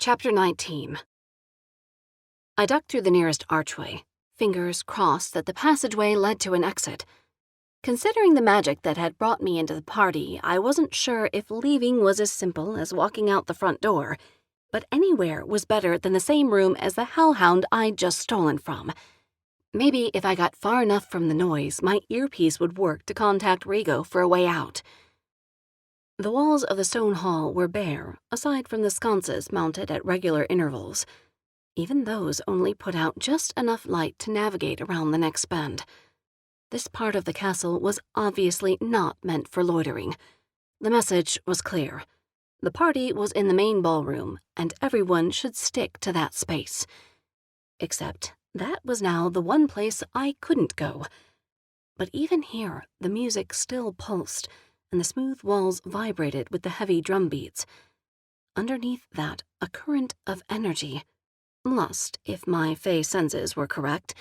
Chapter 19. I ducked through the nearest archway, fingers crossed that the passageway led to an exit. Considering the magic that had brought me into the party, I wasn't sure if leaving was as simple as walking out the front door, but anywhere was better than the same room as the hellhound I'd just stolen from. Maybe if I got far enough from the noise, my earpiece would work to contact Rigo for a way out. The walls of the stone hall were bare, aside from the sconces mounted at regular intervals. Even those only put out just enough light to navigate around the next bend. This part of the castle was obviously not meant for loitering. The message was clear. The party was in the main ballroom, and everyone should stick to that space. Except that was now the one place I couldn't go. But even here, the music still pulsed, and the smooth walls vibrated with the heavy drum beats. Underneath that, a current of energy, lust, if my fey senses were correct,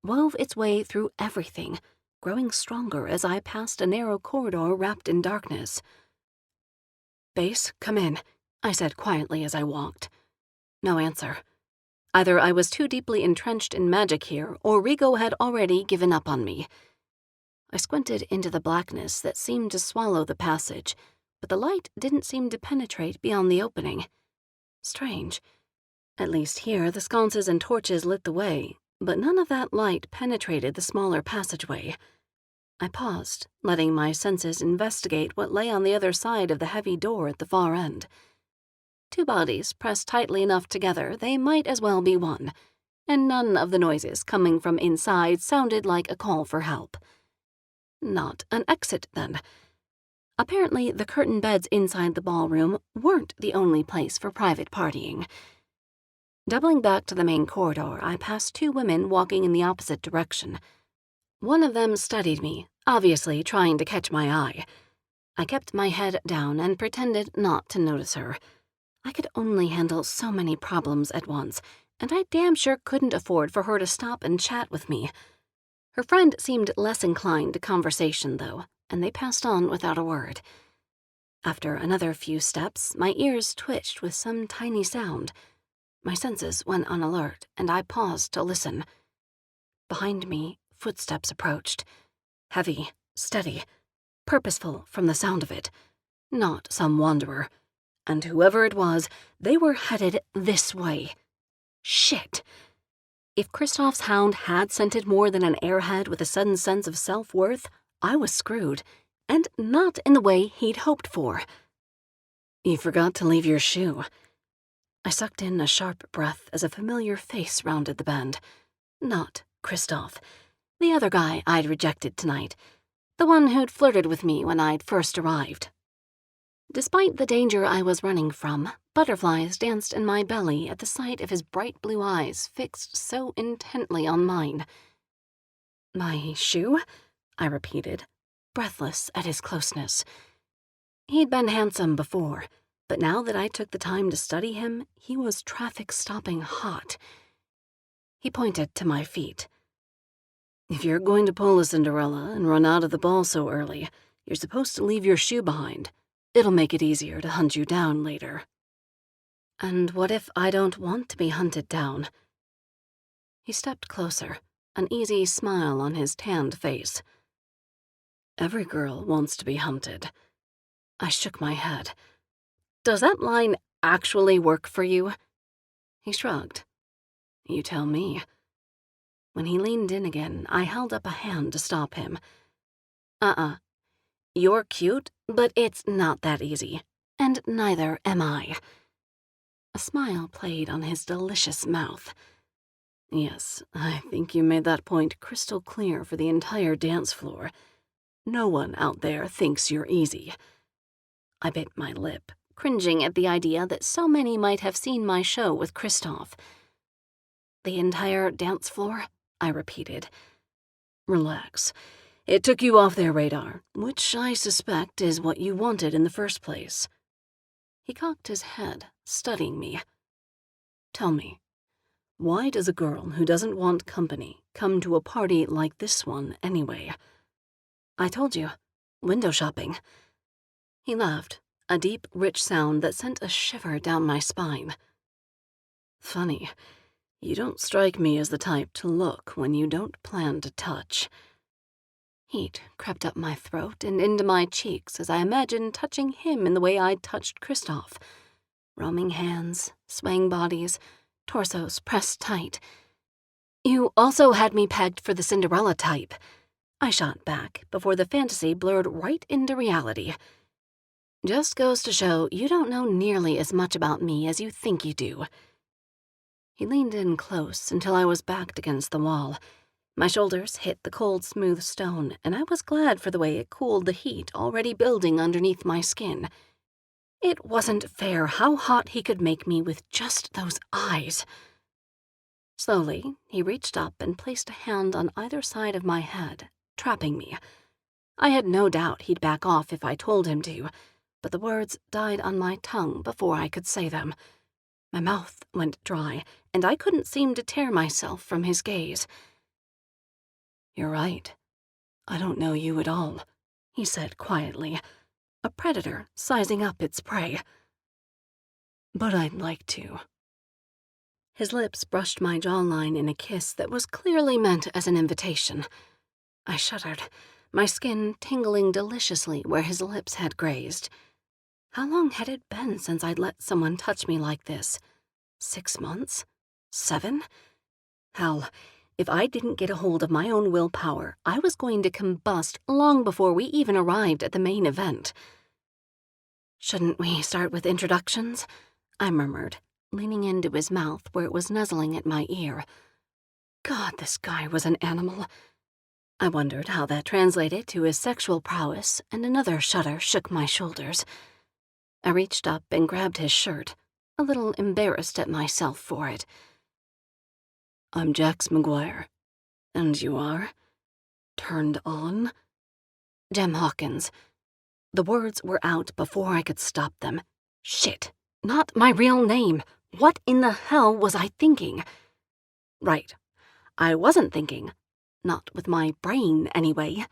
wove its way through everything, growing stronger as I passed a narrow corridor wrapped in darkness. "Base, come in," I said quietly as I walked. No answer. Either I was too deeply entrenched in magic here, or Rigo had already given up on me. I squinted into the blackness that seemed to swallow the passage, but the light didn't seem to penetrate beyond the opening. Strange. At least here, the sconces and torches lit the way, but none of that light penetrated the smaller passageway. I paused, letting my senses investigate what lay on the other side of the heavy door at the far end. Two bodies pressed tightly enough together they might as well be one, and none of the noises coming from inside sounded like a call for help. Not an exit, then. Apparently, the curtain beds inside the ballroom weren't the only place for private partying. Doubling back to the main corridor, I passed two women walking in the opposite direction. One of them studied me, obviously trying to catch my eye. I kept my head down and pretended not to notice her. I could only handle so many problems at once, and I damn sure couldn't afford for her to stop and chat with me. Her friend seemed less inclined to conversation, though, and they passed on without a word. After another few steps, my ears twitched with some tiny sound. My senses went on alert, and I paused to listen. Behind me, footsteps approached. Heavy, steady, purposeful from the sound of it. Not some wanderer. And whoever it was, they were headed this way. Shit. If Kristoff's hound had scented more than an airhead with a sudden sense of self-worth, I was screwed, and not in the way he'd hoped for. "You forgot to leave your shoe." I sucked in a sharp breath as a familiar face rounded the bend. Not Kristoff. The other guy I'd rejected tonight. The one who'd flirted with me when I'd first arrived. Despite the danger I was running from, butterflies danced in my belly at the sight of his bright blue eyes fixed so intently on mine. "My shoe?" I repeated, breathless at his closeness. He'd been handsome before, but now that I took the time to study him, he was traffic-stopping hot. He pointed to my feet. "If you're going to pull a Cinderella and run out of the ball so early, you're supposed to leave your shoe behind. It'll make it easier to hunt you down later." "And what if I don't want to be hunted down?" He stepped closer, an easy smile on his tanned face. "Every girl wants to be hunted." I shook my head. "Does that line actually work for you?" He shrugged. "You tell me." When he leaned in again, I held up a hand to stop him. You're cute, but it's not that easy. And neither am I." A smile played on his delicious mouth. "Yes, I think you made that point crystal clear for the entire dance floor. No one out there thinks you're easy." I bit my lip, cringing at the idea that so many might have seen my show with Kristoff. "The entire dance floor?" I repeated. "Relax. It took you off their radar, which I suspect is what you wanted in the first place." He cocked his head, studying me. "Tell me, why does a girl who doesn't want company come to a party like this one anyway?" "I told you. Window shopping." He laughed, a deep, rich sound that sent a shiver down my spine. Funny, you don't strike me as the type to look when you don't plan to touch. Heat crept up my throat and into my cheeks as I imagined touching him in the way I'd touched Kristoff. Roaming hands, swaying bodies, torsos pressed tight. You also had me pegged for the Cinderella type, I shot back before the fantasy blurred right into reality. Just goes to show you don't know nearly as much about me as you think you do. He leaned in close until I was backed against the wall. My shoulders hit the cold, smooth stone, and I was glad for the way it cooled the heat already building underneath my skin. It wasn't fair how hot he could make me with just those eyes. Slowly, he reached up and placed a hand on either side of my head, trapping me. I had no doubt he'd back off if I told him to, but the words died on my tongue before I could say them. My mouth went dry, and I couldn't seem to tear myself from his gaze. "You're right. I don't know you at all," he said quietly, a predator sizing up its prey. "But I'd like to." His lips brushed my jawline in a kiss that was clearly meant as an invitation. I shuddered, my skin tingling deliciously where his lips had grazed. How long had it been since I'd let someone touch me like this? 6 months? 7? Hell, if I didn't get a hold of my own willpower, I was going to combust long before we even arrived at the main event. "Shouldn't we start with introductions?" I murmured, leaning into his mouth where it was nuzzling at my ear. God, this guy was an animal. I wondered how that translated to his sexual prowess, and another shudder shook my shoulders. I reached up and grabbed his shirt, a little embarrassed at myself for it. "I'm Jax McGuire. And you are? Turned on?" Jem Hawkins. The words were out before I could stop them. Shit, not my real name. What in the hell was I thinking? Right, I wasn't thinking. Not with my brain, anyway.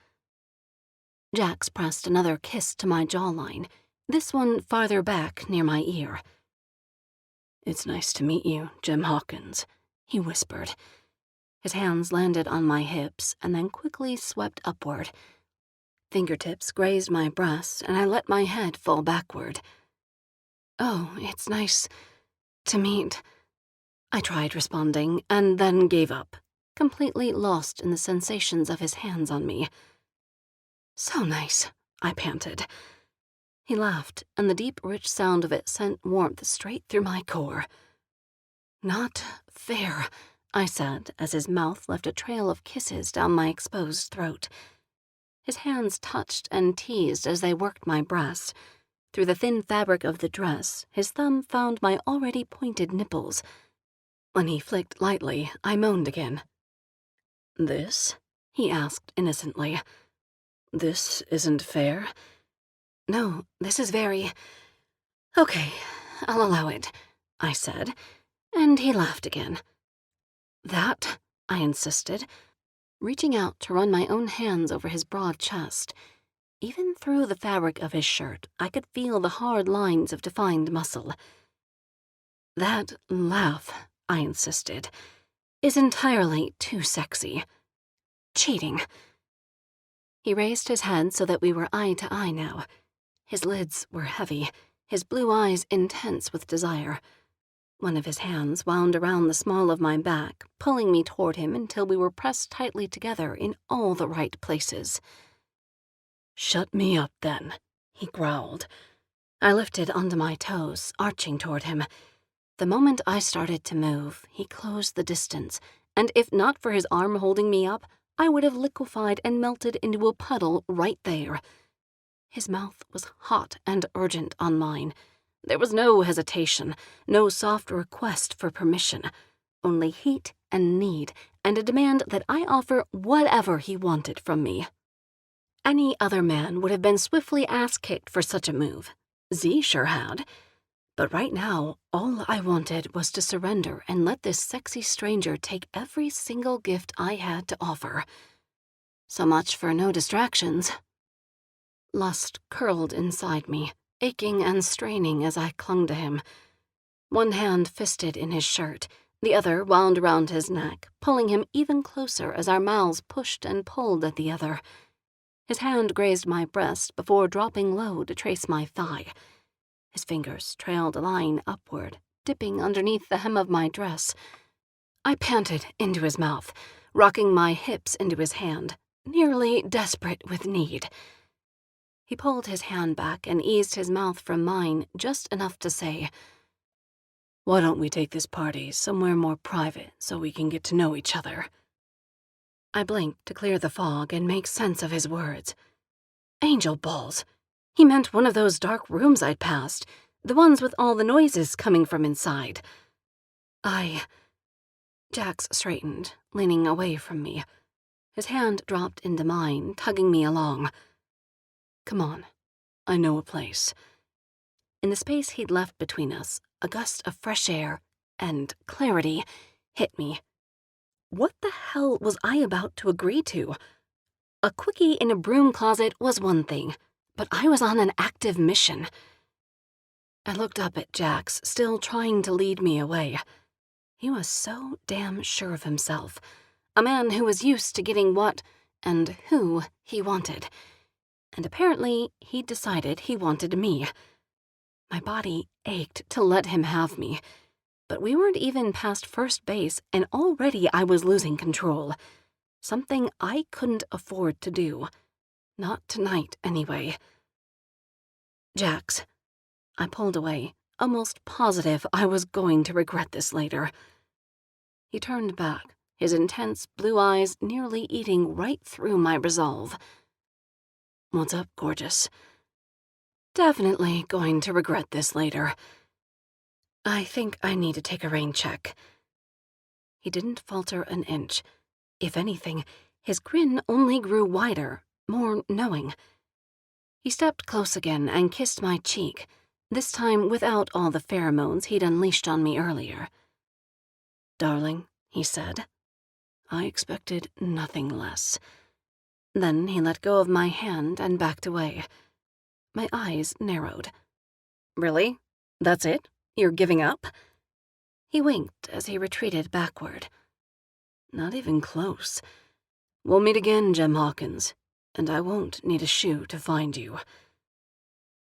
Jax pressed another kiss to my jawline, this one farther back near my ear. "It's nice to meet you, Jem Hawkins," he whispered. His hands landed on my hips and then quickly swept upward. Fingertips grazed my breast, and I let my head fall backward. "Oh, it's nice to meet..." I tried responding, and then gave up, completely lost in the sensations of his hands on me. "So nice," I panted. He laughed, and the deep, rich sound of it sent warmth straight through my core. "Not fair," I said as his mouth left a trail of kisses down my exposed throat. His hands touched and teased as they worked my breast. Through the thin fabric of the dress, his thumb found my already pointed nipples. When he flicked lightly, I moaned again. "This?" he asked innocently. "This isn't fair?" "No, this is very... Okay, I'll allow it," I said, and he laughed again. "That?" I insisted, reaching out to run my own hands over his broad chest. Even through the fabric of his shirt, I could feel the hard lines of defined muscle. "That laugh," I insisted, "is entirely too sexy. Cheating." He raised his head so that we were eye to eye now. His lids were heavy, his blue eyes intense with desire. One of his hands wound around the small of my back, pulling me toward him until we were pressed tightly together in all the right places. "Shut me up, then," he growled. I lifted onto my toes, arching toward him. The moment I started to move, he closed the distance, and if not for his arm holding me up, I would have liquefied and melted into a puddle right there. His mouth was hot and urgent on mine. There was no hesitation, no soft request for permission, only heat and need, and a demand that I offer whatever he wanted from me. Any other man would have been swiftly ass-kicked for such a move. Z sure had. But right now, all I wanted was to surrender and let this sexy stranger take every single gift I had to offer. So much for no distractions. Lust curled inside me, aching and straining as I clung to him. One hand fisted in his shirt, the other wound around his neck, pulling him even closer as our mouths pushed and pulled at the other. His hand grazed my breast before dropping low to trace my thigh. His fingers trailed a line upward, dipping underneath the hem of my dress. I panted into his mouth, rocking my hips into his hand, nearly desperate with need. He pulled his hand back and eased his mouth from mine just enough to say, "Why don't we take this party somewhere more private so we can get to know each other?" I blinked to clear the fog and make sense of his words. Angel balls. He meant one of those dark rooms I'd passed, the ones with all the noises coming from inside. Jax straightened, leaning away from me. His hand dropped into mine, tugging me along. "Come on. I know a place." In the space he'd left between us, a gust of fresh air and clarity hit me. What the hell was I about to agree to? A quickie in a broom closet was one thing, but I was on an active mission. I looked up at Jax, still trying to lead me away. He was so damn sure of himself, a man who was used to getting what and who he wanted. And apparently he'd decided he wanted me. My body ached to let him have me, but we weren't even past first base and already I was losing control. Something I couldn't afford to do. Not tonight, anyway. "Jax." I pulled away, almost positive I was going to regret this later. He turned back, his intense blue eyes nearly eating right through my resolve. "What's up, gorgeous?" "Definitely going to regret this later. I think I need to take a rain check." He didn't falter an inch. If anything, his grin only grew wider, more knowing. He stepped close again and kissed my cheek, this time without all the pheromones he'd unleashed on me earlier. "Darling," he said. I expected nothing less. Then he let go of my hand and backed away. My eyes narrowed. "Really? That's it? You're giving up?" He winked as he retreated backward. "Not even close. We'll meet again, Jem Hawkins, and I won't need a shoe to find you."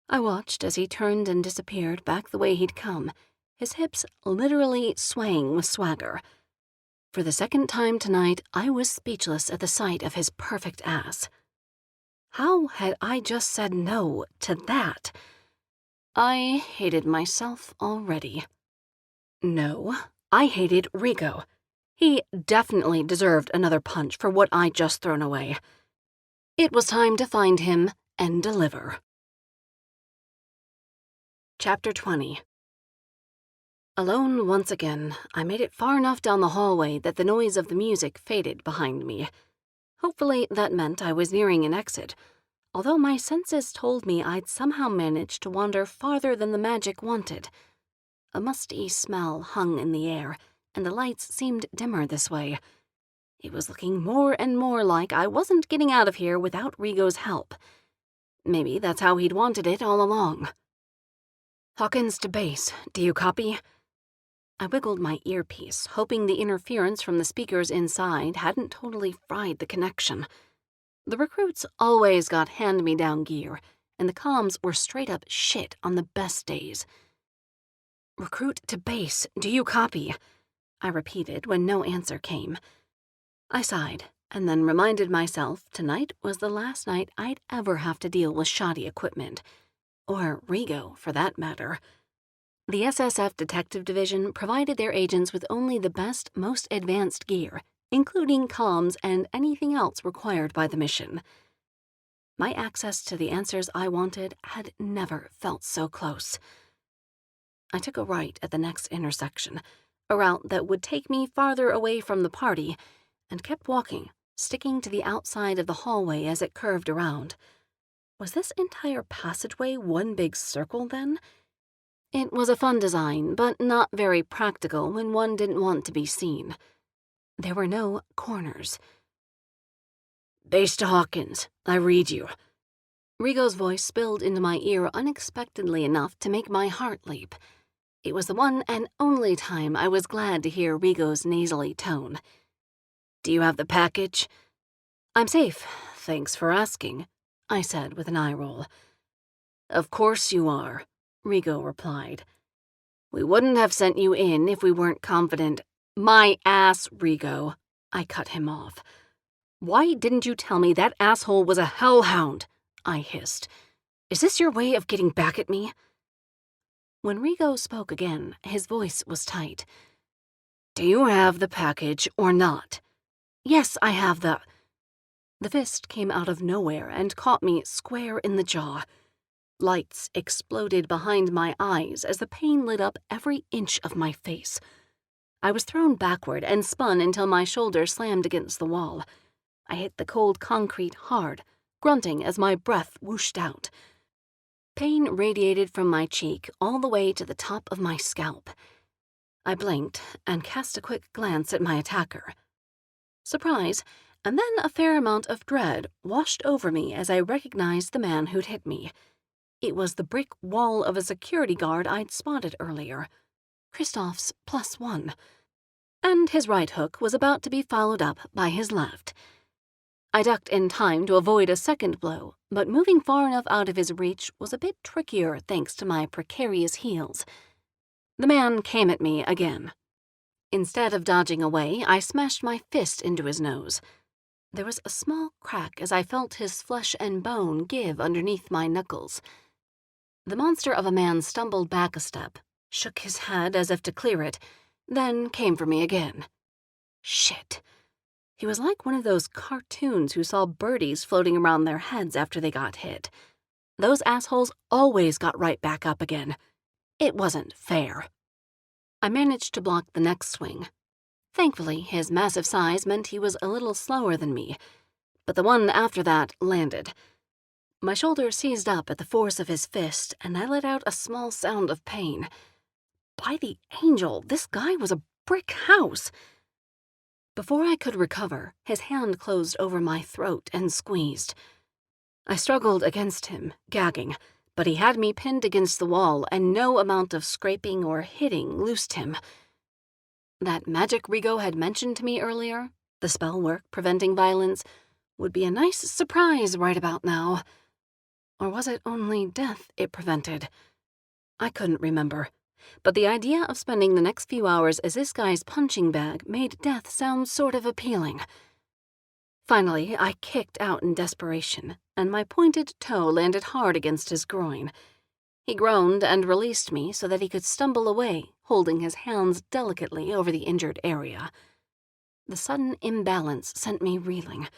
I watched as he turned and disappeared back the way he'd come, his hips literally swaying with swagger. For the second time tonight, I was speechless at the sight of his perfect ass. How had I just said no to that? I hated myself already. No, I hated Rico. He definitely deserved another punch for what I'd just thrown away. It was time to find him and deliver. Chapter 20. Alone once again, I made it far enough down the hallway that the noise of the music faded behind me. Hopefully that meant I was nearing an exit, although my senses told me I'd somehow managed to wander farther than the magic wanted. A musty smell hung in the air, and the lights seemed dimmer this way. It was looking more and more like I wasn't getting out of here without Rigo's help. Maybe that's how he'd wanted it all along. "Hawkins to base, do you copy?" I wiggled my earpiece, hoping the interference from the speakers inside hadn't totally fried the connection. The recruits always got hand-me-down gear, and the comms were straight-up shit on the best days. "Recruit to base, do you copy?" I repeated when no answer came. I sighed, and then reminded myself tonight was the last night I'd ever have to deal with shoddy equipment. Or Rigo, for that matter. The SSF Detective Division provided their agents with only the best, most advanced gear, including comms and anything else required by the mission. My access to the answers I wanted had never felt so close. I took a right at the next intersection, a route that would take me farther away from the party, and kept walking, sticking to the outside of the hallway as it curved around. Was this entire passageway one big circle, then? It was a fun design, but not very practical when one didn't want to be seen. There were no corners. "Base to Hawkins, I read you." Rigo's voice spilled into my ear unexpectedly enough to make my heart leap. It was the one and only time I was glad to hear Rigo's nasally tone. "Do you have the package?" "I'm safe, thanks for asking," I said with an eye roll. "Of course you are," Rigo replied. "We wouldn't have sent you in if we weren't confident." "My ass, Rigo," I cut him off. "Why didn't you tell me that asshole was a hellhound?" I hissed. "Is this your way of getting back at me?" When Rigo spoke again, his voice was tight. "Do you have the package or not?" "Yes, I have the—" The fist came out of nowhere and caught me square in the jaw. Lights exploded behind my eyes as the pain lit up every inch of my face. I was thrown backward and spun until my shoulder slammed against the wall. I hit the cold concrete hard, grunting as my breath whooshed out. Pain radiated from my cheek all the way to the top of my scalp. I blinked and cast a quick glance at my attacker. Surprise, and then a fair amount of dread washed over me as I recognized the man who'd hit me. It was the brick wall of a security guard I'd spotted earlier, Kristoff's +1, and his right hook was about to be followed up by his left. I ducked in time to avoid a second blow, but moving far enough out of his reach was a bit trickier thanks to my precarious heels. The man came at me again. Instead of dodging away, I smashed my fist into his nose. There was a small crack as I felt his flesh and bone give underneath my knuckles. The monster of a man stumbled back a step, shook his head as if to clear it, then came for me again. Shit. He was like one of those cartoons who saw birdies floating around their heads after they got hit. Those assholes always got right back up again. It wasn't fair. I managed to block the next swing. Thankfully, his massive size meant he was a little slower than me, but the one after that landed. My shoulder seized up at the force of his fist, and I let out a small sound of pain. By the angel, this guy was a brick house. Before I could recover, his hand closed over my throat and squeezed. I struggled against him, gagging, but he had me pinned against the wall, and no amount of scraping or hitting loosed him. That magic Rigo had mentioned to me earlier, the spell work preventing violence, would be a nice surprise right about now. Or was it only death it prevented? I couldn't remember. But the idea of spending the next few hours as this guy's punching bag made death sound sort of appealing. Finally, I kicked out in desperation, and my pointed toe landed hard against his groin. He groaned and released me so that he could stumble away, holding his hands delicately over the injured area. The sudden imbalance sent me reeling.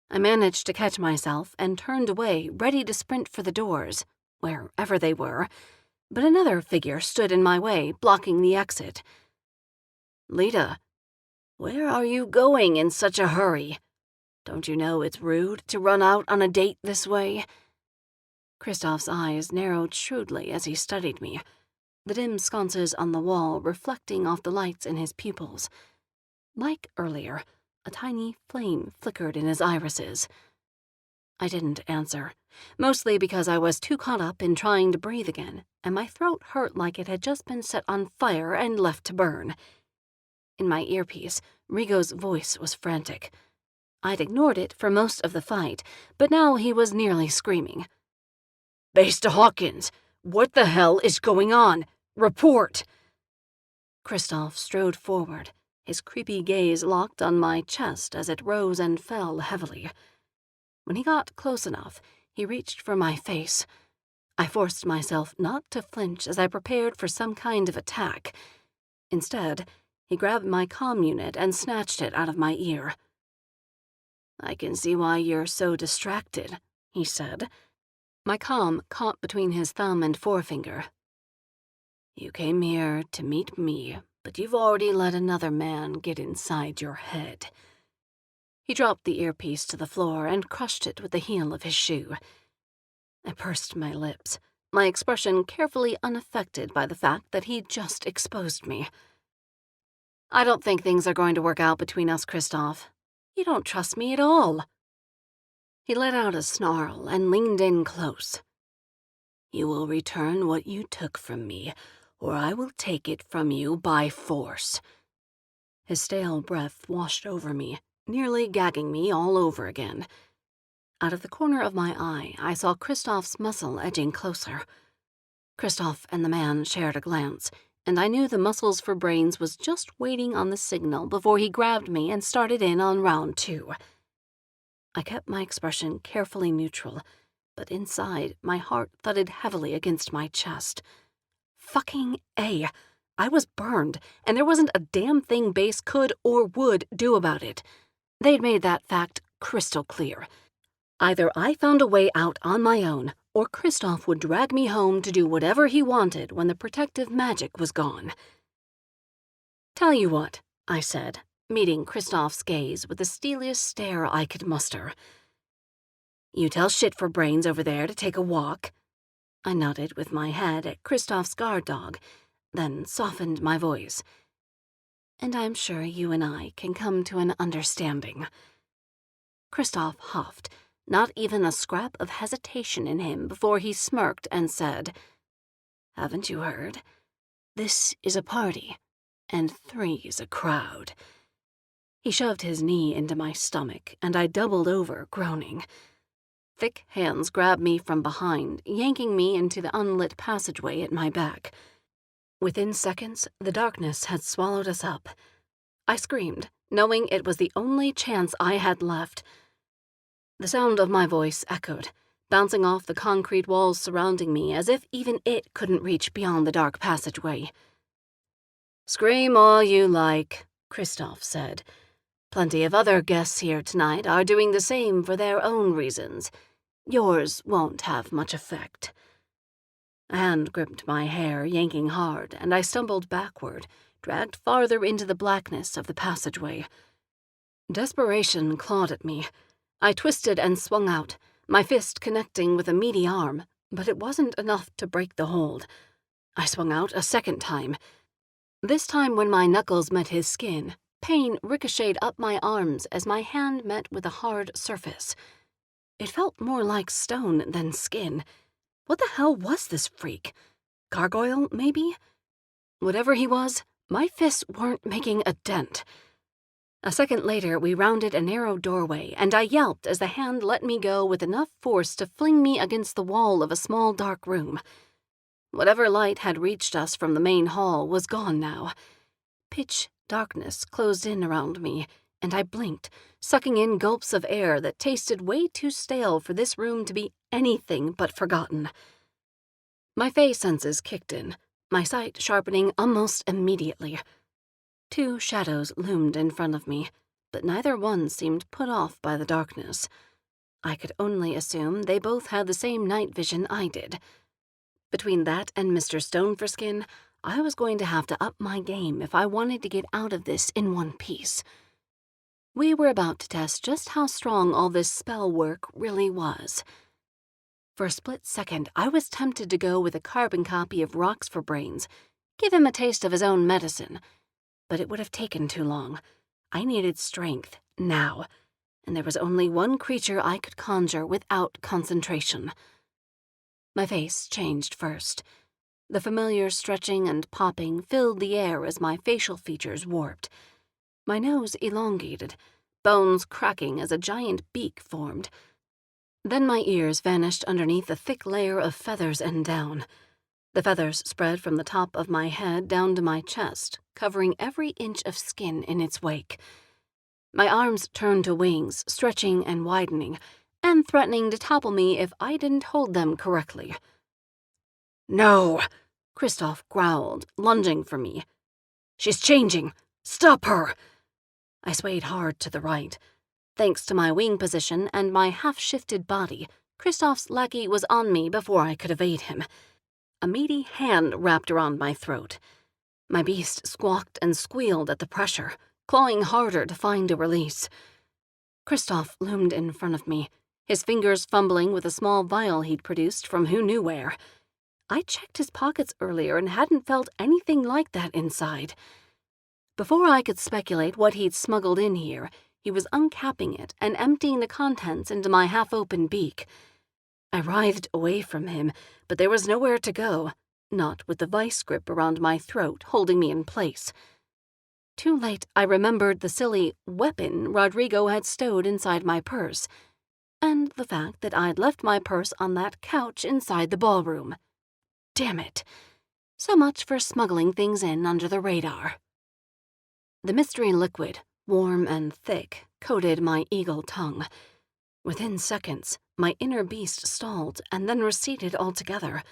I managed to catch myself and turned away, ready to sprint for the doors, wherever they were, but another figure stood in my way, blocking the exit. "Lita, where are you going in such a hurry? Don't you know it's rude to run out on a date this way?" Kristoff's eyes narrowed shrewdly as he studied me, the dim sconces on the wall reflecting off the lights in his pupils. Like earlier, a tiny flame flickered in his irises. I didn't answer, mostly because I was too caught up in trying to breathe again, and my throat hurt like it had just been set on fire and left to burn. In my earpiece, Rigo's voice was frantic. I'd ignored it for most of the fight, but now he was nearly screaming. "Basta Hawkins, what the hell is going on? Report!" Kristoff strode forward, his creepy gaze locked on my chest as it rose and fell heavily. When he got close enough, he reached for my face. I forced myself not to flinch as I prepared for some kind of attack. Instead, he grabbed my comm unit and snatched it out of my ear. "I can see why you're so distracted," he said. My comm caught between his thumb and forefinger. "You came here to meet me, but you've already let another man get inside your head." He dropped the earpiece to the floor and crushed it with the heel of his shoe. I pursed my lips, my expression carefully unaffected by the fact that he'd just exposed me. "I don't think things are going to work out between us, Kristoff. You don't trust me at all." He let out a snarl and leaned in close. "You will return what you took from me, or I will take it from you by force." His stale breath washed over me, nearly gagging me all over again. Out of the corner of my eye, I saw Kristoff's muscle edging closer. Kristoff and the man shared a glance, and I knew the muscles for brains was just waiting on the signal before he grabbed me and started in on round 2. I kept my expression carefully neutral, but inside, my heart thudded heavily against my chest. Fucking A. I was burned, and there wasn't a damn thing Base could or would do about it. They'd made that fact crystal clear. Either I found a way out on my own, or Kristoff would drag me home to do whatever he wanted when the protective magic was gone. "Tell you what," I said, meeting Kristoff's gaze with the steeliest stare I could muster. "You tell shit for brains over there to take a walk." I nodded with my head at Kristoff's guard dog, then softened my voice. "And I'm sure you and I can come to an understanding." Kristoff huffed, not even a scrap of hesitation in him before he smirked and said, "Haven't you heard? This is a party, and 3's a crowd." He shoved his knee into my stomach, and I doubled over, groaning. Thick hands grabbed me from behind, yanking me into the unlit passageway at my back. Within seconds, the darkness had swallowed us up. I screamed, knowing it was the only chance I had left. The sound of my voice echoed, bouncing off the concrete walls surrounding me as if even it couldn't reach beyond the dark passageway. "Scream all you like," Kristoff said. "Plenty of other guests here tonight are doing the same for their own reasons. Yours won't have much effect." A hand gripped my hair, yanking hard, and I stumbled backward, dragged farther into the blackness of the passageway. Desperation clawed at me. I twisted and swung out, my fist connecting with a meaty arm, but it wasn't enough to break the hold. I swung out a second time. This time when my knuckles met his skin, pain ricocheted up my arms as my hand met with a hard surface. It felt more like stone than skin. What the hell was this freak? Gargoyle, maybe? Whatever he was, my fists weren't making a dent. A second later, we rounded a narrow doorway, and I yelped as the hand let me go with enough force to fling me against the wall of a small dark room. Whatever light had reached us from the main hall was gone now. Pitch darkness closed in around me, and I blinked, sucking in gulps of air that tasted way too stale for this room to be anything but forgotten. My phase senses kicked in, my sight sharpening almost immediately. 2 shadows loomed in front of me, but neither one seemed put off by the darkness. I could only assume they both had the same night vision I did. Between that and Mr. Stoneforskin, I was going to have to up my game if I wanted to get out of this in one piece. We were about to test just how strong all this spell work really was. For a split second, I was tempted to go with a carbon copy of Rocks for Brains, give him a taste of his own medicine. But it would have taken too long. I needed strength, now, and there was only one creature I could conjure without concentration. My face changed first. The familiar stretching and popping filled the air as my facial features warped. My nose elongated, bones cracking as a giant beak formed. Then my ears vanished underneath a thick layer of feathers and down. The feathers spread from the top of my head down to my chest, covering every inch of skin in its wake. My arms turned to wings, stretching and widening, and threatening to topple me if I didn't hold them correctly. "No!" Kristoff growled, lunging for me. "She's changing! Stop her!" I swayed hard to the right. Thanks to my wing position and my half-shifted body, Kristoff's lackey was on me before I could evade him. A meaty hand wrapped around my throat. My beast squawked and squealed at the pressure, clawing harder to find a release. Kristoff loomed in front of me, his fingers fumbling with a small vial he'd produced from who knew where. I checked his pockets earlier and hadn't felt anything like that inside. Before I could speculate what he'd smuggled in here, he was uncapping it and emptying the contents into my half-open beak. I writhed away from him, but there was nowhere to go. not with the vice grip around my throat holding me in place. Too late, I remembered the silly weapon Rodrigo had stowed inside my purse, and the fact that I'd left my purse on that couch inside the ballroom. Damn it. So much for smuggling things in under the radar. The mystery liquid, warm and thick, coated my eagle tongue. Within seconds, my inner beast stalled and then receded altogether.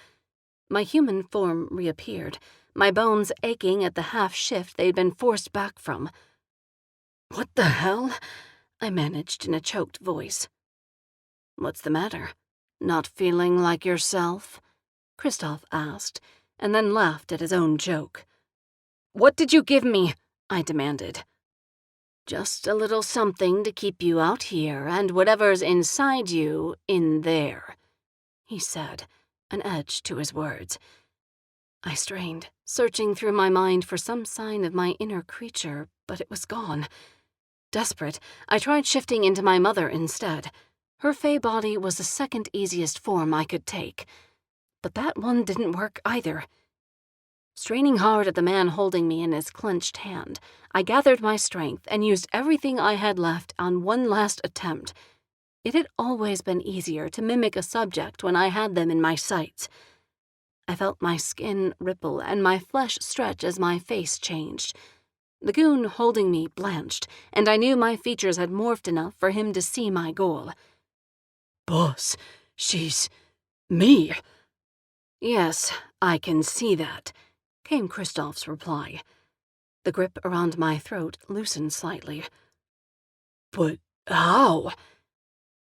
My human form reappeared, my bones aching at the half-shift they'd been forced back from. "What the hell?" I managed in a choked voice. "What's the matter? Not feeling like yourself?" Kristoff asked, and then laughed at his own joke. "What did you give me?" I demanded. "Just a little something to keep you out here and whatever's inside you in there," he said, an edge to his words. I strained, searching through my mind for some sign of my inner creature, but it was gone. Desperate, I tried shifting into my mother instead. Her fey body was the second easiest form I could take. But that one didn't work either. Straining hard at the man holding me in his clenched hand, I gathered my strength and used everything I had left on one last attempt. It had always been easier to mimic a subject when I had them in my sights. I felt my skin ripple and my flesh stretch as my face changed. The goon holding me blanched, and I knew my features had morphed enough for him to see my goal. "Boss, she's me." "Yes, I can see that," came Kristoff's reply. The grip around my throat loosened slightly. "But how?"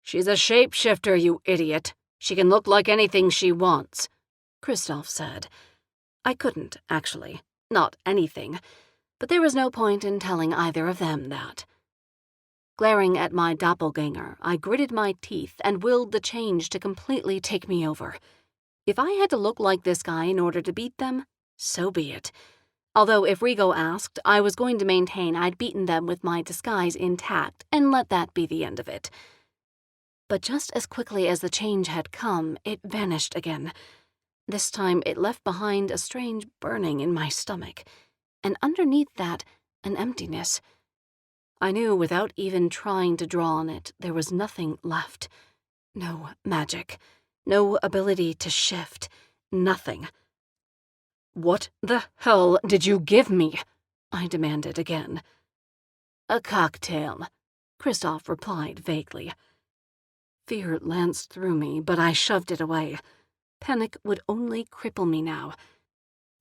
"She's a shapeshifter, you idiot. She can look like anything she wants," Kristoff said. I couldn't, actually. Not anything. But there was no point in telling either of them that. Glaring at my doppelganger, I gritted my teeth and willed the change to completely take me over. If I had to look like this guy in order to beat them, so be it. Although if Rigo asked, I was going to maintain I'd beaten them with my disguise intact and let that be the end of it. But just as quickly as the change had come, it vanished again. This time it left behind a strange burning in my stomach, and underneath that, an emptiness. I knew without even trying to draw on it, there was nothing left. No magic. No ability to shift. Nothing. "What the hell did you give me?" I demanded again. "A cocktail," Kristoff replied vaguely. Fear lanced through me, but I shoved it away. Panic would only cripple me now.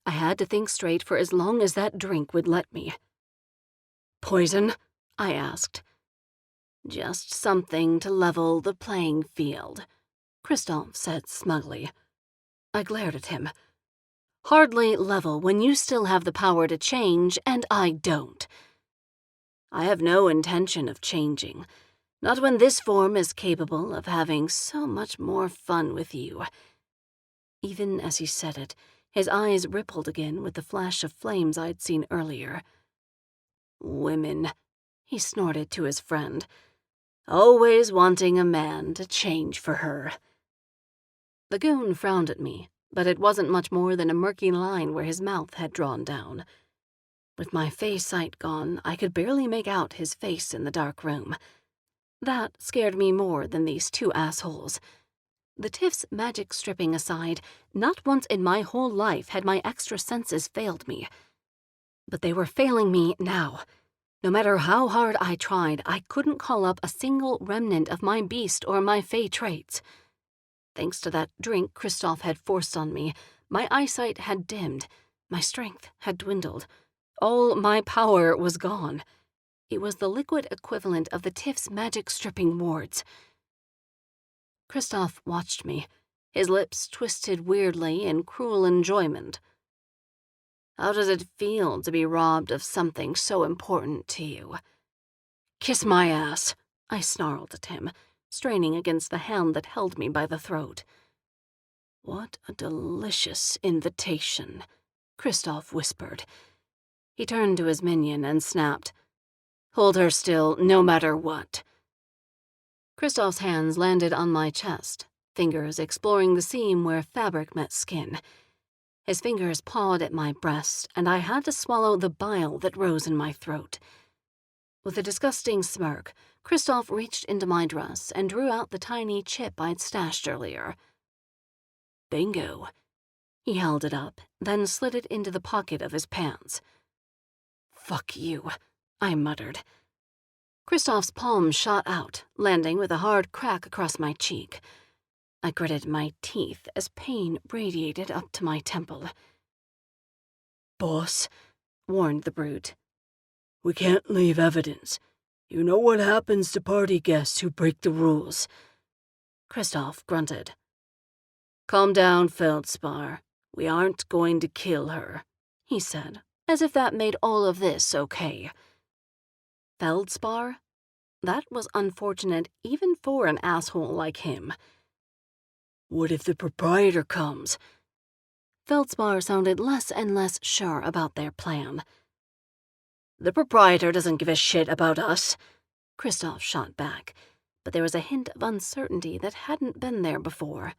I had to think straight for as long as that drink would let me. "Poison?" I asked. "Just something to level the playing field," Kristoff said smugly. I glared at him. "Hardly level when you still have the power to change, and I don't." "I have no intention of changing, not when this form is capable of having so much more fun with you." Even as he said it, his eyes rippled again with the flash of flames I'd seen earlier. "Women," he snorted to his friend, "always wanting a man to change for her." The goon frowned at me, but it wasn't much more than a murky line where his mouth had drawn down. With my face sight gone, I could barely make out his face in the dark room. That scared me more than these two assholes. The Tiff's magic stripping aside, not once in my whole life had my extra senses failed me. But they were failing me now. No matter how hard I tried, I couldn't call up a single remnant of my beast or my fey traits. Thanks to that drink Kristoff had forced on me, my eyesight had dimmed, my strength had dwindled. All my power was gone. It was the liquid equivalent of the Tiff's magic stripping wards. Kristoff watched me, his lips twisted weirdly in cruel enjoyment. "How does it feel to be robbed of something so important to you?" "Kiss my ass," I snarled at him, straining against the hand that held me by the throat. "What a delicious invitation," Kristoff whispered. He turned to his minion and snapped, "Hold her still, no matter what." Kristoff's hands landed on my chest, fingers exploring the seam where fabric met skin. His fingers pawed at my breast, and I had to swallow the bile that rose in my throat. With a disgusting smirk, Kristoff reached into my dress and drew out the tiny chip I'd stashed earlier. Bingo. He held it up, then slid it into the pocket of his pants. Fuck you, I muttered. Kristoff's palm shot out, landing with a hard crack across my cheek. I gritted my teeth as pain radiated up to my temple. Boss, warned the brute. We can't leave evidence. You know what happens to party guests who break the rules. Kristoff grunted. Calm down, Feldspar. We aren't going to kill her, he said, as if that made all of this okay. Feldspar? That was unfortunate even for an asshole like him. What if the proprietor comes? Feldspar sounded less and less sure about their plan. The proprietor doesn't give a shit about us, Kristoff shot back, but there was a hint of uncertainty that hadn't been there before.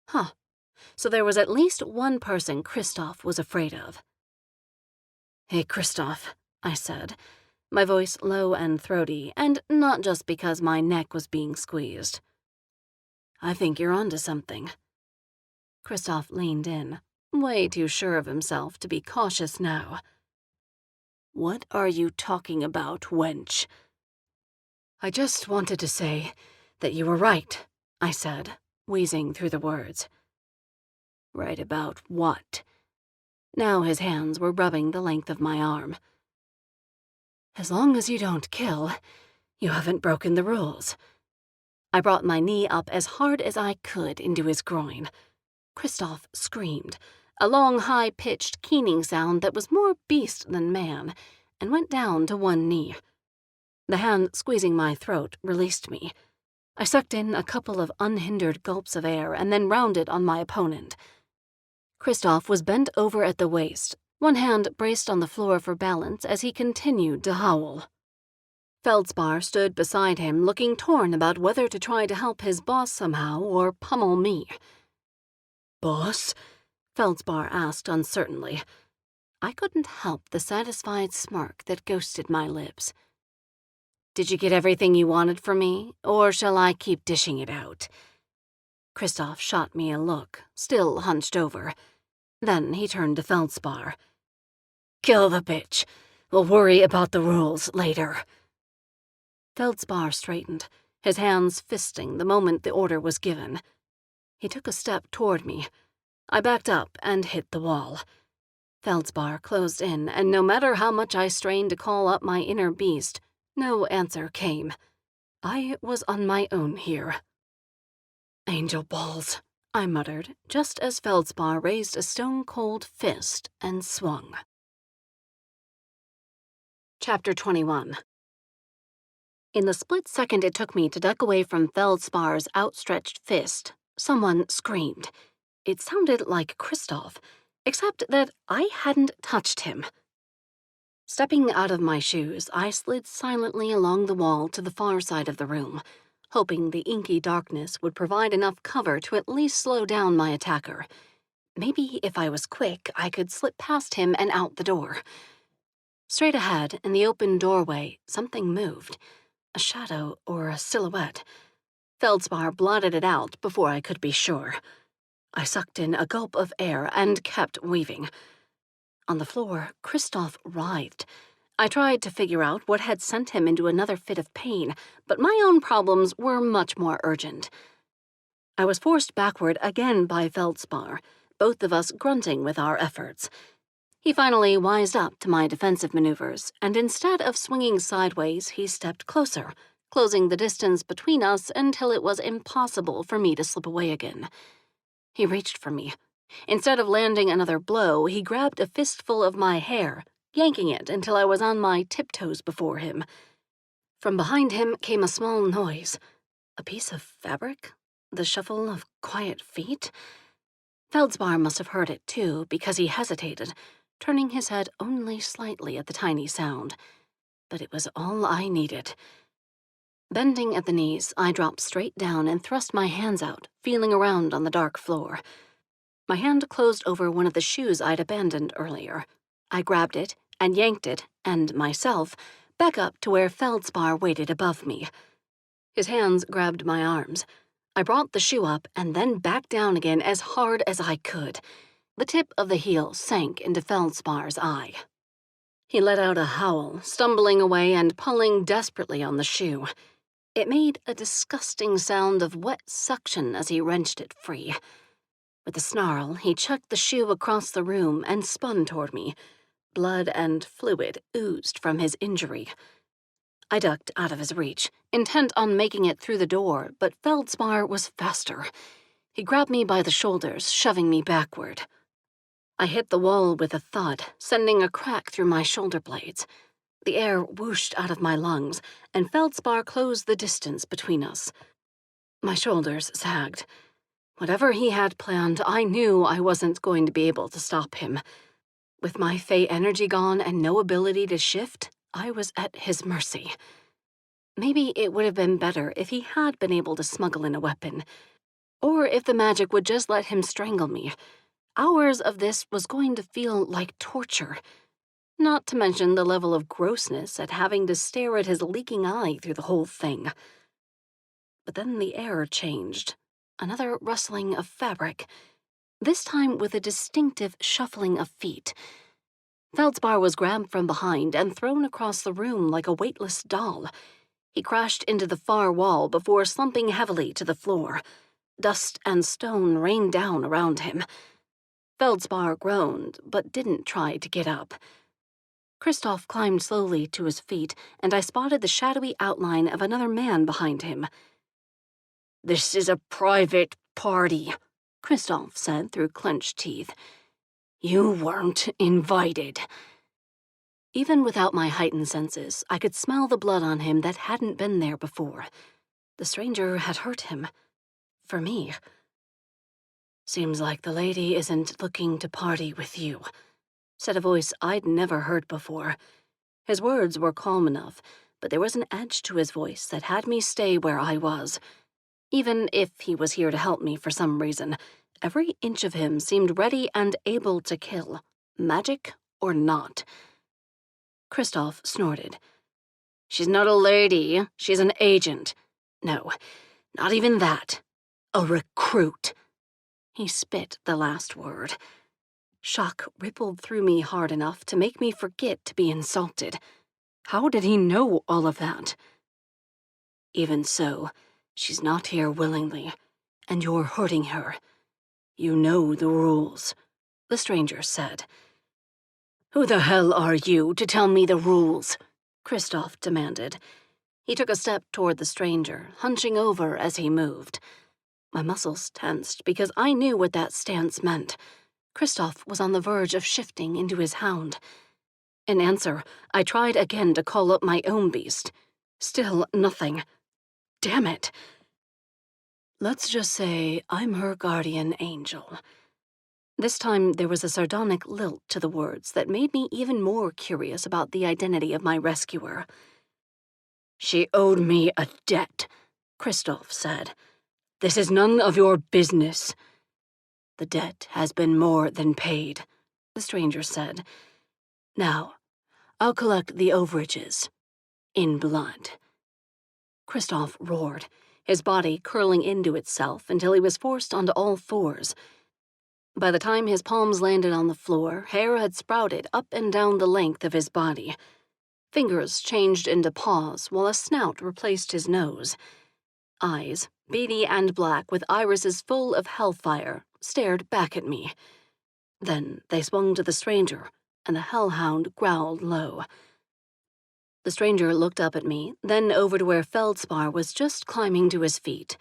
Huh. So there was at least one person Kristoff was afraid of. Hey, Kristoff, I said, my voice low and throaty, and not just because my neck was being squeezed. I think you're onto something. Kristoff leaned in, way too sure of himself to be cautious now. What are you talking about, wench? I just wanted to say that you were right, I said, wheezing through the words. Right about what? Now his hands were rubbing the length of my arm. As long as you don't kill, you haven't broken the rules. I brought my knee up as hard as I could into his groin. Kristoff screamed, a long, high-pitched keening sound that was more beast than man, and went down to one knee. The hand squeezing my throat released me. I sucked in a couple of unhindered gulps of air and then rounded on my opponent. Kristoff was bent over at the waist, one hand braced on the floor for balance as he continued to howl. Feldspar stood beside him, looking torn about whether to try to help his boss somehow or pummel me. Boss? Feldspar asked uncertainly. I couldn't help the satisfied smirk that ghosted my lips. Did you get everything you wanted from me, or shall I keep dishing it out? Kristoff shot me a look, still hunched over. Then he turned to Feldspar. Kill the bitch. We'll worry about the rules later. Feldspar straightened, his hands fisting the moment the order was given. He took a step toward me. I backed up and hit the wall. Feldspar closed in, and no matter how much I strained to call up my inner beast, no answer came. I was on my own here. Angel balls, I muttered, just as Feldspar raised a stone-cold fist and swung. Chapter 21. In the split second it took me to duck away from Feldspar's outstretched fist, someone screamed. It sounded like Kristoff, except that I hadn't touched him. Stepping out of my shoes, I slid silently along the wall to the far side of the room, hoping the inky darkness would provide enough cover to at least slow down my attacker. Maybe if I was quick, I could slip past him and out the door. Straight ahead, in the open doorway, something moved. A shadow or a silhouette. Feldspar blotted it out before I could be sure. I sucked in a gulp of air and kept weaving. On the floor, Kristoff writhed. I tried to figure out what had sent him into another fit of pain, but my own problems were much more urgent. I was forced backward again by Feldspar, both of us grunting with our efforts. He finally wised up to my defensive maneuvers, and instead of swinging sideways, he stepped closer, closing the distance between us until it was impossible for me to slip away again. He reached for me. Instead of landing another blow, he grabbed a fistful of my hair, yanking it until I was on my tiptoes before him. From behind him came a small noise. A piece of fabric? The shuffle of quiet feet? Feldspar must have heard it too, because he hesitated, turning his head only slightly at the tiny sound. But it was all I needed. Bending at the knees, I dropped straight down and thrust my hands out, feeling around on the dark floor. My hand closed over one of the shoes I'd abandoned earlier. I grabbed it and yanked it, and myself, back up to where Feldspar waited above me. His hands grabbed my arms. I brought the shoe up and then back down again as hard as I could. The tip of the heel sank into Feldspar's eye. He let out a howl, stumbling away and pulling desperately on the shoe. It made a disgusting sound of wet suction as he wrenched it free. With a snarl, he chucked the shoe across the room and spun toward me. Blood and fluid oozed from his injury. I ducked out of his reach, intent on making it through the door, but Feldspar was faster. He grabbed me by the shoulders, shoving me backward. I hit the wall with a thud, sending a crack through my shoulder blades. The air whooshed out of my lungs, and Feldspar closed the distance between us. My shoulders sagged. Whatever he had planned, I knew I wasn't going to be able to stop him. With my Fey energy gone and no ability to shift, I was at his mercy. Maybe it would have been better if he had been able to smuggle in a weapon, or if the magic would just let him strangle me. Hours of this was going to feel like torture, not to mention the level of grossness at having to stare at his leaking eye through the whole thing. But then the air changed. Another rustling of fabric, this time with a distinctive shuffling of feet. Feldspar was grabbed from behind and thrown across the room like a weightless doll. He crashed into the far wall before slumping heavily to the floor. Dust and stone rained down around him. Feldspar groaned, but didn't try to get up. Kristoff climbed slowly to his feet, and I spotted the shadowy outline of another man behind him. "This is a private party," Kristoff said through clenched teeth. "You weren't invited." Even without my heightened senses, I could smell the blood on him that hadn't been there before. The stranger had hurt him. For me. "Seems like the lady isn't looking to party with you," said a voice I'd never heard before. His words were calm enough, but there was an edge to his voice that had me stay where I was. Even if he was here to help me for some reason, every inch of him seemed ready and able to kill, magic or not. Kristoff snorted. "She's not a lady, she's an agent. No, not even that. A recruit." He spit the last word. Shock rippled through me hard enough to make me forget to be insulted. How did he know all of that? "Even so, she's not here willingly, and you're hurting her. You know the rules," the stranger said. "Who the hell are you to tell me the rules?" Kristoff demanded. He took a step toward the stranger, hunching over as he moved. My muscles tensed because I knew what that stance meant. Kristoff was on the verge of shifting into his hound. In answer, I tried again to call up my own beast. Still nothing. Damn it. "Let's just say I'm her guardian angel." This time there was a sardonic lilt to the words that made me even more curious about the identity of my rescuer. "She owed me a debt," Kristoff said. "This is none of your business." "The debt has been more than paid," the stranger said. "Now, I'll collect the overages. In blood." Kristoff roared, his body curling into itself until he was forced onto all fours. By the time his palms landed on the floor, hair had sprouted up and down the length of his body. Fingers changed into paws while a snout replaced his nose. Eyes, beady and black with irises full of hellfire, stared back at me. Then they swung to the stranger, and the hellhound growled low. The stranger looked up at me, then over to where Feldspar was just climbing to his feet.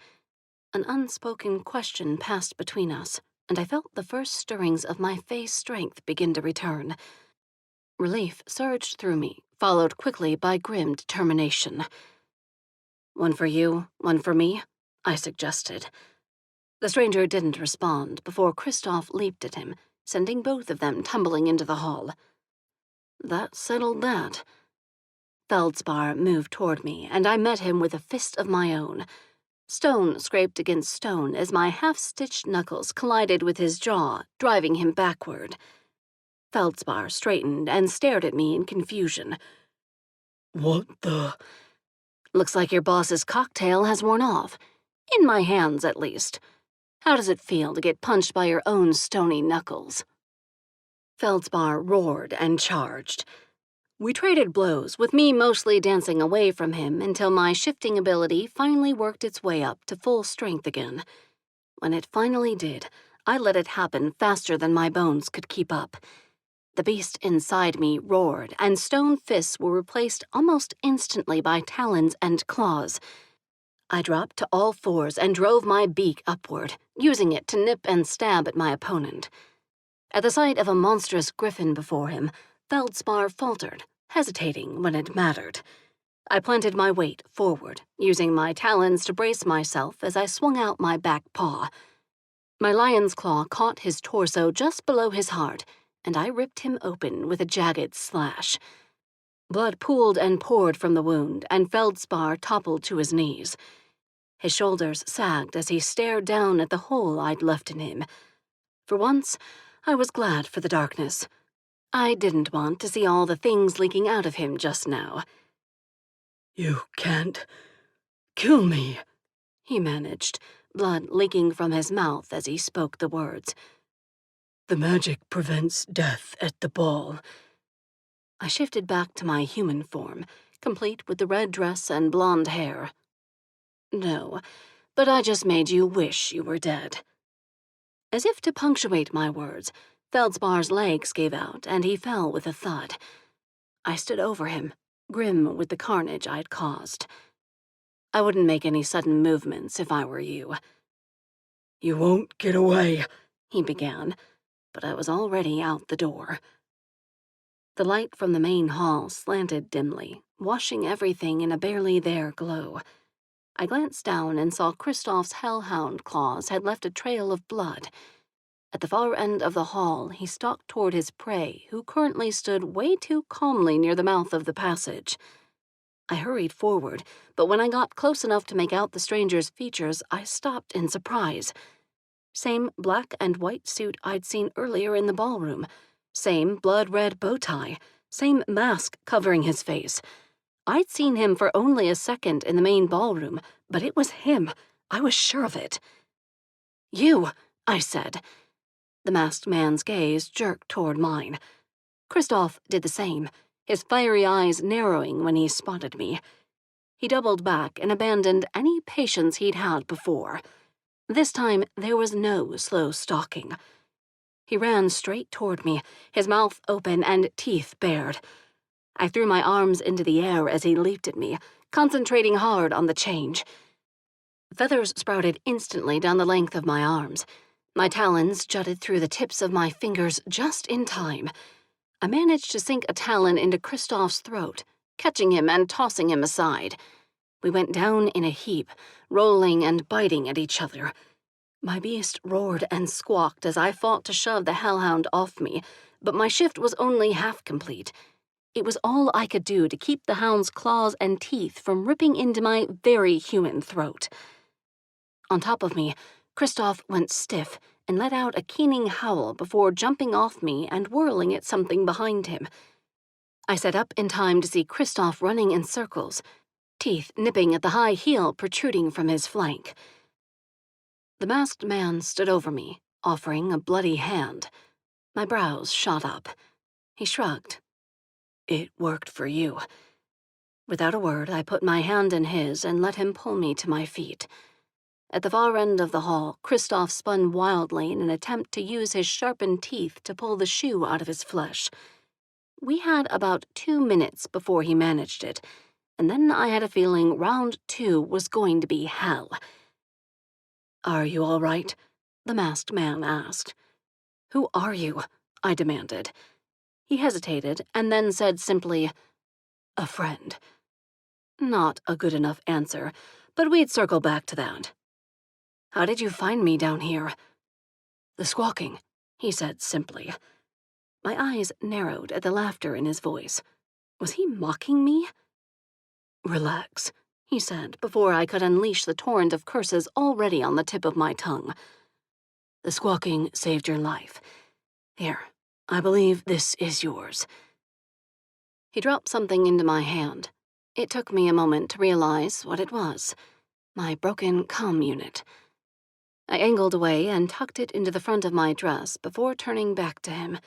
An unspoken question passed between us, and I felt the first stirrings of my Fey's strength begin to return. Relief surged through me, followed quickly by grim determination. "One for you, one for me," I suggested. The stranger didn't respond before Kristoff leaped at him, sending both of them tumbling into the hall. That settled that. Feldspar moved toward me, and I met him with a fist of my own. Stone scraped against stone as my half-stitched knuckles collided with his jaw, driving him backward. Feldspar straightened and stared at me in confusion. What the? Looks like your boss's cocktail has worn off. In my hands, at least. How does it feel to get punched by your own stony knuckles? Feldspar roared and charged. We traded blows, with me mostly dancing away from him until my shifting ability finally worked its way up to full strength again. When it finally did, I let it happen faster than my bones could keep up. The beast inside me roared, and stone fists were replaced almost instantly by talons and claws. I dropped to all fours and drove my beak upward, using it to nip and stab at my opponent. At the sight of a monstrous griffin before him, Feldspar faltered, hesitating when it mattered. I planted my weight forward, using my talons to brace myself as I swung out my back paw. My lion's claw caught his torso just below his heart, and I ripped him open with a jagged slash. Blood pooled and poured from the wound, and Feldspar toppled to his knees. His shoulders sagged as he stared down at the hole I'd left in him. For once, I was glad for the darkness. I didn't want to see all the things leaking out of him just now. You can't kill me, he managed, blood leaking from his mouth as he spoke the words. The magic prevents death at the ball. I shifted back to my human form, complete with the red dress and blonde hair. No, but I just made you wish you were dead. As if to punctuate my words, Feldspar's legs gave out, and he fell with a thud. I stood over him, grim with the carnage I'd caused. I wouldn't make any sudden movements if I were you. You won't get away, he began, but I was already out the door. The light from the main hall slanted dimly, washing everything in a barely there glow. I glanced down and saw Kristoff's hellhound claws had left a trail of blood. At the far end of the hall, he stalked toward his prey, who currently stood way too calmly near the mouth of the passage. I hurried forward, but when I got close enough to make out the stranger's features, I stopped in surprise. Same black and white suit I'd seen earlier in the ballroom. Same blood-red bow tie. Same mask covering his face. I'd seen him for only a second in the main ballroom, but it was him. I was sure of it. You, I said. The masked man's gaze jerked toward mine. Kristoff did the same, his fiery eyes narrowing when he spotted me. He doubled back and abandoned any patience he'd had before. This time, there was no slow stalking. He ran straight toward me, his mouth open and teeth bared. I threw my arms into the air as he leaped at me, concentrating hard on the change. Feathers sprouted instantly down the length of my arms. My talons jutted through the tips of my fingers just in time. I managed to sink a talon into Kristoff's throat, catching him and tossing him aside. We went down in a heap, rolling and biting at each other. My beast roared and squawked as I fought to shove the hellhound off me, but my shift was only half complete. It was all I could do to keep the hound's claws and teeth from ripping into my very human throat. On top of me, Kristoff went stiff and let out a keening howl before jumping off me and whirling at something behind him. I sat up in time to see Kristoff running in circles, teeth nipping at the high heel protruding from his flank. The masked man stood over me, offering a bloody hand. My brows shot up. He shrugged. It worked for you. Without a word, I put my hand in his and let him pull me to my feet. At the far end of the hall, Kristoff spun wildly in an attempt to use his sharpened teeth to pull the shoe out of his flesh. We had about 2 minutes before he managed it, and then I had a feeling round 2 was going to be hell. "Are you all right?" the masked man asked. "Who are you?" I demanded. He hesitated and then said simply, "A friend." Not a good enough answer, but we'd circle back to that. "How did you find me down here?" "The squawking," he said simply. My eyes narrowed at the laughter in his voice. Was he mocking me? "Relax," he said before I could unleash the torrent of curses already on the tip of my tongue. The squawking saved your life. Here, I believe this is yours. He dropped something into my hand. It took me a moment to realize what it was. My broken comm unit. I angled away and tucked it into the front of my dress before turning back to him.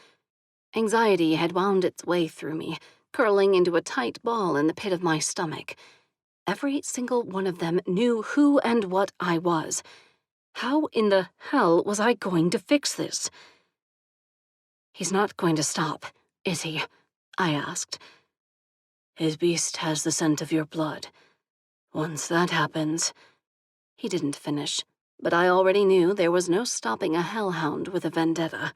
Anxiety had wound its way through me, curling into a tight ball in the pit of my stomach. Every single one of them knew who and what I was. How in the hell was I going to fix this? He's not going to stop, is he? I asked. His beast has the scent of your blood. Once that happens... He didn't finish, but I already knew there was no stopping a hellhound with a vendetta.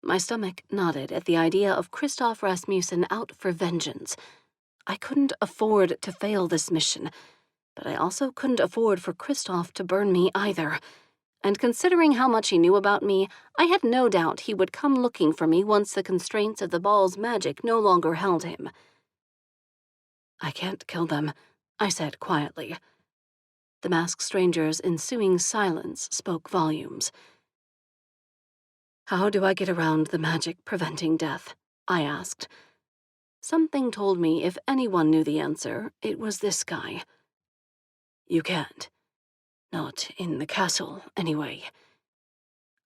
My stomach nodded at the idea of Christoph Rasmussen out for vengeance. I couldn't afford to fail this mission, but I also couldn't afford for Christoph to burn me either. And considering how much he knew about me, I had no doubt he would come looking for me once the constraints of the ball's magic no longer held him. I can't kill them, I said quietly. The masked stranger's ensuing silence spoke volumes. How do I get around the magic preventing death? I asked. Something told me if anyone knew the answer, it was this guy. You can't. Not in the castle, anyway.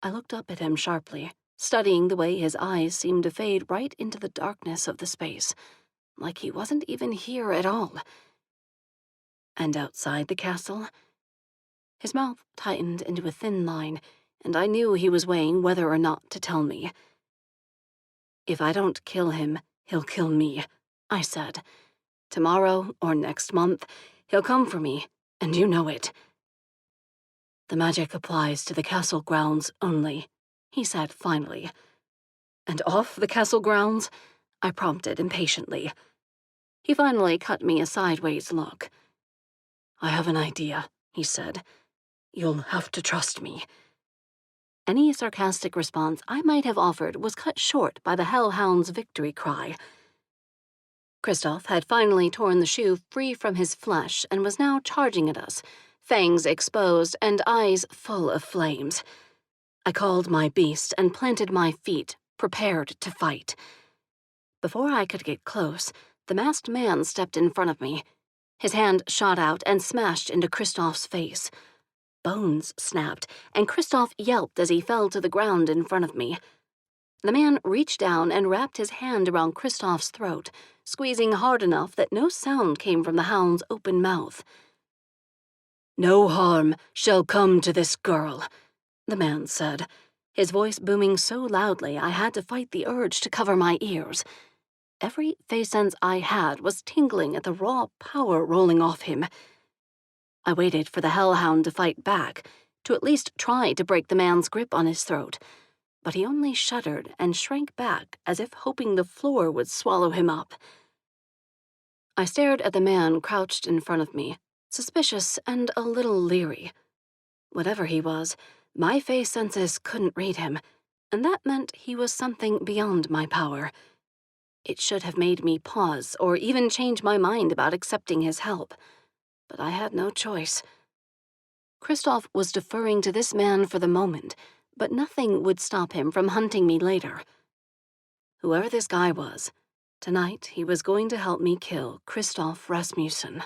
I looked up at him sharply, studying the way his eyes seemed to fade right into the darkness of the space, like he wasn't even here at all. And outside the castle? His mouth tightened into a thin line, and I knew he was weighing whether or not to tell me. If I don't kill him, he'll kill me, I said. Tomorrow or next month, he'll come for me, and you know it. The magic applies to the castle grounds only, he said finally. And off the castle grounds? I prompted impatiently. He finally cut me a sideways look. I have an idea, he said. You'll have to trust me. Any sarcastic response I might have offered was cut short by the hellhound's victory cry. Christoph had finally torn the shoe free from his flesh and was now charging at us, fangs exposed and eyes full of flames. I called my beast and planted my feet, prepared to fight. Before I could get close, the masked man stepped in front of me. His hand shot out and smashed into Christoph's face. Bones snapped, and Christoph yelped as he fell to the ground in front of me. The man reached down and wrapped his hand around Christoph's throat, squeezing hard enough that no sound came from the hound's open mouth. No harm shall come to this girl, the man said, his voice booming so loudly I had to fight the urge to cover my ears. Every face sense I had was tingling at the raw power rolling off him. I waited for the hellhound to fight back, to at least try to break the man's grip on his throat, but he only shuddered and shrank back as if hoping the floor would swallow him up. I stared at the man crouched in front of me, suspicious and a little leery. Whatever he was, my face senses couldn't read him, and that meant he was something beyond my power. It should have made me pause or even change my mind about accepting his help, but I had no choice. Christoph was deferring to this man for the moment, but nothing would stop him from hunting me later. Whoever this guy was, tonight he was going to help me kill Christoph Rasmussen.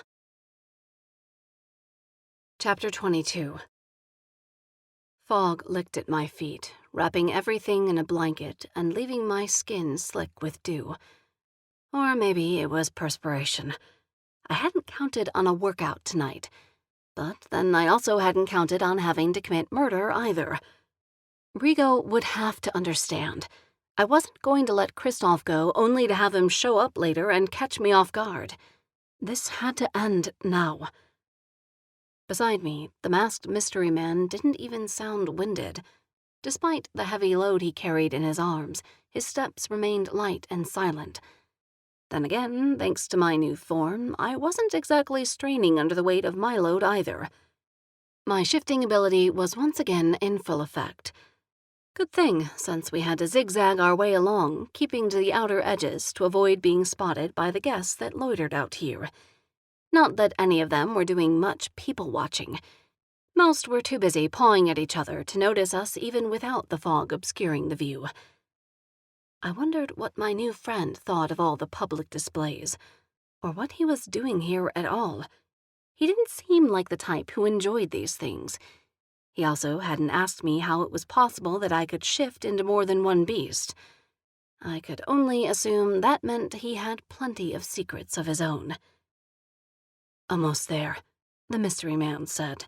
Chapter 22. Fog licked at my feet, wrapping everything in a blanket and leaving my skin slick with dew. Or maybe it was perspiration. I hadn't counted on a workout tonight, but then I also hadn't counted on having to commit murder either. Rigo would have to understand. I wasn't going to let Christoph go only to have him show up later and catch me off guard. This had to end now. Beside me, the masked mystery man didn't even sound winded. Despite the heavy load he carried in his arms, his steps remained light and silent. Then again, thanks to my new form, I wasn't exactly straining under the weight of my load either. My shifting ability was once again in full effect. Good thing, since we had to zigzag our way along, keeping to the outer edges to avoid being spotted by the guests that loitered out here. Not that any of them were doing much people-watching. Most were too busy pawing at each other to notice us even without the fog obscuring the view. I wondered what my new friend thought of all the public displays, or what he was doing here at all. He didn't seem like the type who enjoyed these things. He also hadn't asked me how it was possible that I could shift into more than one beast. I could only assume that meant he had plenty of secrets of his own. "Almost there," the mystery man said.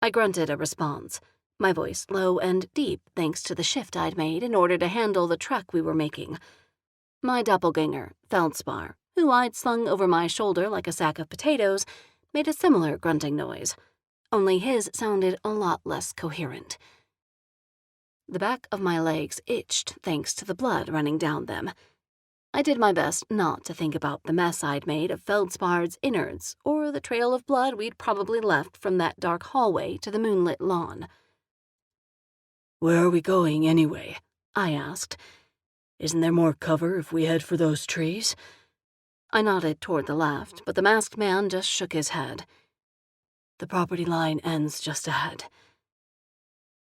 I grunted a response, my voice low and deep thanks to the shift I'd made in order to handle the trek we were making. My doppelganger, Feldspar, who I'd slung over my shoulder like a sack of potatoes, made a similar grunting noise, only his sounded a lot less coherent. The back of my legs itched thanks to the blood running down them. I did my best not to think about the mess I'd made of Feldspar's innards or the trail of blood we'd probably left from that dark hallway to the moonlit lawn. "Where are we going, anyway?" I asked. "Isn't there more cover if we head for those trees?" I nodded toward the left, but the masked man just shook his head. "The property line ends just ahead."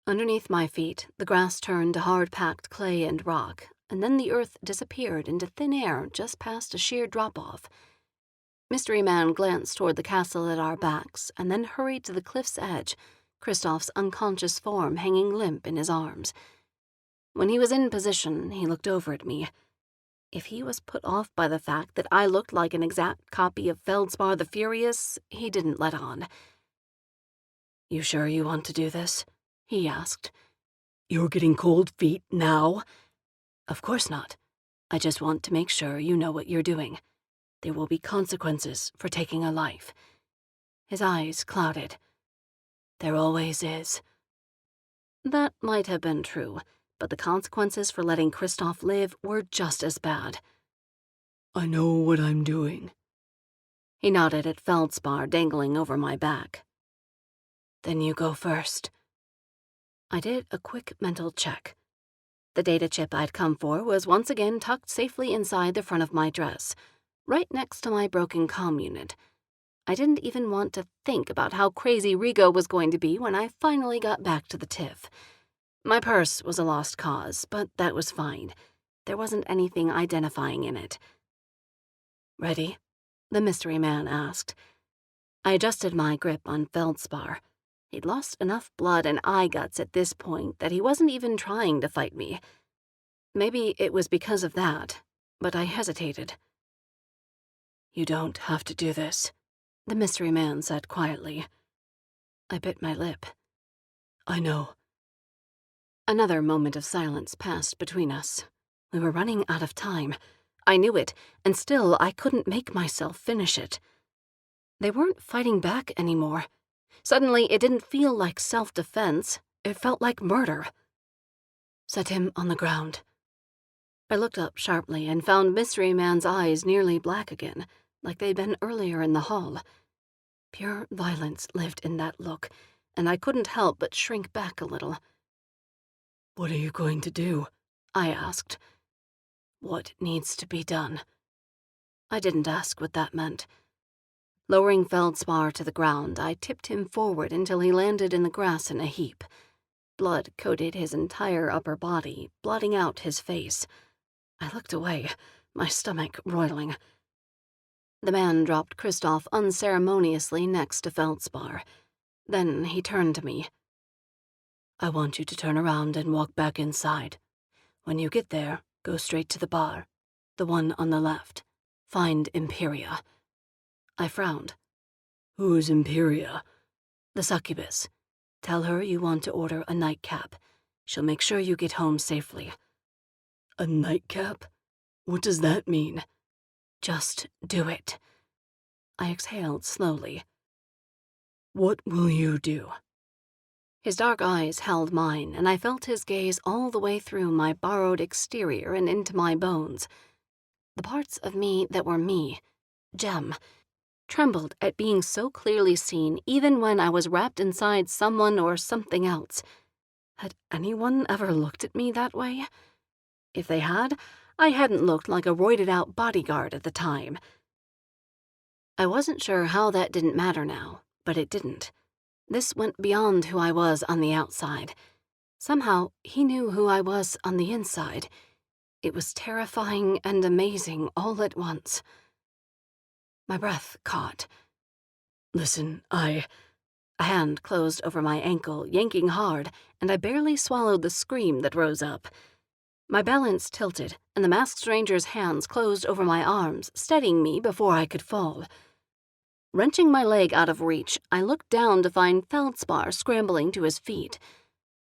Underneath my feet, the grass turned to hard-packed clay and rock, and then the earth disappeared into thin air just past a sheer drop-off. Mystery Man glanced toward the castle at our backs and then hurried to the cliff's edge, Kristoff's unconscious form hanging limp in his arms. When he was in position, he looked over at me. If he was put off by the fact that I looked like an exact copy of Feldspar the Furious, he didn't let on. "You sure you want to do this?" he asked. "You're getting cold feet now?" "Of course not. I just want to make sure you know what you're doing. There will be consequences for taking a life." His eyes clouded. "There always is." That might have been true, but the consequences for letting Kristoff live were just as bad. "I know what I'm doing." He nodded at Feldspar dangling over my back. "Then you go first." I did a quick mental check. The data chip I'd come for was once again tucked safely inside the front of my dress, right next to my broken comm unit. I didn't even want to think about how crazy Rigo was going to be when I finally got back to the TIFF. My purse was a lost cause, but that was fine. There wasn't anything identifying in it. "Ready?" the mystery man asked. I adjusted my grip on Feldspar. He'd lost enough blood and eye guts at this point that he wasn't even trying to fight me. Maybe it was because of that, but I hesitated. "You don't have to do this," the mystery man said quietly. I bit my lip. "I know." Another moment of silence passed between us. We were running out of time. I knew it, and still I couldn't make myself finish it. They weren't fighting back anymore. Suddenly, it didn't feel like self-defense. It felt like murder. "Set him on the ground." I looked up sharply and found Mystery Man's eyes nearly black again, like they'd been earlier in the hall. Pure violence lived in that look, and I couldn't help but shrink back a little. "What are you going to do?" I asked. "What needs to be done?" I didn't ask what that meant. Lowering Feldspar to the ground, I tipped him forward until he landed in the grass in a heap. Blood coated his entire upper body, blotting out his face. I looked away, my stomach roiling. The man dropped Kristoff unceremoniously next to Feldspar. Then he turned to me. "I want you to turn around and walk back inside. When you get there, go straight to the bar, the one on the left. Find Imperia." I frowned. "Who's Imperia?" "The succubus. Tell her you want to order a nightcap. She'll make sure you get home safely." "A nightcap? What does that mean?" "Just do it." I exhaled slowly. "What will you do?" His dark eyes held mine, and I felt his gaze all the way through my borrowed exterior and into my bones. The parts of me that were me, Jem, trembled at being so clearly seen even when I was wrapped inside someone or something else. Had anyone ever looked at me that way? If they had, I hadn't looked like a roided-out bodyguard at the time. I wasn't sure how that didn't matter now, but it didn't. This went beyond who I was on the outside. Somehow, he knew who I was on the inside. It was terrifying and amazing all at once. My breath caught. Listen, A hand closed over my ankle, yanking hard, and I barely swallowed the scream that rose up. My balance tilted, and the masked stranger's hands closed over my arms, steadying me before I could fall. Wrenching my leg out of reach, I looked down to find Feldspar scrambling to his feet.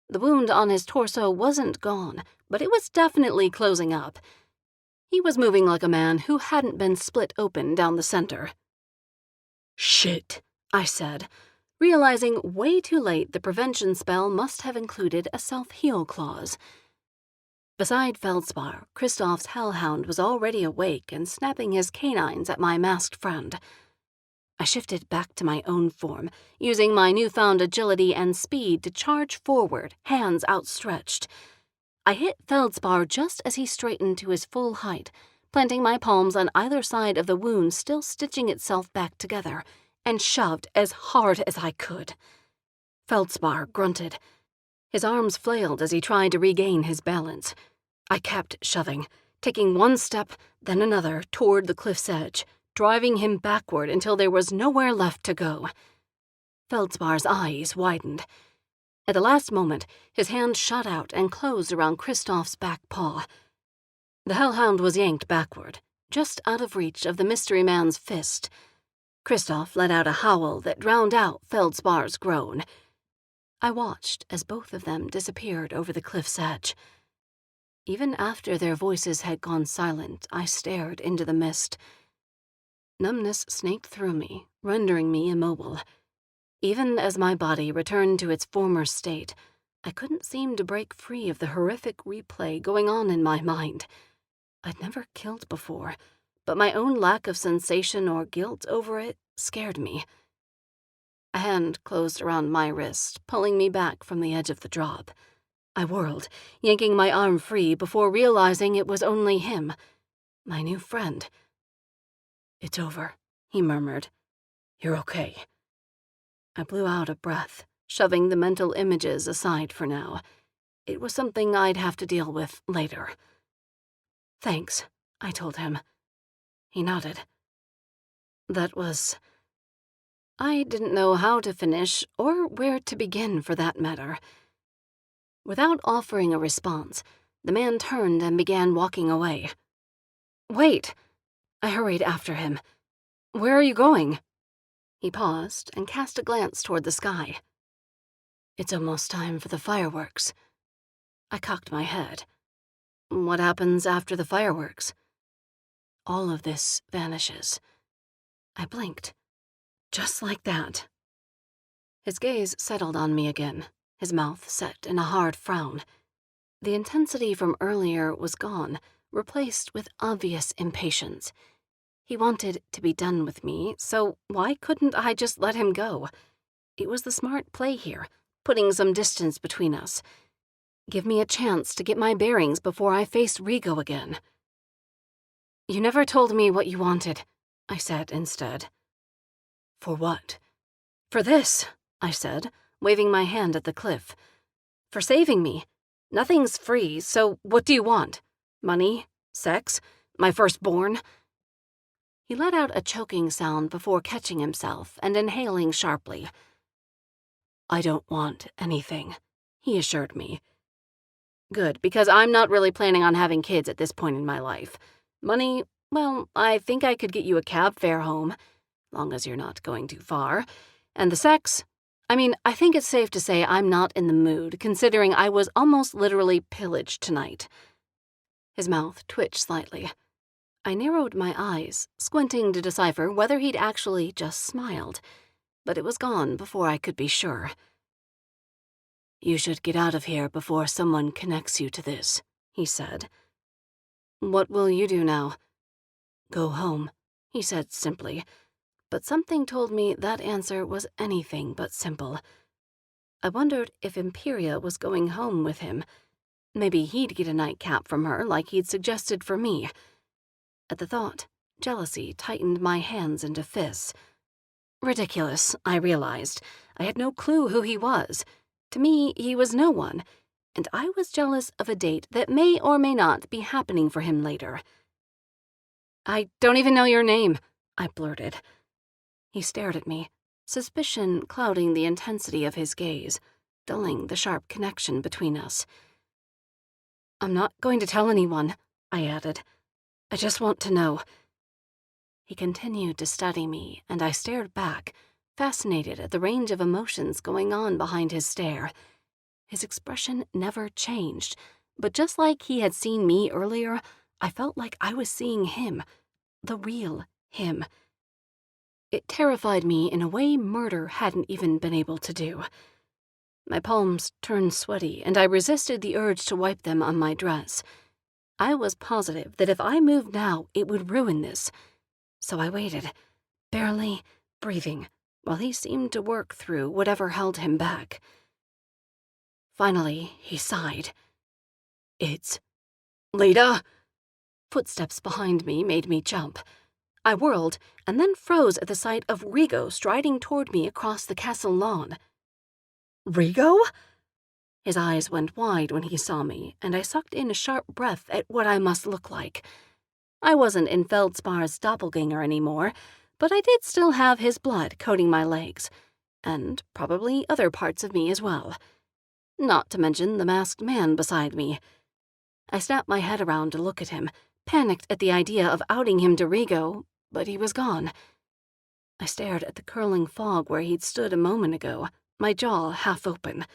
The wound on his torso wasn't gone, but it was definitely closing up. He was moving like a man who hadn't been split open down the center. Shit, I said, realizing way too late the prevention spell must have included a self-heal clause. Beside Feldspar, Kristoff's hellhound was already awake and snapping his canines at my masked friend. I shifted back to my own form, using my newfound agility and speed to charge forward, hands outstretched. I hit Feldspar just as he straightened to his full height, planting my palms on either side of the wound still stitching itself back together, and shoved as hard as I could. Feldspar grunted. His arms flailed as he tried to regain his balance. I kept shoving, taking one step, then another toward the cliff's edge, driving him backward until there was nowhere left to go. Feldspar's eyes widened. At the last moment, his hand shot out and closed around Kristoff's back paw. The hellhound was yanked backward, just out of reach of the mystery man's fist. Kristoff let out a howl that drowned out Feldspar's groan. I watched as both of them disappeared over the cliff's edge. Even after their voices had gone silent, I stared into the mist. Numbness snaked through me, rendering me immobile. Even as my body returned to its former state, I couldn't seem to break free of the horrific replay going on in my mind. I'd never killed before, but my own lack of sensation or guilt over it scared me. A hand closed around my wrist, pulling me back from the edge of the drop. I whirled, yanking my arm free before realizing it was only him, my new friend. it's over, He murmured. You're okay. I blew out a breath, shoving the mental images aside for now. It was something I'd have to deal with later. Thanks, I told him. He nodded. That was... I didn't know how to finish, or where to begin for that matter. Without offering a response, the man turned and began walking away. Wait! I hurried after him. Where are you going? He paused and cast a glance toward the sky. It's almost time for the fireworks. I cocked my head. What happens after the fireworks? All of this vanishes. I blinked. Just like that. His gaze settled on me again, his mouth set in a hard frown. The intensity from earlier was gone, replaced with obvious impatience. He wanted to be done with me, so why couldn't I just let him go? It was the smart play here, putting some distance between us. Give me a chance to get my bearings before I face Rigo again. You never told me what you wanted, I said instead. For what? For this, I said, waving my hand at the cliff. For saving me. Nothing's free, so what do you want? Money? Sex? My firstborn? He let out a choking sound before catching himself and inhaling sharply. I don't want anything, he assured me. Good, because I'm not really planning on having kids at this point in my life. Money, well, I think I could get you a cab fare home, long as you're not going too far. And the sex? I mean, I think it's safe to say I'm not in the mood, considering I was almost literally pillaged tonight. His mouth twitched slightly. I narrowed my eyes, squinting to decipher whether he'd actually just smiled, but it was gone before I could be sure. You should get out of here before someone connects you to this, he said. What will you do now? Go home, he said simply, but something told me that answer was anything but simple. I wondered if Imperia was going home with him. Maybe he'd get a nightcap from her like he'd suggested for me. At the thought, Jealousy tightened my hands into fists. Ridiculous, I realized. I had no clue who he was. To me, he was no one, and I was jealous of a date that may or may not be happening for him later. "I don't even know your name," I blurted. He stared at me, suspicion clouding the intensity of his gaze, dulling the sharp connection between us. "I'm not going to tell anyone," I added. "I just want to know." He continued to study me, and I stared back, fascinated at the range of emotions going on behind his stare. His expression never changed, but just like he had seen me earlier, I felt like I was seeing him, the real him. It terrified me in a way murder hadn't even been able to do. My palms turned sweaty, and I resisted the urge to wipe them on my dress. I was positive that if I moved now, it would ruin this. So I waited, barely breathing, while he seemed to work through whatever held him back. Finally, he sighed. "It's Leda." Footsteps behind me made me jump. I whirled and then froze at the sight of Rigo striding toward me across the castle lawn. "Rigo?" His eyes went wide when he saw me, and I sucked in a sharp breath at what I must look like. I wasn't in Feldspar's doppelganger anymore, but I did still have his blood coating my legs, and probably other parts of me as well. Not to mention the masked man beside me. I snapped my head around to look at him, panicked at the idea of outing him to Rigo, but he was gone. I stared at the curling fog where he'd stood a moment ago, my jaw half open.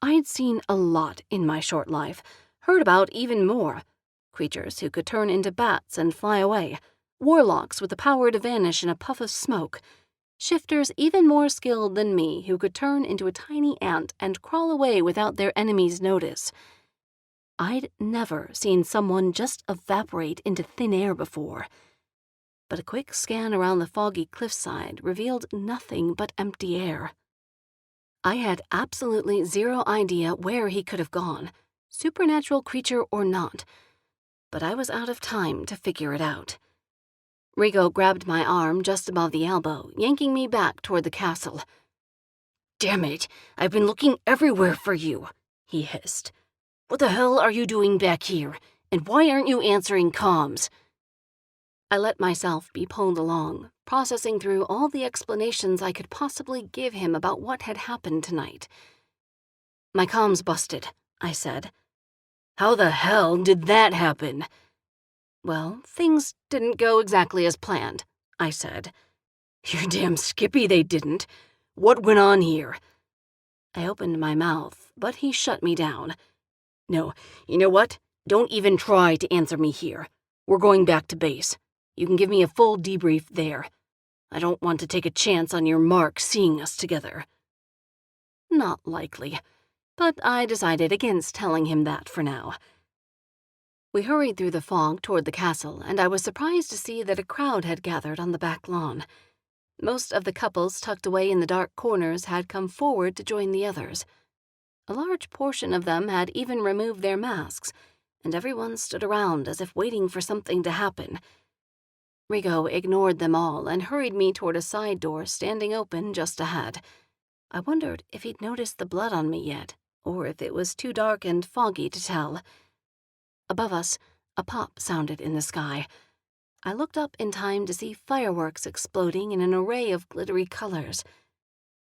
I'd seen a lot in my short life, heard about even more. Creatures who could turn into bats and fly away, warlocks with the power to vanish in a puff of smoke, shifters even more skilled than me who could turn into a tiny ant and crawl away without their enemies' notice. I'd never seen someone just evaporate into thin air before. But a quick scan around the foggy cliffside revealed nothing but empty air. I had absolutely zero idea where he could have gone, supernatural creature or not, but I was out of time to figure it out. Rigo grabbed my arm just above the elbow, yanking me back toward the castle. "Damn it, I've been looking everywhere for you," he hissed. "What the hell are you doing back here, and why aren't you answering comms?" I let myself be pulled along, processing through all the explanations I could possibly give him about what had happened tonight. "My comms busted," I said. "How the hell did that happen?" "Well, things didn't go exactly as planned," I said. "You're damn skippy they didn't. What went on here?" I opened my mouth, but he shut me down. "No, you know what? Don't even try to answer me here. We're going back to base. You can give me a full debrief there. I don't want to take a chance on your mark seeing us together." Not likely, but I decided against telling him that for now. We hurried through the fog toward the castle, and I was surprised to see that a crowd had gathered on the back lawn. Most of the couples tucked away in the dark corners had come forward to join the others. A large portion of them had even removed their masks, and everyone stood around as if waiting for something to happen. Rigo ignored them all and hurried me toward a side door standing open just ahead. I wondered if he'd noticed the blood on me yet, or if it was too dark and foggy to tell. Above us, a pop sounded in the sky. I looked up in time to see fireworks exploding in an array of glittery colors.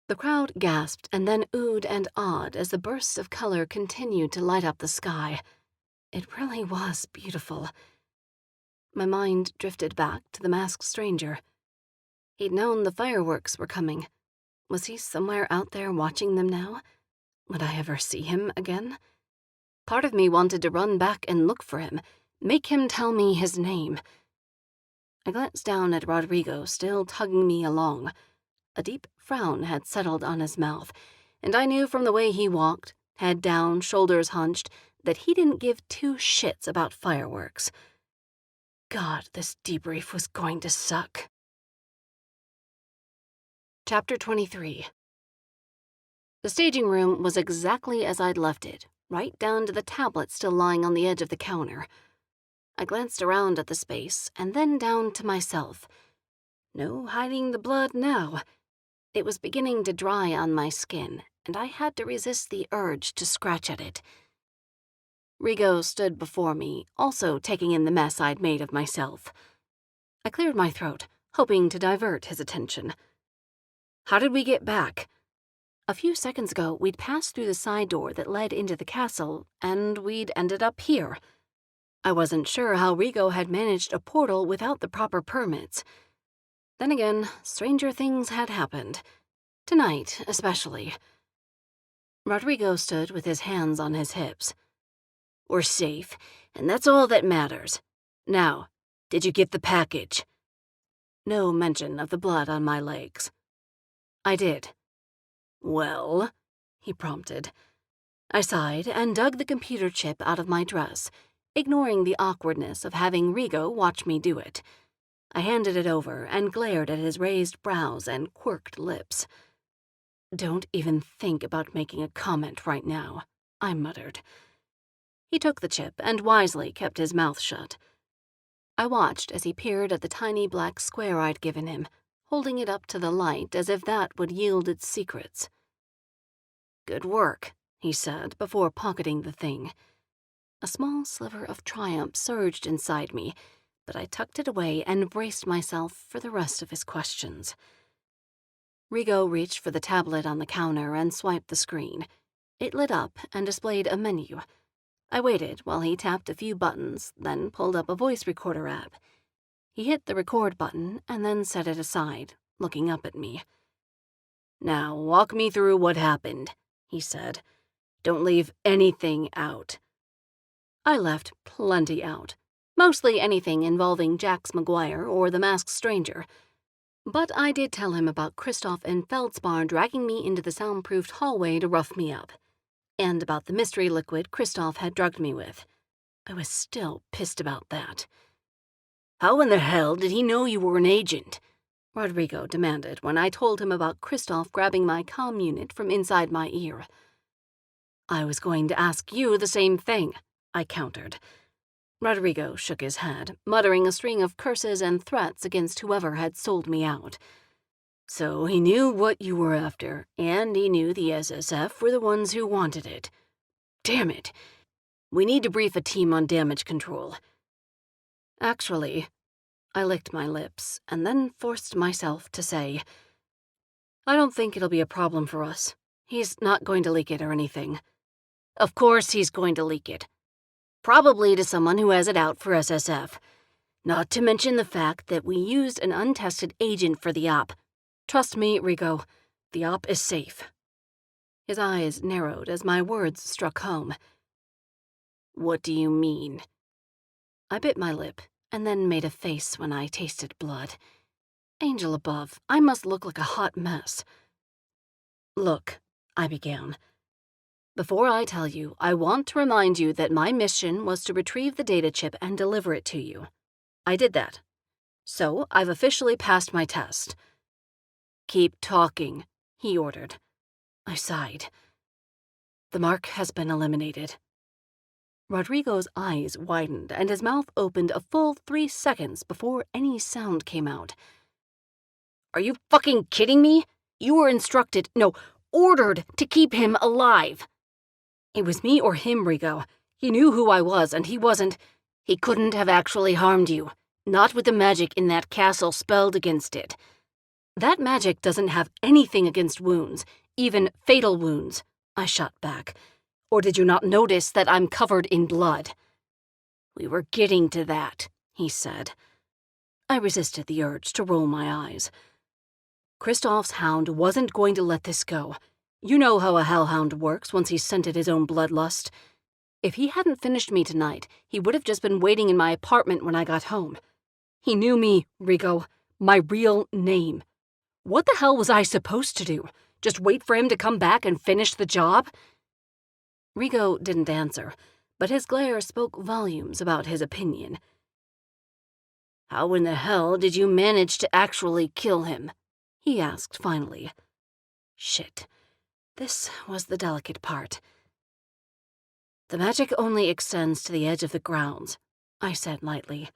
The crowd gasped and then oohed and awed as the bursts of color continued to light up the sky. It really was beautiful. My mind drifted back to the masked stranger. He'd known the fireworks were coming. Was he somewhere out there watching them now? Would I ever see him again? Part of me wanted to run back and look for him, make him tell me his name. I glanced down at Rodrigo, still tugging me along. A deep frown had settled on his mouth, and I knew from the way he walked, head down, shoulders hunched, that he didn't give two shits about fireworks. God, this debrief was going to suck. Chapter 23. The staging room was exactly as I'd left it, right down to the tablet still lying on the edge of the counter. I glanced around at the space and then down to myself. No hiding the blood now. It was beginning to dry on my skin, and I had to resist the urge to scratch at it. Rigo stood before me, also taking in the mess I'd made of myself. I cleared my throat, hoping to divert his attention. How did we get back? A few seconds ago, we'd passed through the side door that led into the castle, and we'd ended up here. I wasn't sure how Rigo had managed a portal without the proper permits. Then again, stranger things had happened. Tonight, especially. Rodrigo stood with his hands on his hips. We're safe, and that's all that matters. Now, did you get the package? No mention of the blood on my legs. I did. Well, he prompted. I sighed and dug the computer chip out of my dress, ignoring the awkwardness of having Rigo watch me do it. I handed it over and glared at his raised brows and quirked lips. Don't even think about making a comment right now, I muttered. He took the chip and wisely kept his mouth shut. I watched as he peered at the tiny black square I'd given him, holding it up to the light as if that would yield its secrets. Good work, he said before pocketing the thing. A small sliver of triumph surged inside me, but I tucked it away and braced myself for the rest of his questions. Rigo reached for the tablet on the counter and swiped the screen. It lit up and displayed a menu. I waited while he tapped a few buttons, then pulled up a voice recorder app. He hit the record button and then set it aside, looking up at me. Now, walk me through what happened, he said. Don't leave anything out. I left plenty out, mostly anything involving Jax McGuire or the Masked Stranger. But I did tell him about Kristoff and Feldspar dragging me into the soundproofed hallway to rough me up, and about the mystery liquid Kristoff had drugged me with. I was still pissed about that. How in the hell did he know you were an agent? Rodrigo demanded when I told him about Kristoff grabbing my comm unit from inside my ear. I was going to ask you the same thing, I countered. Rodrigo shook his head, muttering a string of curses and threats against whoever had sold me out. So he knew what you were after, and he knew the SSF were the ones who wanted it. Damn it. We need to brief a team on damage control. Actually, I licked my lips and then forced myself to say, I don't think it'll be a problem for us. He's not going to leak it or anything. Of course he's going to leak it. Probably to someone who has it out for SSF. Not to mention the fact that we used an untested agent for the op. Trust me, Rigo, the op is safe. His eyes narrowed as my words struck home. What do you mean? I bit my lip and then made a face when I tasted blood. Angel above, I must look like a hot mess. Look, I began. Before I tell you, I want to remind you that my mission was to retrieve the data chip and deliver it to you. I did that. So I've officially passed my test. Keep talking, he ordered. I sighed. The mark has been eliminated. Rodrigo's eyes widened and his mouth opened a full 3 seconds before any sound came out. Are you fucking kidding me? You were ordered to keep him alive. It was me or him, Rigo. He knew who I was, and he couldn't have actually harmed you. Not with the magic in that castle spelled against it. That magic doesn't have anything against wounds, even fatal wounds, I shot back. Or did you not notice that I'm covered in blood? We were getting to that, he said. I resisted the urge to roll my eyes. Kristoff's hound wasn't going to let this go. You know how a hellhound works once he's scented his own bloodlust. If he hadn't finished me tonight, he would have just been waiting in my apartment when I got home. He knew me, Rigo, my real name. What the hell was I supposed to do? Just wait for him to come back and finish the job? Rigo didn't answer, but his glare spoke volumes about his opinion. How in the hell did you manage to actually kill him? He asked finally. Shit. This was the delicate part. The magic only extends to the edge of the grounds. I said lightly.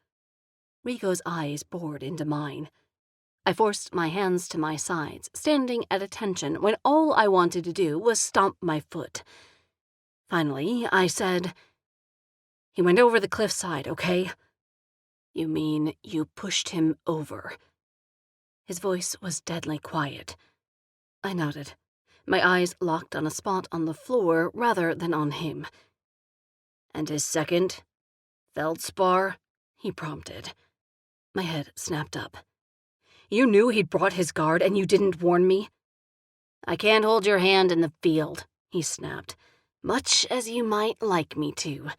Rico's eyes bored into mine. I forced my hands to my sides, standing at attention when all I wanted to do was stomp my foot. Finally, I said, "He went over the cliffside, okay?" "You mean you pushed him over?" His voice was deadly quiet. I nodded, my eyes locked on a spot on the floor rather than on him. "And his second? Feldspar?" he prompted. My head snapped up. "You knew he'd brought his guard and you didn't warn me?" "I can't hold your hand in the field," he snapped, "much as you might like me to."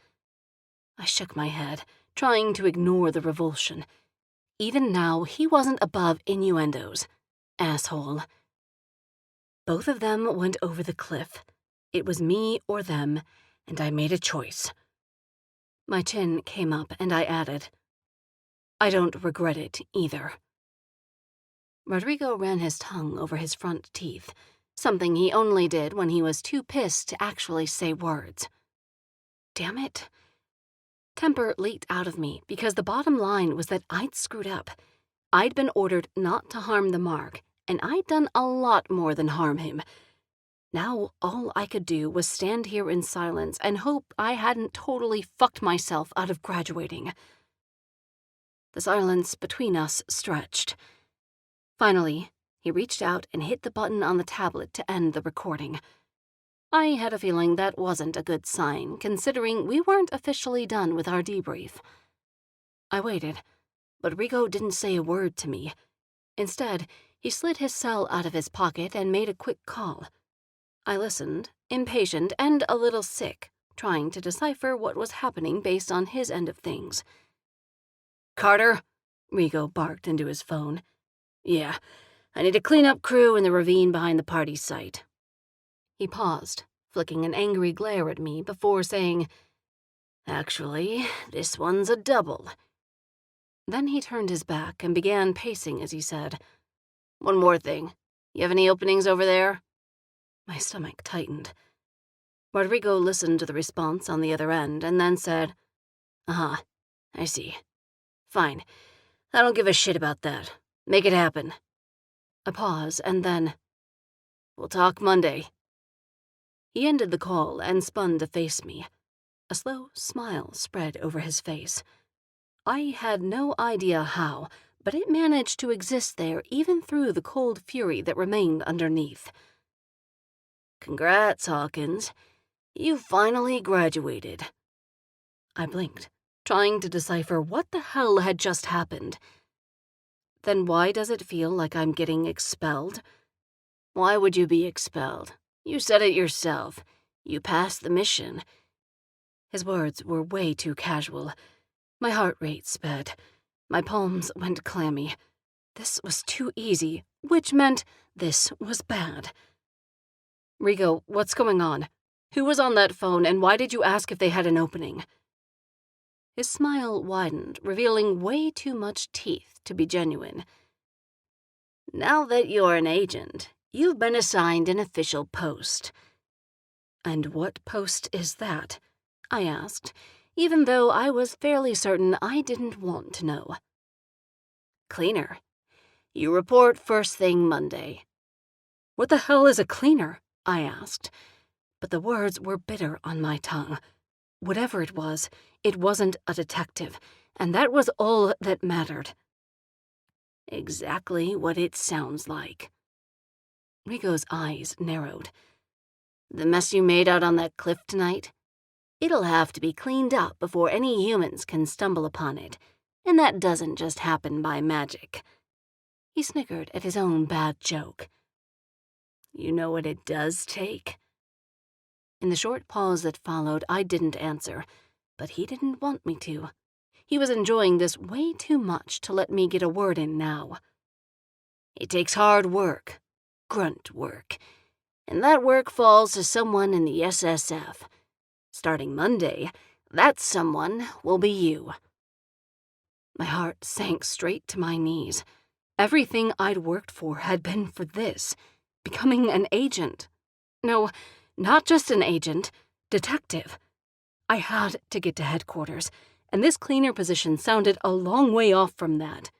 I shook my head, trying to ignore the revulsion. Even now, he wasn't above innuendos. Asshole. Both of them went over the cliff. It was me or them, and I made a choice. My chin came up, and I added, "I don't regret it either." Rodrigo ran his tongue over his front teeth, something he only did when he was too pissed to actually say words. Damn it. Temper leaked out of me because the bottom line was that I'd screwed up. I'd been ordered not to harm the Mark, and I'd done a lot more than harm him. Now all I could do was stand here in silence and hope I hadn't totally fucked myself out of graduating. The silence between us stretched. Finally, he reached out and hit the button on the tablet to end the recording. I had a feeling that wasn't a good sign, considering we weren't officially done with our debrief. I waited, but Rico didn't say a word to me. Instead, he slid his cell out of his pocket and made a quick call. I listened, impatient and a little sick, trying to decipher what was happening based on his end of things. "Carter?" Rico barked into his phone. "Yeah, I need a cleanup crew in the ravine behind the party site." He paused, flicking an angry glare at me before saying, "Actually, this one's a double." Then he turned his back and began pacing as he said, "One more thing. You have any openings over there?" My stomach tightened. Rodrigo listened to the response on the other end and then said, "Uh-huh, I see. Fine. I don't give a shit about that. Make it happen." A pause, and then, "We'll talk Monday." He ended the call and spun to face me. A slow smile spread over his face. I had no idea how, but it managed to exist there even through the cold fury that remained underneath. "Congrats, Hawkins. You finally graduated." I blinked, trying to decipher what the hell had just happened. "Then why does it feel like I'm getting expelled?" "Why would you be expelled? You said it yourself. You passed the mission." His words were way too casual. My heart rate sped. My palms went clammy. This was too easy, which meant this was bad. "Rico, what's going on? Who was on that phone, and why did you ask if they had an opening?" His smile widened, revealing way too much teeth to be genuine. "Now that you're an agent, you've been assigned an official post." "And what post is that?" I asked, even though I was fairly certain I didn't want to know. "Cleaner. You report first thing Monday." "What the hell is a cleaner?" I asked, but the words were bitter on my tongue. Whatever it wasn't a detective, and that was all that mattered. "Exactly what it sounds like." Rico's eyes narrowed. "The mess you made out on that cliff tonight? It'll have to be cleaned up before any humans can stumble upon it, and that doesn't just happen by magic." He snickered at his own bad joke. "You know what it does take?" In the short pause that followed, I didn't answer, but he didn't want me to. He was enjoying this way too much to let me get a word in now. "It takes hard work, grunt work, and that work falls to someone in the SSF. Starting Monday, that someone will be you." My heart sank straight to my knees. Everything I'd worked for had been for this, becoming an agent. No, not just an agent, detective. I had to get to headquarters, and this cleaner position sounded a long way off from that.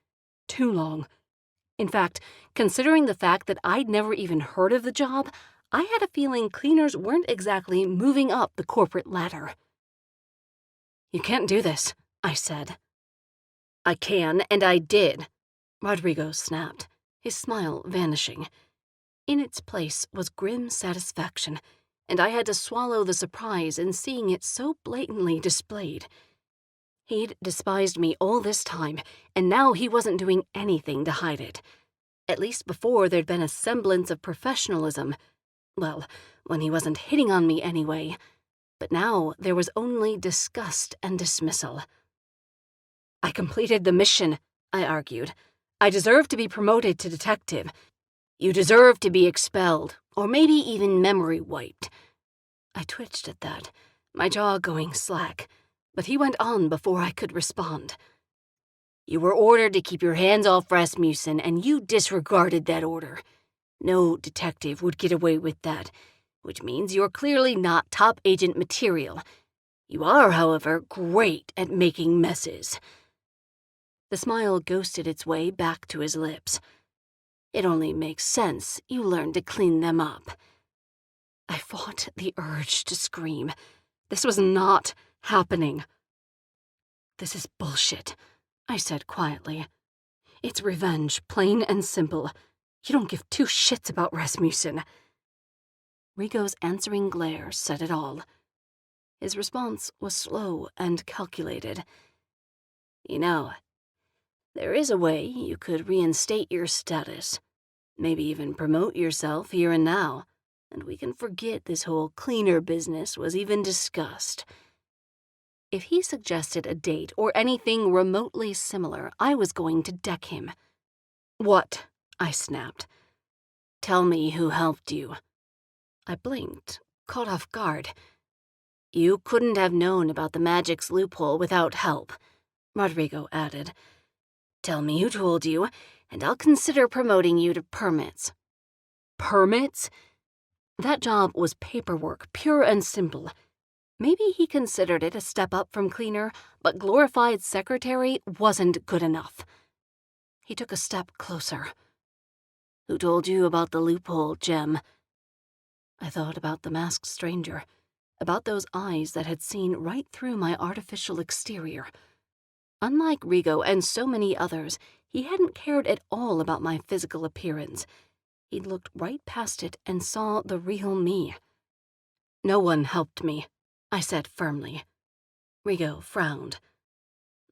Too long. In fact, considering the fact that I'd never even heard of the job, I had a feeling cleaners weren't exactly moving up the corporate ladder. "You can't do this," I said. "I can, and I did," Rodrigo snapped, his smile vanishing. In its place was grim satisfaction, and I had to swallow the surprise in seeing it so blatantly displayed. He'd despised me all this time, and now he wasn't doing anything to hide it. At least before there'd been a semblance of professionalism. Well, when he wasn't hitting on me anyway. But now there was only disgust and dismissal. "I completed the mission," I argued. "I deserve to be promoted to detective. You deserve to be expelled, or maybe even memory wiped." I twitched at that, my jaw going slack, but he went on before I could respond. "You were ordered to keep your hands off Rasmussen, and you disregarded that order. No detective would get away with that, which means you're clearly not top agent material. You are, however, great at making messes." The smile ghosted its way back to his lips. "It only makes sense you learn to clean them up." I fought the urge to scream. This was not happening. "This is bullshit," I said quietly. "It's revenge, plain and simple. You don't give two shits about Rasmussen." Rigo's answering glare said it all. His response was slow and calculated. "You know, there is a way you could reinstate your status. Maybe even promote yourself here and now, and we can forget this whole cleaner business was even discussed." If he suggested a date or anything remotely similar, I was going to deck him. "What?" I snapped. "Tell me who helped you." I blinked, caught off guard. "You couldn't have known about the magic's loophole without help," Rodrigo added. "Tell me who told you, and I'll consider promoting you to permits." Permits? That job was paperwork, pure and simple. Maybe he considered it a step up from cleaner, but glorified secretary wasn't good enough. He took a step closer. "Who told you about the loophole, Jem?" I thought about the masked stranger, about those eyes that had seen right through my artificial exterior. Unlike Rigo and so many others, he hadn't cared at all about my physical appearance. He'd looked right past it and saw the real me. "No one helped me," I said firmly. Rigo frowned.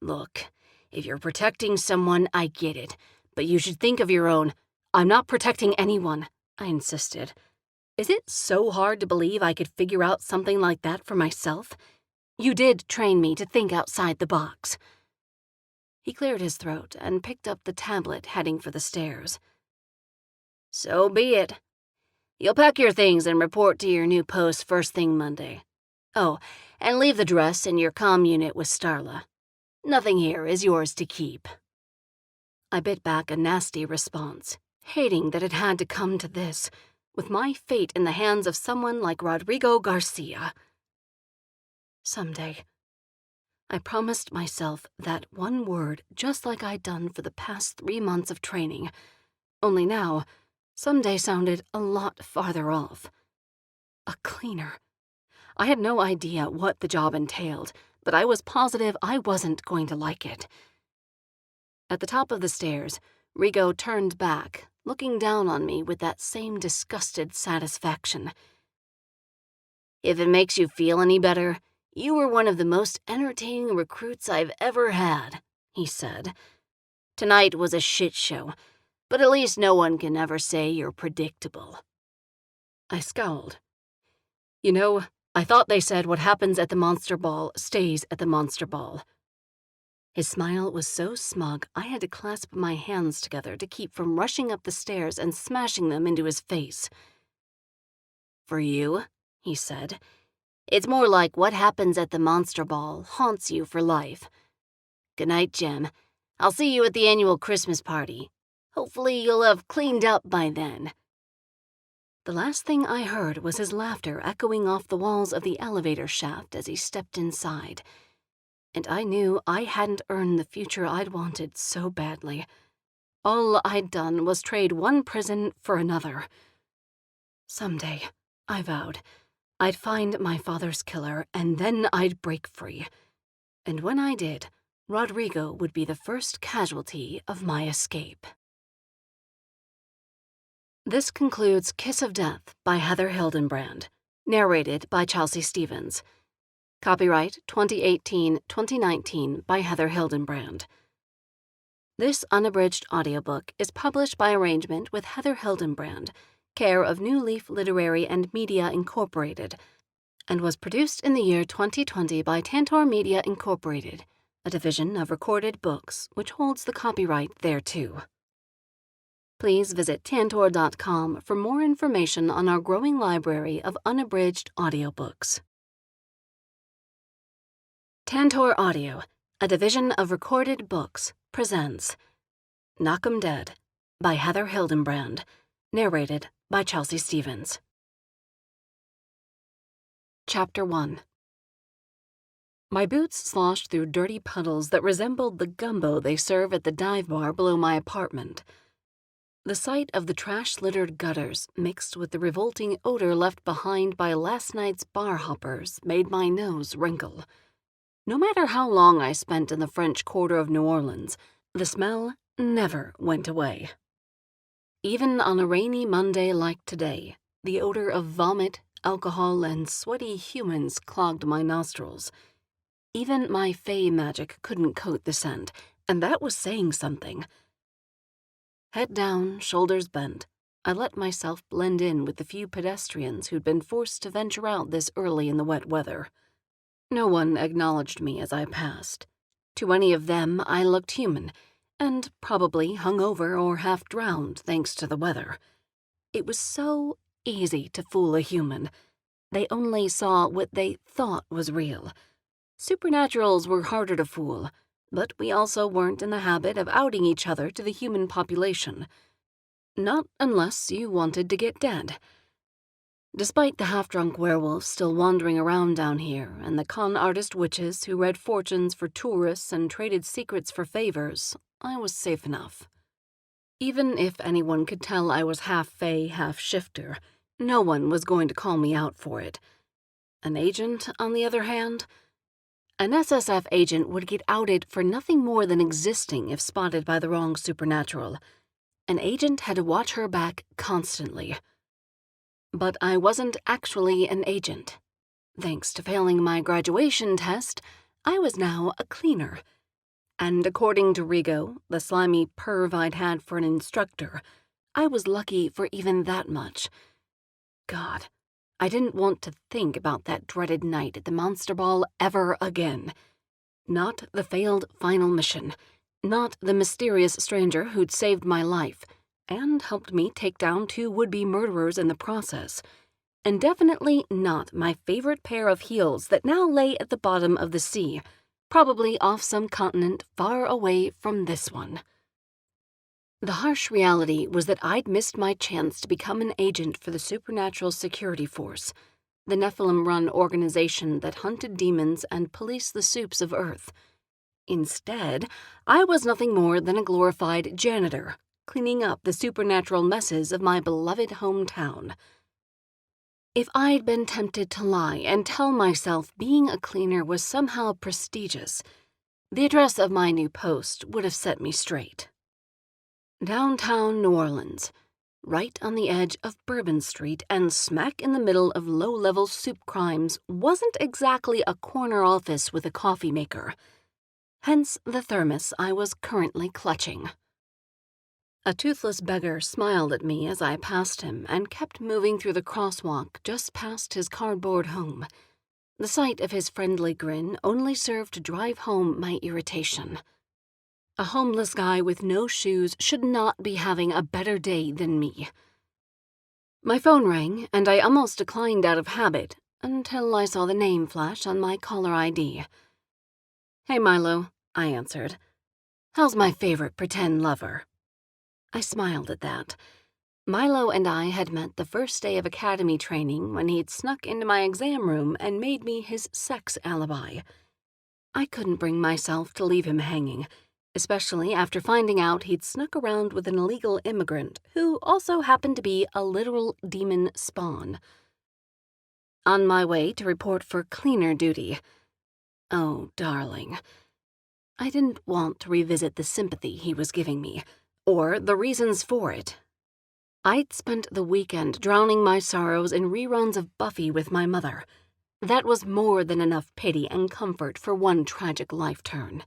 "Look, if you're protecting someone, I get it, but you should think of your own." "I'm not protecting anyone," I insisted. "Is it so hard to believe I could figure out something like that for myself? You did train me to think outside the box." He cleared his throat and picked up the tablet, heading for the stairs. "So be it. You'll pack your things and report to your new post first thing Monday. Oh, and leave the dress in your comm unit with Starla. Nothing here is yours to keep." I bit back a nasty response, hating that it had to come to this, with my fate in the hands of someone like Rodrigo Garcia. Someday. I promised myself that one word just like I'd done for the past 3 months of training. Only now, someday sounded a lot farther off. A cleaner. I had no idea what the job entailed, but I was positive I wasn't going to like it. At the top of the stairs, Rigo turned back, looking down on me with that same disgusted satisfaction. "If it makes you feel any better, you were one of the most entertaining recruits I've ever had," he said. "Tonight was a shit show, but at least no one can ever say you're predictable." I scowled. "You know, I thought they said what happens at the Monster Ball stays at the Monster Ball." His smile was so smug I had to clasp my hands together to keep from rushing up the stairs and smashing them into his face. "For you," he said, "it's more like what happens at the Monster Ball haunts you for life. Good night, Jem. I'll see you at the annual Christmas party. Hopefully you'll have cleaned up by then." The last thing I heard was his laughter echoing off the walls of the elevator shaft as he stepped inside. and I knew I hadn't earned the future I'd wanted so badly. All I'd done was trade one prison for another. Someday, I vowed, I'd find my father's killer, and then I'd break free. And when I did, Rodrigo would be the first casualty of my escape. This concludes Kiss of Death by Heather Hildenbrand, narrated by Chelsea Stevens. Copyright 2018-2019 by Heather Hildenbrand. This unabridged audiobook is published by arrangement with Heather Hildenbrand, care of New Leaf Literary and Media Incorporated, and was produced in the year 2020 by Tantor Media Incorporated, a division of Recorded Books which holds the copyright thereto. Please visit tantor.com for more information on our growing library of unabridged audiobooks. Tantor Audio, a division of Recorded Books, presents Knock 'em Dead by Heather Hildenbrand, narrated by Chelsea Stevens. Chapter 1. My boots sloshed through dirty puddles that resembled the gumbo they serve at the dive bar below my apartment. The sight of the trash-littered gutters mixed with the revolting odor left behind by last night's bar hoppers made my nose wrinkle. No matter how long I spent in the French Quarter of New Orleans, the smell never went away. Even on a rainy Monday like today, the odor of vomit, alcohol, and sweaty humans clogged my nostrils. Even my fey magic couldn't coat the scent, and that was saying something. Head down, shoulders bent, I let myself blend in with the few pedestrians who'd been forced to venture out this early in the wet weather. No one acknowledged me as I passed. To any of them, I looked human, and probably hungover or half-drowned thanks to the weather. It was so easy to fool a human. They only saw what they thought was real. Supernaturals were harder to fool, but we also weren't in the habit of outing each other to the human population. Not unless you wanted to get dead. Despite the half-drunk werewolves still wandering around down here and the con artist witches who read fortunes for tourists and traded secrets for favors, I was safe enough. Even if anyone could tell I was half fae, half shifter, no one was going to call me out for it. An agent, on the other hand? An SSF agent would get outed for nothing more than existing if spotted by the wrong supernatural. An agent had to watch her back constantly. But I wasn't actually an agent. Thanks to failing my graduation test, I was now a cleaner. And according to Rigo, the slimy perv I'd had for an instructor, I was lucky for even that much. God, I didn't want to think about that dreaded night at the Monster Ball ever again. Not the failed final mission. Not the mysterious stranger who'd saved my life and helped me take down 2 would-be murderers in the process. And definitely not my favorite pair of heels that now lay at the bottom of the sea, probably off some continent far away from this one. The harsh reality was that I'd missed my chance to become an agent for the Supernatural Security Force, the Nephilim-run organization that hunted demons and policed the soups of Earth. Instead, I was nothing more than a glorified janitor, cleaning up the supernatural messes of my beloved hometown. If I'd been tempted to lie and tell myself being a cleaner was somehow prestigious, the address of my new post would have set me straight. Downtown New Orleans, right on the edge of Bourbon Street and smack in the middle of low-level soup crimes, wasn't exactly a corner office with a coffee maker. Hence the thermos I was currently clutching. A toothless beggar smiled at me as I passed him and kept moving through the crosswalk just past his cardboard home. The sight of his friendly grin only served to drive home my irritation. A homeless guy with no shoes should not be having a better day than me. My phone rang, and I almost declined out of habit until I saw the name flash on my caller ID. "Hey, Milo," I answered. "How's my favorite pretend lover?" I smiled at that. Milo and I had met the first day of academy training when he'd snuck into my exam room and made me his sex alibi. I couldn't bring myself to leave him hanging, especially after finding out he'd snuck around with an illegal immigrant who also happened to be a literal demon spawn. On my way to report for cleaner duty. Oh, darling. I didn't want to revisit the sympathy he was giving me, or the reasons for it. I'd spent the weekend drowning my sorrows in reruns of Buffy with my mother. That was more than enough pity and comfort for one tragic life turn.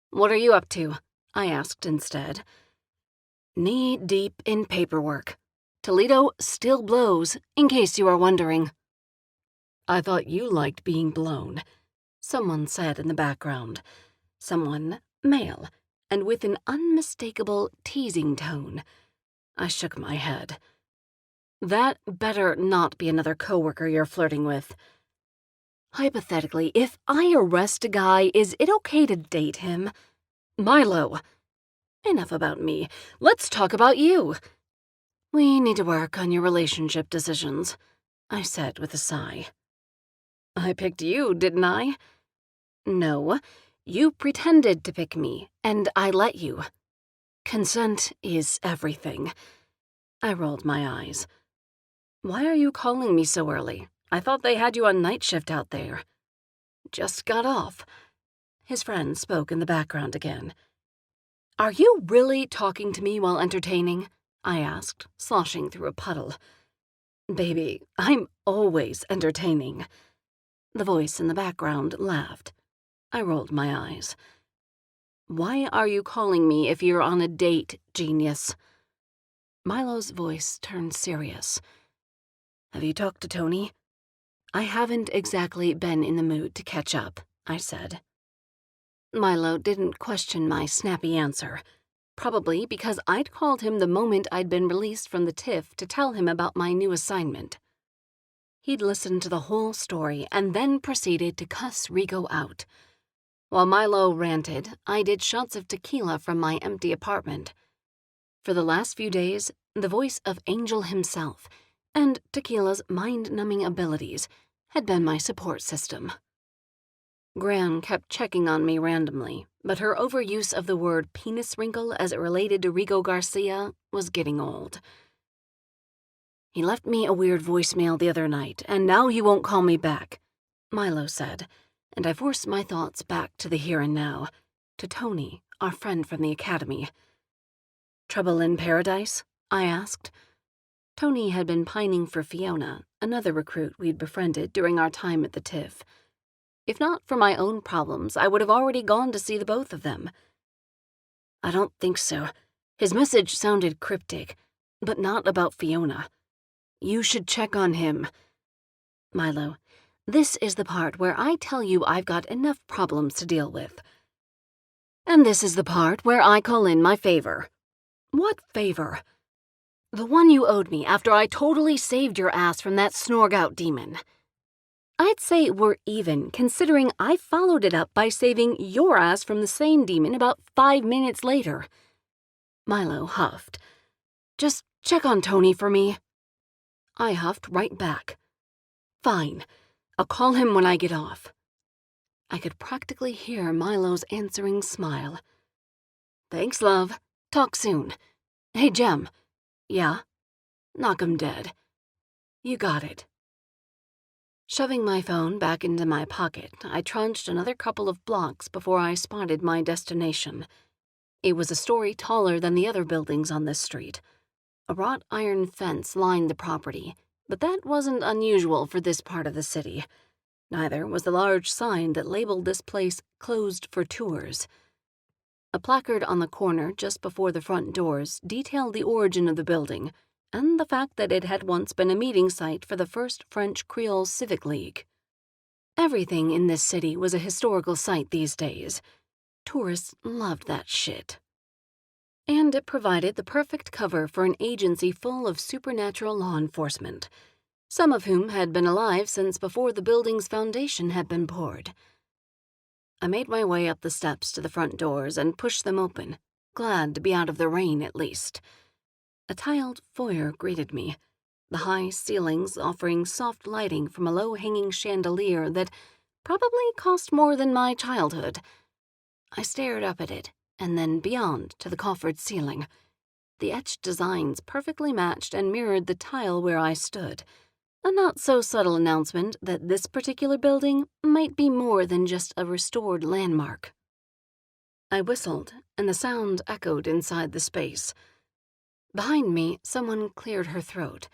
"What are you up to?" I asked instead. "Knee-deep in paperwork. Toledo still blows, in case you are wondering." "I thought you liked being blown," someone said in the background. Someone male, and with an unmistakable teasing tone. I shook my head. "That better not be another coworker you're flirting with." "Hypothetically, if I arrest a guy, is it okay to date him?" "Milo!" "Enough about me. Let's talk about you." "We need to work on your relationship decisions," I said with a sigh. "I picked you, didn't I?" "No, you pretended to pick me, and I let you. Consent is everything." I rolled my eyes. "Why are you calling me so early? I thought they had you on night shift out there." "Just got off." His friend spoke in the background again. "Are you really talking to me while entertaining?" I asked, sloshing through a puddle. "Baby, I'm always entertaining." The voice in the background laughed. I rolled my eyes. "Why are you calling me if you're on a date, genius?" Milo's voice turned serious. "Have you talked to Tony?" "I haven't exactly been in the mood to catch up," I said. Milo didn't question my snappy answer, probably because I'd called him the moment I'd been released from the TIFF to tell him about my new assignment. He'd listened to the whole story and then proceeded to cuss Rico out. While Milo ranted, I did shots of tequila from my empty apartment. For the last few days, the voice of Angel himself, and tequila's mind-numbing abilities, had been my support system. Gran kept checking on me randomly, but her overuse of the word penis wrinkle as it related to Rico Garcia was getting old. "He left me a weird voicemail the other night, and now he won't call me back," Milo said, and I forced my thoughts back to the here and now, to Tony, our friend from the academy. "Trouble in paradise?" I asked. Tony had been pining for Fiona, another recruit we'd befriended during our time at the TIFF. If not for my own problems, I would have already gone to see the both of them. "I don't think so. His message sounded cryptic, but not about Fiona. You should check on him." "Milo, this is the part where I tell you I've got enough problems to deal with. And this is the part where I call in my favor." "What favor?" "The one you owed me after I totally saved your ass from that Snorgout demon." "I'd say we're even, considering I followed it up by saving your ass from the same demon about 5 minutes later." Milo huffed. "Just check on Tony for me." I huffed right back. "Fine. I'll call him when I get off." I could practically hear Milo's answering smile. "Thanks, love. Talk soon. Hey, Jem." "Yeah?" "Knock 'em dead." "You got it." Shoving my phone back into my pocket, I trudged another couple of blocks before I spotted my destination. It was a story taller than the other buildings on this street. A wrought iron fence lined the property, but that wasn't unusual for this part of the city. Neither was the large sign that labeled this place closed for tours. A placard on the corner just before the front doors detailed the origin of the building and the fact that it had once been a meeting site for the First French Creole Civic League. Everything in this city was a historical site these days. Tourists loved that shit. And it provided the perfect cover for an agency full of supernatural law enforcement, some of whom had been alive since before the building's foundation had been poured. I made my way up the steps to the front doors and pushed them open, glad to be out of the rain at least. A tiled foyer greeted me, the high ceilings offering soft lighting from a low-hanging chandelier that Probably cost more than my childhood. I stared up at it, and then beyond to the coffered ceiling. The etched designs perfectly matched and mirrored the tile where I stood. A not-so-subtle announcement that this particular building might be more than just a restored landmark. I whistled, and the sound echoed inside the space. Behind me, someone cleared her throat.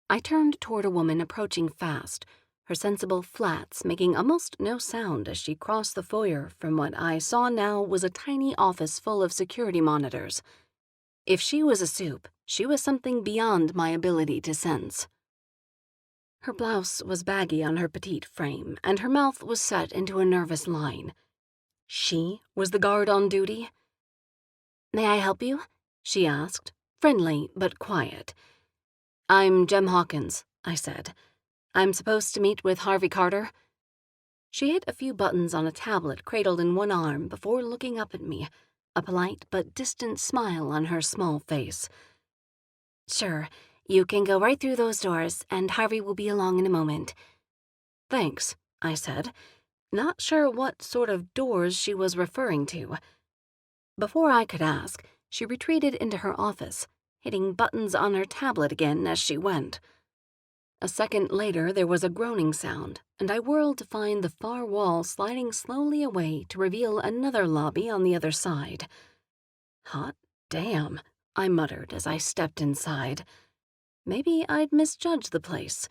I turned toward a woman approaching fast, her sensible flats making almost no sound as she crossed the foyer from what I saw now was a tiny office full of security monitors. If she was a soup, she was something beyond my ability to sense. Her blouse was baggy on her petite frame, and her mouth was set into a nervous line. She was the guard on duty? "May I help you?" she asked, friendly but quiet. "I'm Jem Hawkins," I said. "I'm supposed to meet with Harvey Carter." She hit a few buttons on a tablet cradled in one arm before looking up at me, a polite but distant smile on her small face. "Sure, you can go right through those doors, and Harvey will be along in a moment." "Thanks," I said, not sure what sort of doors she was referring to. Before I could ask, she retreated into her office, hitting buttons on her tablet again as she went. A second later, there was a groaning sound, and I whirled to find the far wall sliding slowly away to reveal another lobby on the other side. "Hot damn," I muttered as I stepped inside. Maybe I'd misjudged the place.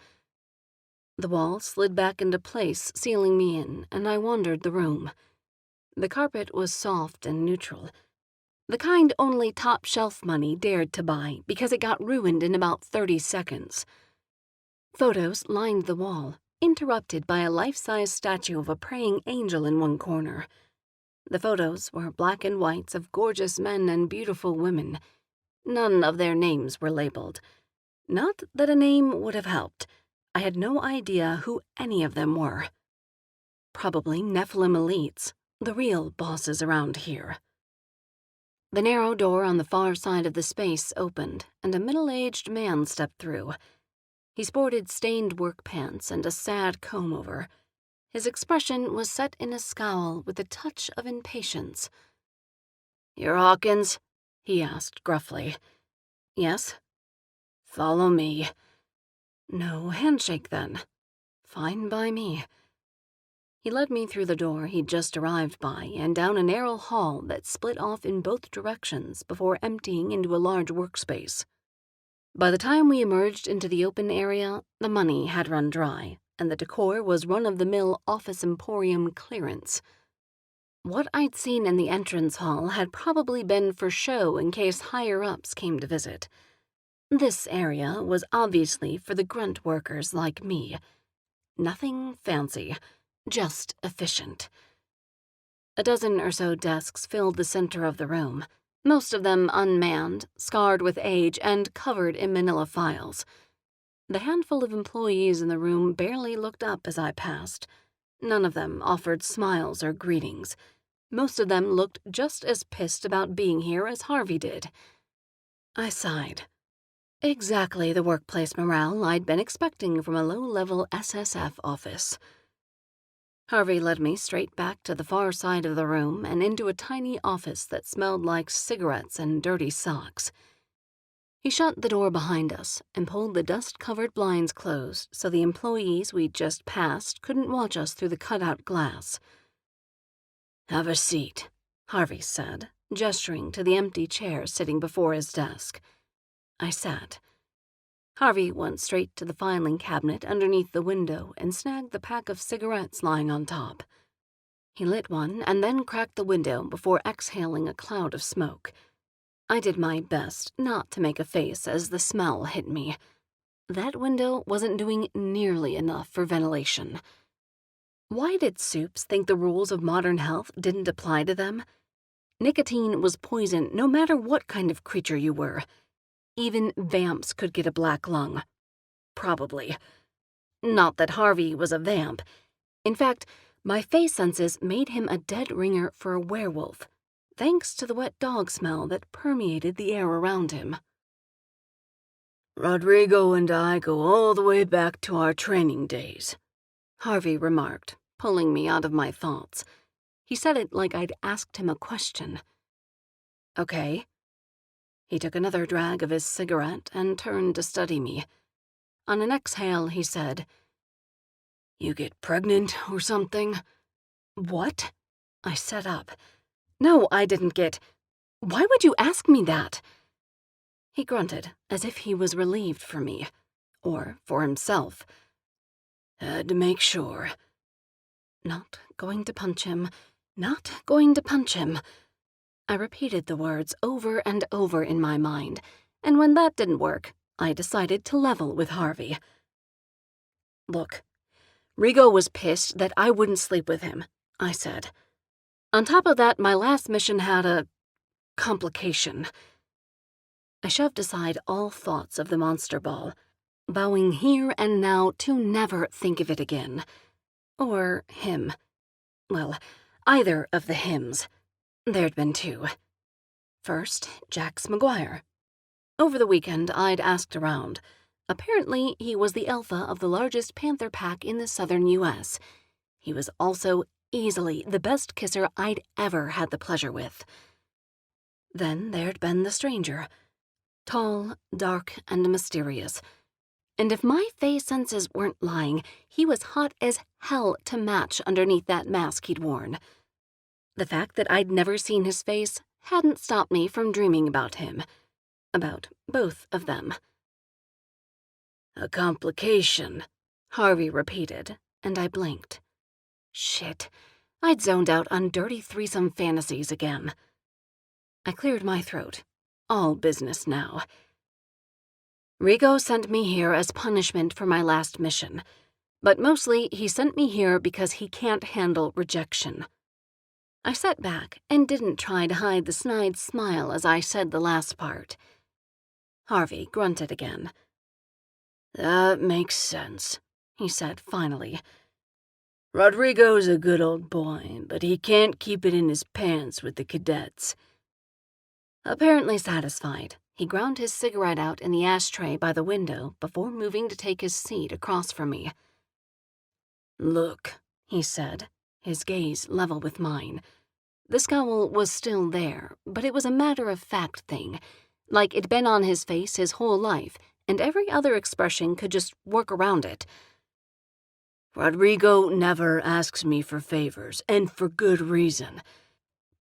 The wall slid back into place, sealing me in, and I wandered the room. The carpet was soft and neutral, the kind only top-shelf money dared to buy because it got ruined in about 30 seconds. Photos lined the wall, interrupted by a life-size statue of a praying angel in one corner. The photos were black and whites of gorgeous men and beautiful women. None of their names were labeled. Not that a name would have helped. I had no idea who any of them were. Probably Nephilim elites, the real bosses around here. The narrow door on the far side of the space opened, and a middle-aged man stepped through. He sported stained work pants and a sad comb-over. His expression was set in a scowl with a touch of impatience. "You're Hawkins?" he asked gruffly. "Yes." "Follow me." No handshake, then. Fine by me. He led me through the door he'd just arrived by and down a narrow hall that split off in both directions before emptying into a large workspace. By the time we emerged into the open area, the money had run dry, and the decor was run-of-the-mill office emporium clearance. What I'd seen in the entrance hall had probably been for show in case higher-ups came to visit. This area was obviously for the grunt workers like me. Nothing fancy, just efficient. A dozen or so desks filled the center of the room, most of them unmanned, scarred with age, and covered in manila files. The handful of employees in the room barely looked up as I passed. None of them offered smiles or greetings. Most of them looked just as pissed about being here as Harvey did. I sighed. Exactly the workplace morale I'd been expecting from a low-level SSF office. Harvey led me straight back to the far side of the room and into a tiny office that smelled like cigarettes and dirty socks. He shut the door behind us and pulled the dust-covered blinds closed so the employees we'd just passed couldn't watch us through the cutout glass. "Have a seat," Harvey said, gesturing to the empty chair sitting before his desk. I sat. Harvey went straight to the filing cabinet underneath the window and snagged the pack of cigarettes lying on top. He lit one and then cracked the window before exhaling a cloud of smoke. I did my best not to make a face as the smell hit me. That window wasn't doing nearly enough for ventilation. Why did soups think the rules of modern health didn't apply to them? Nicotine was poison no matter what kind of creature you were. Even vamps could get a black lung. Probably. Not that Harvey was a vamp. In fact, my face senses made him a dead ringer for a werewolf, thanks to the wet dog smell that permeated the air around him. "Rodrigo and I go all the way back to our training days," Harvey remarked, pulling me out of my thoughts. He said it like I'd asked him a question. Okay. He took another drag of his cigarette and turned to study me. On an exhale, he said, "You get pregnant or something?" "What?" I sat up. "No, I didn't get... Why would you ask me that?" He grunted, as if he was relieved for me. Or for himself. "Had to make sure." Not going to punch him. Not going to punch him. I repeated the words over and over in my mind, and when that didn't work, I decided to level with Harvey. "Look, Rigo was pissed that I wouldn't sleep with him," I said. "On top of that, my last mission had a complication." I shoved aside all thoughts of the monster ball, vowing here and now to never think of it again. Or him. Well, either of the hims. There'd been two. First, Jax McGuire. Over the weekend, I'd asked around. Apparently, he was the alpha of the largest panther pack in the southern U.S. He was also easily the best kisser I'd ever had the pleasure with. Then there'd been the stranger. Tall, dark, and mysterious. And if my face senses weren't lying, he was hot as hell to match underneath that mask he'd worn. The fact that I'd never seen his face hadn't stopped me from dreaming about him. About both of them. "A complication," Harvey repeated, and I blinked. Shit, I'd zoned out on dirty threesome fantasies again. I cleared my throat. All business now. "Rigo sent me here as punishment for my last mission, but mostly he sent me here because he can't handle rejection." I sat back and didn't try to hide the snide smile as I said the last part. Harvey grunted again. "That makes sense," he said finally. "Rodrigo's a good old boy, but he can't keep it in his pants with the cadets." Apparently satisfied, he ground his cigarette out in the ashtray by the window before moving to take his seat across from me. "Look," he said, his gaze level with mine. The scowl was still there, but it was a matter-of-fact thing, like it'd been on his face his whole life, and every other expression could just work around it. "Rodrigo never asks me for favors, and for good reason.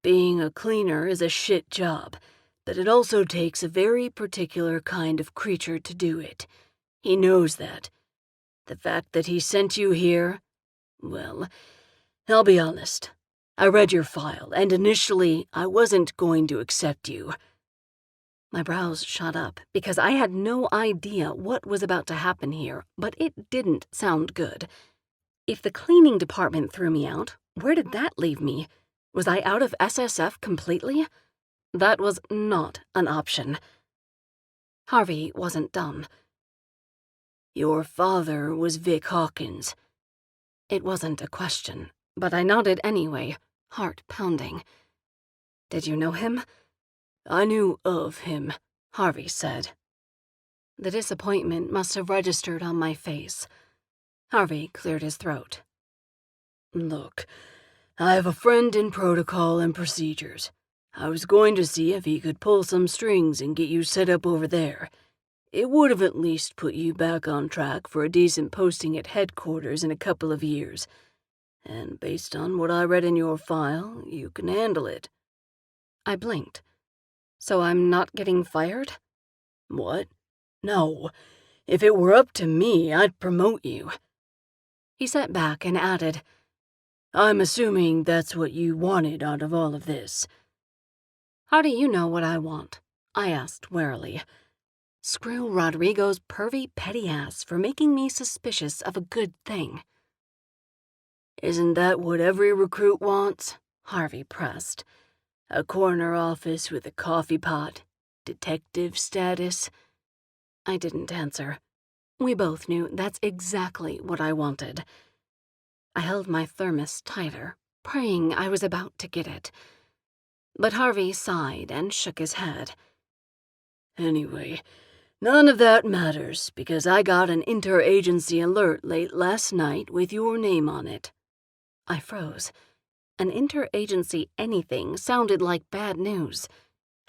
Being a cleaner is a shit job, but it also takes a very particular kind of creature to do it. He knows that. The fact that he sent you here, well, I'll be honest. I read your file, and initially I wasn't going to accept you." My brows shot up because I had no idea what was about to happen here, but it didn't sound good. If the cleaning department threw me out, where did that leave me? Was I out of SSF completely? That was not an option. Harvey wasn't dumb. "Your father was Vic Hawkins." It wasn't a question, but I nodded anyway, heart pounding. "Did you know him?" "I knew of him," Harvey said. The disappointment must have registered on my face. Harvey cleared his throat. "Look, I have a friend in protocol and procedures. I was going to see if he could pull some strings and get you set up over there. It would have at least put you back on track for a decent posting at headquarters in a couple of years. And based on what I read in your file, you can handle it." I blinked. "So I'm not getting fired?" "What? No. If it were up to me, I'd promote you." He sat back and added, "I'm assuming that's what you wanted out of all of this." "How do you know what I want?" I asked warily. Screw Rodrigo's pervy petty ass for making me suspicious of a good thing. "Isn't that what every recruit wants?" Harvey pressed. "A corner office with a coffee pot, detective status." I didn't answer. We both knew that's exactly what I wanted. I held my thermos tighter, praying I was about to get it. But Harvey sighed and shook his head. "Anyway, none of that matters because I got an interagency alert late last night with your name on it." I froze. An interagency anything sounded like bad news.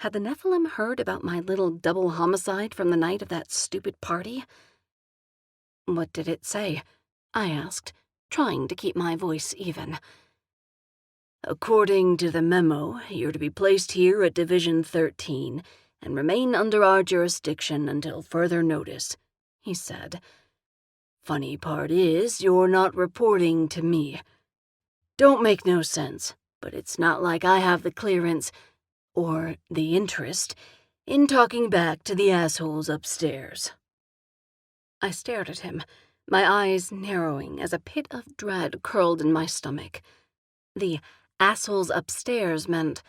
Had the Nephilim heard about my little double homicide from the night of that stupid party? What did it say? I asked, trying to keep my voice even. According to the memo, you're to be placed here at Division 13 and remain under our jurisdiction until further notice, he said. Funny part is, you're not reporting to me. Don't make no sense, but it's not like I have the clearance, or the interest, in talking back to the assholes upstairs. I stared at him, my eyes narrowing as a pit of dread curled in my stomach. The assholes upstairs meant...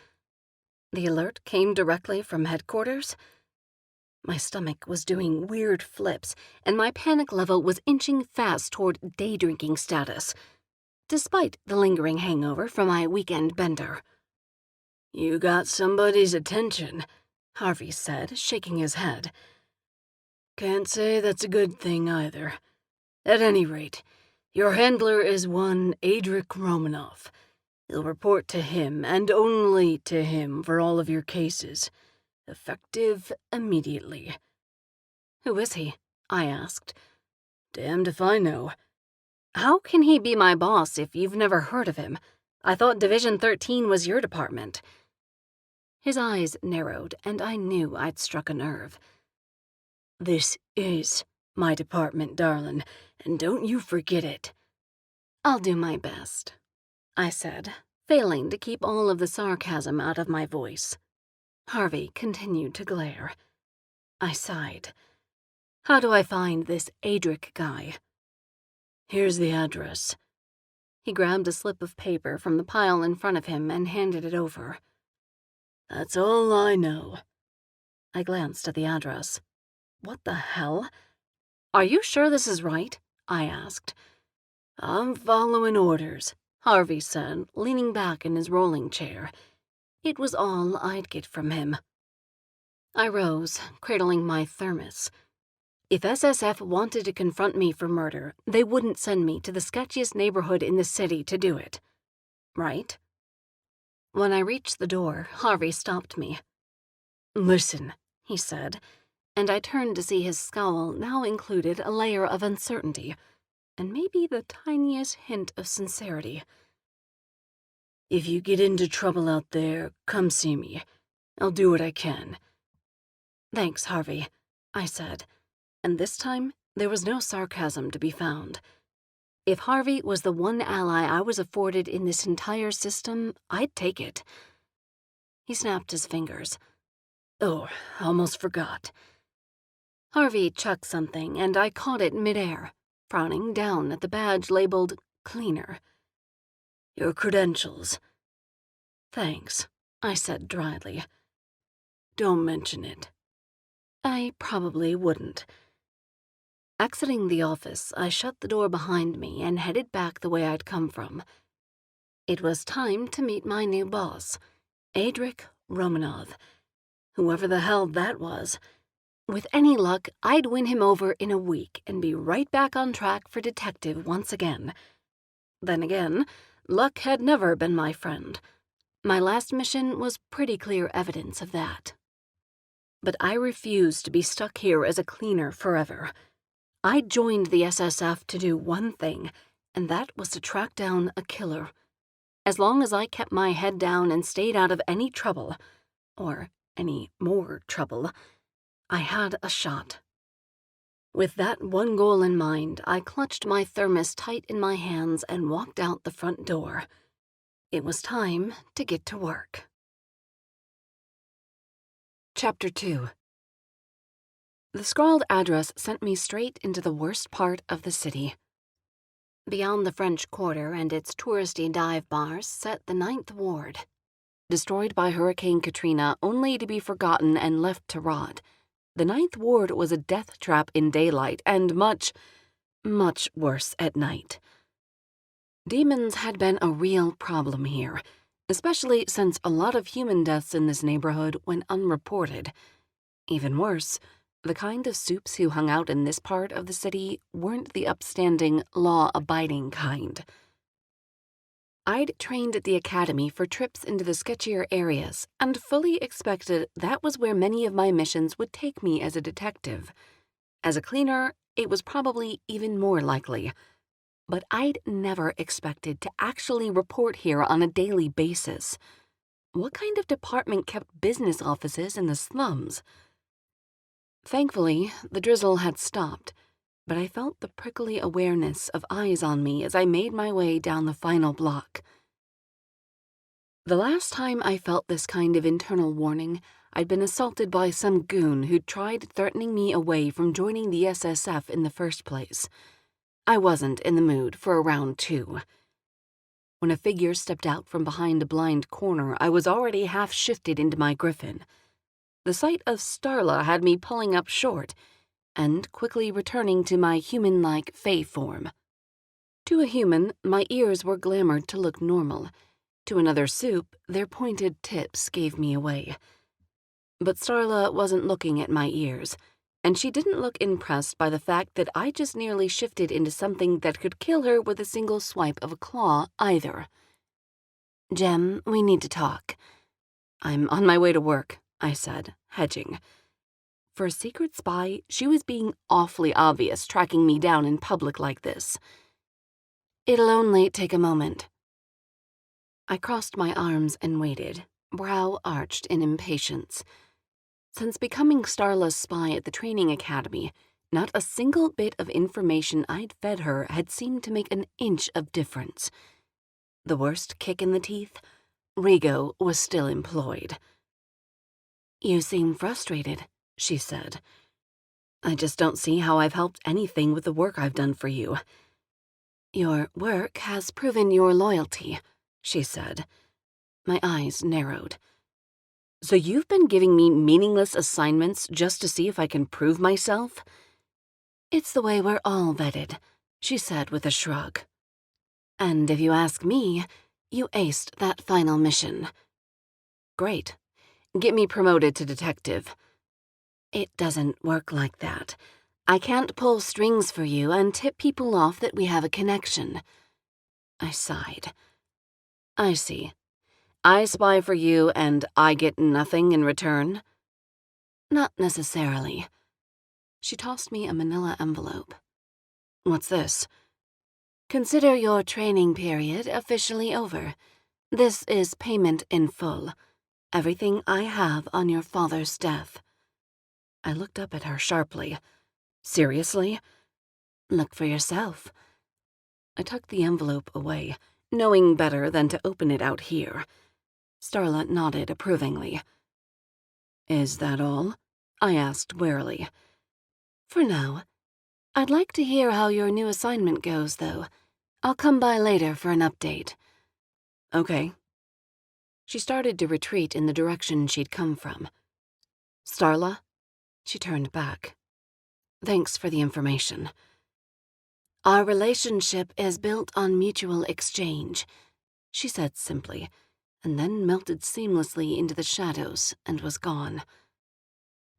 The alert came directly from headquarters? My stomach was doing weird flips, and my panic level was inching fast toward day-drinking status, despite the lingering hangover from my weekend bender. You got somebody's attention, Harvey said, shaking his head. Can't say that's a good thing either. At any rate, your handler is one Adric Romanoff. You'll report to him, and only to him, for all of your cases. Effective immediately. Who is he? I asked. Damned if I know. How can he be my boss if you've never heard of him? I thought Division 13 was your department. His eyes narrowed, and I knew I'd struck a nerve. This is my department, darling, and don't you forget it. I'll do my best, I said, failing to keep all of the sarcasm out of my voice. Harvey continued to glare. I sighed. How do I find this Adric guy? Here's the address. He grabbed a slip of paper from the pile in front of him and handed it over. That's all I know. I glanced at the address. What the hell? Are you sure this is right? I asked. I'm following orders, Harvey said, leaning back in his rolling chair. It was all I'd get from him. I rose, cradling my thermos. If SSF wanted to confront me for murder, they wouldn't send me to the sketchiest neighborhood in the city to do it. Right? When I reached the door, Harvey stopped me. Listen, he said, and I turned to see his scowl now included a layer of uncertainty, and maybe the tiniest hint of sincerity. If you get into trouble out there, come see me. I'll do what I can. Thanks, Harvey, I said, and this time there was no sarcasm to be found. If Harvey was the one ally I was afforded in this entire system, I'd take it. He snapped his fingers. Oh, almost forgot. Harvey chucked something, and I caught it midair, frowning down at the badge labeled Cleaner. Your credentials. Thanks, I said dryly. Don't mention it. I probably wouldn't. Exiting the office, I shut the door behind me and headed back the way I'd come from. It was time to meet my new boss, Adric Romanov, whoever the hell that was. With any luck, I'd win him over in a week and be right back on track for detective once again. Then again, luck had never been my friend. My last mission was pretty clear evidence of that. But I refused to be stuck here as a cleaner forever. I joined the SSF to do one thing, and that was to track down a killer. As long as I kept my head down and stayed out of any trouble, or any more trouble, I had a shot. With that one goal in mind, I clutched my thermos tight in my hands and walked out the front door. It was time to get to work. Chapter 2. The scrawled address sent me straight into the worst part of the city. Beyond the French Quarter and its touristy dive bars sat the Ninth Ward, destroyed by Hurricane Katrina only to be forgotten and left to rot. The Ninth Ward was a death trap in daylight and much, much worse at night. Demons had been a real problem here, especially since a lot of human deaths in this neighborhood went unreported. Even worse, the kind of supes who hung out in this part of the city weren't the upstanding, law-abiding kind. I'd trained at the academy for trips into the sketchier areas and fully expected that was where many of my missions would take me as a detective. As a cleaner, it was probably even more likely. But I'd never expected to actually report here on a daily basis. What kind of department kept business offices in the slums? Thankfully, the drizzle had stopped, but I felt the prickly awareness of eyes on me as I made my way down the final block. The last time I felt this kind of internal warning, I'd been assaulted by some goon who'd tried threatening me away from joining the SSF in the first place. I wasn't in the mood for a round two. When a figure stepped out from behind a blind corner, I was already half shifted into my griffin. The sight of Starla had me pulling up short and quickly returning to my human-like fae form. To a human, my ears were glamored to look normal. To another soup, their pointed tips gave me away. But Starla wasn't looking at my ears, and she didn't look impressed by the fact that I just nearly shifted into something that could kill her with a single swipe of a claw either. "Jem, we need to talk." "I'm on my way to work," I said, hedging. For a secret spy, she was being awfully obvious tracking me down in public like this. "It'll only take a moment." I crossed my arms and waited, brow arched in impatience. Since becoming Starla's spy at the training academy, not a single bit of information I'd fed her had seemed to make an inch of difference. The worst kick in the teeth? Rigo was still employed. "You seem frustrated," she said. "I just don't see how I've helped anything with the work I've done for you." "Your work has proven your loyalty," she said. My eyes narrowed. "So you've been giving me meaningless assignments just to see if I can prove myself?" "It's the way we're all vetted," she said with a shrug. "And if you ask me, you aced that final mission." "Great. Get me promoted to detective." "It doesn't work like that. I can't pull strings for you and tip people off that we have a connection." I sighed. "I see. I spy for you and I get nothing in return?" "Not necessarily." She tossed me a manila envelope. "What's this?" "Consider your training period officially over. This is payment in full. Everything I have on your father's death." I looked up at her sharply. "Seriously?" "Look for yourself." I tucked the envelope away, knowing better than to open it out here. Starla nodded approvingly. "Is that all?" I asked warily. "For now. I'd like to hear how your new assignment goes, though. I'll come by later for an update." "Okay." She started to retreat in the direction she'd come from. "Starla?" She turned back. "Thanks for the information." "Our relationship is built on mutual exchange," she said simply, and then melted seamlessly into the shadows and was gone.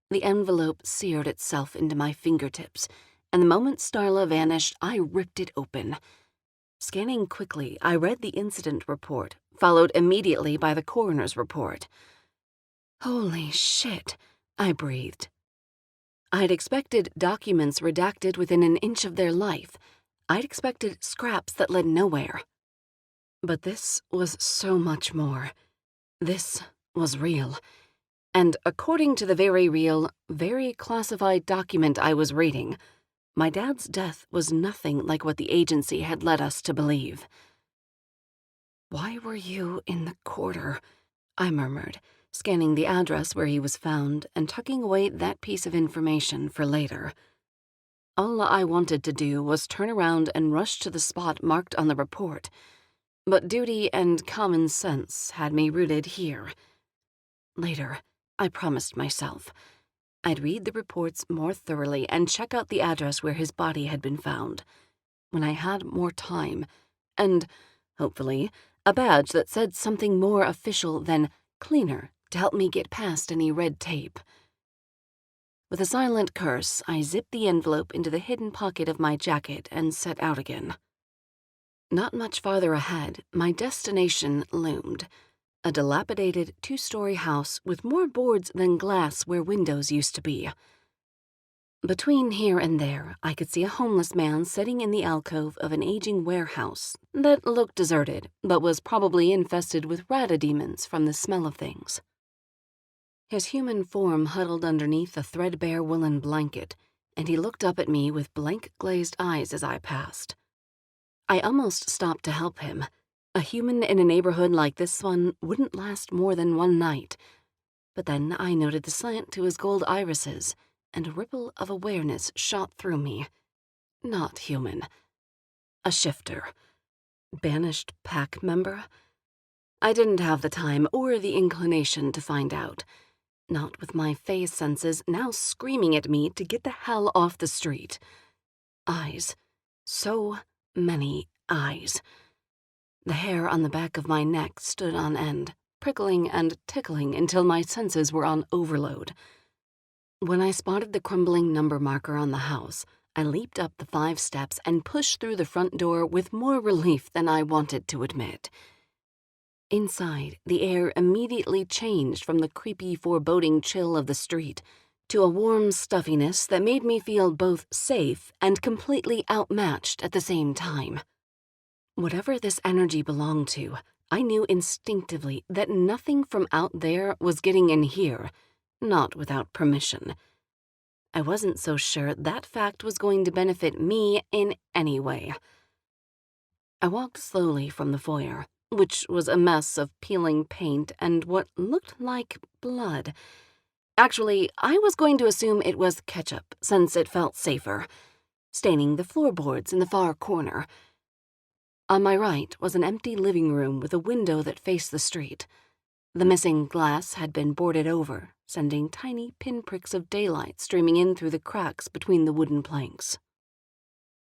The envelope seared itself into my fingertips, and the moment Starla vanished, I ripped it open. Scanning quickly, I read the incident report, followed immediately by the coroner's report. "Holy shit," I breathed. I'd expected documents redacted within an inch of their life. I'd expected scraps that led nowhere. But this was so much more. This was real. And according to the very real, very classified document I was reading, my dad's death was nothing like what the agency had led us to believe. "Why were you in the quarter?" I murmured, scanning the address where he was found and tucking away that piece of information for later. All I wanted to do was turn around and rush to the spot marked on the report, but duty and common sense had me rooted here. Later, I promised myself. I'd read the reports more thoroughly and check out the address where his body had been found. When I had more time, and, hopefully, a badge that said something more official than cleaner to help me get past any red tape. With a silent curse, I zipped the envelope into the hidden pocket of my jacket and set out again. Not much farther ahead, my destination loomed. A dilapidated two-story house with more boards than glass where windows used to be. Between here and there, I could see a homeless man sitting in the alcove of an aging warehouse that looked deserted, but was probably infested with rat-demons from the smell of things. His human form huddled underneath a threadbare woolen blanket, and he looked up at me with blank glazed eyes as I passed. I almost stopped to help him. A human in a neighborhood like this one wouldn't last more than one night. But then I noted the slant to his gold irises, and a ripple of awareness shot through me. Not human. A shifter. Banished pack member? I didn't have the time or the inclination to find out. Not with my phase senses now screaming at me to get the hell off the street. Eyes. So many eyes. The hair on the back of my neck stood on end, prickling and tickling until my senses were on overload. When I spotted the crumbling number marker on the house, I leaped up the 5 steps and pushed through the front door with more relief than I wanted to admit. Inside, the air immediately changed from the creepy, foreboding chill of the street to a warm stuffiness that made me feel both safe and completely outmatched at the same time. Whatever this energy belonged to, I knew instinctively that nothing from out there was getting in here, not without permission. I wasn't so sure that fact was going to benefit me in any way. I walked slowly from the foyer, which was a mess of peeling paint and what looked like blood. Actually, I was going to assume it was ketchup, since it felt safer, staining the floorboards in the far corner. On my right was an empty living room with a window that faced the street. The missing glass had been boarded over, sending tiny pinpricks of daylight streaming in through the cracks between the wooden planks.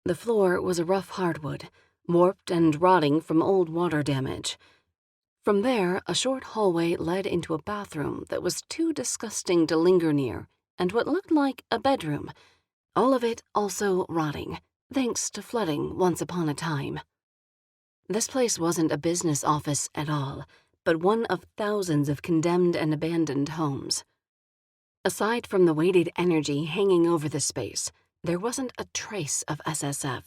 The floor was a rough hardwood, warped and rotting from old water damage. From there, a short hallway led into a bathroom that was too disgusting to linger near, and what looked like a bedroom, all of it also rotting, thanks to flooding once upon a time. This place wasn't a business office at all, but one of thousands of condemned and abandoned homes. Aside from the weighted energy hanging over the space, there wasn't a trace of SSF.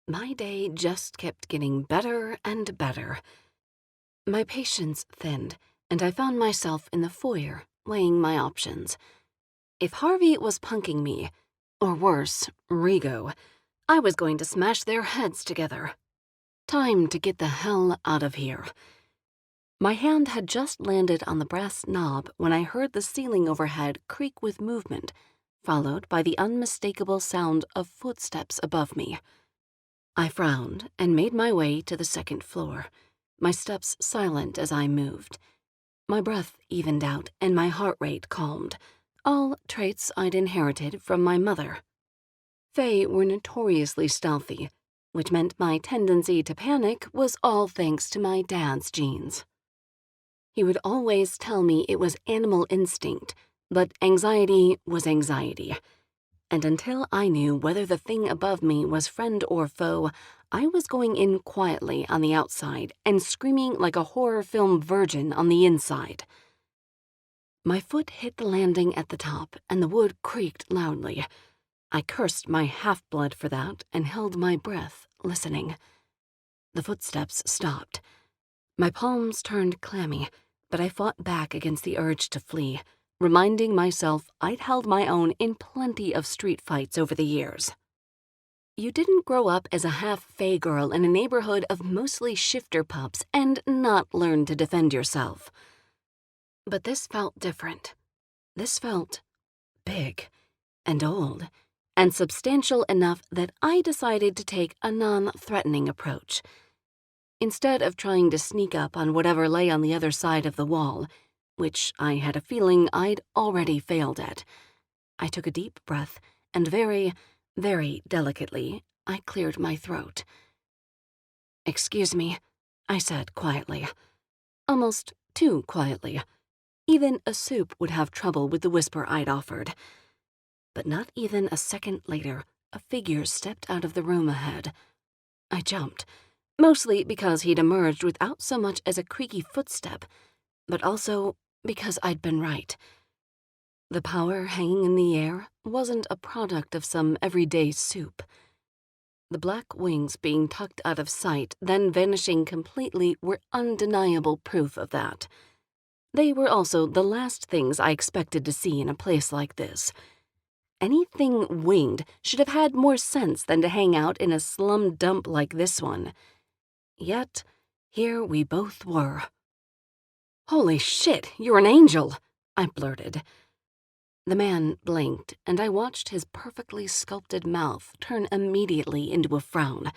My day just kept getting better and better. My patience thinned, and I found myself in the foyer, weighing my options. If Harvey was punking me, or worse, Rigo, I was going to smash their heads together. Time to get the hell out of here. My hand had just landed on the brass knob when I heard the ceiling overhead creak with movement, followed by the unmistakable sound of footsteps above me. I frowned and made my way to the second floor, my steps silent as I moved. My breath evened out and my heart rate calmed, all traits I'd inherited from my mother. Fae were notoriously stealthy, which meant my tendency to panic was all thanks to my dad's genes. He would always tell me it was animal instinct, but anxiety was anxiety. And until I knew whether the thing above me was friend or foe, I was going in quietly on the outside and screaming like a horror film virgin on the inside. My foot hit the landing at the top, and the wood creaked loudly. I cursed my half-blood for that and held my breath, listening. The footsteps stopped. My palms turned clammy, but I fought back against the urge to flee, reminding myself I'd held my own in plenty of street fights over the years. You didn't grow up as a half-fae girl in a neighborhood of mostly shifter pups and not learn to defend yourself. But this felt different. This felt big and old and substantial enough that I decided to take a non-threatening approach. Instead of trying to sneak up on whatever lay on the other side of the wall, which I had a feeling I'd already failed at, I took a deep breath and very, very delicately, I cleared my throat. "Excuse me," I said quietly. Almost too quietly. Even a soup would have trouble with the whisper I'd offered. But not even a second later, a figure stepped out of the room ahead. I jumped. Mostly because he'd emerged without so much as a creaky footstep, but also because I'd been right. The power hanging in the air wasn't a product of some everyday soup. The black wings being tucked out of sight, then vanishing completely, were undeniable proof of that. They were also the last things I expected to see in a place like this. Anything winged should have had more sense than to hang out in a slum dump like this one. Yet, here we both were. "Holy shit, you're an angel," I blurted. The man blinked, and I watched his perfectly sculpted mouth turn immediately into a frown.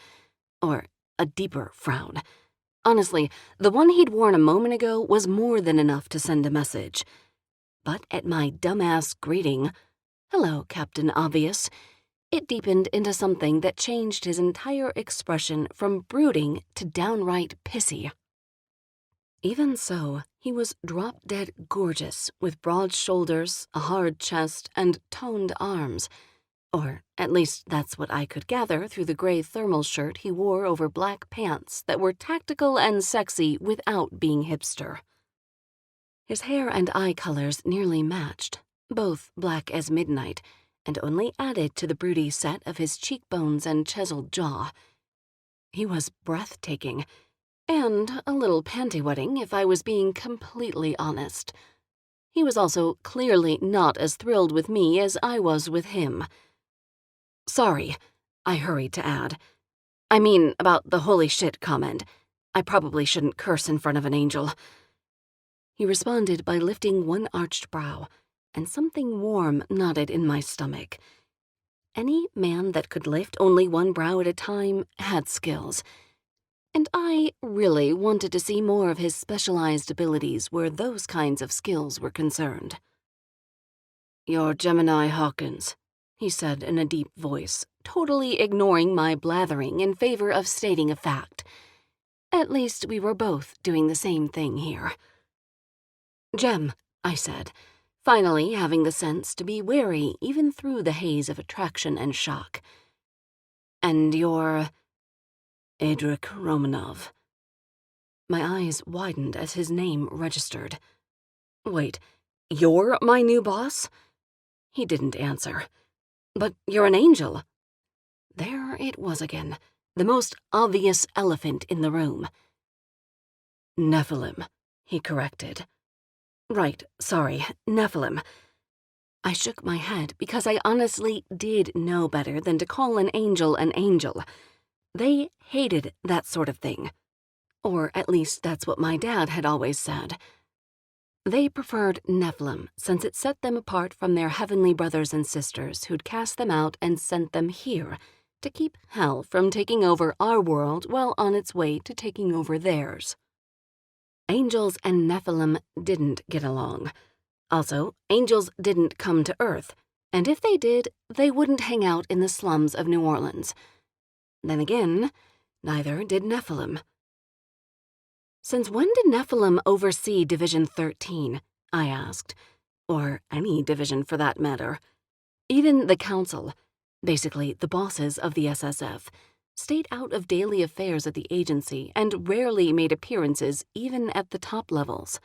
Or a deeper frown. Honestly, the one he'd worn a moment ago was more than enough to send a message. But at my dumbass greeting, "Hello, Captain Obvious," it deepened into something that changed his entire expression from brooding to downright pissy. Even so, he was drop-dead gorgeous, with broad shoulders, a hard chest, and toned arms. Or at least that's what I could gather through the gray thermal shirt he wore over black pants that were tactical and sexy without being hipster. His hair and eye colors nearly matched, both black as midnight, and only added to the broody set of his cheekbones and chiseled jaw. He was breathtaking, and a little panty-wetting if I was being completely honest. He was also clearly not as thrilled with me as I was with him. "Sorry," I hurried to add. "I mean, about the holy shit comment. I probably shouldn't curse in front of an angel." He responded by lifting one arched brow, and something warm knotted in my stomach. Any man that could lift only one brow at a time had skills. And I really wanted to see more of his specialized abilities where those kinds of skills were concerned. "You're Gemini Hawkins," he said in a deep voice, totally ignoring my blathering in favor of stating a fact. At least we were both doing the same thing here. "Gem," I said, finally having the sense to be wary even through the haze of attraction and shock. "And you're—" "Adric Romanov." My eyes widened as his name registered. "Wait, you're my new boss?" He didn't answer. "But you're an angel." There it was again, the most obvious elephant in the room. "Nephilim," he corrected. "Right, sorry, Nephilim." I shook my head because I honestly did know better than to call an angel an angel. They hated that sort of thing. Or at least that's what my dad had always said. They preferred Nephilim since it set them apart from their heavenly brothers and sisters who'd cast them out and sent them here to keep hell from taking over our world while on its way to taking over theirs. Angels and Nephilim didn't get along. Also, angels didn't come to Earth, and if they did, they wouldn't hang out in the slums of New Orleans. Then again, neither did Nephilim. "Since when did Nephilim oversee Division 13? I asked. Or any division for that matter. Even the council, basically the bosses of the SSF, stayed out of daily affairs at the agency and rarely made appearances even at the top levels.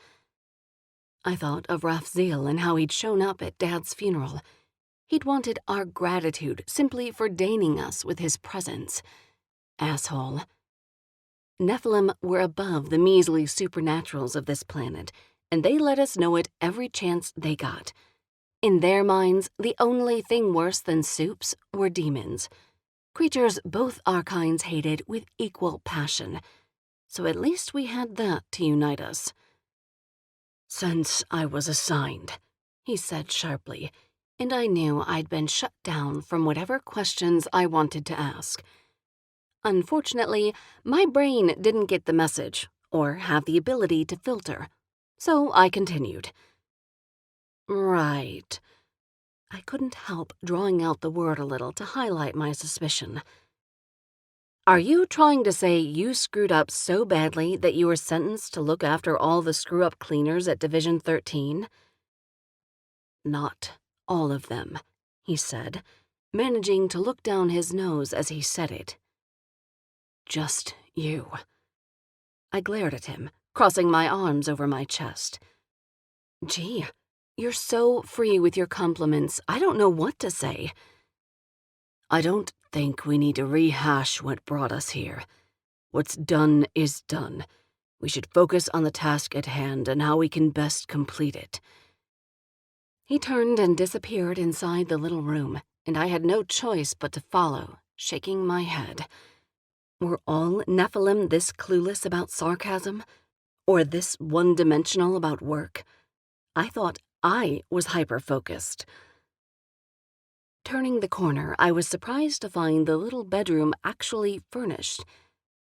I thought of Raphzeel and how he'd shown up at Dad's funeral. He'd wanted our gratitude simply for deigning us with his presence. Asshole. Nephilim were above the measly supernaturals of this planet, and they let us know it every chance they got. In their minds, the only thing worse than soups were demons. Creatures both our kinds hated with equal passion. So at least we had that to unite us. "Since I was assigned," he said sharply, and I knew I'd been shut down from whatever questions I wanted to ask. Unfortunately, my brain didn't get the message or have the ability to filter, so I continued. "Right." I couldn't help drawing out the word a little to highlight my suspicion. "Are you trying to say you screwed up so badly that you were sentenced to look after all the screw-up cleaners at Division 13? "Not all of them," he said, managing to look down his nose as he said it. "Just you. I glared at him, crossing my arms over my chest. Gee, you're so free with your compliments, I don't know what to say. I don't think we need to rehash what brought us here. What's done is done. We should focus on the task at hand and how we can best complete it. He turned and disappeared inside the little room, and I had no choice but to follow, shaking my head. Were all Nephilim this clueless about sarcasm? Or this one-dimensional about work? I thought I was hyper-focused. Turning the corner, I was surprised to find the little bedroom actually furnished.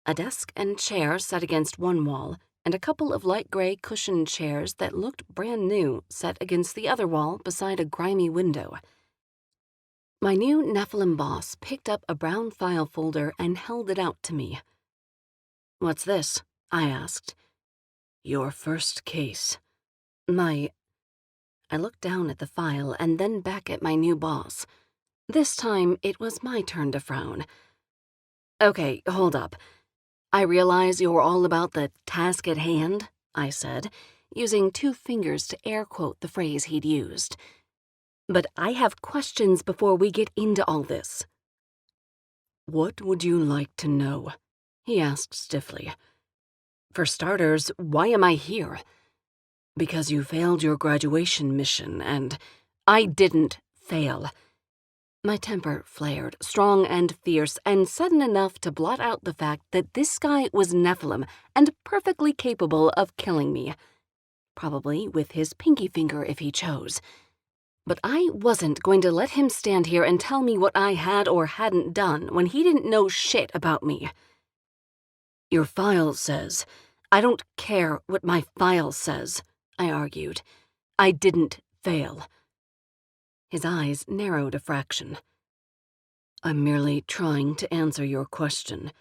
A desk and chair set against one wall, and a couple of light gray cushioned chairs that looked brand new set against the other wall beside a grimy window. My new Nephilim boss picked up a brown file folder and held it out to me. "What's this?" I asked. "Your first case." I looked down at the file and then back at my new boss. This time, it was my turn to frown. "Okay, hold up. I realize you're all about the task at hand," I said, using 2 fingers to air quote the phrase he'd used. "But I have questions before we get into all this." "What would you like to know?" he asked stiffly. "For starters, why am I here?" "Because you failed your graduation mission and—" "I didn't fail." My temper flared, strong and fierce, and sudden enough to blot out the fact that this guy was Nephilim and perfectly capable of killing me. Probably with his pinky finger if he chose. But I wasn't going to let him stand here and tell me what I had or hadn't done when he didn't know shit about me. "Your file says—" "I don't care what my file says," I argued. "I didn't fail." His eyes narrowed a fraction. "I'm merely trying to answer your question.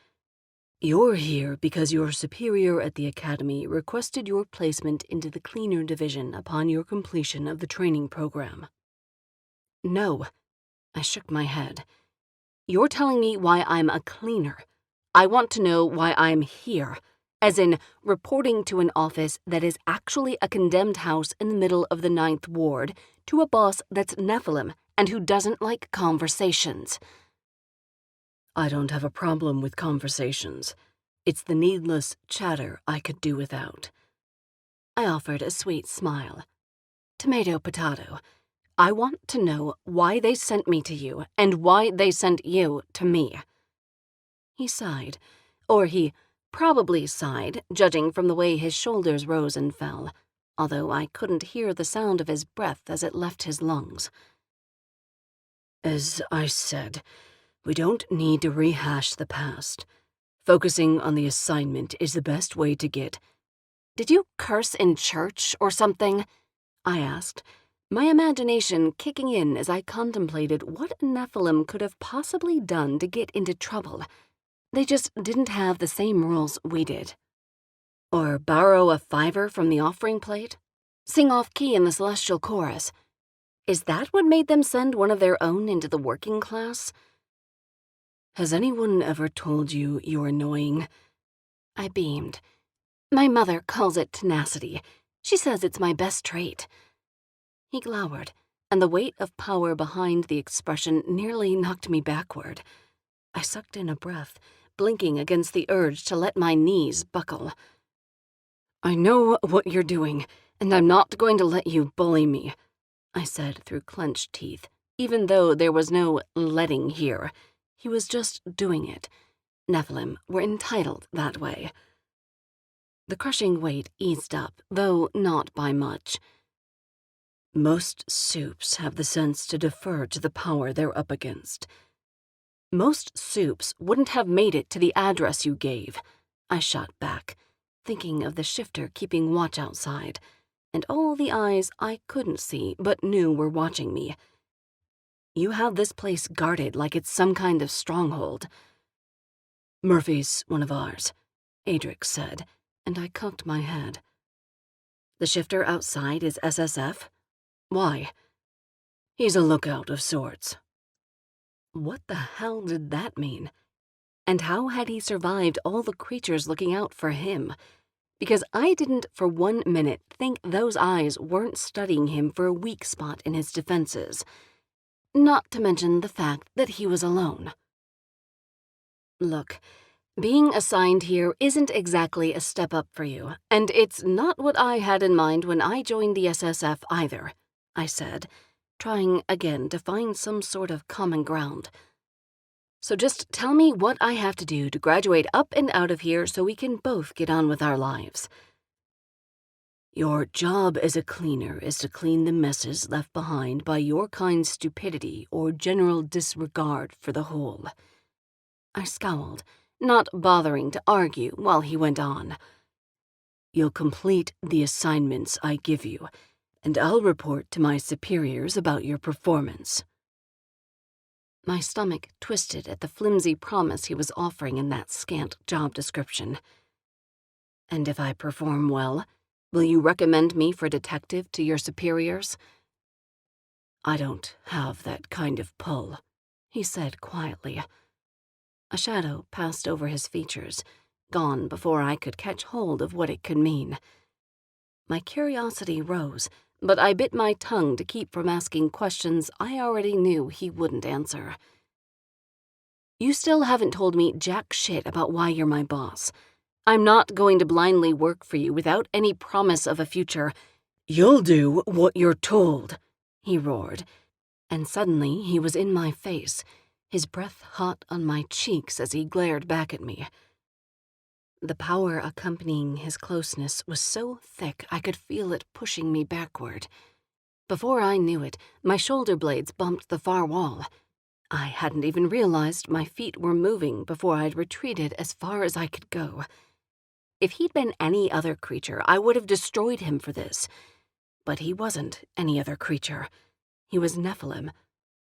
You're here because your superior at the academy requested your placement into the cleaner division upon your completion of the training program." "No," I shook my head. "You're telling me why I'm a cleaner. I want to know why I'm here, as in reporting to an office that is actually a condemned house in the middle of the 9th Ward to a boss that's Nephilim and who doesn't like conversations." "I don't have a problem with conversations. It's the needless chatter I could do without." I offered a sweet smile. "Tomato, potato. I want to know why they sent me to you and why they sent you to me." He sighed, or he probably sighed, judging from the way his shoulders rose and fell, although I couldn't hear the sound of his breath as it left his lungs. "As I said, we don't need to rehash the past. Focusing on the assignment is the best way to get—" "Did you curse in church or something?" I asked, my imagination kicking in as I contemplated what a Nephilim could have possibly done to get into trouble. They just didn't have the same rules we did. Or borrow a $5 from the offering plate? Sing off-key in the celestial chorus? Is that what made them send one of their own into the working class? "Has anyone ever told you you're annoying?" I beamed. "My mother calls it tenacity. She says it's my best trait." He glowered, and the weight of power behind the expression nearly knocked me backward. I sucked in a breath, blinking against the urge to let my knees buckle. "I know what you're doing, and I'm not going to let you bully me," I said through clenched teeth, even though there was no letting here. He was just doing it. Nephilim were entitled that way. The crushing weight eased up, though not by much. "Most soups have the sense to defer to the power they're up against." "Most soups wouldn't have made it to the address you gave," I shot back, thinking of the shifter keeping watch outside, and all the eyes I couldn't see but knew were watching me. "You have this place guarded like it's some kind of stronghold." "Murphy's one of ours," Adric said, and I cocked my head. "The shifter outside is SSF? Why?" "He's a lookout of sorts." What the hell did that mean? And how had he survived all the creatures looking out for him? Because I didn't for 1 minute think those eyes weren't studying him for a weak spot in his defenses. Not to mention the fact that he was alone. Look, being assigned here isn't exactly a step up for you, and it's not what I had in mind when I joined the SSF either, I said, trying again to find some sort of common ground. So just tell me what I have to do to graduate up and out of here so we can both get on with our lives. Your job as a cleaner is to clean the messes left behind by your kind's stupidity or general disregard for the whole. I scowled, not bothering to argue while he went on. You'll complete the assignments I give you, and I'll report to my superiors about your performance. My stomach twisted at the flimsy promise he was offering in that scant job description. And if I perform well, will you recommend me for detective to your superiors? I don't have that kind of pull, he said quietly. A shadow passed over his features, gone before I could catch hold of what it could mean. My curiosity rose, but I bit my tongue to keep from asking questions I already knew he wouldn't answer. You still haven't told me jack shit about why you're my boss. I'm not going to blindly work for you without any promise of a future. You'll do what you're told, he roared, and suddenly he was in my face, his breath hot on my cheeks as he glared back at me. The power accompanying his closeness was so thick I could feel it pushing me backward. Before I knew it, my shoulder blades bumped the far wall. I hadn't even realized my feet were moving before I'd retreated as far as I could go. If he'd been any other creature, I would have destroyed him for this. But he wasn't any other creature. He was Nephilim.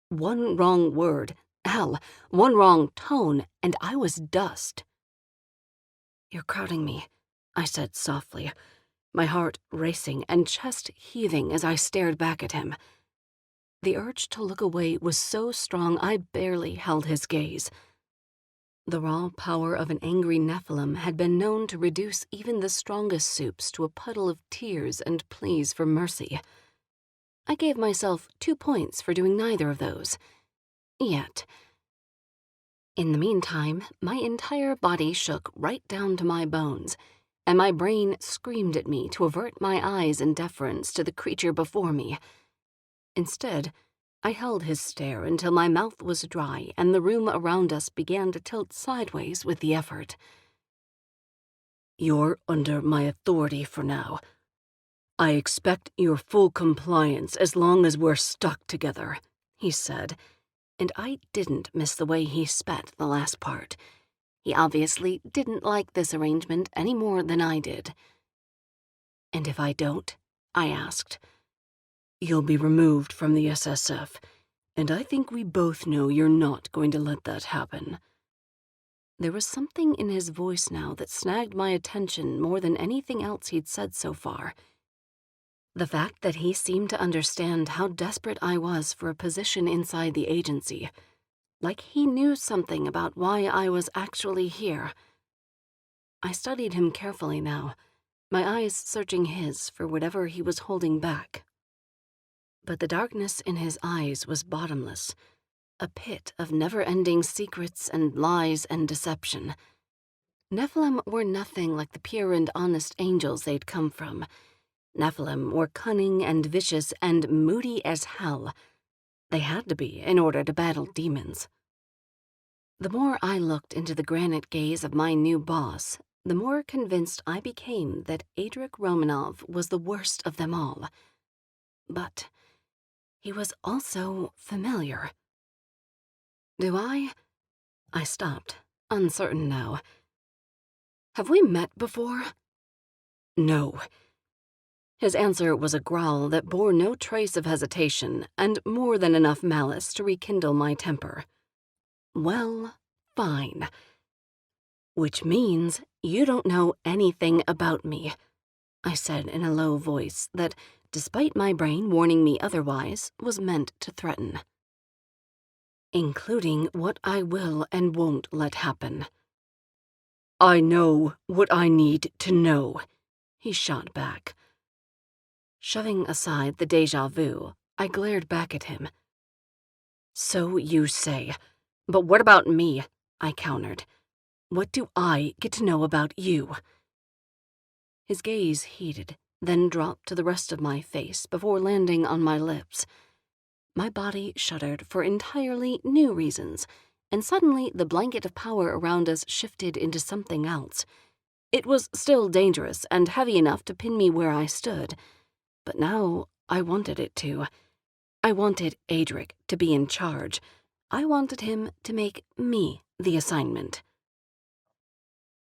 One wrong word, hell, one wrong tone, and I was dust. You're crowding me, I said softly, my heart racing and chest heaving as I stared back at him. The urge to look away was so strong I barely held his gaze. The raw power of an angry Nephilim had been known to reduce even the strongest soups to a puddle of tears and pleas for mercy. I gave myself 2 points for doing neither of those. Yet. In the meantime, my entire body shook right down to my bones, and my brain screamed at me to avert my eyes in deference to the creature before me. Instead, I held his stare until my mouth was dry and the room around us began to tilt sideways with the effort. You're under my authority for now. I expect your full compliance as long as we're stuck together, he said, and I didn't miss the way he spat the last part. He obviously didn't like this arrangement any more than I did. And if I don't, I asked, you'll be removed from the SSF, and I think we both know you're not going to let that happen. There was something in his voice now that snagged my attention more than anything else he'd said so far. The fact that he seemed to understand how desperate I was for a position inside the agency, like he knew something about why I was actually here. I studied him carefully now, my eyes searching his for whatever he was holding back. But the darkness in his eyes was bottomless, a pit of never-ending secrets and lies and deception. Nephilim were nothing like the pure and honest angels they'd come from. Nephilim were cunning and vicious and moody as hell. They had to be in order to battle demons. The more I looked into the granite gaze of my new boss, the more convinced I became that Adric Romanov was the worst of them all. But he was also familiar. I stopped, uncertain now. Have we met before? No. His answer was a growl that bore no trace of hesitation and more than enough malice to rekindle my temper. Well, fine. Which means you don't know anything about me, I said in a low voice that, despite my brain warning me otherwise, was meant to threaten. including what I will and won't let happen. I know what I need to know, he shot back. Shoving aside the déjà vu, I glared back at him. So you say. But what about me? I countered. What do I get to know about you? His gaze heated, then dropped to the rest of my face before landing on my lips. My body shuddered for entirely new reasons, and suddenly the blanket of power around us shifted into something else. It was still dangerous and heavy enough to pin me where I stood, but now I wanted it to. I wanted Adric to be in charge. I wanted him to make me the assignment.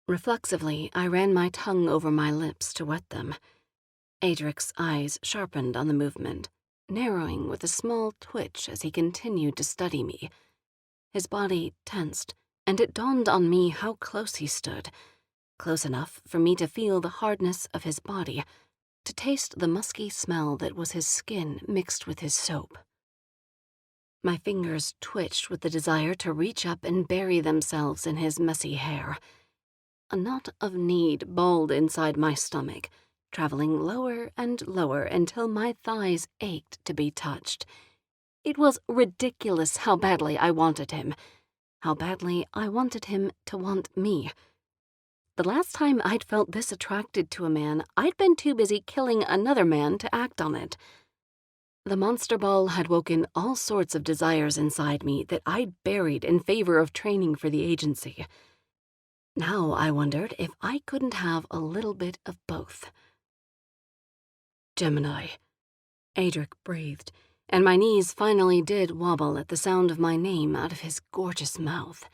Reflexively, I ran my tongue over my lips to wet them. Adric's eyes sharpened on the movement, narrowing with a small twitch as he continued to study me. His body tensed, and it dawned on me how close he stood. Close enough for me to feel the hardness of his body, to taste the musky smell that was his skin mixed with his soap. My fingers twitched with the desire to reach up and bury themselves in his messy hair. A knot of need balled inside my stomach, traveling lower and lower until my thighs ached to be touched. It was ridiculous how badly I wanted him, how badly I wanted him to want me. The last time I'd felt this attracted to a man, I'd been too busy killing another man to act on it. The monster ball had woken all sorts of desires inside me that I'd buried in favor of training for the agency. Now I wondered if I couldn't have a little bit of both. Gemini, Adric breathed, and my knees finally did wobble at the sound of my name out of his gorgeous mouth.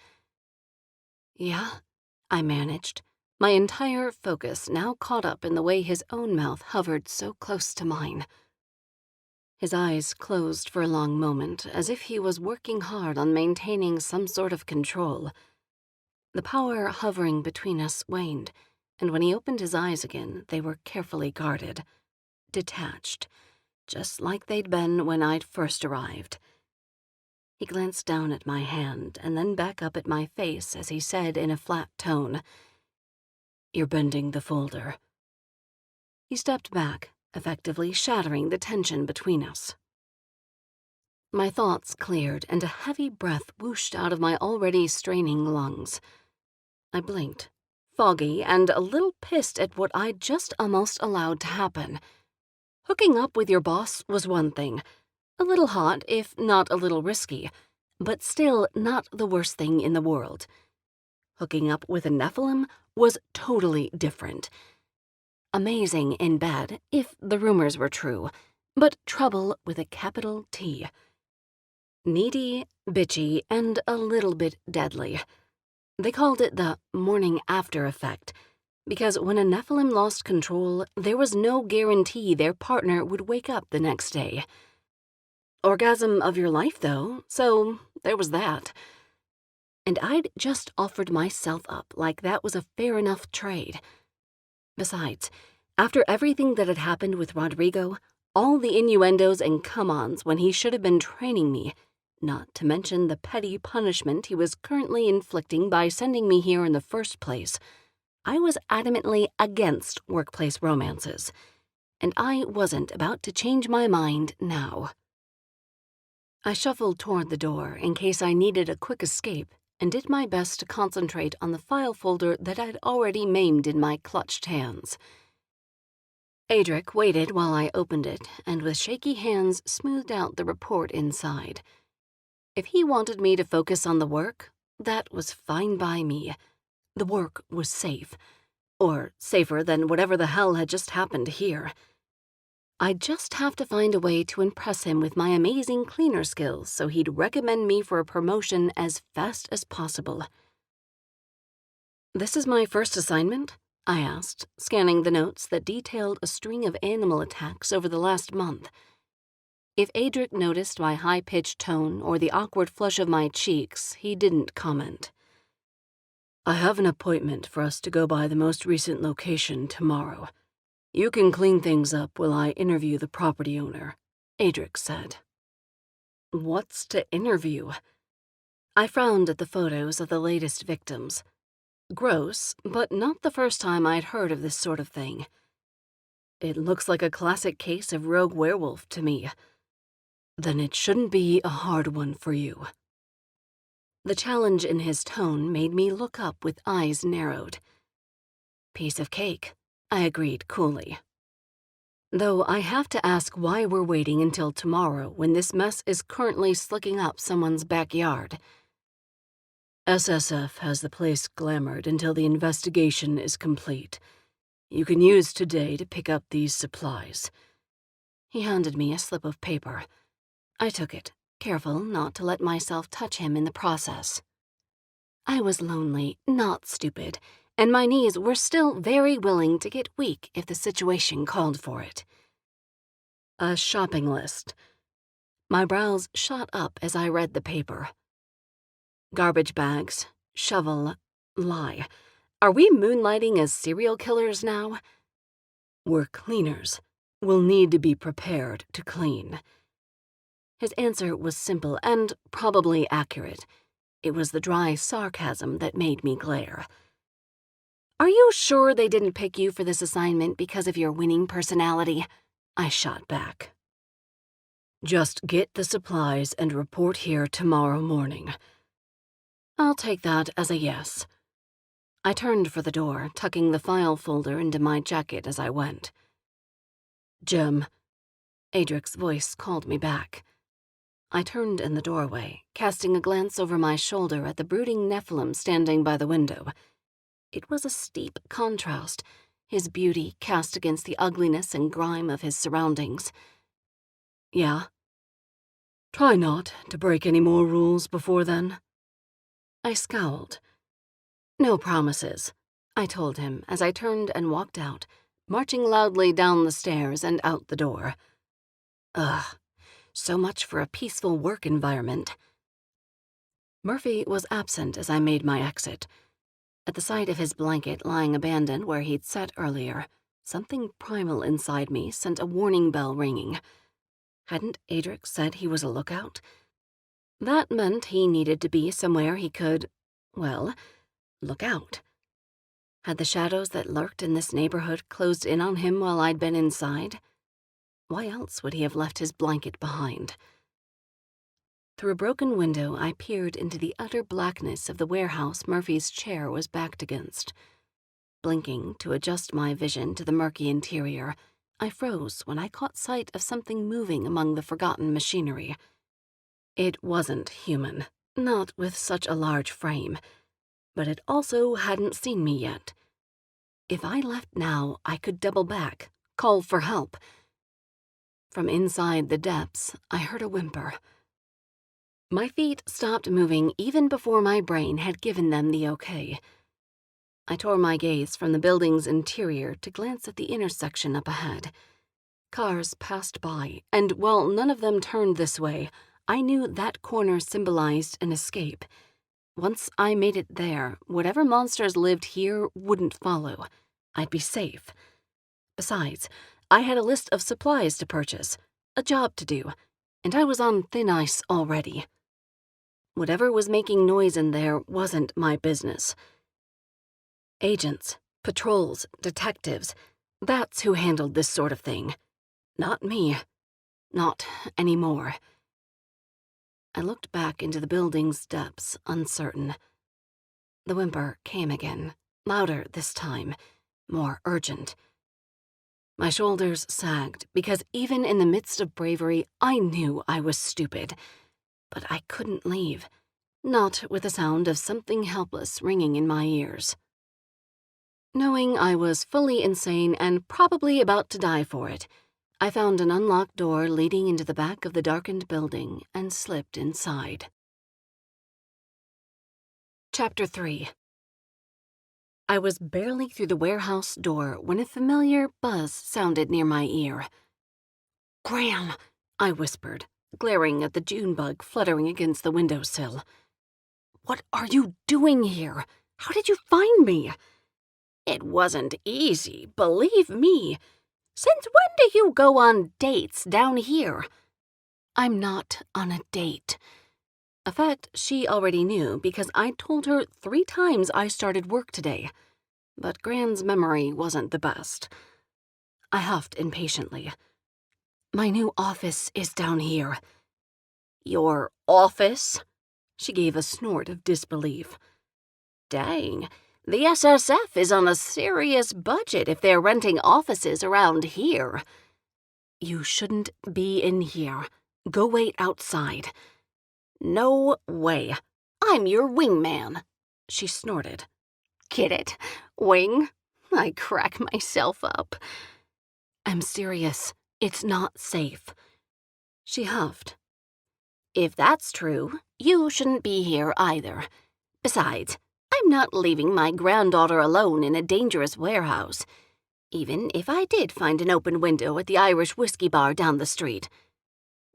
Yeah, I managed, my entire focus now caught up in the way his own mouth hovered so close to mine. His eyes closed for a long moment, as if he was working hard on maintaining some sort of control. The power hovering between us waned, and when he opened his eyes again, they were carefully guarded, detached, just like they'd been when I'd first arrived. He glanced down at my hand and then back up at my face as he said in a flat tone, "You're bending the folder." He stepped back, effectively shattering the tension between us. My thoughts cleared and a heavy breath whooshed out of my already straining lungs. I blinked, foggy and a little pissed at what I'd just almost allowed to happen. Hooking up with your boss was one thing, a little hot if not a little risky, but still not the worst thing in the world. Hooking up with a Nephilim was totally different. Amazing in bed, if the rumors were true, but trouble with a capital T. Needy, bitchy, and a little bit deadly. They called it the morning after effect, because when a Nephilim lost control, there was no guarantee their partner would wake up the next day. Orgasm of your life, though, so there was that. And I'd just offered myself up like that was a fair enough trade. Besides, after everything that had happened with Rodrigo, all the innuendos and come-ons when he should have been training me, not to mention the petty punishment he was currently inflicting by sending me here in the first place, I was adamantly against workplace romances, and I wasn't about to change my mind now. I shuffled toward the door in case I needed a quick escape and did my best to concentrate on the file folder that I'd already maimed in my clutched hands. Adric waited while I opened it and with shaky hands smoothed out the report inside. If he wanted me to focus on the work, that was fine by me. The work was safe, or safer than whatever the hell had just happened here. I'd just have to find a way to impress him with my amazing cleaner skills so he'd recommend me for a promotion as fast as possible. "This is my first assignment?" I asked, scanning the notes that detailed a string of animal attacks over the last month. If Adric noticed my high-pitched tone or the awkward flush of my cheeks, he didn't comment. "I have an appointment for us to go by the most recent location tomorrow. You can clean things up while I interview the property owner," Adric said. "What's to interview?" I frowned at the photos of the latest victims. Gross, but not the first time I'd heard of this sort of thing. It looks like a classic case of rogue werewolf to me. Then it shouldn't be a hard one for you. The challenge in his tone made me look up with eyes narrowed. Piece of cake, I agreed coolly. Though I have to ask why we're waiting until tomorrow when this mess is currently slicking up someone's backyard. SSF has the place glamored until the investigation is complete. You can use today to pick up these supplies. He handed me a slip of paper. I took it, careful not to let myself touch him in the process. I was lonely, not stupid, and my knees were still very willing to get weak if the situation called for it. A shopping list. My brows shot up as I read the paper. Garbage bags, shovel, lie. Are we moonlighting as serial killers now? We're cleaners. We'll need to be prepared to clean. His answer was simple and probably accurate. It was the dry sarcasm that made me glare. Are you sure they didn't pick you for this assignment because of your winning personality? I shot back. Just get the supplies and report here tomorrow morning. I'll take that as a yes. I turned for the door, tucking the file folder into my jacket as I went. Jim. Adric's voice called me back. I turned in the doorway, casting a glance over my shoulder at the brooding Nephilim standing by the window. It was a steep contrast, his beauty cast against the ugliness and grime of his surroundings. Yeah? Try not to break any more rules before then. I scowled. No promises, I told him as I turned and walked out, marching loudly down the stairs and out the door. Ugh. So much for a peaceful work environment. Murphy was absent as I made my exit. At the sight of his blanket lying abandoned where he'd sat earlier, something primal inside me sent a warning bell ringing. Hadn't Adric said he was a lookout? That meant he needed to be somewhere he could, well, look out. Had the shadows that lurked in this neighborhood closed in on him while I'd been inside? Why else would he have left his blanket behind? Through a broken window, I peered into the utter blackness of the warehouse Murphy's chair was backed against. Blinking to adjust my vision to the murky interior, I froze when I caught sight of something moving among the forgotten machinery. It wasn't human, not with such a large frame, but it also hadn't seen me yet. If I left now, I could double back, call for help. From inside the depths, I heard a whimper. My feet stopped moving even before my brain had given them the okay. I tore my gaze from the building's interior to glance at the intersection up ahead. Cars passed by, and while none of them turned this way, I knew that corner symbolized an escape. Once I made it there, whatever monsters lived here wouldn't follow. I'd be safe. Besides, I had a list of supplies to purchase, a job to do, and I was on thin ice already. Whatever was making noise in there wasn't my business. Agents, patrols, detectives, that's who handled this sort of thing. Not me. Not anymore. I looked back into the building's depths, uncertain. The whimper came again, louder this time, more urgent. My shoulders sagged because even in the midst of bravery, I knew I was stupid. But I couldn't leave, not with the sound of something helpless ringing in my ears. Knowing I was fully insane and probably about to die for it, I found an unlocked door leading into the back of the darkened building and slipped inside. Chapter 3. I was barely through the warehouse door when a familiar buzz sounded near my ear. "Graham," I whispered, glaring at the June bug fluttering against the windowsill. "What are you doing here? How did you find me?" "It wasn't easy, believe me. Since when do you go on dates down here?" "I'm not on a date." A fact she already knew because I'd told her 3 times I started work today. But Gran's memory wasn't the best. I huffed impatiently. My new office is down here. Your office? She gave a snort of disbelief. Dang, the SSF is on a serious budget if they're renting offices around here. You shouldn't be in here. Go wait outside. No way. I'm your wingman, she snorted. Get it? Wing? I crack myself up. I'm serious. It's not safe. She huffed. If that's true, you shouldn't be here either. Besides, I'm not leaving my granddaughter alone in a dangerous warehouse, even if I did find an open window at the Irish whiskey bar down the street.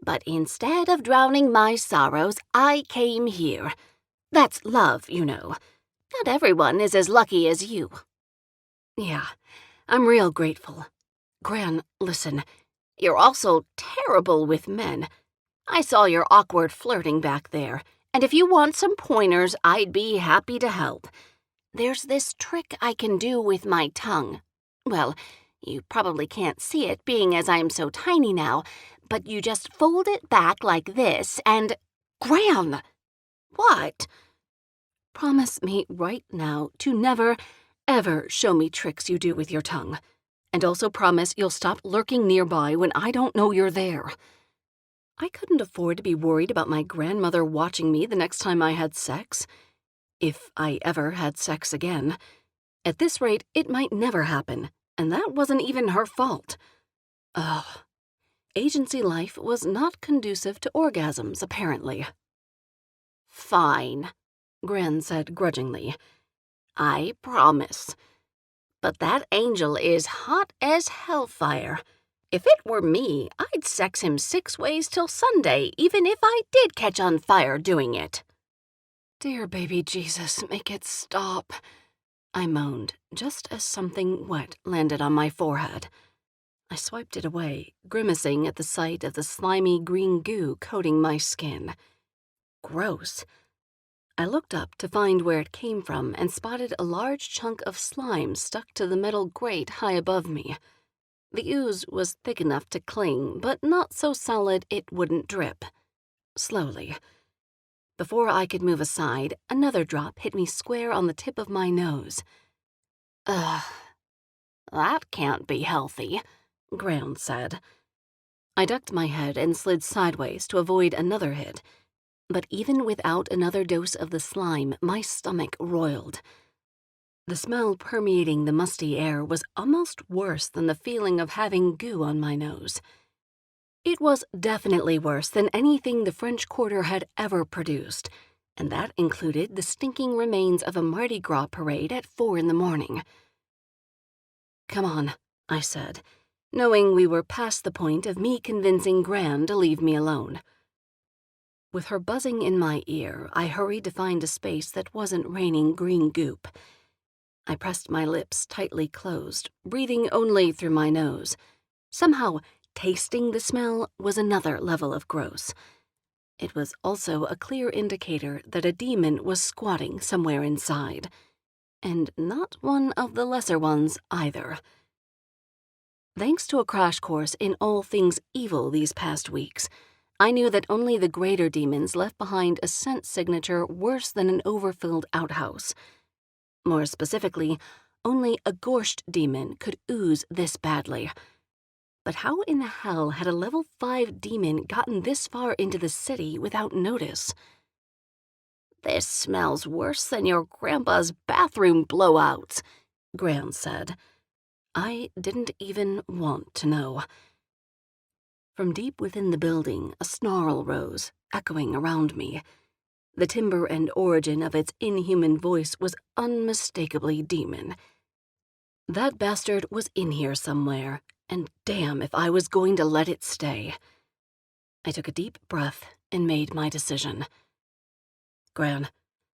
But instead of drowning my sorrows, I came here. That's love, you know. Not everyone is as lucky as you. Yeah, I'm real grateful. Gran, listen, you're also terrible with men. I saw your awkward flirting back there, and if you want some pointers, I'd be happy to help. There's this trick I can do with my tongue. Well, you probably can't see it, being as I'm so tiny now, but you just fold it back like this and— Gran! What? Promise me right now to never, ever show me tricks you do with your tongue. And also promise you'll stop lurking nearby when I don't know you're there. I couldn't afford to be worried about my grandmother watching me the next time I had sex. If I ever had sex again. At this rate, it might never happen, and that wasn't even her fault. Ugh. Agency life was not conducive to orgasms, apparently. Fine, Gran said grudgingly. I promise. But that angel is hot as hellfire. If it were me, I'd sex him 6 ways till Sunday, even if I did catch on fire doing it. Dear baby Jesus, make it stop, I moaned, just as something wet landed on my forehead. I swiped it away, grimacing at the sight of the slimy green goo coating my skin. Gross. I looked up to find where it came from and spotted a large chunk of slime stuck to the metal grate high above me. The ooze was thick enough to cling, but not so solid it wouldn't drip. Slowly. Before I could move aside, another drop hit me square on the tip of my nose. Ugh. That can't be healthy, Gran said. I ducked my head and slid sideways to avoid another hit. But even without another dose of the slime, my stomach roiled. The smell permeating the musty air was almost worse than the feeling of having goo on my nose. It was definitely worse than anything the French Quarter had ever produced, and that included the stinking remains of a Mardi Gras parade at 4 in the morning. Come on, I said, knowing we were past the point of me convincing Gran to leave me alone. With her buzzing in my ear, I hurried to find a space that wasn't raining green goop. I pressed my lips tightly closed, breathing only through my nose. Somehow, tasting the smell was another level of gross. It was also a clear indicator that a demon was squatting somewhere inside. And not one of the lesser ones either. Thanks to a crash course in all things evil these past weeks, I knew that only the greater demons left behind a scent signature worse than an overfilled outhouse. More specifically, only a gorsht demon could ooze this badly. But how in the hell had a level 5 demon gotten this far into the city without notice? This smells worse than your grandpa's bathroom blowouts, Gran said. I didn't even want to know. From deep within the building, a snarl rose, echoing around me. The timbre and origin of its inhuman voice was unmistakably demon. That bastard was in here somewhere, and damn if I was going to let it stay. I took a deep breath and made my decision. Gran,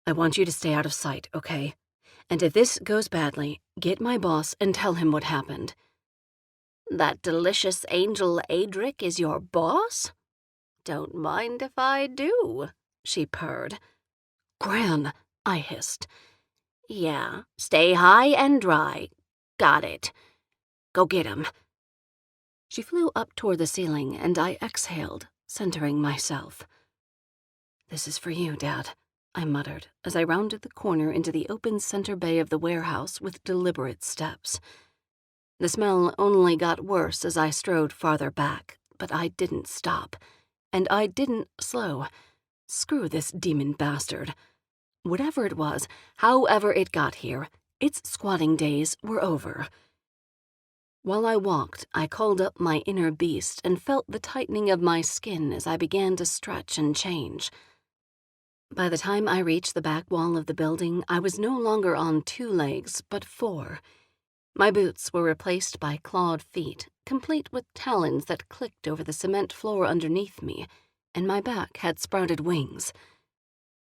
I want you to stay out of sight, okay? And if this goes badly, get my boss and tell him what happened. That delicious angel Adric is your boss? Don't mind if I do, she purred. Gran, I hissed. Yeah, stay high and dry. Got it. Go get him. She flew up toward the ceiling, and I exhaled, centering myself. This is for you, Dad, I muttered as I rounded the corner into the open center bay of the warehouse with deliberate steps. The smell only got worse as I strode farther back, but I didn't stop, and I didn't slow. Screw this demon bastard. Whatever it was, however it got here, its squatting days were over. While I walked, I called up my inner beast and felt the tightening of my skin as I began to stretch and change. By the time I reached the back wall of the building, I was no longer on 2 legs, but 4. My boots were replaced by clawed feet, complete with talons that clicked over the cement floor underneath me, and my back had sprouted wings.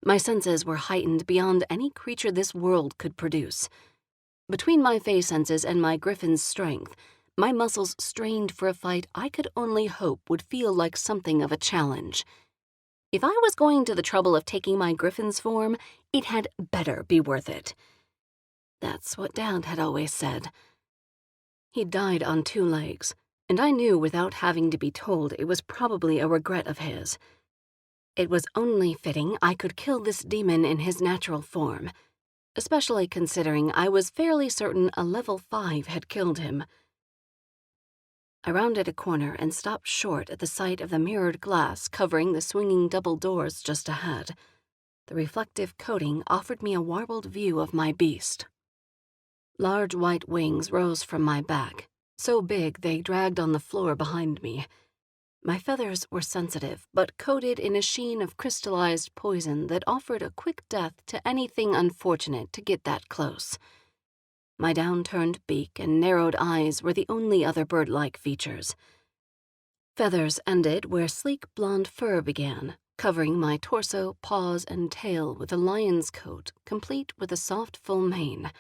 My senses were heightened beyond any creature this world could produce. Between my Fey senses and my griffin's strength, my muscles strained for a fight I could only hope would feel like something of a challenge. If I was going to the trouble of taking my griffin's form, it had better be worth it. That's what Dad had always said. He died on 2 legs, and I knew without having to be told it was probably a regret of his. It was only fitting I could kill this demon in his natural form, especially considering I was fairly certain a level 5 had killed him. I rounded a corner and stopped short at the sight of the mirrored glass covering the swinging double doors just ahead. The reflective coating offered me a warbled view of my beast. Large white wings rose from my back, so big they dragged on the floor behind me. My feathers were sensitive, but coated in a sheen of crystallized poison that offered a quick death to anything unfortunate to get that close. My downturned beak and narrowed eyes were the only other bird-like features. Feathers ended where sleek blonde fur began, covering my torso, paws, and tail with a lion's coat, complete with a soft, full mane.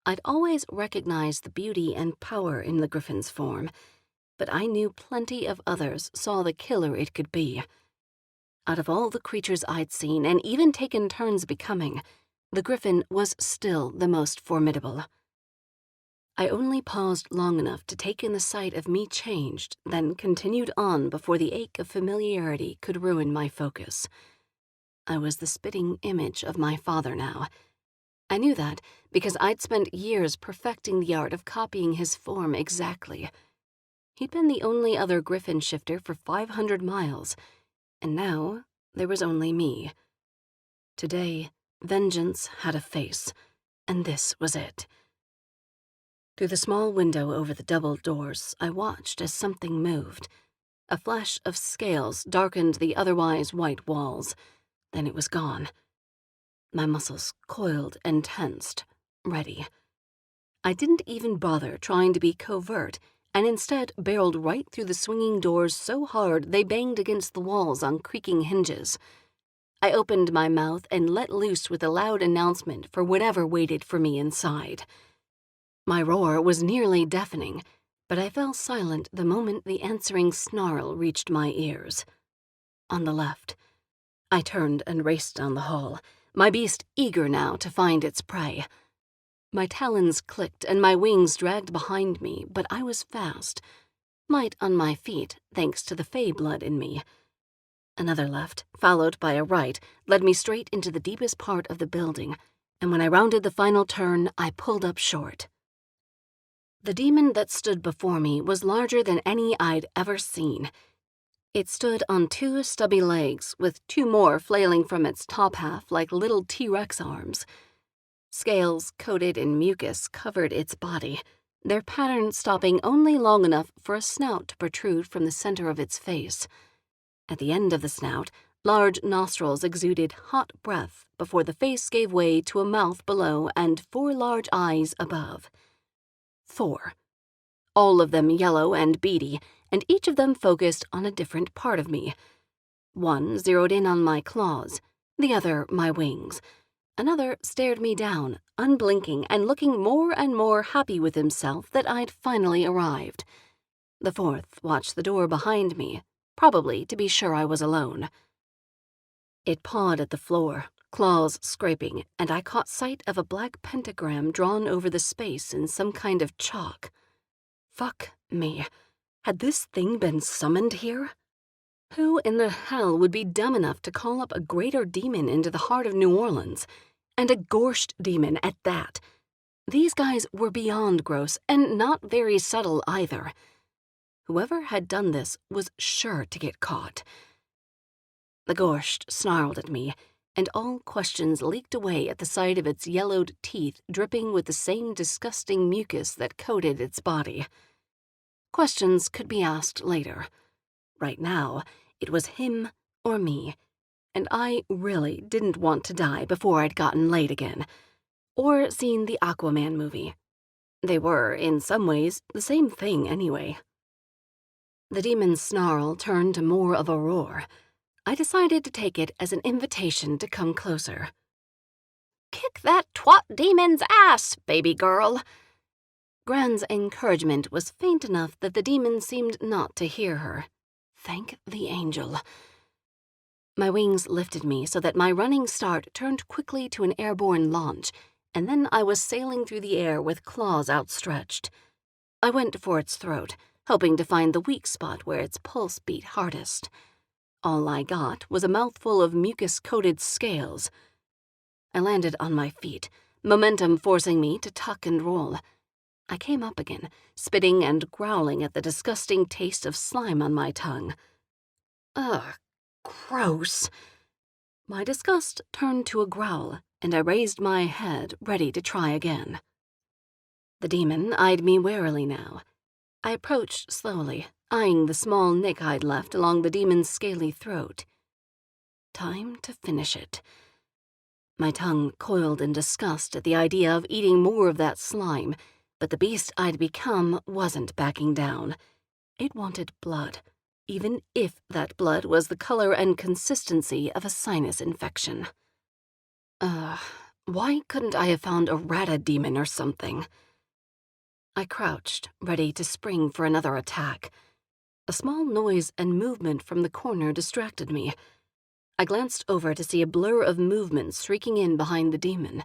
I'd always recognized the beauty and power in the griffin's form, but I knew plenty of others saw the killer it could be. Out of all the creatures I'd seen and even taken turns becoming, the griffin was still the most formidable. I only paused long enough to take in the sight of me changed, then continued on before the ache of familiarity could ruin my focus. I was the spitting image of my father now. I knew that because I'd spent years perfecting the art of copying his form exactly. He'd been the only other griffin shifter for 500 miles, and now there was only me. Today, vengeance had a face, and this was it. Through the small window over the double doors, I watched as something moved. A flash of scales darkened the otherwise white walls. Then it was gone. My muscles coiled and tensed, ready. I didn't even bother trying to be covert, and instead barreled right through the swinging doors so hard they banged against the walls on creaking hinges. I opened my mouth and let loose with a loud announcement for whatever waited for me inside. My roar was nearly deafening, but I fell silent the moment the answering snarl reached my ears. On the left, I turned and raced down the hall, my beast eager now to find its prey. My talons clicked and my wings dragged behind me, but I was fast, light on my feet thanks to the Fey blood in me. Another left, followed by a right, led me straight into the deepest part of the building, and when I rounded the final turn, I pulled up short. The demon that stood before me was larger than any I'd ever seen. It stood on 2 stubby legs, with 2 more flailing from its top half like little T-Rex arms. Scales coated in mucus covered its body, their pattern stopping only long enough for a snout to protrude from the center of its face. At the end of the snout, large nostrils exuded hot breath before the face gave way to a mouth below and 4 large eyes above. 4. All of them yellow and beady, and each of them focused on a different part of me. One zeroed in on my claws, the other my wings. Another stared me down, unblinking and looking more and more happy with himself that I'd finally arrived. The 4th watched the door behind me, probably to be sure I was alone. It pawed at the floor, claws scraping, and I caught sight of a black pentagram drawn over the space in some kind of chalk. Fuck me. Had this thing been summoned here? Who in the hell would be dumb enough to call up a greater demon into the heart of New Orleans? And a gorsht demon at that. These guys were beyond gross, and not very subtle either. Whoever had done this was sure to get caught. The gorsht snarled at me, and all questions leaked away at the sight of its yellowed teeth dripping with the same disgusting mucus that coated its body. Questions could be asked later. Right now, it was him or me, and I really didn't want to die before I'd gotten laid again, or seen the Aquaman movie. They were, in some ways, the same thing anyway. The demon's snarl turned to more of a roar. I decided to take it as an invitation to come closer. "Kick that twat demon's ass, baby girl!" Gran's encouragement was faint enough that the demon seemed not to hear her. Thank the angel. My wings lifted me so that my running start turned quickly to an airborne launch, and then I was sailing through the air with claws outstretched. I went for its throat, hoping to find the weak spot where its pulse beat hardest. All I got was a mouthful of mucus-coated scales. I landed on my feet, momentum forcing me to tuck and roll. I came up again, spitting and growling at the disgusting taste of slime on my tongue. Ugh, gross. My disgust turned to a growl, and I raised my head, ready to try again. The demon eyed me warily now. I approached slowly, eyeing the small nick I'd left along the demon's scaly throat. Time to finish it. My tongue coiled in disgust at the idea of eating more of that slime, but the beast I'd become wasn't backing down. It wanted blood, even if that blood was the color and consistency of a sinus infection. Why couldn't I have found a rata demon or something? I crouched, ready to spring for another attack. A small noise and movement from the corner distracted me. I glanced over to see a blur of movement streaking in behind the demon.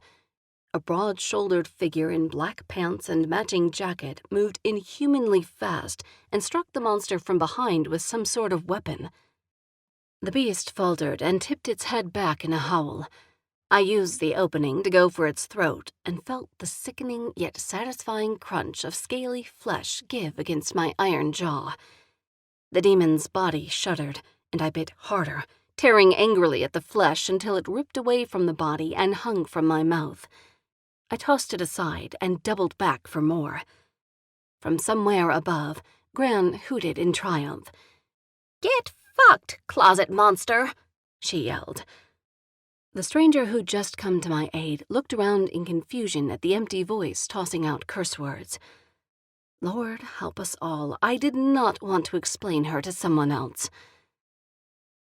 A broad-shouldered figure in black pants and matching jacket moved inhumanly fast and struck the monster from behind with some sort of weapon. The beast faltered and tipped its head back in a howl. I used the opening to go for its throat and felt the sickening yet satisfying crunch of scaly flesh give against my iron jaw. The demon's body shuddered, and I bit harder, tearing angrily at the flesh until it ripped away from the body and hung from my mouth. I tossed it aside and doubled back for more. From somewhere above, Gran hooted in triumph. "Get fucked, closet monster!" she yelled. The stranger who'd just come to my aid looked around in confusion at the empty voice tossing out curse words. Lord help us all, I did not want to explain her to someone else.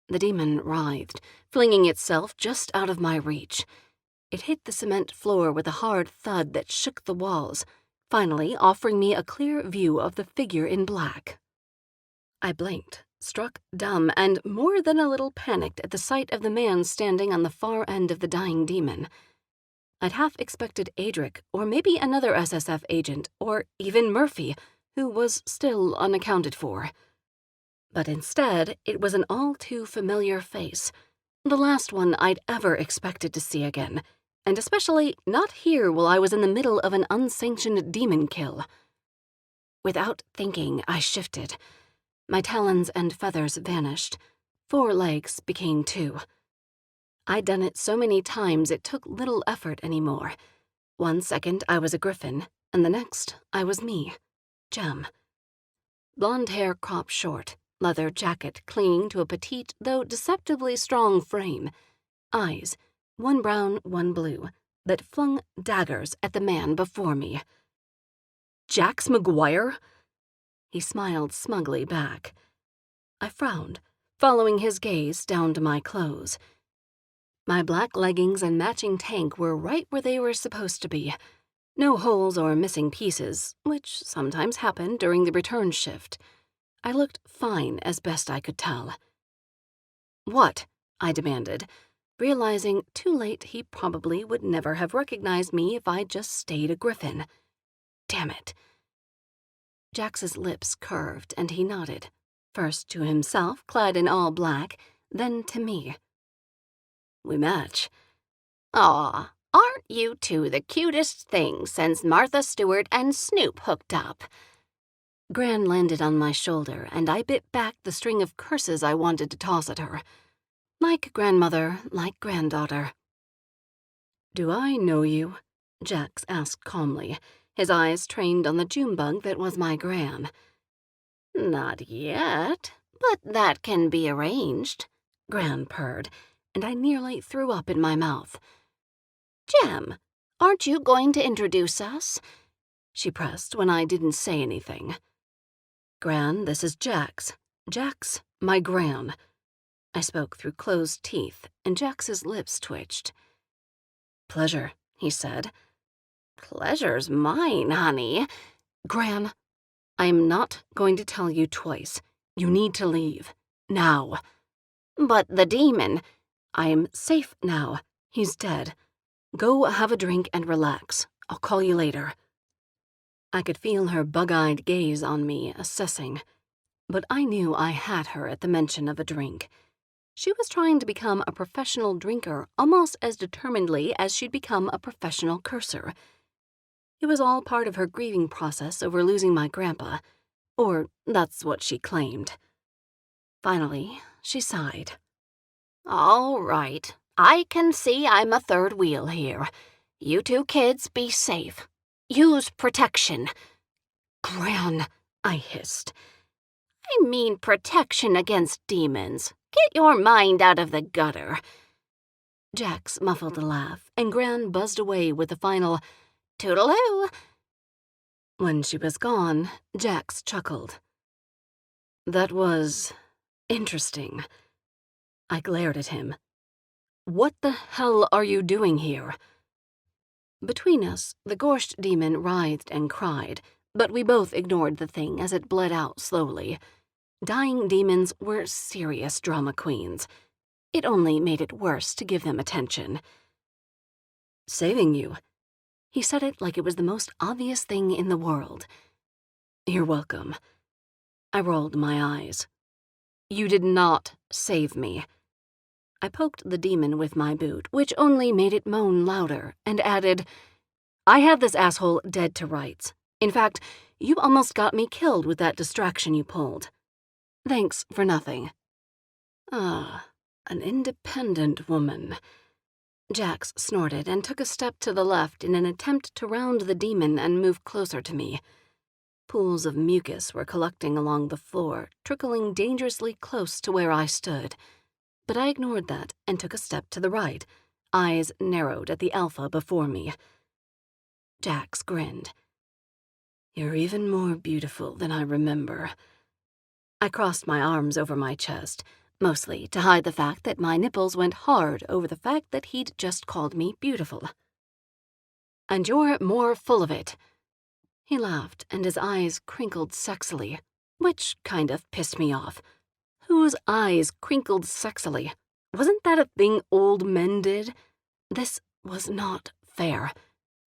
The demon writhed, flinging itself just out of my reach. It hit the cement floor with a hard thud that shook the walls, finally offering me a clear view of the figure in black. I blinked, struck dumb and more than a little panicked at the sight of the man standing on the far end of the dying demon. I'd half expected Adric, or maybe another SSF agent, or even Murphy, who was still unaccounted for. But instead, it was an all-too-familiar face, the last one I'd ever expected to see again, and especially not here while I was in the middle of an unsanctioned demon kill. Without thinking, I shifted. My talons and feathers vanished. 4 legs became 2. I'd done it so many times it took little effort anymore. 1 second I was a griffin, and the next I was me, Jem. Blonde hair cropped short, leather jacket clinging to a petite though deceptively strong frame. Eyes, 1 brown, 1 blue, that flung daggers at the man before me. "Jax McGuire?" He smiled smugly back. I frowned, following his gaze down to my clothes. My black leggings and matching tank were right where they were supposed to be. No holes or missing pieces, which sometimes happened during the return shift. I looked fine as best I could tell. "What?" I demanded, realizing too late he probably would never have recognized me if I'd just stayed a griffin. Damn it. Jax's lips curved and he nodded, first to himself, clad in all black, then to me. We match. Aw, aren't you two the cutest thing since Martha Stewart and Snoop hooked up? Gran landed on my shoulder, and I bit back the string of curses I wanted to toss at her. Like grandmother, like granddaughter. Do I know you? Jax asked calmly, his eyes trained on the Junebug that was my Gran. Not yet, but that can be arranged, Gran purred, and I nearly threw up in my mouth. Jem, aren't you going to introduce us? She pressed when I didn't say anything. Gran, this is Jax. Jax, my Gran. I spoke through closed teeth, and Jax's lips twitched. Pleasure, he said. Pleasure's mine, honey. Gran, I'm not going to tell you twice. You need to leave. Now. But the demon. I'm safe now. He's dead. Go have a drink and relax. I'll call you later. I could feel her bug-eyed gaze on me, assessing. But I knew I had her at the mention of a drink. She was trying to become a professional drinker almost as determinedly as she'd become a professional curser. It was all part of her grieving process over losing my grandpa, or that's what she claimed. Finally, she sighed. All right, I can see I'm a third wheel here. You two kids be safe. Use protection. Gran, I hissed. I mean protection against demons. Get your mind out of the gutter. Jax muffled a laugh, and Gran buzzed away with the final toodaloo. When she was gone, Jax chuckled. That was interesting. I glared at him. What the hell are you doing here? Between us, the gorshed demon writhed and cried, but we both ignored the thing as it bled out slowly. Dying demons were serious drama queens. It only made it worse to give them attention. Saving you. He said it like it was the most obvious thing in the world. You're welcome. I rolled my eyes. You did not save me. I poked the demon with my boot, which only made it moan louder, and added, I had this asshole dead to rights. In fact, you almost got me killed with that distraction you pulled. Thanks for nothing. Ah, an independent woman. Jax snorted and took a step to the left in an attempt to round the demon and move closer to me. Pools of mucus were collecting along the floor, trickling dangerously close to where I stood. But I ignored that and took a step to the right, eyes narrowed at the alpha before me. Jax grinned. You're even more beautiful than I remember. I crossed my arms over my chest, mostly to hide the fact that my nipples went hard over the fact that he'd just called me beautiful. And you're more full of it. He laughed, and his eyes crinkled sexily, which kind of pissed me off. Whose eyes crinkled sexily? Wasn't that a thing old men did? This was not fair.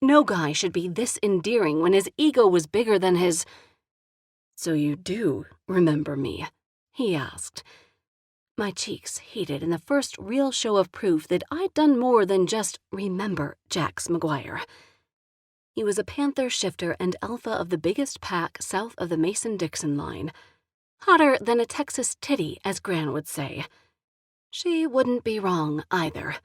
No guy should be this endearing when his ego was bigger than his... So you do remember me? He asked. My cheeks heated in the first real show of proof that I'd done more than just remember Jax McGuire. He was a panther shifter and alpha of the biggest pack south of the Mason-Dixon line. Hotter than a Texas titty, as Gran would say. She wouldn't be wrong, either.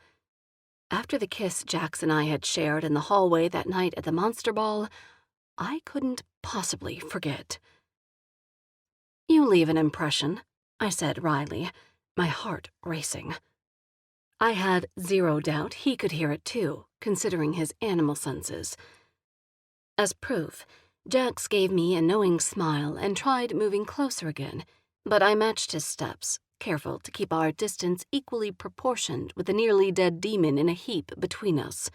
After the kiss Jax and I had shared in the hallway that night at the Monster Ball, I couldn't possibly forget. You leave an impression, I said wryly, my heart racing. I had zero doubt he could hear it too, considering his animal senses. As proof, Jax gave me a knowing smile and tried moving closer again, but I matched his steps, careful to keep our distance equally proportioned with the nearly dead demon in a heap between us.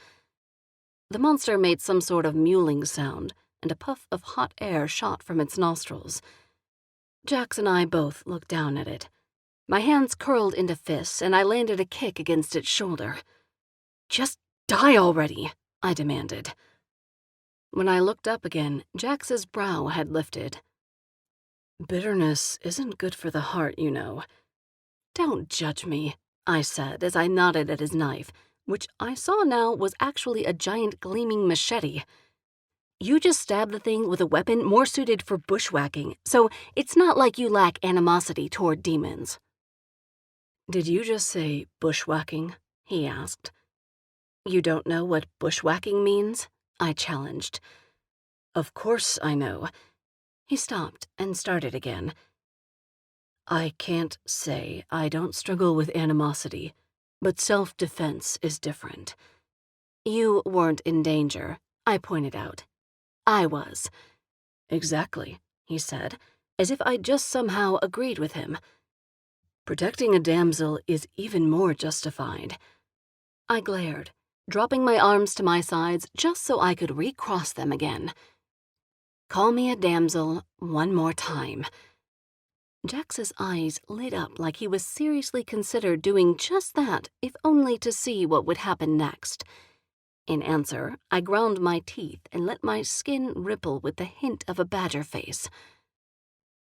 The monster made some sort of mewling sound, and a puff of hot air shot from its nostrils. Jax and I both looked down at it. My hands curled into fists, and I landed a kick against its shoulder. "Just die already," I demanded. When I looked up again, Jax's brow had lifted. "Bitterness isn't good for the heart, you know." "Don't judge me," I said as I nodded at his knife, which I saw now was actually a giant gleaming machete. "You just stabbed the thing with a weapon more suited for bushwhacking, so it's not like you lack animosity toward demons." "Did you just say bushwhacking?" he asked. "You don't know what bushwhacking means?" I challenged. "Of course I know." He stopped and started again. "I can't say I don't struggle with animosity, but self-defense is different." "You weren't in danger," I pointed out. "I was." "Exactly," he said, as if I'd just somehow agreed with him. "Protecting a damsel is even more justified." I glared, dropping my arms to my sides just so I could recross them again. "Call me a damsel one more time." Jax's eyes lit up like he was seriously considered doing just that, if only to see what would happen next. In answer, I ground my teeth and let my skin ripple with the hint of a badger face.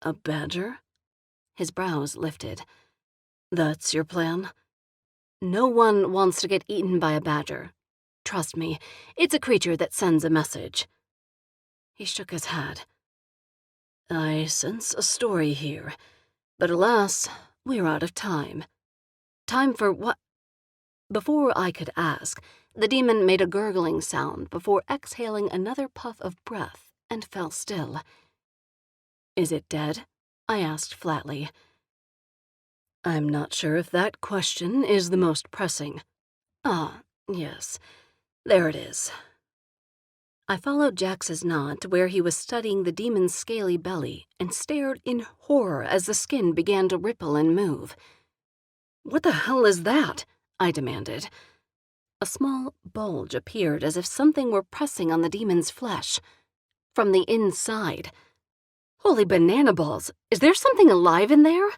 "A badger?" His brows lifted. "That's your plan?" "No one wants to get eaten by a badger. Trust me, it's a creature that sends a message." He shook his head. "I sense a story here, but alas, we're out of time." "Time for what?" Before I could ask, the demon made a gurgling sound before exhaling another puff of breath and fell still. "Is it dead?" I asked flatly. "I'm not sure if that question is the most pressing." "Ah, yes, there it is." I followed Jax's nod to where he was studying the demon's scaly belly and stared in horror as the skin began to ripple and move. "What the hell is that?" I demanded. A small bulge appeared as if something were pressing on the demon's flesh. From the inside. "Holy banana balls! Is there something alive in there?"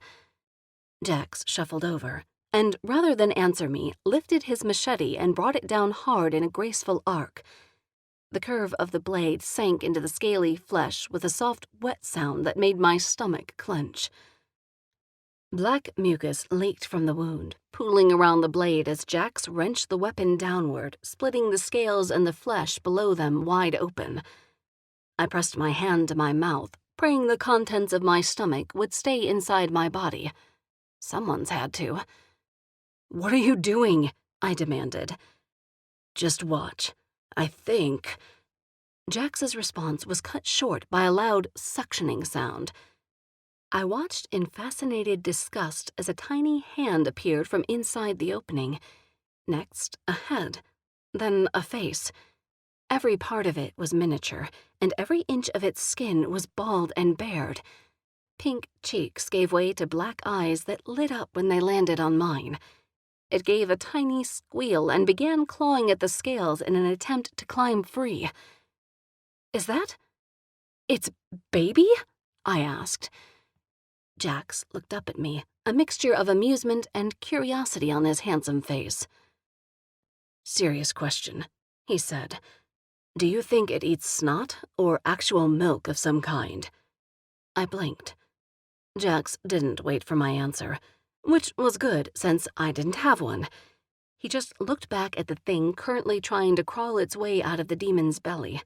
Jax shuffled over, and rather than answer me, lifted his machete and brought it down hard in a graceful arc. The curve of the blade sank into the scaly flesh with a soft, wet sound that made my stomach clench. Black mucus leaked from the wound, pooling around the blade as Jax wrenched the weapon downward, splitting the scales and the flesh below them wide open. I pressed my hand to my mouth, praying the contents of my stomach would stay inside my body. Someone's had to. "What are you doing?" I demanded. "Just watch. I think." Jax's response was cut short by a loud suctioning sound. I watched in fascinated disgust as a tiny hand appeared from inside the opening. Next, a head. Then a face. Every part of it was miniature, and every inch of its skin was bald and bared. Pink cheeks gave way to black eyes that lit up when they landed on mine. It gave a tiny squeal and began clawing at the scales in an attempt to climb free. "Is that... its baby?" I asked. Jax looked up at me, a mixture of amusement and curiosity on his handsome face. "Serious question," he said. "Do you think it eats snot or actual milk of some kind?" I blinked. Jax didn't wait for my answer, which was good since I didn't have one. He just looked back at the thing currently trying to crawl its way out of the demon's belly.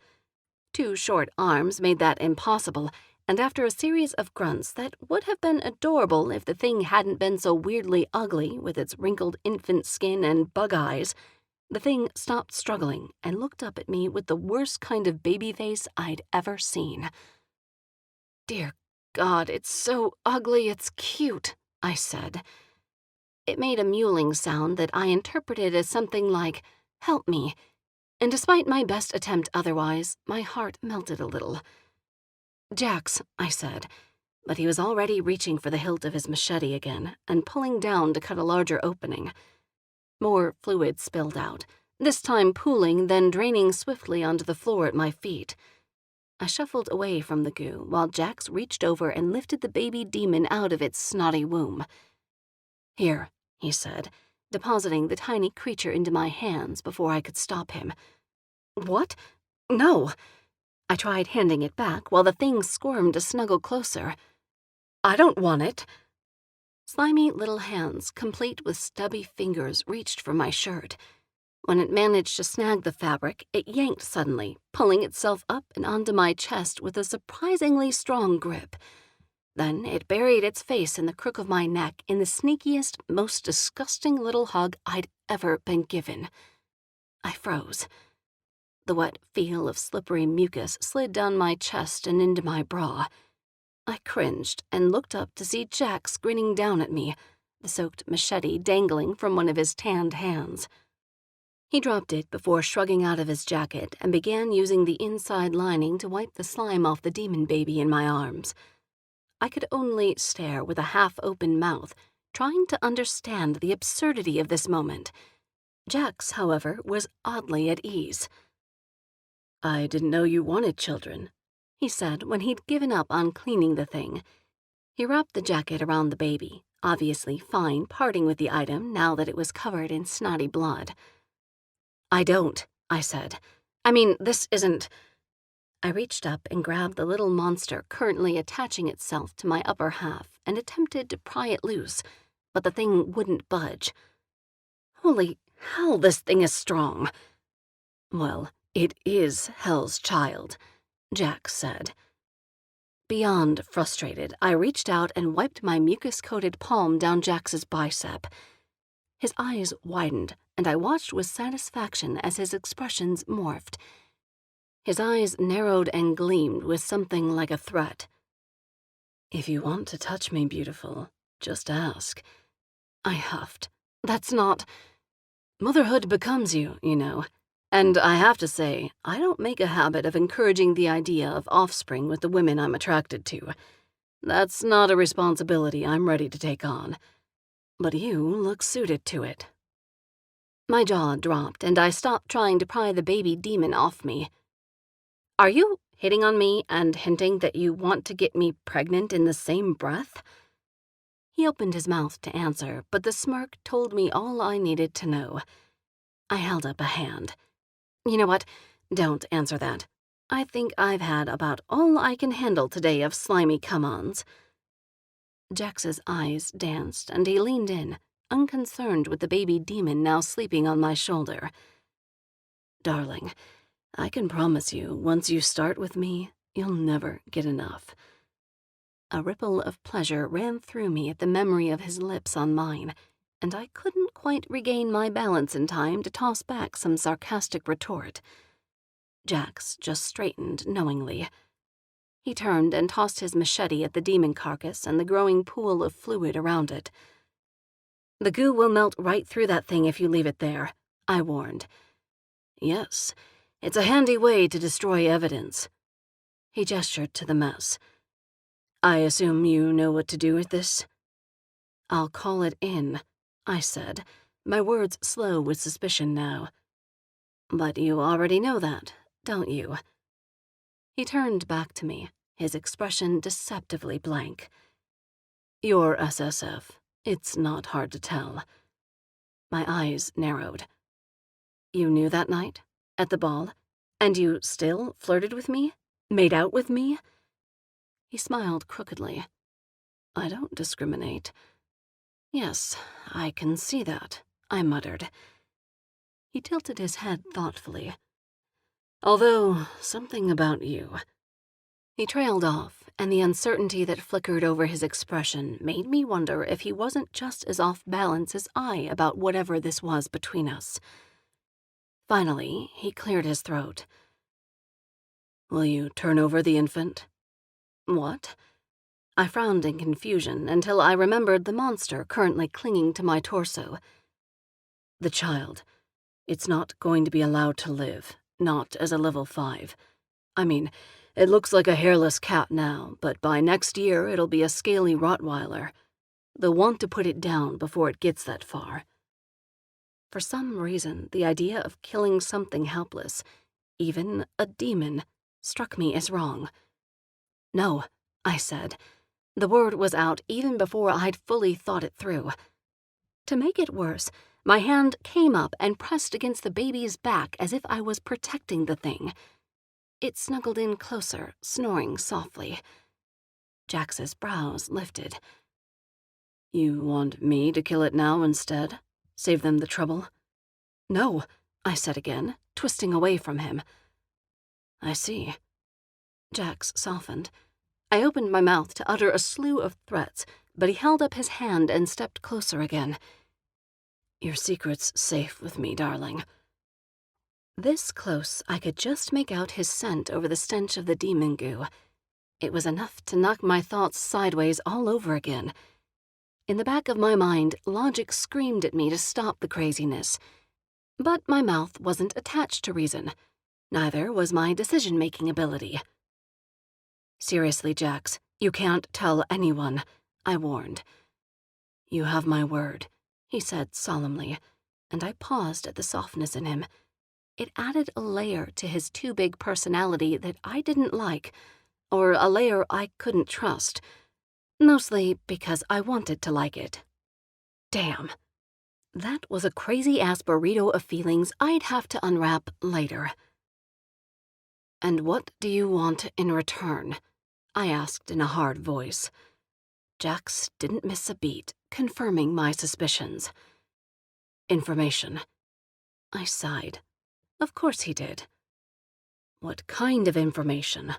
2 short arms made that impossible, and after a series of grunts that would have been adorable if the thing hadn't been so weirdly ugly with its wrinkled infant skin and bug eyes, the thing stopped struggling and looked up at me with the worst kind of baby face I'd ever seen. "Dear God, it's so ugly it's cute," I said. It made a mewling sound that I interpreted as something like, "Help me," and despite my best attempt otherwise, my heart melted a little. "Jax," I said, but he was already reaching for the hilt of his machete again and pulling down to cut a larger opening. More fluid spilled out, this time pooling, then draining swiftly onto the floor at my feet. I shuffled away from the goo while Jax reached over and lifted the baby demon out of its snotty womb. Here, he said, depositing the tiny creature into my hands before I could stop him. What? No! I tried handing it back while the thing squirmed to snuggle closer. I don't want it. Slimy little hands, complete with stubby fingers, reached for my shirt. When it managed to snag the fabric, it yanked suddenly, pulling itself up and onto my chest with a surprisingly strong grip. Then it buried its face in the crook of my neck in the sneakiest, most disgusting little hug I'd ever been given. I froze. The wet feel of slippery mucus slid down my chest and into my bra. I cringed and looked up to see Jax grinning down at me, the soaked machete dangling from one of his tanned hands. He dropped it before shrugging out of his jacket and began using the inside lining to wipe the slime off the demon baby in my arms. I could only stare with a half-open mouth, trying to understand the absurdity of this moment. Jax, however, was oddly at ease. I didn't know you wanted children, he said when he'd given up on cleaning the thing. He wrapped the jacket around the baby, obviously fine parting with the item now that it was covered in snotty blood. I don't, I said. I mean, this isn't... I reached up and grabbed the little monster currently attaching itself to my upper half and attempted to pry it loose, but the thing wouldn't budge. Holy hell, this thing is strong. Well, it is Hell's Child, Jax said. Beyond frustrated, I reached out and wiped my mucus-coated palm down Jax's bicep. His eyes widened, and I watched with satisfaction as his expressions morphed. His eyes narrowed and gleamed with something like a threat. If you want to touch me, beautiful, just ask. I huffed. That's not... Motherhood becomes you, you know. And I have to say, I don't make a habit of encouraging the idea of offspring with the women I'm attracted to. That's not a responsibility I'm ready to take on. But you look suited to it. My jaw dropped, and I stopped trying to pry the baby demon off me. Are you hitting on me and hinting that you want to get me pregnant in the same breath? He opened his mouth to answer, but the smirk told me all I needed to know. I held up a hand. You know what? Don't answer that. I think I've had about all I can handle today of slimy come-ons. Jax's eyes danced, and he leaned in, unconcerned with the baby demon now sleeping on my shoulder. Darling, I can promise you, once you start with me, you'll never get enough. A ripple of pleasure ran through me at the memory of his lips on mine, and I couldn't quite regain my balance in time to toss back some sarcastic retort. Jax just straightened knowingly. He turned and tossed his machete at the demon carcass and the growing pool of fluid around it. The goo will melt right through that thing if you leave it there, I warned. Yes, it's a handy way to destroy evidence. He gestured to the mess. I assume you know what to do with this? I'll call it in, I said, my words slow with suspicion now. But you already know that, don't you? He turned back to me, his expression deceptively blank. You're SSF. It's not hard to tell. My eyes narrowed. You knew that night? At the ball? And you still flirted with me? Made out with me? He smiled crookedly. I don't discriminate. Yes, I can see that, I muttered. He tilted his head thoughtfully. Although, something about you. He trailed off, and the uncertainty that flickered over his expression made me wonder if he wasn't just as off balance as I about whatever this was between us. Finally, he cleared his throat. Will you turn over the infant? What? I frowned in confusion until I remembered the monster currently clinging to my torso. The child. It's not going to be allowed to live, not as a level 5. I mean, it looks like a hairless cat now, but by next year it'll be a scaly Rottweiler. They'll want to put it down before it gets that far. For some reason, the idea of killing something helpless, even a demon, struck me as wrong. No, I said. The word was out even before I'd fully thought it through. To make it worse, my hand came up and pressed against the baby's back as if I was protecting the thing. It snuggled in closer, snoring softly. Jax's brows lifted. You want me to kill it now instead? Save them the trouble? No, I said again, twisting away from him. I see. Jax softened. I opened my mouth to utter a slew of threats, but he held up his hand and stepped closer again. Your secret's safe with me, darling. This close, I could just make out his scent over the stench of the demon goo. It was enough to knock my thoughts sideways all over again. In the back of my mind, logic screamed at me to stop the craziness. But my mouth wasn't attached to reason. Neither was my decision-making ability. Seriously, Jax, you can't tell anyone, I warned. You have my word, he said solemnly, and I paused at the softness in him. It added a layer to his too big personality that I didn't like, or a layer I couldn't trust, mostly because I wanted to like it. Damn. That was a crazy-ass burrito of feelings I'd have to unwrap later. And what do you want in return? I asked in a hard voice. Jax didn't miss a beat, confirming my suspicions. Information. I sighed. Of course he did. What kind of information?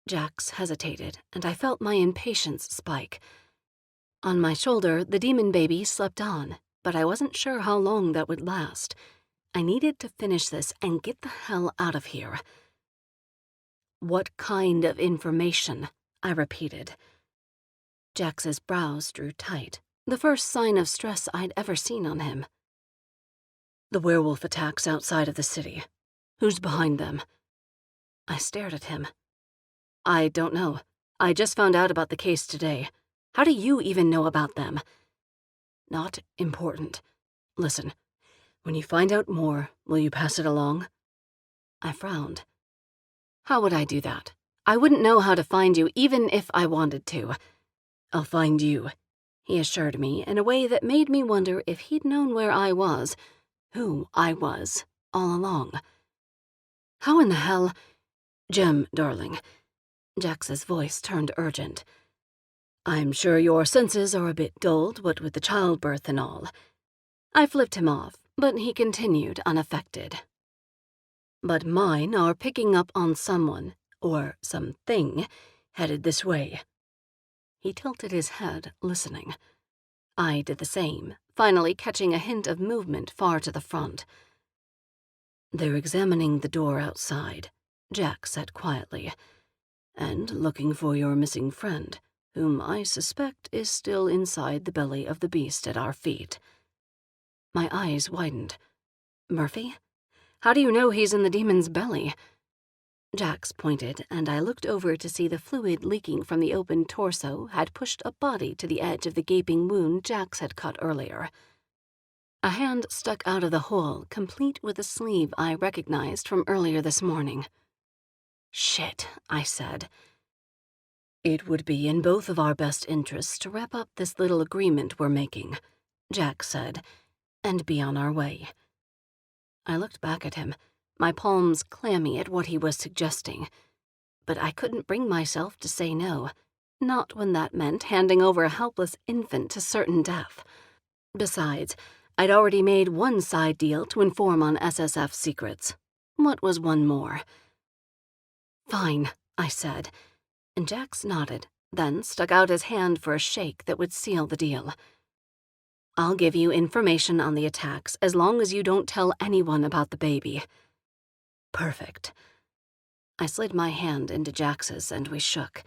Jax hesitated, and I felt my impatience spike. On my shoulder, the demon baby slept on, but I wasn't sure how long that would last. I needed to finish this and get the hell out of here. What kind of information? I repeated. Jax's brows drew tight, the first sign of stress I'd ever seen on him. The werewolf attacks outside of the city. Who's behind them? I stared at him. I don't know. I just found out about the case today. How do you even know about them? Not important. Listen, when you find out more, will you pass it along? I frowned. How would I do that? I wouldn't know how to find you even if I wanted to. I'll find you, he assured me in a way that made me wonder if he'd known where I was, who I was, all along. How in the hell— Jem, darling. Jax's voice turned urgent. I'm sure your senses are a bit dulled, what with the childbirth and all. I flipped him off, but he continued unaffected. But mine are picking up on someone, or something, headed this way. He tilted his head, listening. I did the same, finally catching a hint of movement far to the front. They're examining the door outside, Jax said quietly, and looking for your missing friend, whom I suspect is still inside the belly of the beast at our feet. My eyes widened. Murphy? How do you know he's in the demon's belly? Jax pointed, and I looked over to see the fluid leaking from the open torso had pushed a body to the edge of the gaping wound Jax had cut earlier. A hand stuck out of the hole, complete with a sleeve I recognized from earlier this morning. Shit, I said. It would be in both of our best interests to wrap up this little agreement we're making, Jax said, and be on our way. I looked back at him, my palms clammy at what he was suggesting. But I couldn't bring myself to say no, not when that meant handing over a helpless infant to certain death. Besides, I'd already made one side deal to inform on SSF secrets. What was one more? Fine, I said, and Jax nodded, then stuck out his hand for a shake that would seal the deal. I'll give you information on the attacks as long as you don't tell anyone about the baby. Perfect. I slid my hand into Jax's and we shook.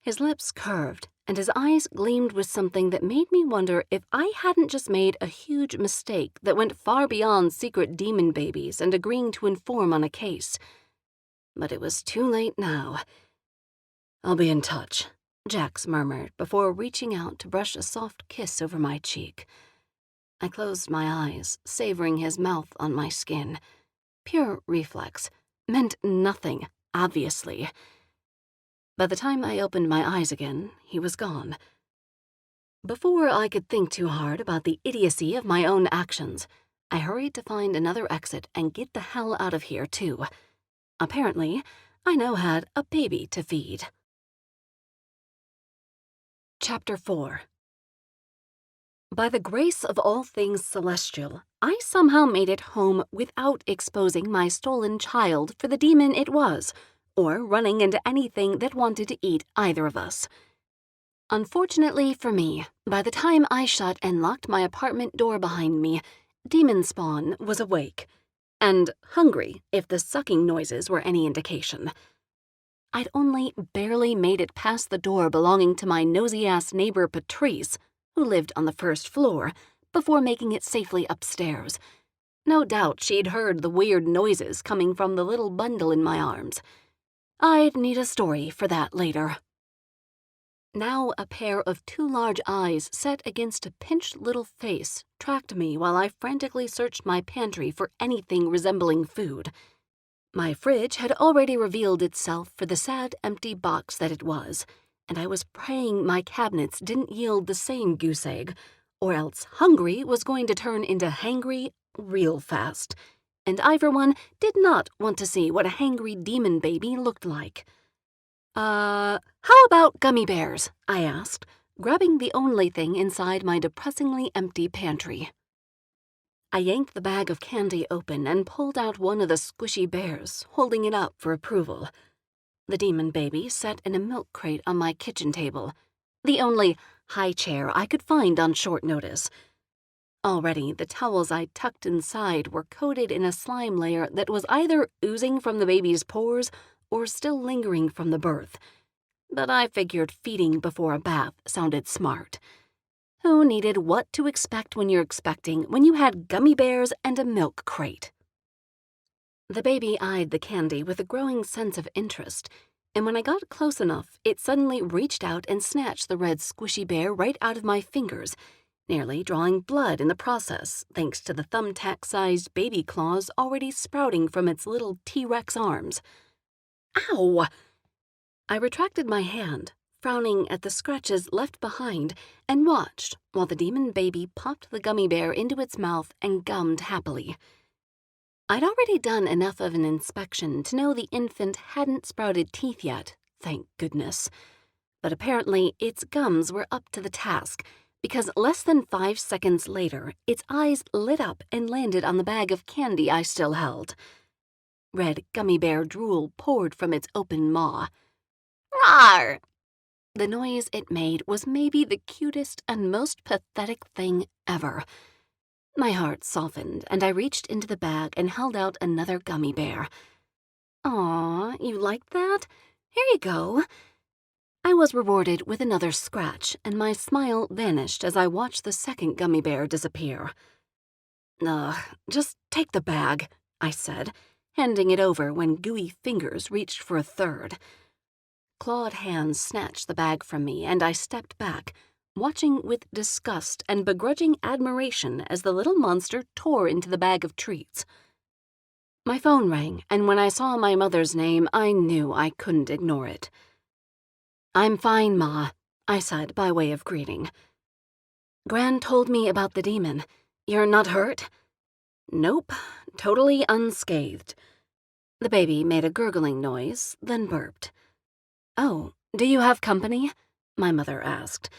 His lips curved and his eyes gleamed with something that made me wonder if I hadn't just made a huge mistake that went far beyond secret demon babies and agreeing to inform on a case. But it was too late now. I'll be in touch, Jax murmured before reaching out to brush a soft kiss over my cheek. I closed my eyes, savoring his mouth on my skin. Pure reflex. Meant nothing, obviously. By the time I opened my eyes again, he was gone. Before I could think too hard about the idiocy of my own actions, I hurried to find another exit and get the hell out of here, too. Apparently, I now had a baby to feed. Chapter 4. By the grace of all things celestial, I somehow made it home without exposing my stolen child for the demon it was, or running into anything that wanted to eat either of us. Unfortunately for me, by the time I shut and locked my apartment door behind me, Demon Spawn was awake, and hungry if the sucking noises were any indication. I'd only barely made it past the door belonging to my nosy-ass neighbor Patrice, who lived on the first floor, before making it safely upstairs. No doubt she'd heard the weird noises coming from the little bundle in my arms. I'd need a story for that later. Now a pair of two large eyes set against a pinched little face tracked me while I frantically searched my pantry for anything resembling food. My fridge had already revealed itself for the sad, empty box that it was, and I was praying my cabinets didn't yield the same goose egg, or else hungry was going to turn into hangry real fast, and I, for one, did not want to see what a hangry demon baby looked like. How about gummy bears? I asked, grabbing the only thing inside my depressingly empty pantry. I yanked the bag of candy open and pulled out one of the squishy bears, holding it up for approval. The demon baby sat in a milk crate on my kitchen table, the only high chair I could find on short notice. Already, the towels I tucked inside were coated in a slime layer that was either oozing from the baby's pores or still lingering from the birth. But I figured feeding before a bath sounded smart. Who needed what to expect when you're expecting when you had gummy bears and a milk crate? The baby eyed the candy with a growing sense of interest, and when I got close enough, it suddenly reached out and snatched the red squishy bear right out of my fingers, nearly drawing blood in the process thanks to the thumbtack-sized baby claws already sprouting from its little T-Rex arms. Ow! I retracted my hand, frowning at the scratches left behind, and watched while the demon baby popped the gummy bear into its mouth and gummed happily. I'd already done enough of an inspection to know the infant hadn't sprouted teeth yet, thank goodness. But apparently its gums were up to the task, because less than 5 seconds later, its eyes lit up and landed on the bag of candy I still held. Red gummy bear drool poured from its open maw. Rawr! The noise it made was maybe the cutest and most pathetic thing ever. My heart softened, and I reached into the bag and held out another gummy bear. Aw, you like that? Here you go. I was rewarded with another scratch, and my smile vanished as I watched the second gummy bear disappear. Just take the bag, I said, handing it over when gooey fingers reached for a third. Clawed hands snatched the bag from me, and I stepped back, watching with disgust and begrudging admiration as the little monster tore into the bag of treats. My phone rang, and when I saw my mother's name, I knew I couldn't ignore it. I'm fine, Ma, I said by way of greeting. Gran told me about the demon. You're not hurt? Nope, totally unscathed. The baby made a gurgling noise, then burped. Oh, do you have company? My mother asked.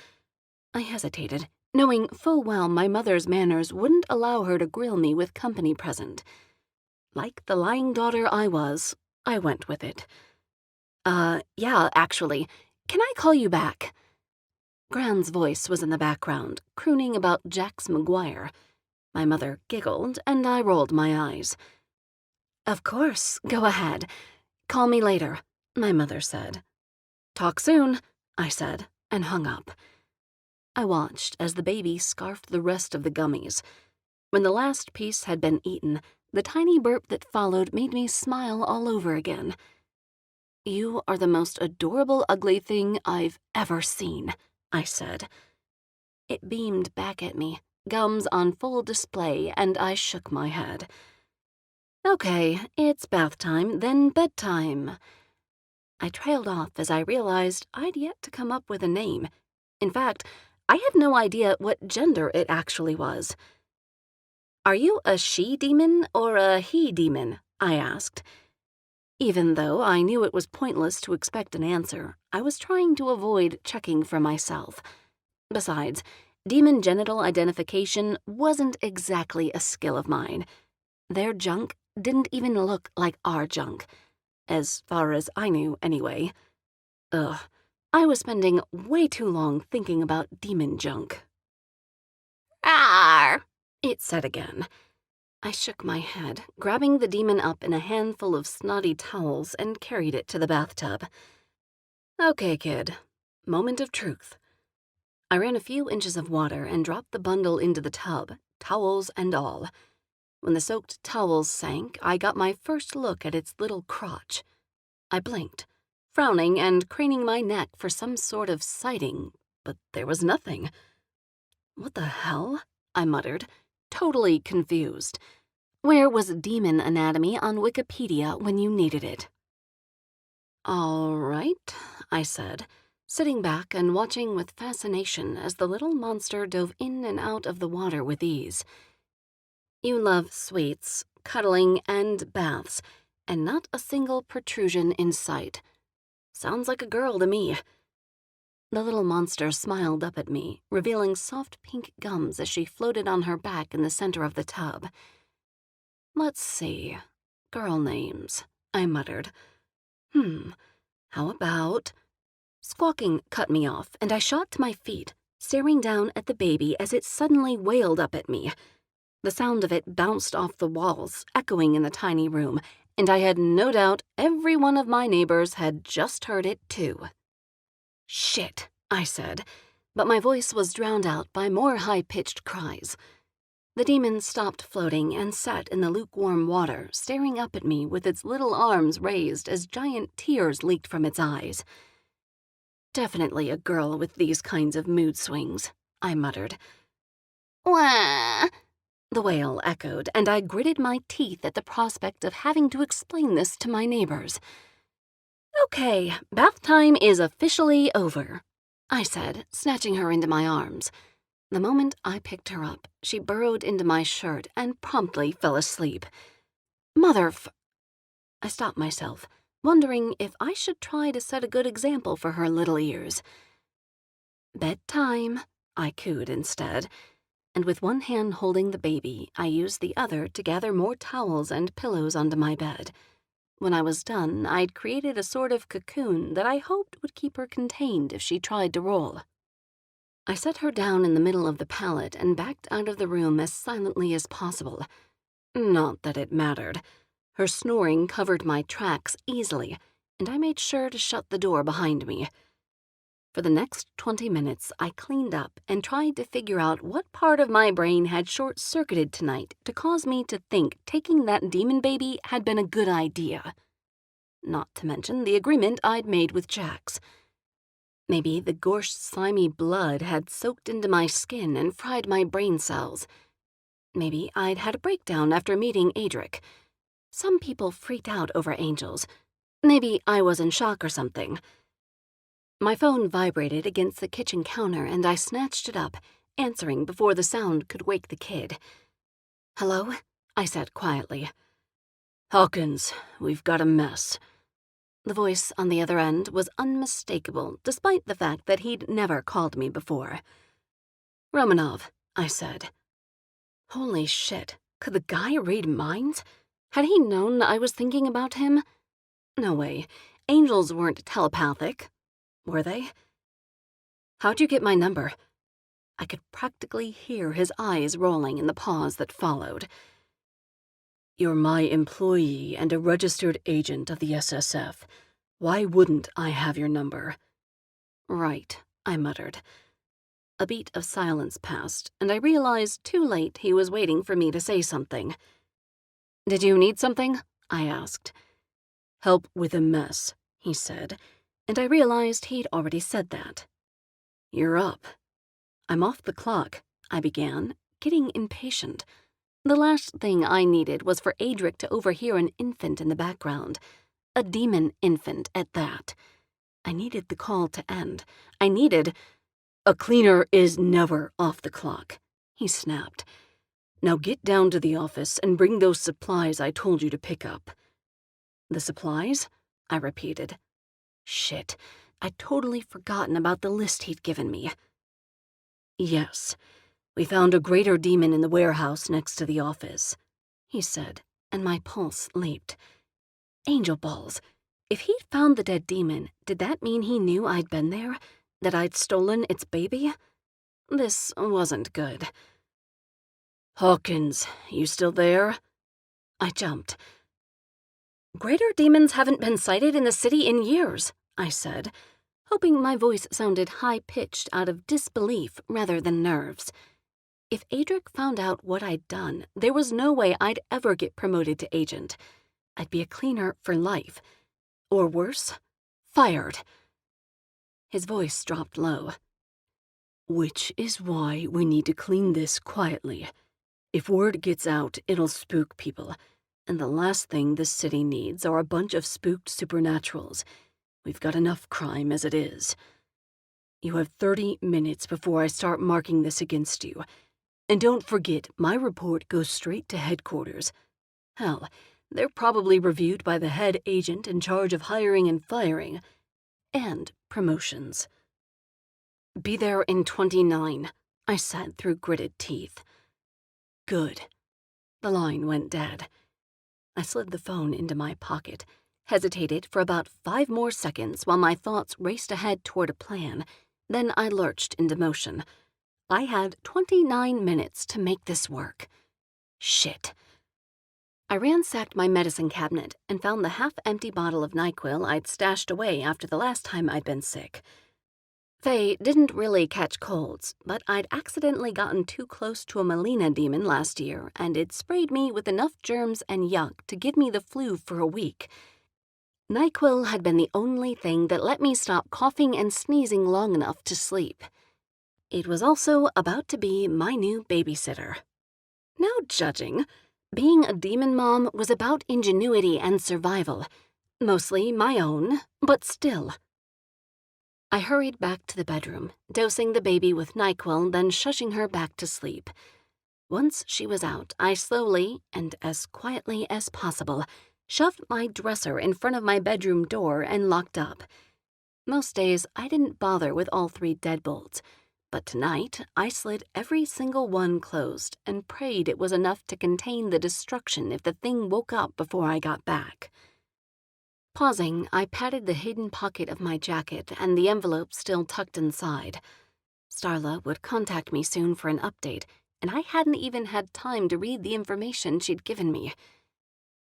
I hesitated, knowing full well my mother's manners wouldn't allow her to grill me with company present. Like the lying daughter I was, I went with it. Yeah, actually. Can I call you back? Gran's voice was in the background, crooning about Jax McGuire. My mother giggled, and I rolled my eyes. Of course, go ahead. Call me later, my mother said. Talk soon, I said, and hung up. I watched as the baby scarfed the rest of the gummies. When the last piece had been eaten, the tiny burp that followed made me smile all over again. You are the most adorable ugly thing I've ever seen, I said. It beamed back at me, gums on full display, and I shook my head. Okay, it's bath time, then bedtime. I trailed off as I realized I'd yet to come up with a name. In fact, I had no idea what gender it actually was. "Are you a she-demon or a he-demon?" I asked. Even though I knew it was pointless to expect an answer, I was trying to avoid checking for myself. Besides, demon genital identification wasn't exactly a skill of mine. Their junk didn't even look like our junk, as far as I knew anyway. Ugh, I was spending way too long thinking about demon junk. "Arr!" it said again. I shook my head, grabbing the demon up in a handful of snotty towels and carried it to the bathtub. "Okay, kid. Moment of truth." I ran a few inches of water and dropped the bundle into the tub, towels and all. When the soaked towels sank, I got my first look at its little crotch. I blinked, frowning and craning my neck for some sort of sighting, but there was nothing. "What the hell?" I muttered, totally confused. Where was demon anatomy on Wikipedia when you needed it? "All right," I said, sitting back and watching with fascination as the little monster dove in and out of the water with ease. "You love sweets, cuddling, and baths, and not a single protrusion in sight. Sounds like a girl to me." The little monster smiled up at me, revealing soft pink gums as she floated on her back in the center of the tub. "Let's see. Girl names," I muttered. How about—" Squawking cut me off, and I shot to my feet, staring down at the baby as it suddenly wailed up at me. The sound of it bounced off the walls, echoing in the tiny room, and I had no doubt every one of my neighbors had just heard it too. "Shit," I said, but my voice was drowned out by more high-pitched cries. The demon stopped floating and sat in the lukewarm water, staring up at me with its little arms raised as giant tears leaked from its eyes. "Definitely a girl with these kinds of mood swings," I muttered. "Wah!" the wail echoed, and I gritted my teeth at the prospect of having to explain this to my neighbors. "Okay, bath time is officially over," I said, snatching her into my arms. The moment I picked her up, she burrowed into my shirt and promptly fell asleep. I stopped myself, wondering if I should try to set a good example for her little ears. "Bedtime," I cooed instead, and with one hand holding the baby, I used the other to gather more towels and pillows onto my bed. When I was done, I'd created a sort of cocoon that I hoped would keep her contained if she tried to roll. I set her down in the middle of the pallet and backed out of the room as silently as possible. Not that it mattered. Her snoring covered my tracks easily, and I made sure to shut the door behind me. For the next 20 minutes, I cleaned up and tried to figure out what part of my brain had short-circuited tonight to cause me to think taking that demon baby had been a good idea. Not to mention the agreement I'd made with Jax. Maybe the gorsh slimy blood had soaked into my skin and fried my brain cells. Maybe I'd had a breakdown after meeting Adric. Some people freaked out over angels. Maybe I was in shock or something. My phone vibrated against the kitchen counter and I snatched it up, answering before the sound could wake the kid. "Hello?" I said quietly. "Hawkins, we've got a mess." The voice on the other end was unmistakable, despite the fact that he'd never called me before. "Romanov," I said. Holy shit, could the guy read minds? Had he known I was thinking about him? No way, angels weren't telepathic. Were they? "How'd you get my number?" I could practically hear his eyes rolling in the pause that followed. "You're my employee and a registered agent of the SSF. Why wouldn't I have your number?" "Right," I muttered. A beat of silence passed, and I realized too late he was waiting for me to say something. "Did you need something?" I asked. "Help with a mess," he said, and I realized he'd already said that. "You're up." "I'm off the clock," I began, getting impatient. The last thing I needed was for Adric to overhear an infant in the background. A demon infant at that. I needed the call to end. I needed— A cleaner is never off the clock, he snapped. Now get down to the office and bring those supplies I told you to pick up. The supplies? I repeated. Shit, I'd totally forgotten about the list he'd given me. Yes, we found a greater demon in the warehouse next to the office, he said, and my pulse leaped. Angel balls. If he'd found the dead demon, did that mean he knew I'd been there? That I'd stolen its baby? This wasn't good. Hawkins, you still there? I jumped. Greater demons haven't been sighted in the city in years, I said, hoping my voice sounded high-pitched out of disbelief rather than nerves. If Adric found out what I'd done, there was no way I'd ever get promoted to agent. I'd be a cleaner for life. Or worse, fired. His voice dropped low. Which is why we need to clean this quietly. If word gets out, it'll spook people. And the last thing this city needs are a bunch of spooked supernaturals. We've got enough crime as it is. You have 30 minutes before I start marking this against you. And don't forget, my report goes straight to headquarters. Hell, they're probably reviewed by the head agent in charge of hiring and firing. And promotions. Be there in 29, I said through gritted teeth. Good. The line went dead. I slid the phone into my pocket, hesitated for about 5 more seconds while my thoughts raced ahead toward a plan. Then I lurched into motion. I had 29 minutes to make this work. Shit. I ransacked my medicine cabinet and found the half-empty bottle of NyQuil I'd stashed away after the last time I'd been sick. Faye didn't really catch colds, but I'd accidentally gotten too close to a Melina demon last year, and it sprayed me with enough germs and yuck to give me the flu for a week. NyQuil had been the only thing that let me stop coughing and sneezing long enough to sleep. It was also about to be my new babysitter. No judging. Being a demon mom was about ingenuity and survival. Mostly my own, but still. I hurried back to the bedroom, dosing the baby with NyQuil, then shushing her back to sleep. Once she was out, I slowly, and as quietly as possible, shoved my dresser in front of my bedroom door and locked up. Most days, I didn't bother with all 3 deadbolts, but tonight I slid every single one closed and prayed it was enough to contain the destruction if the thing woke up before I got back. Pausing, I patted the hidden pocket of my jacket and the envelope still tucked inside. Starla would contact me soon for an update, and I hadn't even had time to read the information she'd given me.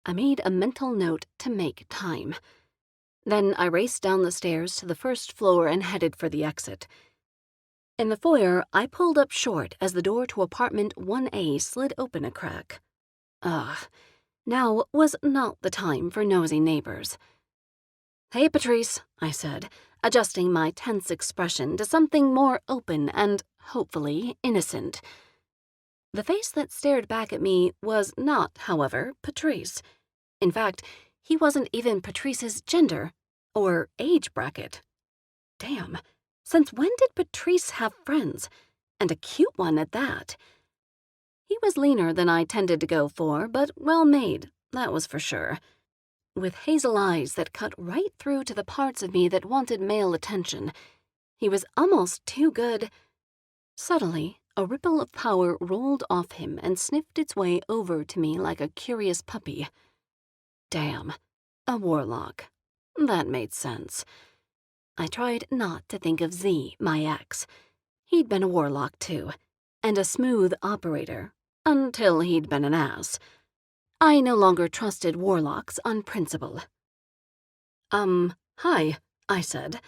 I made a mental note to make time. Then I raced down the stairs to the first floor and headed for the exit. In the foyer, I pulled up short as the door to apartment 1A slid open a crack. Now was not the time for nosy neighbors. "Hey, Patrice," I said, adjusting my tense expression to something more open and, hopefully, innocent. The face that stared back at me was not, however, Patrice. In fact, he wasn't even Patrice's gender or age bracket. Damn, since when did Patrice have friends? And a cute one at that. He was leaner than I tended to go for, but well-made, that was for sure. With hazel eyes that cut right through to the parts of me that wanted male attention. He was almost too good. Subtly, a ripple of power rolled off him and sniffed its way over to me like a curious puppy. Damn, a warlock. That made sense. I tried not to think of Z, my ex. He'd been a warlock too, and a smooth operator, until he'd been an ass. I no longer trusted warlocks on principle. Hi, I said,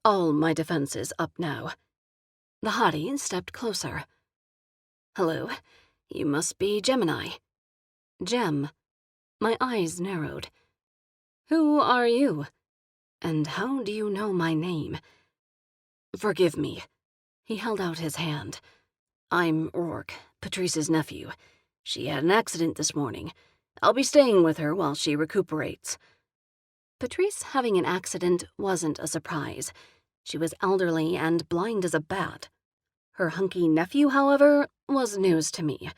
all my defenses up now. The hottie stepped closer. Hello, you must be Gemini. Gem. My eyes narrowed. Who are you? And how do you know my name? Forgive me. He held out his hand. I'm Rourke, Patrice's nephew. She had an accident this morning. I'll be staying with her while she recuperates. Patrice having an accident wasn't a surprise. She was elderly and blind as a bat. Her hunky nephew, however, was news to me.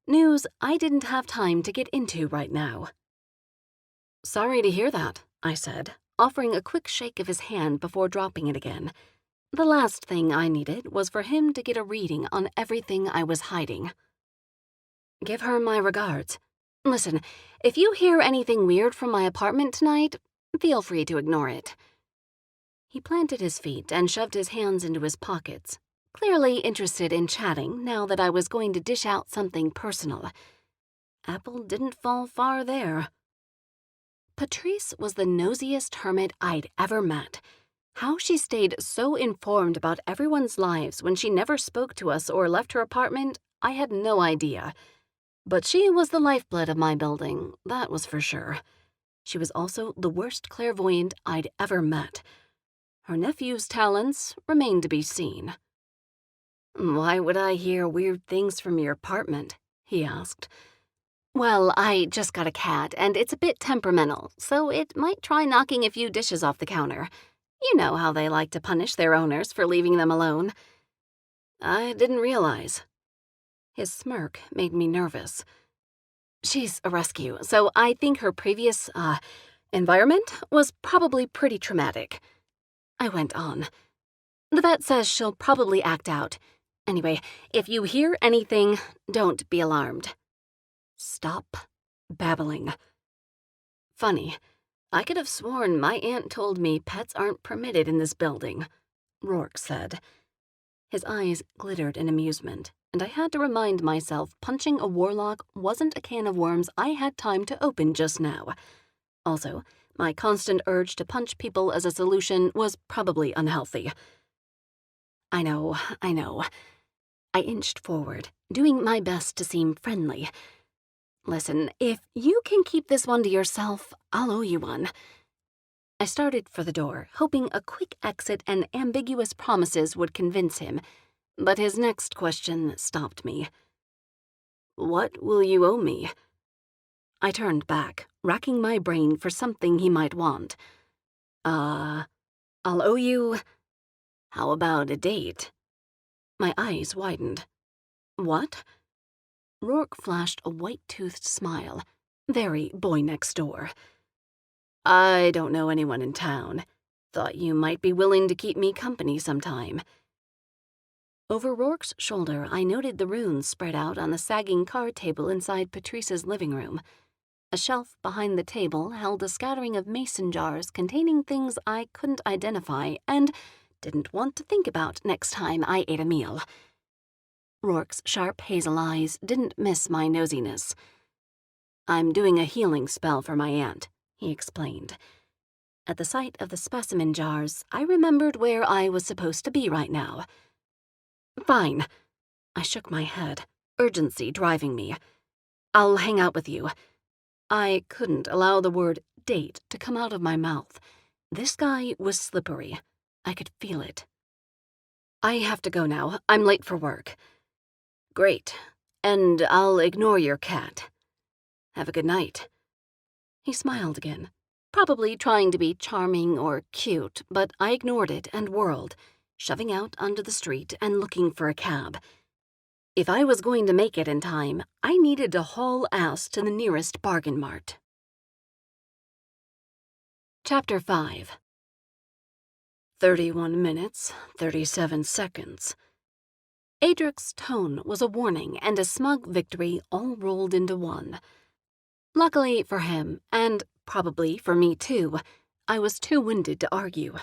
News I didn't have time to get into right now. "Sorry to hear that," I said, offering a quick shake of his hand before dropping it again. The last thing I needed was for him to get a reading on everything I was hiding. "Give her my regards. Listen, if you hear anything weird from my apartment tonight, feel free to ignore it." He planted his feet and shoved his hands into his pockets, clearly interested in chatting now that I was going to dish out something personal. Apple didn't fall far there. Patrice was the nosiest hermit I'd ever met. How she stayed so informed about everyone's lives when she never spoke to us or left her apartment, I had no idea. But she was the lifeblood of my building, that was for sure. She was also the worst clairvoyant I'd ever met. Her nephew's talents remained to be seen. "Why would I hear weird things from your apartment?" he asked. "Well, I just got a cat, and it's a bit temperamental, so it might try knocking a few dishes off the counter. You know how they like to punish their owners for leaving them alone." I didn't realize. His smirk made me nervous. "She's a rescue, so I think her previous, environment was probably pretty traumatic." I went on. "The vet says she'll probably act out. Anyway, if you hear anything, don't be alarmed." Stop babbling. Funny, I could have sworn my aunt told me pets aren't permitted in this building, Rourke said. His eyes glittered in amusement, and I had to remind myself punching a warlock wasn't a can of worms I had time to open just now. Also, my constant urge to punch people as a solution was probably unhealthy. I know. I inched forward, doing my best to seem friendly. "Listen, if you can keep this one to yourself, I'll owe you one." I started for the door, hoping a quick exit and ambiguous promises would convince him, but his next question stopped me. "What will you owe me?" I turned back, racking my brain for something he might want. I'll owe you... How about a date?" My eyes widened. "What?" Rourke flashed a white-toothed smile, very boy next door. "I don't know anyone in town. Thought you might be willing to keep me company sometime." Over Rourke's shoulder, I noted the runes spread out on the sagging card table inside Patrice's living room. A shelf behind the table held a scattering of mason jars containing things I couldn't identify and didn't want to think about next time I ate a meal. Rourke's sharp hazel eyes didn't miss my nosiness. "I'm doing a healing spell for my aunt," he explained. At the sight of the specimen jars, I remembered where I was supposed to be right now. "Fine." I shook my head, urgency driving me. "I'll hang out with you." I couldn't allow the word date to come out of my mouth. This guy was slippery. I could feel it. "I have to go now. I'm late for work." "Great. And I'll ignore your cat. Have a good night." He smiled again, probably trying to be charming or cute, but I ignored it and whirled, shoving out onto the street and looking for a cab. If I was going to make it in time, I needed to haul ass to the nearest bargain mart. Chapter 5. 31 minutes, 37 seconds. Adric's tone was a warning and a smug victory all rolled into one. Luckily for him, and probably for me too, I was too winded to argue.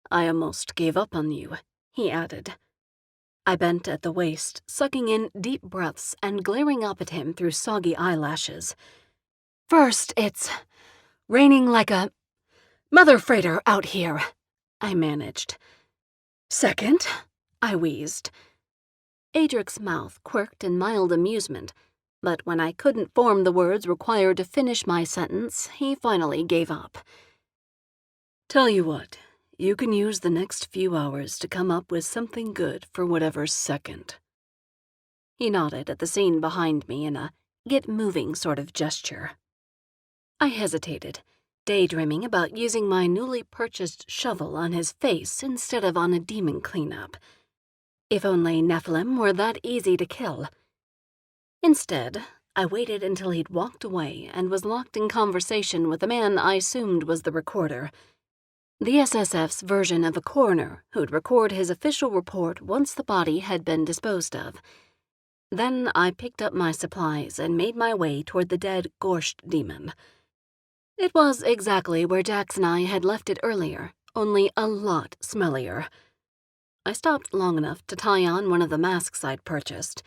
"I almost gave up on you," he added. I bent at the waist, sucking in deep breaths and glaring up at him through soggy eyelashes. "First, it's raining like a mother freighter out here," I managed. "Second," I wheezed. Adric's mouth quirked in mild amusement, but when I couldn't form the words required to finish my sentence, he finally gave up. "Tell you what, you can use the next few hours to come up with something good for whatever's second." He nodded at the scene behind me in a get moving sort of gesture. I hesitated. daydreaming about using my newly purchased shovel on his face instead of on a demon cleanup. If only Nephilim were that easy to kill. Instead, I waited until he'd walked away and was locked in conversation with a man I assumed was the recorder. The SSF's version of a coroner who'd record his official report once the body had been disposed of. Then I picked up my supplies and made my way toward the dead Gorsht demon. It was exactly where Jax and I had left it earlier, only a lot smellier. I stopped long enough to tie on one of the masks I'd purchased.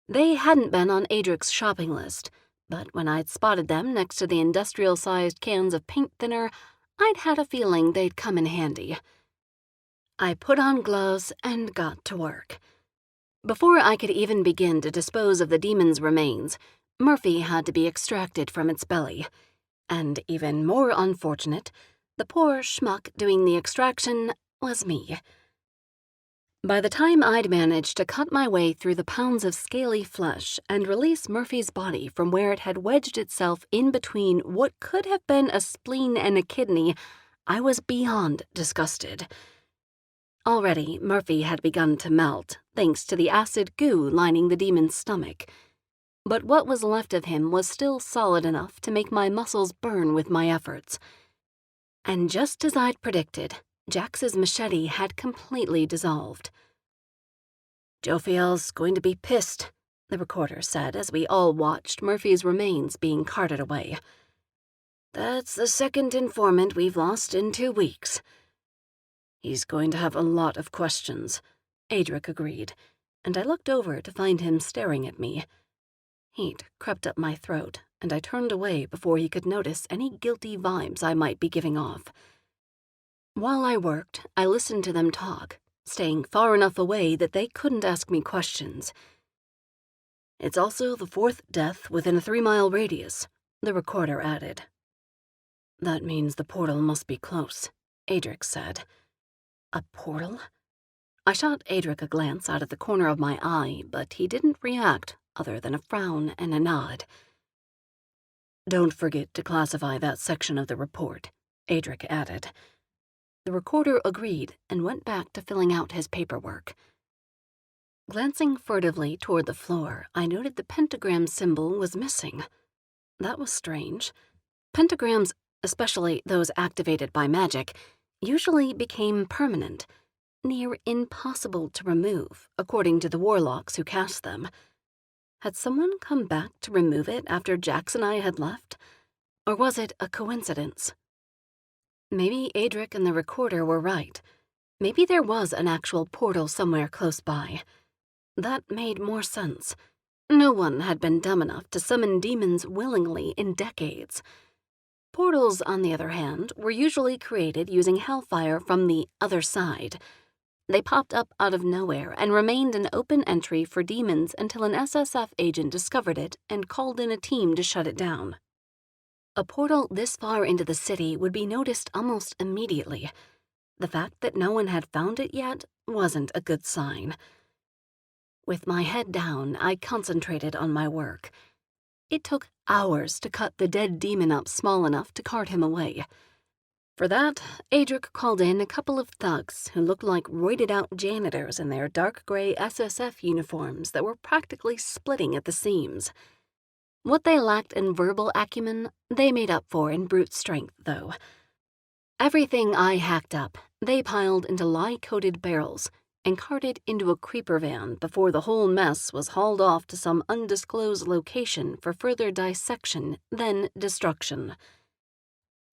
They hadn't been on Adric's shopping list, but when I'd spotted them next to the industrial-sized cans of paint thinner, I'd had a feeling they'd come in handy. I put on gloves and got to work. Before I could even begin to dispose of the demon's remains, Murphy had to be extracted from its belly. And even more unfortunate, the poor schmuck doing the extraction was me. By the time I'd managed to cut my way through the pounds of scaly flesh and release Murphy's body from where it had wedged itself in between what could have been a spleen and a kidney, I was beyond disgusted. Already, Murphy had begun to melt, thanks to the acid goo lining the demon's stomach. But what was left of him was still solid enough to make my muscles burn with my efforts. And just as I'd predicted, Jax's machete had completely dissolved. "Jophiel's going to be pissed," the recorder said as we all watched Murphy's remains being carted away. "That's the second informant we've lost in 2 weeks." "He's going to have a lot of questions," Adric agreed, and I looked over to find him staring at me. Heat crept up my throat, and I turned away before he could notice any guilty vibes I might be giving off. While I worked, I listened to them talk, staying far enough away that they couldn't ask me questions. "It's also the 4th death within a 3-mile radius," the recorder added. "That means the portal must be close," Adric said. A portal? I shot Adric a glance out of the corner of my eye, but he didn't react other than a frown and a nod. "Don't forget to classify that section of the report," Adric added. The recorder agreed and went back to filling out his paperwork. Glancing furtively toward the floor, I noted the pentagram symbol was missing. That was strange. Pentagrams, especially those activated by magic, usually became permanent, near impossible to remove, according to the warlocks who cast them. Had someone come back to remove it after Jax and I had left? Or was it a coincidence? Maybe Adric and the recorder were right. Maybe there was an actual portal somewhere close by. That made more sense. No one had been dumb enough to summon demons willingly in decades. Portals, on the other hand, were usually created using hellfire from the other side. They popped up out of nowhere and remained an open entry for demons until an SSF agent discovered it and called in a team to shut it down. A portal this far into the city would be noticed almost immediately. The fact that no one had found it yet wasn't a good sign. With my head down, I concentrated on my work. It took hours to cut the dead demon up small enough to cart him away. For that, Adric called in a couple of thugs who looked like roided-out janitors in their dark gray SSF uniforms that were practically splitting at the seams. What they lacked in verbal acumen, they made up for in brute strength, though. Everything I hacked up, they piled into lye-coated barrels and carted into a creeper van before the whole mess was hauled off to some undisclosed location for further dissection, then destruction.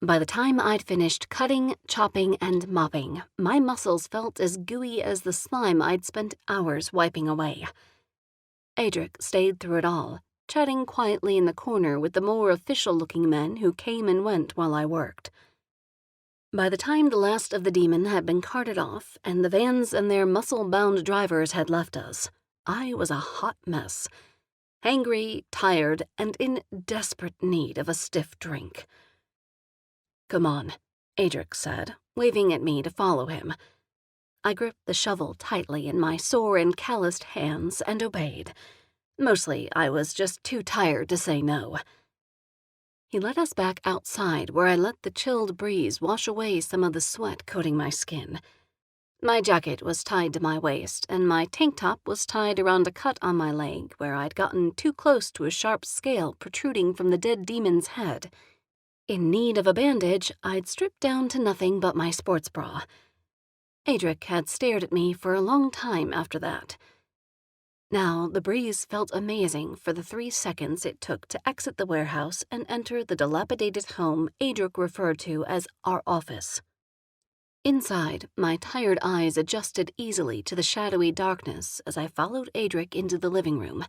By the time I'd finished cutting, chopping, and mopping, my muscles felt as gooey as the slime I'd spent hours wiping away. Adric stayed through it all, chatting quietly in the corner with the more official-looking men who came and went while I worked. By the time the last of the demon had been carted off and the vans and their muscle-bound drivers had left us, I was a hot mess, hangry, tired, and in desperate need of a stiff drink. "Come on," Adric said, waving at me to follow him. I gripped the shovel tightly in my sore and calloused hands and obeyed. Mostly, I was just too tired to say no. He led us back outside, where I let the chilled breeze wash away some of the sweat coating my skin. My jacket was tied to my waist, and my tank top was tied around a cut on my leg where I'd gotten too close to a sharp scale protruding from the dead demon's head. In need of a bandage, I'd stripped down to nothing but my sports bra. Adric had stared at me for a long time after that. Now, the breeze felt amazing for the 3 seconds it took to exit the warehouse and enter the dilapidated home Adric referred to as our office. Inside, my tired eyes adjusted easily to the shadowy darkness as I followed Adric into the living room.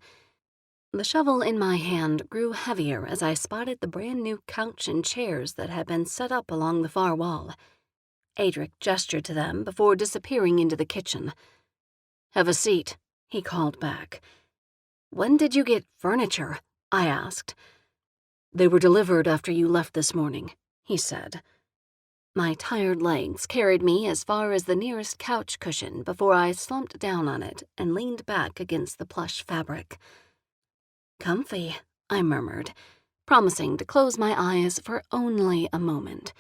The shovel in my hand grew heavier as I spotted the brand-new couch and chairs that had been set up along the far wall. Adric gestured to them before disappearing into the kitchen. "Have a seat," he called back. "When did you get furniture?" I asked. "They were delivered after you left this morning," he said. My tired legs carried me as far as the nearest couch cushion before I slumped down on it and leaned back against the plush fabric. "Comfy," I murmured, promising to close my eyes for only a moment.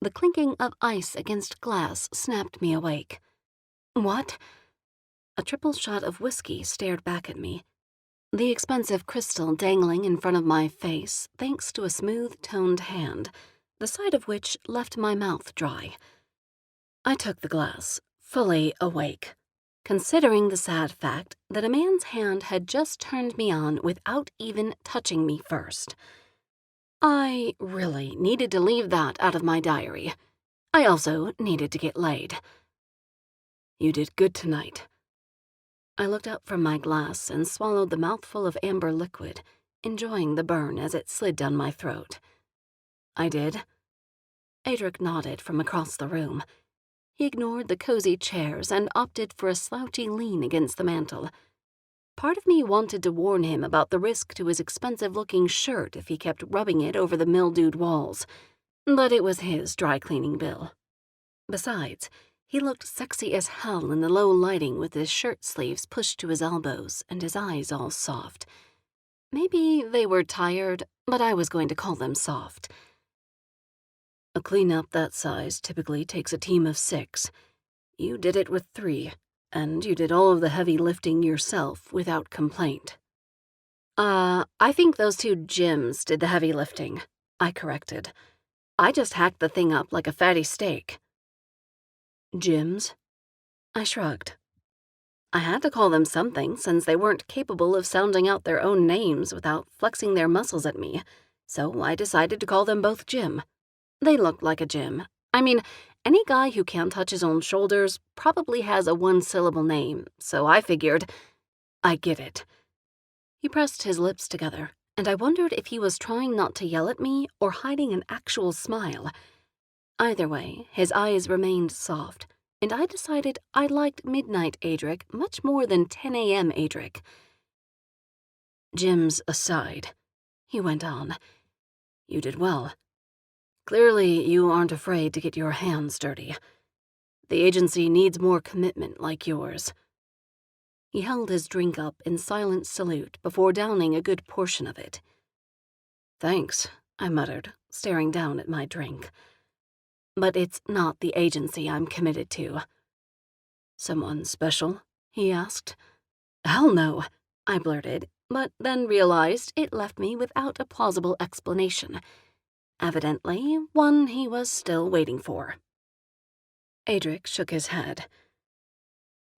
The clinking of ice against glass snapped me awake. "What?" A triple shot of whiskey stared back at me, the expensive crystal dangling in front of my face thanks to a smooth-toned hand, the sight of which left my mouth dry. I took the glass, fully awake, considering the sad fact that a man's hand had just turned me on without even touching me first. I really needed to leave that out of my diary. I also needed to get laid. "You did good tonight." I looked up from my glass and swallowed the mouthful of amber liquid, enjoying the burn as it slid down my throat. "I did." Adric nodded from across the room. He ignored the cozy chairs and opted for a slouchy lean against the mantel. Part of me wanted to warn him about the risk to his expensive-looking shirt if he kept rubbing it over the mildewed walls, but it was his dry-cleaning bill. Besides, he looked sexy as hell in the low lighting with his shirt sleeves pushed to his elbows and his eyes all soft. Maybe they were tired, but I was going to call them soft. "A cleanup that size typically takes a team of 6. You did it with 3, and you did all of the heavy lifting yourself without complaint." I think those 2 gyms did the heavy lifting," I corrected. "I just hacked the thing up like a fatty steak." "Gyms?" I shrugged. I had to call them something since they weren't capable of sounding out their own names without flexing their muscles at me, so I decided to call them both Jim. They looked like a gym. I mean, any guy who can't touch his own shoulders probably has a 1-syllable name, so I figured, "I get it." He pressed his lips together, and I wondered if he was trying not to yell at me or hiding an actual smile. Either way, his eyes remained soft, and I decided I liked midnight Adric much more than 10 a.m. Adric. "Gyms aside," he went on, "you did well. Clearly, you aren't afraid to get your hands dirty. The agency needs more commitment like yours." He held his drink up in silent salute before downing a good portion of it. "Thanks," I muttered, staring down at my drink. "But it's not the agency I'm committed to." "Someone special?" he asked. "Hell no," I blurted, but then realized it left me without a plausible explanation. Evidently, one he was still waiting for. Adric shook his head.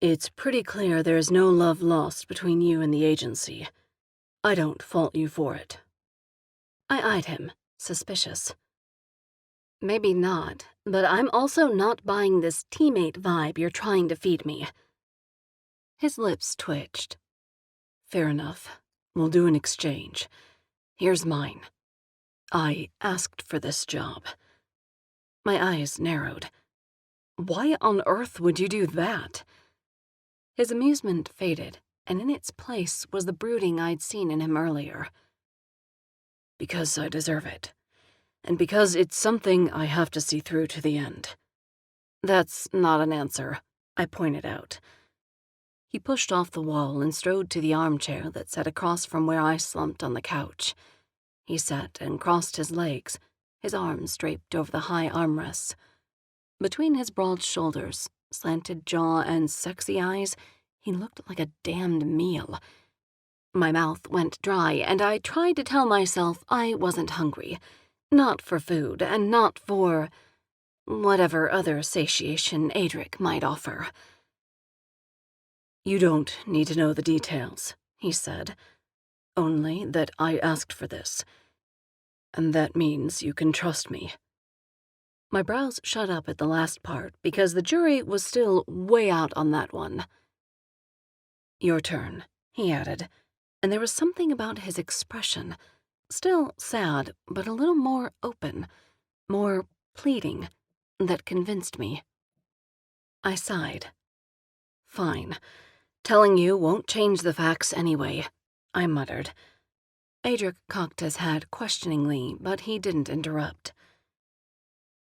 "It's pretty clear there's no love lost between you and the agency. I don't fault you for it." I eyed him, suspicious. "Maybe not, but I'm also not buying this teammate vibe you're trying to feed me." His lips twitched. "Fair enough. We'll do an exchange. Here's mine. I asked for this job." My eyes narrowed. "Why on earth would you do that?" His amusement faded, and in its place was the brooding I'd seen in him earlier. "Because I deserve it. And because it's something I have to see through to the end." "That's not an answer," I pointed out. He pushed off the wall and strode to the armchair that sat across from where I slumped on the couch. He sat and crossed his legs, his arms draped over the high armrests. Between his broad shoulders, slanted jaw, and sexy eyes, he looked like a damned meal. My mouth went dry, and I tried to tell myself I wasn't hungry. Not for food, and not for whatever other satiation Adric might offer. "You don't need to know the details," he said. "Only that I asked for this. And that means you can trust me." My brows shut up at the last part because the jury was still way out on that one. "Your turn," he added, and there was something about his expression, still sad, but a little more open, more pleading, that convinced me. I sighed. "Fine. Telling you won't change the facts anyway," I muttered. Adric cocked his head questioningly, but he didn't interrupt.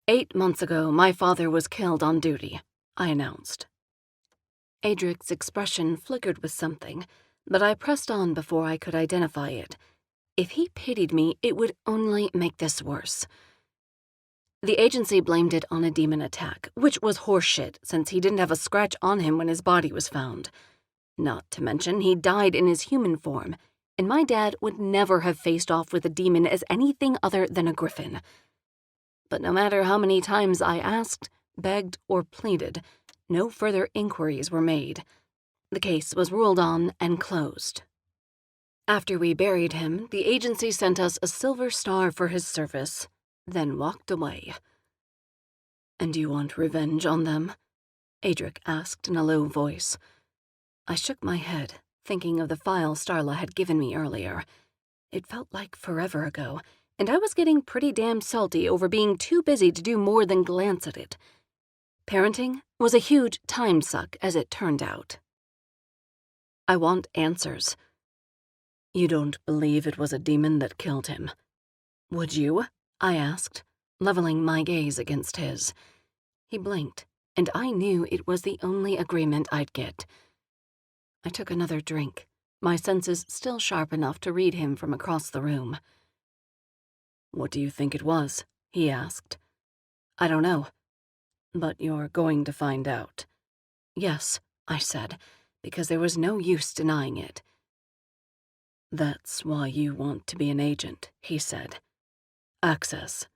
"8 months ago, my father was killed on duty," I announced. Adric's expression flickered with something, but I pressed on before I could identify it. If he pitied me, it would only make this worse. The agency blamed it on a demon attack, which was horseshit since he didn't have a scratch on him when his body was found. Not to mention he died in his human form, and my dad would never have faced off with a demon as anything other than a griffin. But no matter how many times I asked, begged, or pleaded, no further inquiries were made. The case was ruled on and closed. After we buried him, the agency sent us a silver star for his service, then walked away. "And you want revenge on them?" Adric asked in a low voice. I shook my head, thinking of the file Starla had given me earlier. It felt like forever ago, and I was getting pretty damn salty over being too busy to do more than glance at it. Parenting was a huge time suck, as it turned out. "I want answers." "You don't believe it was a demon that killed him?" "Would you?" I asked, leveling my gaze against his. He blinked, and I knew it was the only agreement I'd get. I took another drink, my senses still sharp enough to read him from across the room. "What do you think it was?" he asked. "I don't know. But you're going to find out." "Yes," I said, because there was no use denying it. "That's why you want to be an agent," he said. "Access."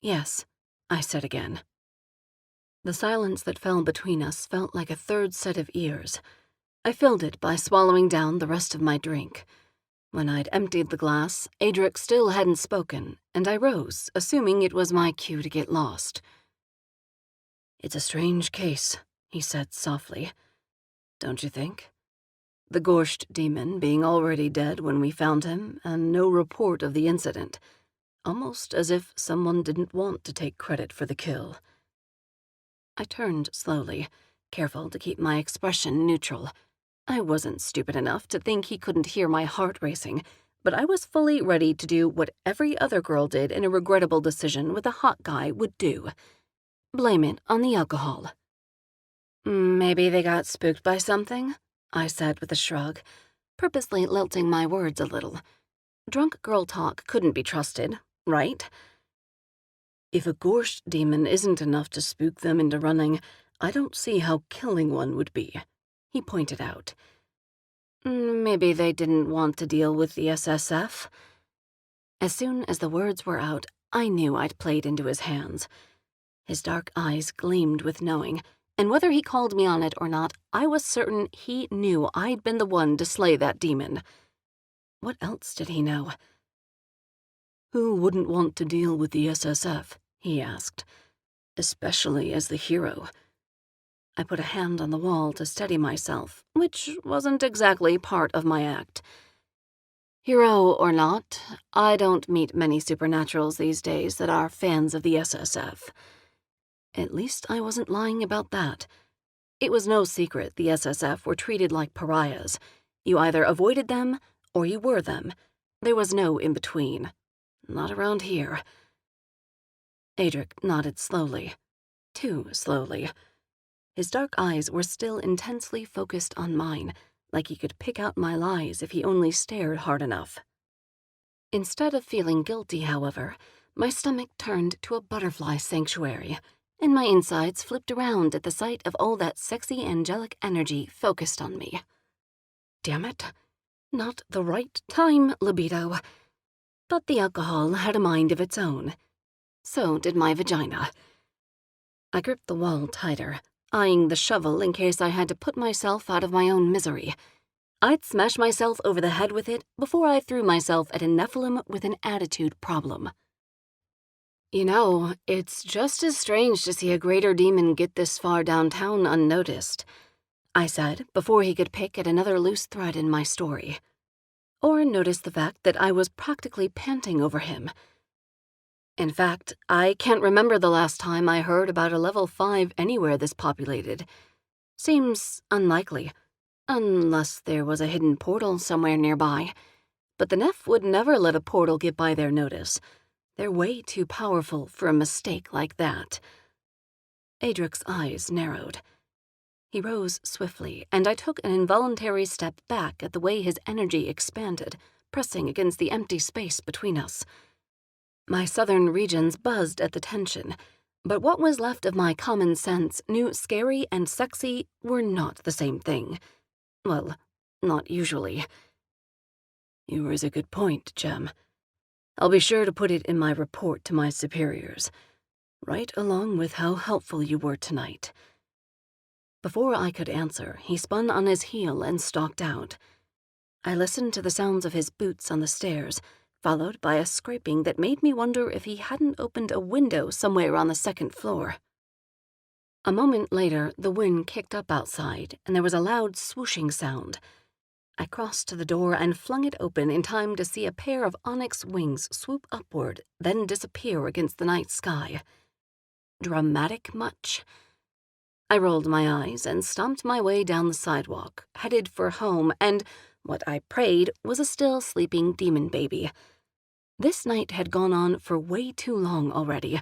"Yes," I said again. The silence that fell between us felt like a third set of ears. I filled it by swallowing down the rest of my drink. When I'd emptied the glass, Adric still hadn't spoken, and I rose, assuming it was my cue to get lost. "It's a strange case," he said softly. "Don't you think? The Gorsht demon being already dead when we found him, and no report of the incident. Almost as if someone didn't want to take credit for the kill." I turned slowly, careful to keep my expression neutral. I wasn't stupid enough to think he couldn't hear my heart racing, but I was fully ready to do what every other girl did in a regrettable decision with a hot guy would do. Blame it on the alcohol. "Maybe they got spooked by something?" I said with a shrug, purposely lilting my words a little. Drunk girl talk couldn't be trusted, right? "If a Gorsht demon isn't enough to spook them into running, I don't see how killing one would be," he pointed out. "Maybe they didn't want to deal with the SSF." As soon as the words were out, I knew I'd played into his hands. His dark eyes gleamed with knowing, and whether he called me on it or not, I was certain he knew I'd been the one to slay that demon. What else did he know? "Who wouldn't want to deal with the SSF?" he asked, "especially as the hero." I put a hand on the wall to steady myself, which wasn't exactly part of my act. Hero or not, I don't meet many supernaturals these days that are fans of the SSF. At least I wasn't lying about that. It was no secret the SSF were treated like pariahs. You either avoided them or you were them. There was no in-between. Not around here. Adric nodded slowly. Too slowly. His dark eyes were still intensely focused on mine, like he could pick out my lies if he only stared hard enough. Instead of feeling guilty, however, my stomach turned to a butterfly sanctuary, and my insides flipped around at the sight of all that sexy angelic energy focused on me. Damn it. Not the right time, libido. But the alcohol had a mind of its own. So did my vagina. I gripped the wall tighter, eyeing the shovel in case I had to put myself out of my own misery. I'd smash myself over the head with it before I threw myself at a Nephilim with an attitude problem. You know, it's just as strange to see a greater demon get this far downtown unnoticed, I said before he could pick at another loose thread in my story. Or notice the fact that I was practically panting over him. In fact, I can't remember the last time I heard about a level 5 anywhere this populated. Seems unlikely, unless there was a hidden portal somewhere nearby. But the Neph would never let a portal get by their notice. They're way too powerful for a mistake like that. Adric's eyes narrowed. He rose swiftly, and I took an involuntary step back at the way his energy expanded, pressing against the empty space between us. My southern regions buzzed at the tension, but what was left of my common sense knew scary and sexy were not the same thing. Well, not usually. Yours a good point, Jem. I'll be sure to put it in my report to my superiors, right along with how helpful you were tonight. Before I could answer, he spun on his heel and stalked out. I listened to the sounds of his boots on the stairs, followed by a scraping that made me wonder if he hadn't opened a window somewhere on the second floor. A moment later, the wind kicked up outside, and there was a loud swooshing sound. I crossed to the door and flung it open in time to see a pair of onyx wings swoop upward, then disappear against the night sky. Dramatic much? I rolled my eyes and stomped my way down the sidewalk, headed for home, and what I prayed was a still sleeping demon baby. This night had gone on for way too long already.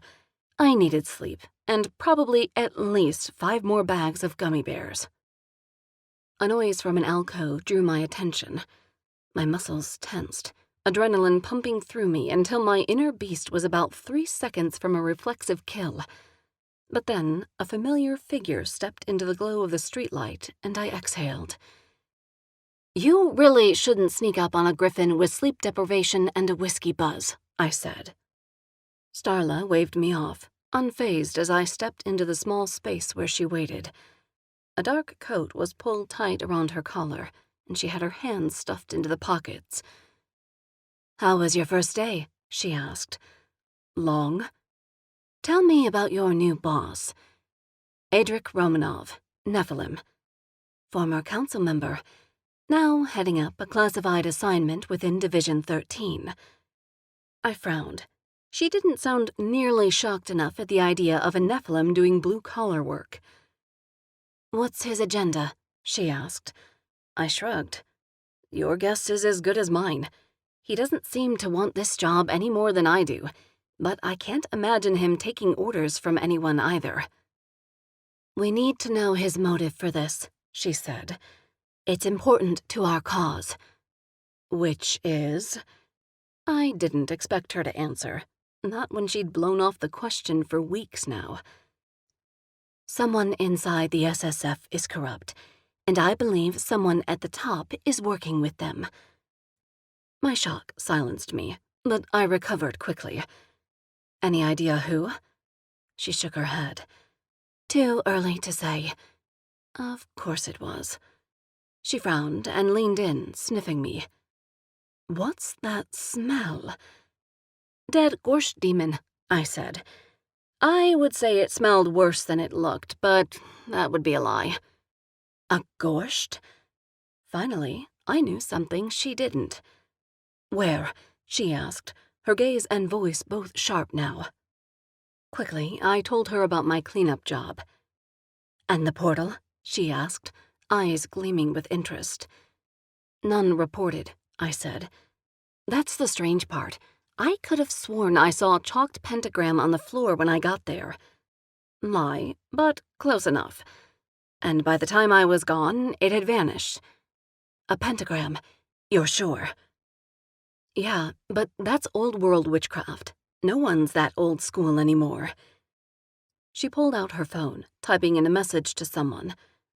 I needed sleep, and probably at least 5 more bags of gummy bears. A noise from an alcove drew my attention. My muscles tensed, adrenaline pumping through me until my inner beast was about 3 seconds from a reflexive kill. But then a familiar figure stepped into the glow of the streetlight, and I exhaled. You really shouldn't sneak up on a griffin with sleep deprivation and a whiskey buzz, I said. Starla waved me off, unfazed as I stepped into the small space where she waited. A dark coat was pulled tight around her collar, and she had her hands stuffed into the pockets. How was your first day? She asked. Long? Tell me about your new boss. Adric Romanov, Nephilim. Former council member, now heading up a classified assignment within Division 13. I frowned. She didn't sound nearly shocked enough at the idea of a Nephilim doing blue-collar work. What's his agenda? She asked. I shrugged. Your guess is as good as mine. He doesn't seem to want this job any more than I do, but I can't imagine him taking orders from anyone either. We need to know his motive for this, she said. It's important to our cause. Which is? I didn't expect her to answer, not when she'd blown off the question for weeks now. Someone inside the SSF is corrupt, and I believe someone at the top is working with them. My shock silenced me, but I recovered quickly. Any idea who? She shook her head. Too early to say. Of course it was. She frowned and leaned in, sniffing me. What's that smell? Dead gorsh demon, I said. I would say it smelled worse than it looked, but that would be a lie. A gorsht? Finally, I knew something she didn't. Where? She asked, her gaze and voice both sharp now. Quickly, I told her about my cleanup job. And the portal? She asked, eyes gleaming with interest. None reported, I said. That's the strange part. I could have sworn I saw a chalked pentagram on the floor when I got there. Lie, but close enough. And by the time I was gone, it had vanished. A pentagram, you're sure? Yeah, but that's old-world witchcraft. No one's that old school anymore. She pulled out her phone, typing in a message to someone.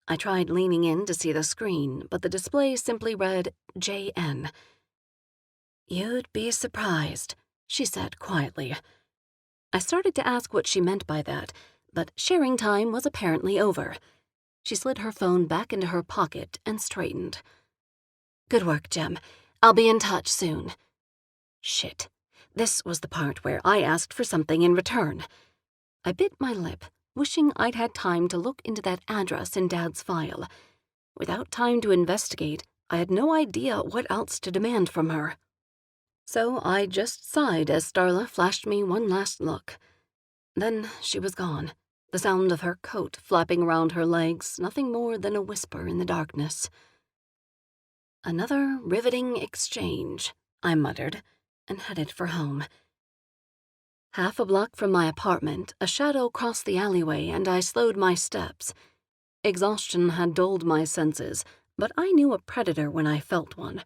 I tried leaning in to see the screen, but the display simply read JN. "You'd be surprised," she said quietly. I started to ask what she meant by that, but sharing time was apparently over. She slid her phone back into her pocket and straightened. "Good work, Jem. I'll be in touch soon." Shit. This was the part where I asked for something in return. I bit my lip, wishing I'd had time to look into that address in Dad's file. Without time to investigate, I had no idea what else to demand from her. So I just sighed as Starla flashed me one last look. Then she was gone, the sound of her coat flapping around her legs nothing more than a whisper in the darkness. Another riveting exchange, I muttered, and headed for home. Half a block from my apartment, a shadow crossed the alleyway and I slowed my steps. Exhaustion had dulled my senses, but I knew a predator when I felt one,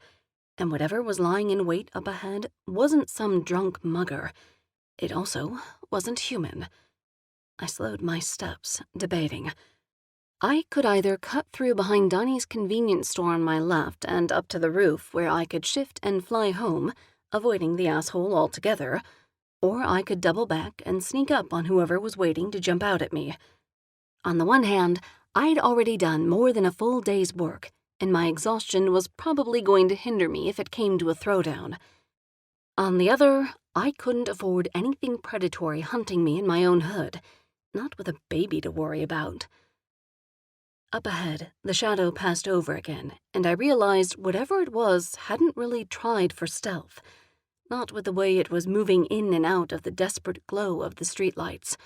and whatever was lying in wait up ahead wasn't some drunk mugger. It also wasn't human. I slowed my steps, debating. I could either cut through behind Donnie's convenience store on my left and up to the roof where I could shift and fly home, avoiding the asshole altogether, or I could double back and sneak up on whoever was waiting to jump out at me. On the one hand, I'd already done more than a full day's work, and my exhaustion was probably going to hinder me if it came to a throwdown. On the other, I couldn't afford anything predatory hunting me in my own hood, not with a baby to worry about. Up ahead, the shadow passed over again, and I realized whatever it was hadn't really tried for stealth, not with the way it was moving in and out of the desperate glow of the streetlights.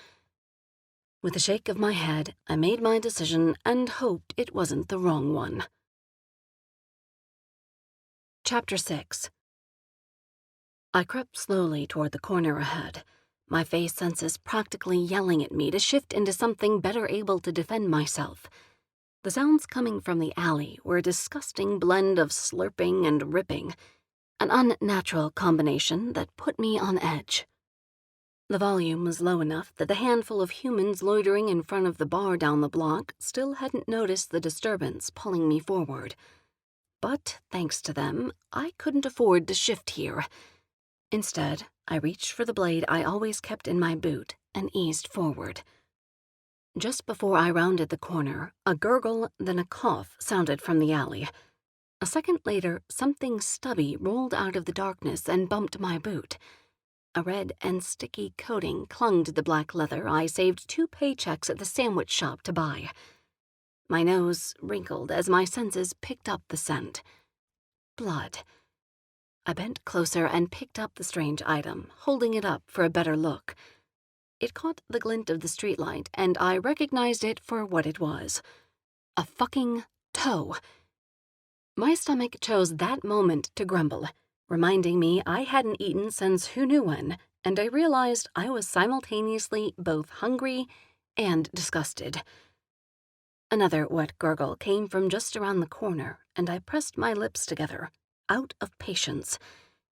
With a shake of my head, I made my decision and hoped it wasn't the wrong one. Chapter 6. I crept slowly toward the corner ahead, my face senses practically yelling at me to shift into something better able to defend myself. The sounds coming from the alley were a disgusting blend of slurping and ripping, an unnatural combination that put me on edge. The volume was low enough that the handful of humans loitering in front of the bar down the block still hadn't noticed the disturbance pulling me forward. But, thanks to them, I couldn't afford to shift here. Instead, I reached for the blade I always kept in my boot and eased forward. Just before I rounded the corner, a gurgle, then a cough sounded from the alley. A second later, something stubby rolled out of the darkness and bumped my boot. A red and sticky coating clung to the black leather I saved 2 paychecks at the sandwich shop to buy. My nose wrinkled as my senses picked up the scent. Blood. I bent closer and picked up the strange item, holding it up for a better look. It caught the glint of the streetlight, and I recognized it for what it was. A fucking toe. My stomach chose that moment to grumble, reminding me I hadn't eaten since who knew when, and I realized I was simultaneously both hungry and disgusted. Another wet gurgle came from just around the corner, and I pressed my lips together, out of patience,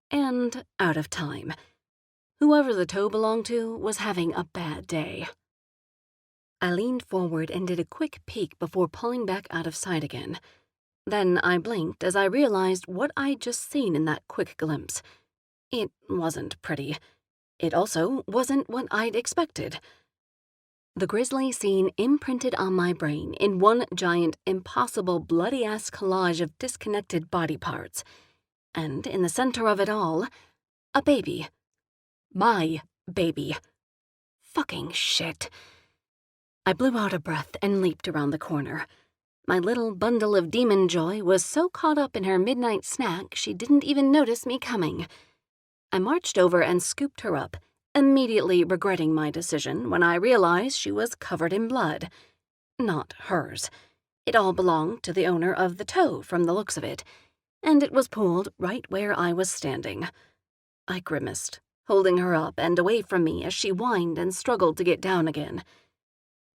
and out of time. Whoever the toe belonged to was having a bad day. I leaned forward and did a quick peek before pulling back out of sight again. Then I blinked as I realized what I'd just seen in that quick glimpse. It wasn't pretty. It also wasn't what I'd expected. The grisly scene imprinted on my brain in one giant, impossible, bloody-ass collage of disconnected body parts. And in the center of it all, a baby. My baby. Fucking shit. I blew out a breath and leaped around the corner. My little bundle of demon joy was so caught up in her midnight snack she didn't even notice me coming. I marched over and scooped her up, immediately regretting my decision when I realized she was covered in blood. Not hers. It all belonged to the owner of the toe from the looks of it, and it was pooled right where I was standing. I grimaced, holding her up and away from me as she whined and struggled to get down again.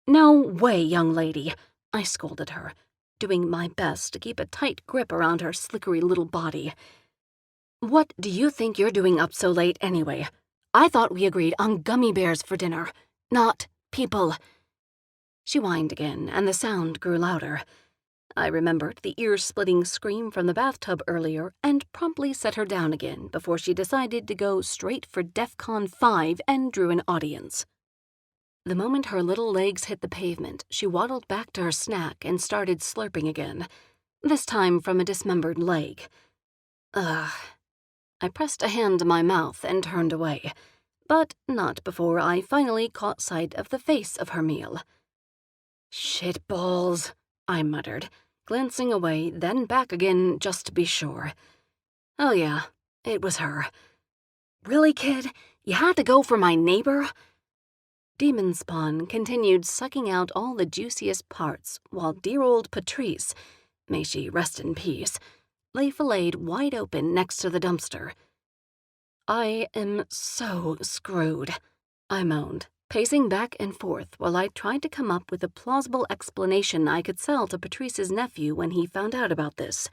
"No way, young lady," I scolded her, doing my best to keep a tight grip around her slickery little body. What do you think you're doing up so late anyway? I thought we agreed on gummy bears for dinner, not people. She whined again, and the sound grew louder. I remembered the ear-splitting scream from the bathtub earlier and promptly set her down again before she decided to go straight for DEFCON 5 and drew an audience. The moment her little legs hit the pavement, she waddled back to her snack and started slurping again, this time from a dismembered leg. Ugh. I pressed a hand to my mouth and turned away, but not before I finally caught sight of the face of her meal. "Shitballs," I muttered, glancing away, then back again just to be sure. Oh yeah, it was her. "Really, kid? You had to go for my neighbor?" Demon Spawn continued sucking out all the juiciest parts while dear old Patrice, may she rest in peace, lay filleted wide open next to the dumpster. "I am so screwed," I moaned, pacing back and forth while I tried to come up with a plausible explanation I could sell to Patrice's nephew when he found out about this.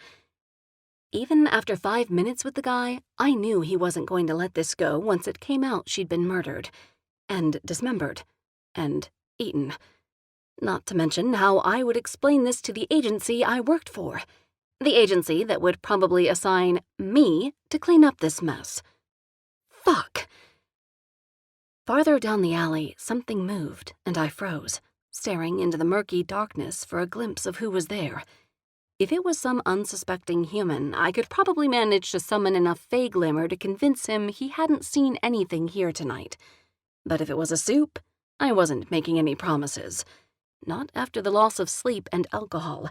Even after 5 minutes with the guy, I knew he wasn't going to let this go once it came out she'd been murdered, and dismembered, and eaten. Not to mention how I would explain this to the agency I worked for. The agency that would probably assign me to clean up this mess. Fuck! Farther down the alley, something moved, and I froze, staring into the murky darkness for a glimpse of who was there. If it was some unsuspecting human, I could probably manage to summon enough fey glimmer to convince him he hadn't seen anything here tonight. But if it was a soup, I wasn't making any promises. Not after the loss of sleep and alcohol.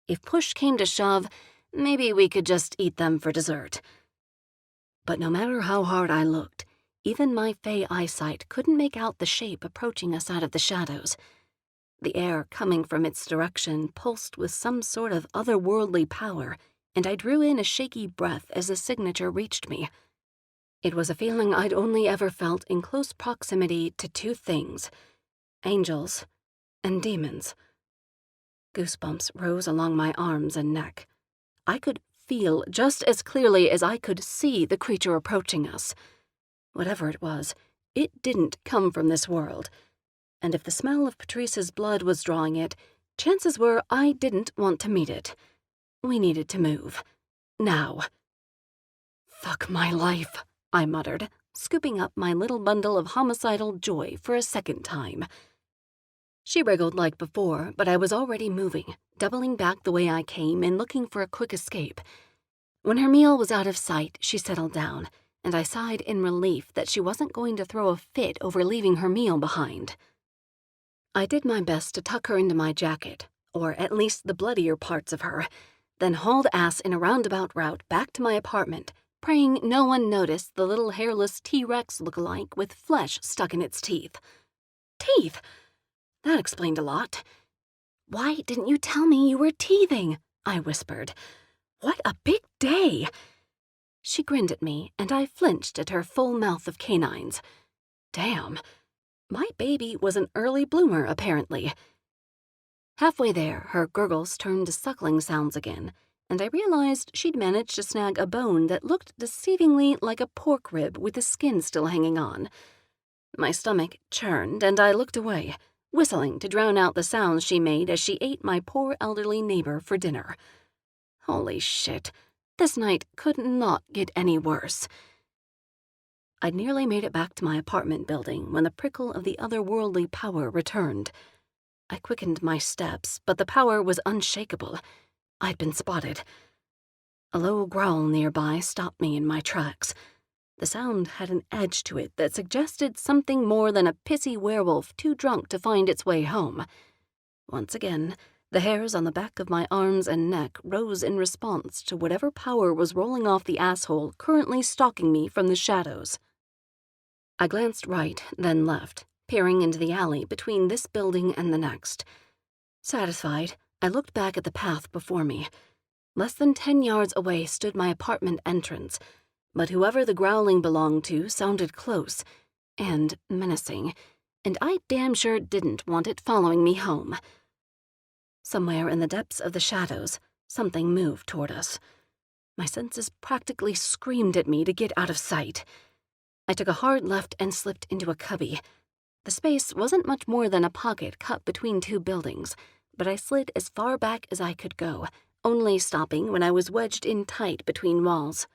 If push came to shove, maybe we could just eat them for dessert. But no matter how hard I looked, even my fey eyesight couldn't make out the shape approaching us out of the shadows. The air coming from its direction pulsed with some sort of otherworldly power, and I drew in a shaky breath as the signature reached me. It was a feeling I'd only ever felt in close proximity to two things: angels and demons. Goosebumps rose along my arms and neck. I could feel just as clearly as I could see the creature approaching us. Whatever it was, it didn't come from this world. And if the smell of Patrice's blood was drawing it, chances were I didn't want to meet it. We needed to move. Now. "Fuck my life," I muttered, scooping up my little bundle of homicidal joy for a second time. She wriggled like before, but I was already moving, doubling back the way I came and looking for a quick escape. When her meal was out of sight, she settled down, and I sighed in relief that she wasn't going to throw a fit over leaving her meal behind. I did my best to tuck her into my jacket, or at least the bloodier parts of her, then hauled ass in a roundabout route back to my apartment, praying no one noticed the little hairless T-Rex look-alike with flesh stuck in its teeth. Teeth! That explained a lot. "Why didn't you tell me you were teething?" I whispered. "What a big day!" She grinned at me, and I flinched at her full mouth of canines. Damn. My baby was an early bloomer, apparently. Halfway there, her gurgles turned to suckling sounds again, and I realized she'd managed to snag a bone that looked deceivingly like a pork rib with the skin still hanging on. My stomach churned, and I looked away, whistling to drown out the sounds she made as she ate my poor elderly neighbor for dinner. Holy shit, this night could not get any worse. I'd nearly made it back to my apartment building when the prickle of the otherworldly power returned. I quickened my steps, but the power was unshakable. I'd been spotted. A low growl nearby stopped me in my tracks. The sound had an edge to it that suggested something more than a pissy werewolf too drunk to find its way home. Once again, the hairs on the back of my arms and neck rose in response to whatever power was rolling off the asshole currently stalking me from the shadows. I glanced right, then left, peering into the alley between this building and the next. Satisfied, I looked back at the path before me. Less than 10 yards away stood my apartment entrance, but whoever the growling belonged to sounded close and menacing, and I damn sure didn't want it following me home. Somewhere in the depths of the shadows, something moved toward us. My senses practically screamed at me to get out of sight. I took a hard left and slipped into a cubby. The space wasn't much more than a pocket cut between two buildings, but I slid as far back as I could go, only stopping when I was wedged in tight between walls.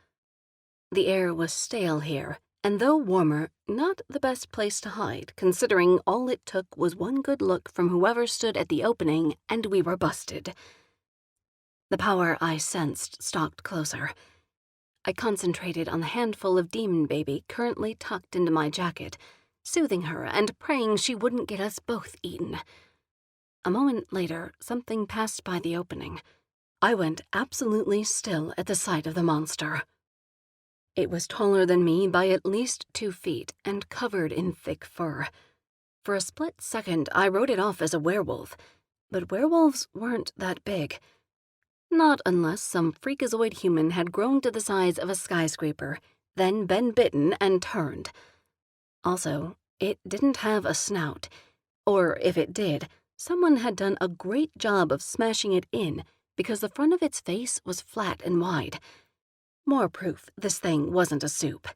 The air was stale here, and though warmer, not the best place to hide, considering all it took was one good look from whoever stood at the opening, and we were busted. The power I sensed stalked closer. I concentrated on the handful of demon baby currently tucked into my jacket, soothing her and praying she wouldn't get us both eaten. A moment later, something passed by the opening. I went absolutely still at the sight of the monster. It was taller than me by at least 2 feet and covered in thick fur. For a split second, I wrote it off as a werewolf, but werewolves weren't that big. Not unless some freakazoid human had grown to the size of a skyscraper, then been bitten and turned. Also, it didn't have a snout, or if it did, someone had done a great job of smashing it in because the front of its face was flat and wide. More proof this thing wasn't a soup.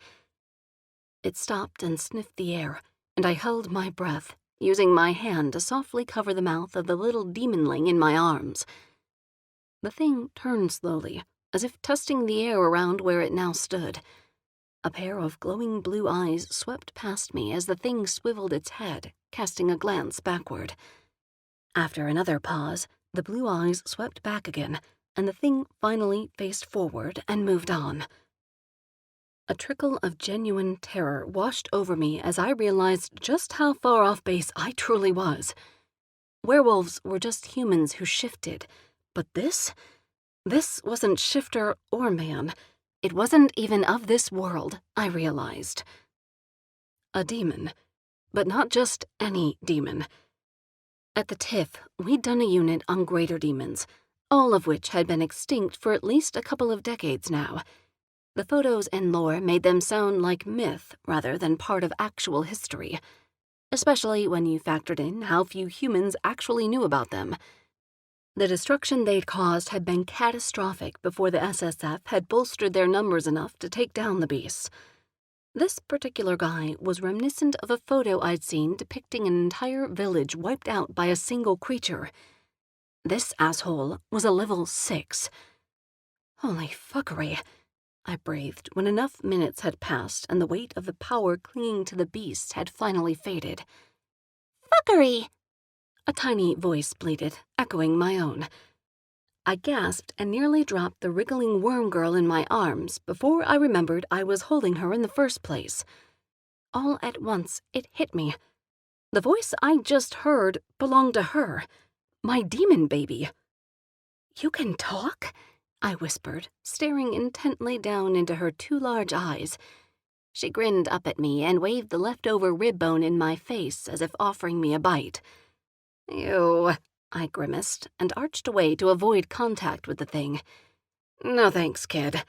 It stopped and sniffed the air, and I held my breath, using my hand to softly cover the mouth of the little demonling in my arms. The thing turned slowly, as if testing the air around where it now stood. A pair of glowing blue eyes swept past me as the thing swiveled its head, casting a glance backward. After another pause, the blue eyes swept back again, and the thing finally faced forward and moved on. A trickle of genuine terror washed over me as I realized just how far off base I truly was. Werewolves were just humans who shifted, but this wasn't shifter or man. It wasn't even of this world, I realized. A demon, but not just any demon. At the TIFF, we'd done a unit on greater demons, all of which had been extinct for at least a couple of decades now. The photos and lore made them sound like myth rather than part of actual history, especially when you factored in how few humans actually knew about them. The destruction they'd caused had been catastrophic before the SSF had bolstered their numbers enough to take down the beasts. This particular guy was reminiscent of a photo I'd seen depicting an entire village wiped out by a single creature. This asshole was a level 6. Holy fuckery, I breathed when enough minutes had passed and the weight of the power clinging to the beast had finally faded. Fuckery! A tiny voice bleated, echoing my own. I gasped and nearly dropped the wriggling worm girl in my arms before I remembered I was holding her in the first place. All at once, it hit me. The voice I just heard belonged to her, my demon baby. "You can talk?" I whispered, staring intently down into her 2 large eyes. She grinned up at me and waved the leftover rib bone in my face as if offering me a bite. "Ew," I grimaced and arched away to avoid contact with the thing. "No thanks, kid."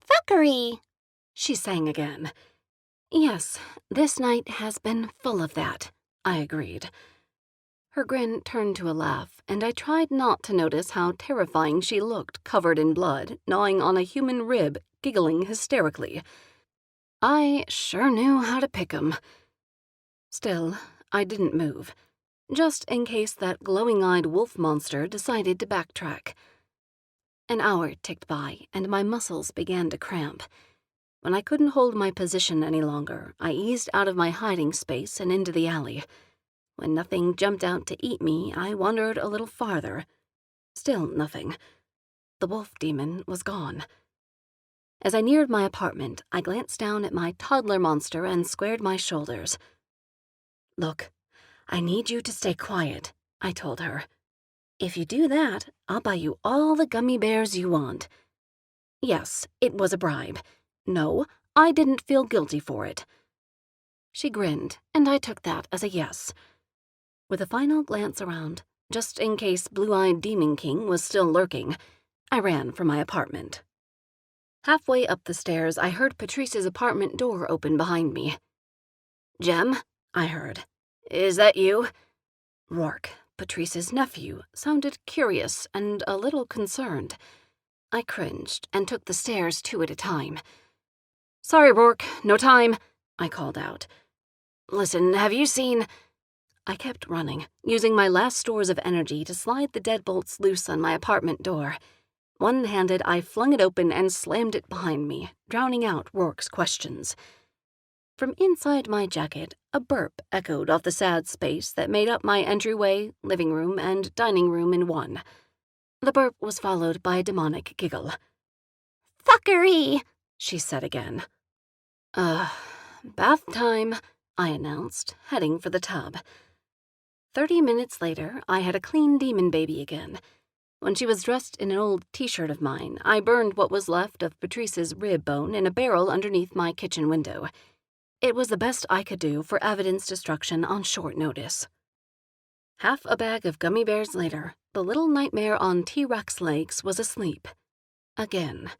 "Fuckery," she sang again. "Yes, this night has been full of that," I agreed. Her grin turned to a laugh, and I tried not to notice how terrifying she looked, covered in blood, gnawing on a human rib, giggling hysterically. I sure knew how to pick 'em. Still, I didn't move, just in case that glowing-eyed wolf monster decided to backtrack. An hour ticked by, and my muscles began to cramp. When I couldn't hold my position any longer, I eased out of my hiding space and into the alley. When nothing jumped out to eat me, I wandered a little farther. Still nothing. The wolf demon was gone. As I neared my apartment, I glanced down at my toddler monster and squared my shoulders. "Look, I need you to stay quiet," I told her. "If you do that, I'll buy you all the gummy bears you want." Yes, it was a bribe. No, I didn't feel guilty for it. She grinned, and I took that as a yes. With a final glance around, just in case Blue-Eyed Demon King was still lurking, I ran for my apartment. Halfway up the stairs, I heard Patrice's apartment door open behind me. "Jem," I heard. "Is that you?" Rourke, Patrice's nephew, sounded curious and a little concerned. I cringed and took the stairs 2 at a time. "Sorry, Rourke, no time," I called out. "Listen, have you seen—" I kept running, using my last stores of energy to slide the deadbolts loose on my apartment door. One-handed, I flung it open and slammed it behind me, drowning out Rourke's questions. From inside my jacket, a burp echoed off the sad space that made up my entryway, living room, and dining room in one. The burp was followed by a demonic giggle. "Fuckery," she said again. Bath time," I announced, heading for the tub. 30 minutes later, I had a clean demon baby again. When she was dressed in an old t-shirt of mine, I burned what was left of Patrice's rib bone in a barrel underneath my kitchen window. It was the best I could do for evidence destruction on short notice. Half a bag of gummy bears later, the little nightmare on T-Rex legs was asleep. Again.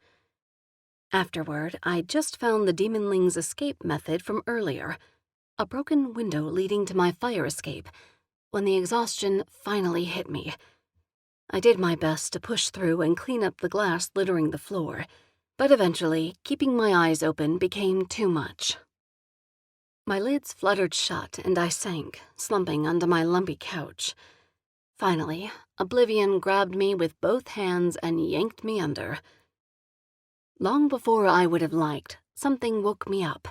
Afterward, I just found the demonling's escape method from earlier, a broken window leading to my fire escape, when the exhaustion finally hit me. I did my best to push through and clean up the glass littering the floor, but eventually, keeping my eyes open became too much. My lids fluttered shut and I sank, slumping under my lumpy couch. Finally, oblivion grabbed me with both hands and yanked me under. Long before I would have liked, something woke me up.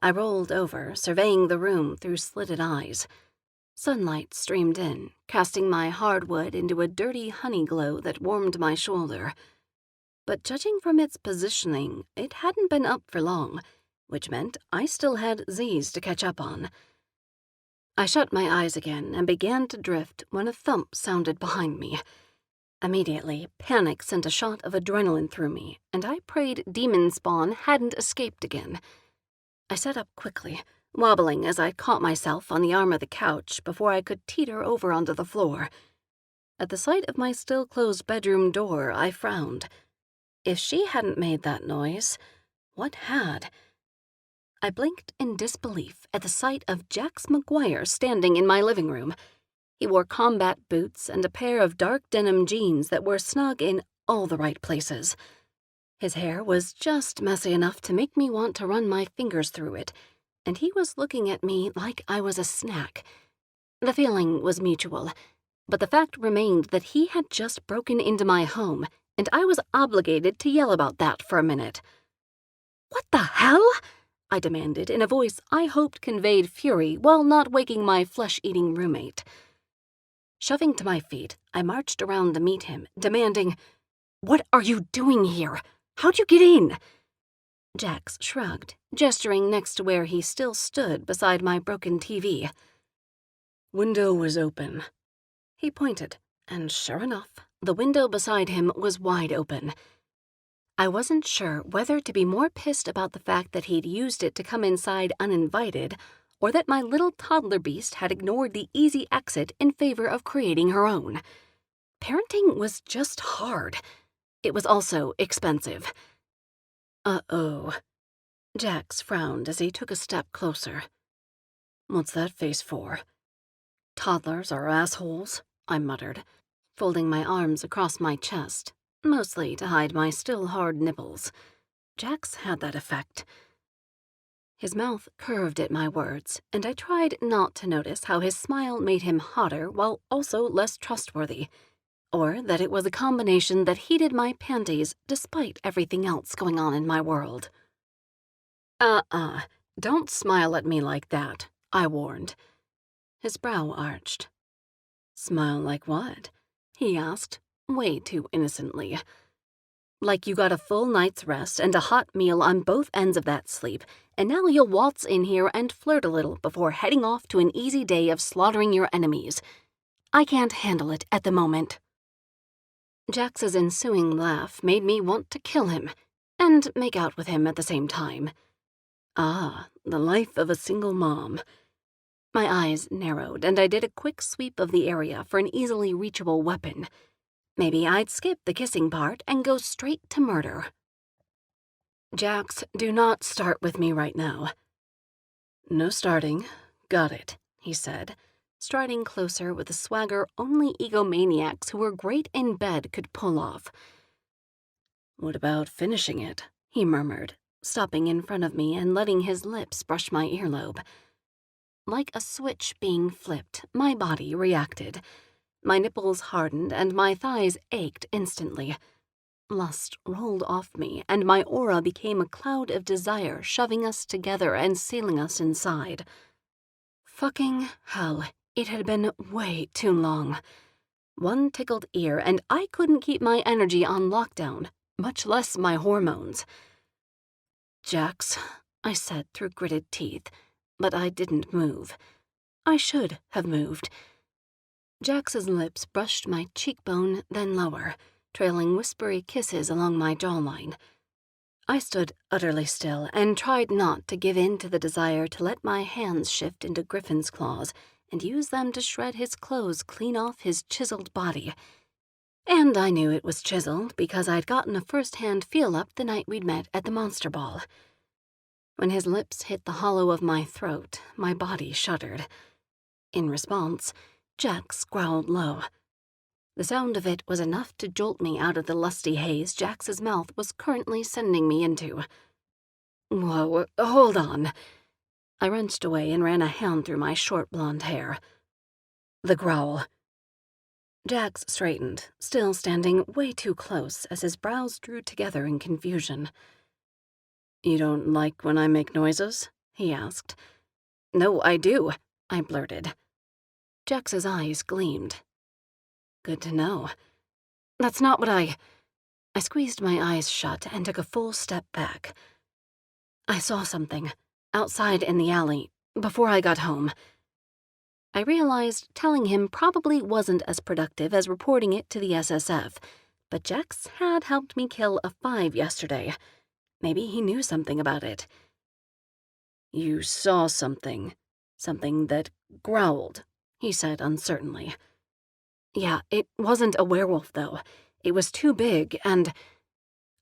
I rolled over, surveying the room through slitted eyes. Sunlight streamed in, casting my hardwood into a dirty honey glow that warmed my shoulder. But judging from its positioning, it hadn't been up for long, which meant I still had Z's to catch up on. I shut my eyes again and began to drift when a thump sounded behind me. Immediately, panic sent a shot of adrenaline through me, and I prayed demon spawn hadn't escaped again. I sat up quickly, wobbling as I caught myself on the arm of the couch before I could teeter over onto the floor. At the sight of my still-closed bedroom door, I frowned. If she hadn't made that noise, what had? I blinked in disbelief at the sight of Jax McGuire standing in my living room. He wore combat boots and a pair of dark denim jeans that were snug in all the right places. His hair was just messy enough to make me want to run my fingers through it, and he was looking at me like I was a snack. The feeling was mutual, but the fact remained that he had just broken into my home, and I was obligated to yell about that for a minute. "What the hell?" I demanded in a voice I hoped conveyed fury while not waking my flesh-eating roommate. Shoving to my feet, I marched around to meet him, demanding, "What are you doing here? How'd you get in?" Jax shrugged, gesturing next to where he still stood beside my broken TV. "Window was open." He pointed, and sure enough, the window beside him was wide open. I wasn't sure whether to be more pissed about the fact that he'd used it to come inside uninvited, or that my little toddler beast had ignored the easy exit in favor of creating her own. Parenting was just hard. It was also expensive. Uh-oh. Jax frowned as he took a step closer. "What's that face for?" "Toddlers are assholes," I muttered, folding my arms across my chest, mostly to hide my still hard nipples. Jax had that effect. His mouth curved at my words, and I tried not to notice how his smile made him hotter while also less trustworthy, or that it was a combination that heated my panties despite everything else going on in my world. Don't smile at me like that," I warned. His brow arched. "Smile like what?" he asked, way too innocently. "Like you got a full night's rest and a hot meal on both ends of that sleep, and now you'll waltz in here and flirt a little before heading off to an easy day of slaughtering your enemies. I can't handle it at the moment." Jax's ensuing laugh made me want to kill him, and make out with him at the same time. The life of a single mom. My eyes narrowed, and I did a quick sweep of the area for an easily reachable weapon. Maybe I'd skip the kissing part and go straight to murder. "Jax, do not start with me right now." "No starting. Got it," he said, striding closer with a swagger only egomaniacs who were great in bed could pull off. What about finishing it? He murmured, stopping in front of me and letting his lips brush my earlobe. Like a switch being flipped, my body reacted. My nipples hardened and my thighs ached instantly. Lust rolled off me, and my aura became a cloud of desire, shoving us together and sealing us inside. Fucking hell, it had been way too long. One tickled ear, and I couldn't keep my energy on lockdown, much less my hormones. Jax, I said through gritted teeth, but I didn't move. I should have moved. Jax's lips brushed my cheekbone, then lower, trailing whispery kisses along my jawline. I stood utterly still and tried not to give in to the desire to let my hands shift into Griffin's claws and use them to shred his clothes clean off his chiseled body. And I knew it was chiseled because I'd gotten a first-hand feel-up the night we'd met at the Monster Ball. When his lips hit the hollow of my throat, my body shuddered. In response, Jax growled low. The sound of it was enough to jolt me out of the lusty haze Jax's mouth was currently sending me into. Whoa, hold on. I wrenched away and ran a hand through my short blonde hair. The growl. Jax straightened, still standing way too close as his brows drew together in confusion. You don't like when I make noises? He asked. No, I do, I blurted. Jax's eyes gleamed. Good to know. That's not what I squeezed my eyes shut and took a full step back. I saw something, outside in the alley, before I got home. I realized telling him probably wasn't as productive as reporting it to the SSF, but Jax had helped me kill a 5 yesterday. Maybe he knew something about it. You saw something that growled, he said uncertainly. Yeah, it wasn't a werewolf, though. It was too big, and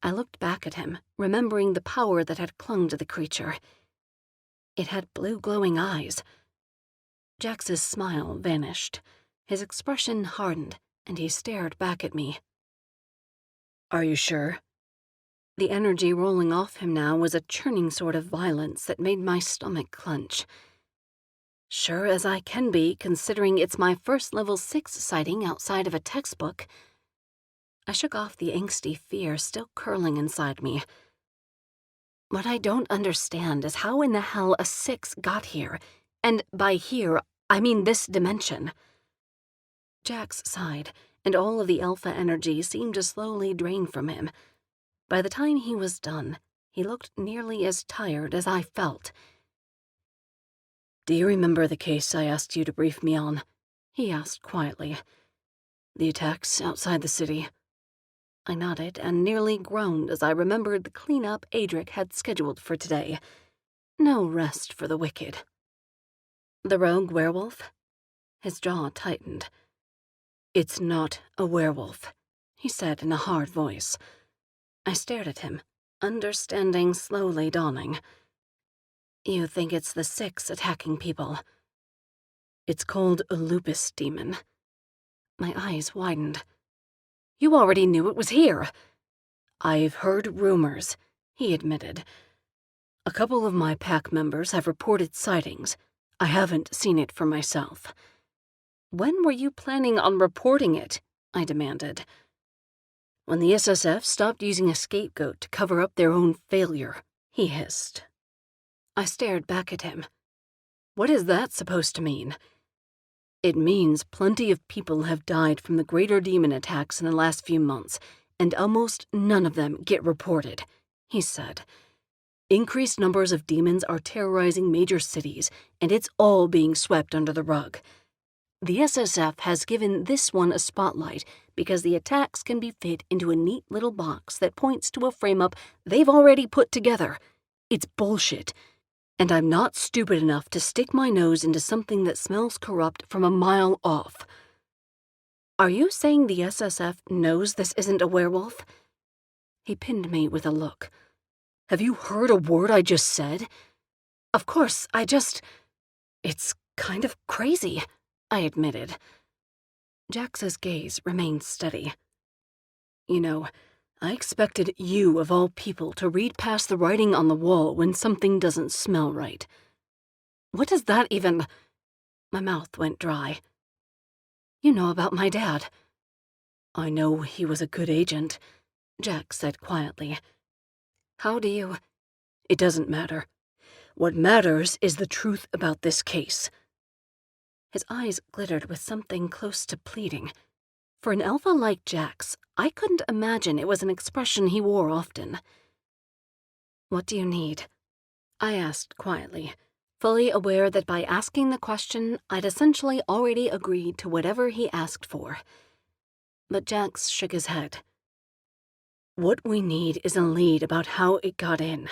I looked back at him, remembering the power that had clung to the creature. It had blue glowing eyes. Jax's smile vanished. His expression hardened, and he stared back at me. Are you sure? The energy rolling off him now was a churning sort of violence that made my stomach clench. Sure as I can be, considering it's my first level 6 sighting outside of a textbook. I shook off the angsty fear still curling inside me. What I don't understand is how in the hell a 6 got here, and by here, I mean this dimension. Jax sighed, and all of the alpha energy seemed to slowly drain from him. By the time he was done, he looked nearly as tired as I felt. Do you remember the case I asked you to brief me on? He asked quietly. The attacks outside the city. I nodded and nearly groaned as I remembered the cleanup Adric had scheduled for today. No rest for the wicked. The rogue werewolf? His jaw tightened. It's not a werewolf, he said in a hard voice. I stared at him, understanding slowly dawning. You think it's the 6 attacking people? It's called a lupus demon. My eyes widened. You already knew it was here. I've heard rumors, he admitted. A couple of my pack members have reported sightings. I haven't seen it for myself. When were you planning on reporting it? I demanded. When the SSF stopped using a scapegoat to cover up their own failure, he hissed. I stared back at him. What is that supposed to mean? It means plenty of people have died from the greater demon attacks in the last few months, and almost none of them get reported, he said. Increased numbers of demons are terrorizing major cities, and it's all being swept under the rug. The SSF has given this one a spotlight because the attacks can be fit into a neat little box that points to a frame-up they've already put together. It's bullshit. And I'm not stupid enough to stick my nose into something that smells corrupt from a mile off. Are you saying the SSF knows this isn't a werewolf? He pinned me with a look. Have you heard a word I just said? Of course, It's kind of crazy, I admitted. Jax's gaze remained steady. You know, I expected you, of all people, to read past the writing on the wall when something doesn't smell right. What does that even— My mouth went dry. You know about my dad. I know he was a good agent, Jack said quietly. How do you— It doesn't matter. What matters is the truth about this case. His eyes glittered with something close to pleading. For an alpha like Jack's, I couldn't imagine it was an expression he wore often. What do you need? I asked quietly, fully aware that by asking the question, I'd essentially already agreed to whatever he asked for. But Jax shook his head. What we need is a lead about how it got in.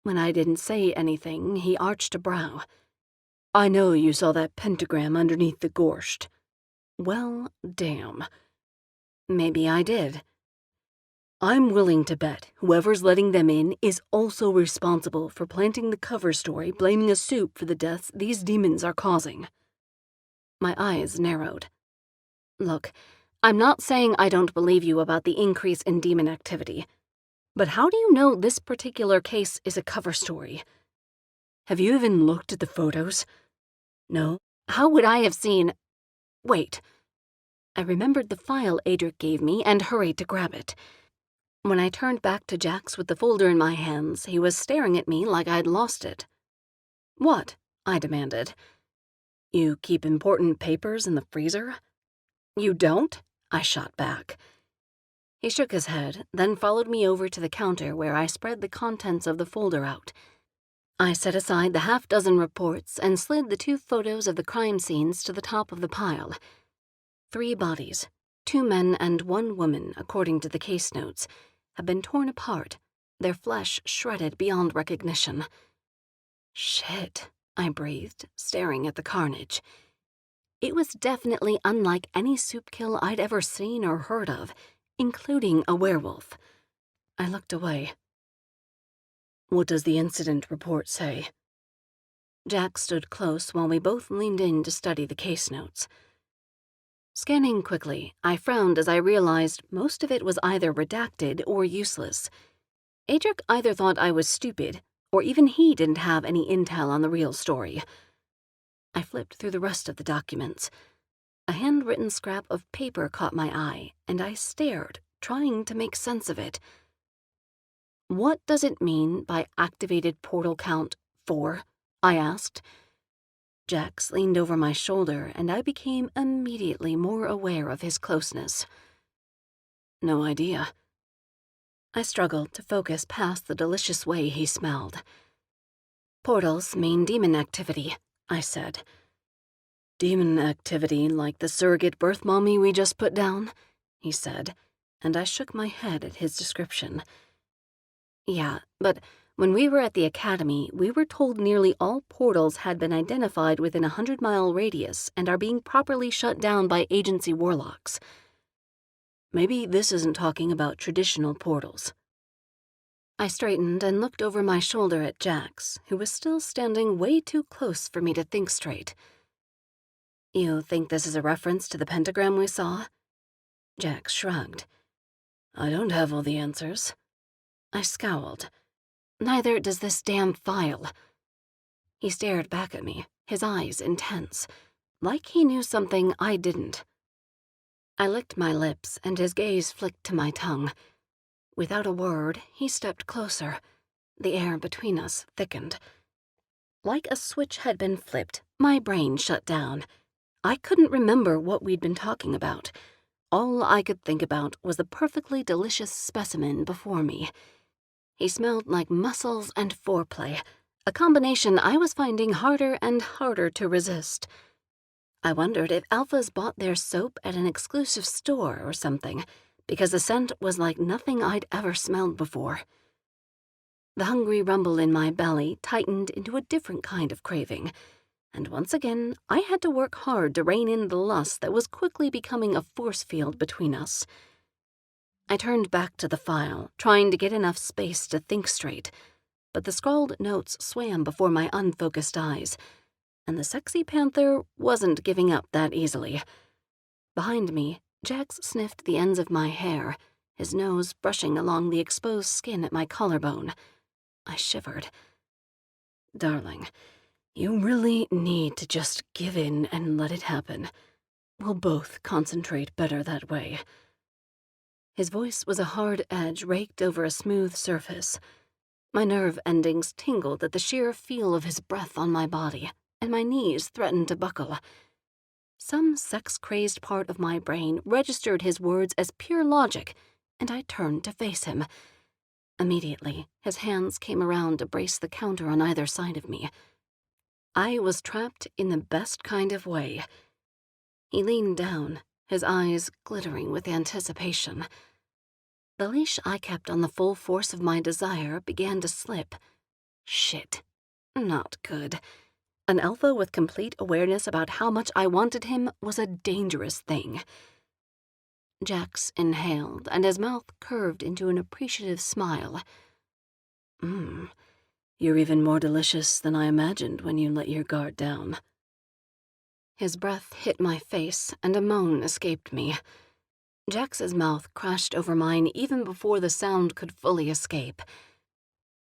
When I didn't say anything, he arched a brow. I know you saw that pentagram underneath the gorsht. Well, damn. Maybe I did. I'm willing to bet whoever's letting them in is also responsible for planting the cover story blaming a soup for the deaths these demons are causing. My eyes narrowed. Look, I'm not saying I don't believe you about the increase in demon activity, but how do you know this particular case is a cover story? Have you even looked at the photos? No? How would I have seen— Wait. I remembered the file Adric gave me and hurried to grab it. When I turned back to Jax with the folder in my hands, he was staring at me like I'd lost it. What? I demanded. You keep important papers in the freezer? You don't? I shot back. He shook his head, then followed me over to the counter where I spread the contents of the folder out. I set aside the half-dozen reports and slid the 2 photos of the crime scenes to the top of the pile. 3 bodies, 2 men and 1 woman, according to the case notes, have been torn apart, their flesh shredded beyond recognition. Shit, I breathed, staring at the carnage. It was definitely unlike any soup kill I'd ever seen or heard of, including a werewolf. I looked away. What does the incident report say? Jack stood close while we both leaned in to study the case notes. Scanning quickly, I frowned as I realized most of it was either redacted or useless. Adric either thought I was stupid, or even he didn't have any intel on the real story. I flipped through the rest of the documents. A handwritten scrap of paper caught my eye, and I stared, trying to make sense of it. What does it mean by activated portal count 4? I asked. Jax leaned over my shoulder, and I became immediately more aware of his closeness. No idea. I struggled to focus past the delicious way he smelled. Portals mean demon activity, I said. Demon activity like the surrogate birth mommy we just put down, he said, and I shook my head at his description. Yeah, but when we were at the academy, we were told nearly all portals had been identified within a 100-mile radius and are being properly shut down by agency warlocks. Maybe this isn't talking about traditional portals. I straightened and looked over my shoulder at Jax, who was still standing way too close for me to think straight. You think this is a reference to the pentagram we saw? Jax shrugged. I don't have all the answers. I scowled. Neither does this damn file. He stared back at me, his eyes intense, like he knew something I didn't. I licked my lips, and his gaze flicked to my tongue. Without a word, he stepped closer. The air between us thickened. Like a switch had been flipped, my brain shut down. I couldn't remember what we'd been talking about. All I could think about was the perfectly delicious specimen before me. He smelled like muscles and foreplay, a combination I was finding harder and harder to resist. I wondered if alphas bought their soap at an exclusive store or something, because the scent was like nothing I'd ever smelled before. The hungry rumble in my belly tightened into a different kind of craving, and once again I had to work hard to rein in the lust that was quickly becoming a force field between us. I turned back to the file, trying to get enough space to think straight, but the scrawled notes swam before my unfocused eyes, and the sexy panther wasn't giving up that easily. Behind me, Jax sniffed the ends of my hair, his nose brushing along the exposed skin at my collarbone. I shivered. Darling, you really need to just give in and let it happen. We'll both concentrate better that way. His voice was a hard edge raked over a smooth surface. My nerve endings tingled at the sheer feel of his breath on my body, and my knees threatened to buckle. Some sex-crazed part of my brain registered his words as pure logic, and I turned to face him. Immediately, his hands came around to brace the counter on either side of me. I was trapped in the best kind of way. He leaned down, his eyes glittering with anticipation. The leash I kept on the full force of my desire began to slip. Shit. Not good. An alpha with complete awareness about how much I wanted him was a dangerous thing. Jax inhaled, and his mouth curved into an appreciative smile. You're even more delicious than I imagined when you let your guard down. His breath hit my face, and a moan escaped me. Jax's mouth crashed over mine even before the sound could fully escape.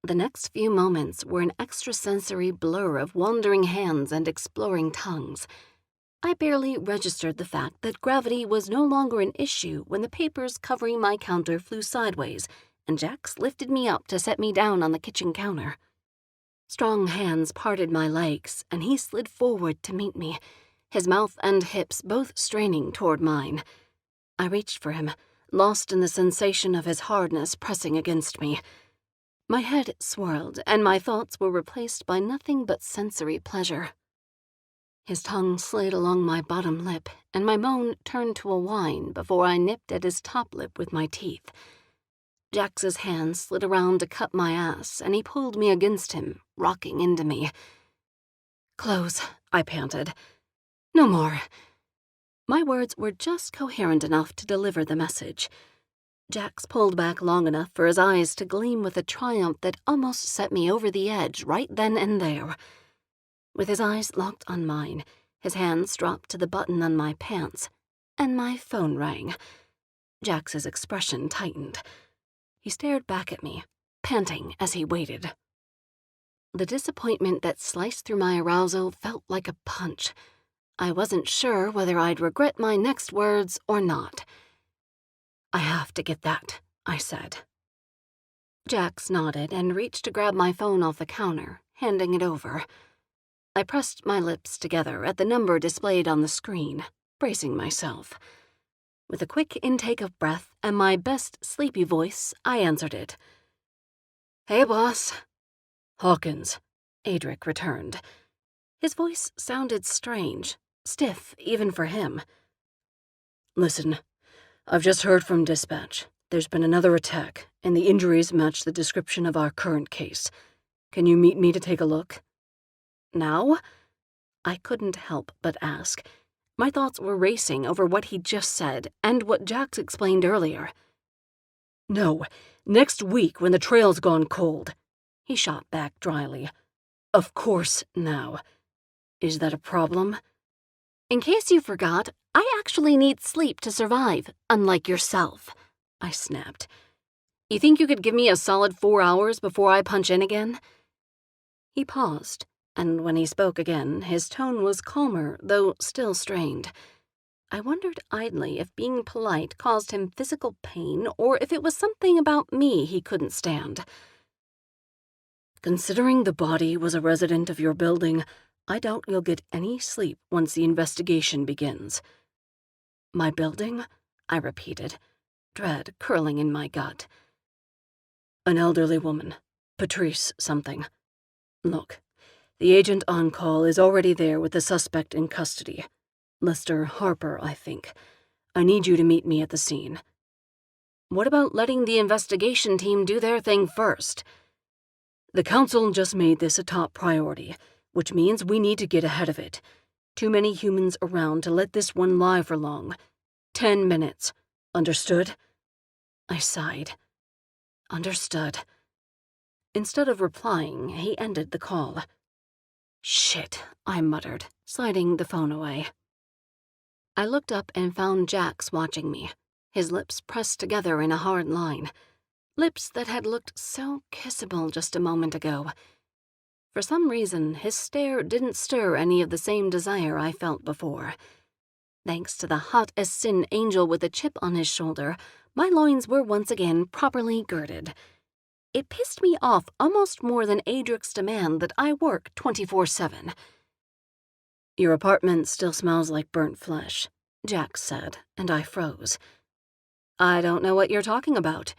The next few moments were an extrasensory blur of wandering hands and exploring tongues. I barely registered the fact that gravity was no longer an issue when the papers covering my counter flew sideways, and Jax lifted me up to set me down on the kitchen counter. Strong hands parted my legs, and he slid forward to meet me, his mouth and hips both straining toward mine. I reached for him, lost in the sensation of his hardness pressing against me. My head swirled, and my thoughts were replaced by nothing but sensory pleasure. His tongue slid along my bottom lip, and my moan turned to a whine before I nipped at his top lip with my teeth. Jax's hand slid around to cut my ass, and he pulled me against him, rocking into me. "Close," I panted. "No more." My words were just coherent enough to deliver the message. Jax pulled back long enough for his eyes to gleam with a triumph that almost set me over the edge right then and there. With his eyes locked on mine, his hands dropped to the button on my pants, and my phone rang. Jax's expression tightened. He stared back at me, panting as he waited. The disappointment that sliced through my arousal felt like a punch. I wasn't sure whether I'd regret my next words or not. "I have to get that," I said. Jax nodded and reached to grab my phone off the counter, handing it over. I pressed my lips together at the number displayed on the screen, bracing myself. With a quick intake of breath and my best sleepy voice, I answered it. "Hey, boss." "Hawkins," Adric returned. His voice sounded strange, stiff even for him. "Listen, I've just heard from dispatch. There's been another attack, and the injuries match the description of our current case. Can you meet me to take a look?" "Now?" I couldn't help but ask. My thoughts were racing over what he'd just said and what Jax explained earlier. "No, next week when the trail's gone cold," he shot back dryly. "Of course now. Is that a problem?" "In case you forgot, I actually need sleep to survive, unlike yourself," I snapped. "You think you could give me a solid 4 hours before I punch in again?" He paused, and when he spoke again, his tone was calmer, though still strained. I wondered idly if being polite caused him physical pain or if it was something about me he couldn't stand. "Considering the body was a resident of your building, I doubt you'll get any sleep once the investigation begins." "My building?" I repeated, dread curling in my gut. "An elderly woman, Patrice something. Look, the agent on call is already there with the suspect in custody. Lester Harper, I think. I need you to meet me at the scene." "What about letting the investigation team do their thing first?" "The council just made this a top priority, which means we need to get ahead of it. Too many humans around to let this one lie for long. 10 minutes. Understood?" I sighed. Understood. Instead of replying, he ended the call. "Shit," I muttered, sliding the phone away. I looked up and found Jax watching me, his lips pressed together in a hard line, lips that had looked so kissable just a moment ago. For some reason, his stare didn't stir any of the same desire I felt before. Thanks to the hot-as-sin angel with a chip on his shoulder, my loins were once again properly girded. It pissed me off almost more than Adric's demand that I work 24/7. "Your apartment still smells like burnt flesh," Jack said, and I froze. "I don't know what you're talking about."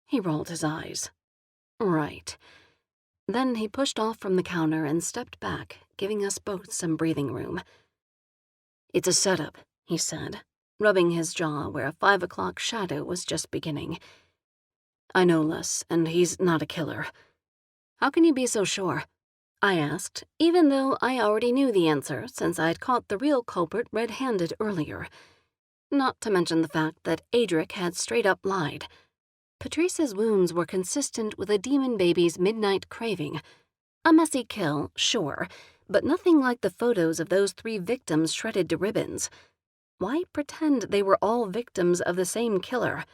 He rolled his eyes. "Right." Then he pushed off from the counter and stepped back, giving us both some breathing room. "It's a setup," he said, rubbing his jaw where a 5 o'clock shadow was just beginning. "I know Les, and he's not a killer." "How can you be so sure?" I asked, even though I already knew the answer since I'd caught the real culprit red-handed earlier. Not to mention the fact that Adric had straight-up lied. Patrice's wounds were consistent with a demon baby's midnight craving. A messy kill, sure, but nothing like the photos of those 3 victims shredded to ribbons. Why pretend they were all victims of the same killer?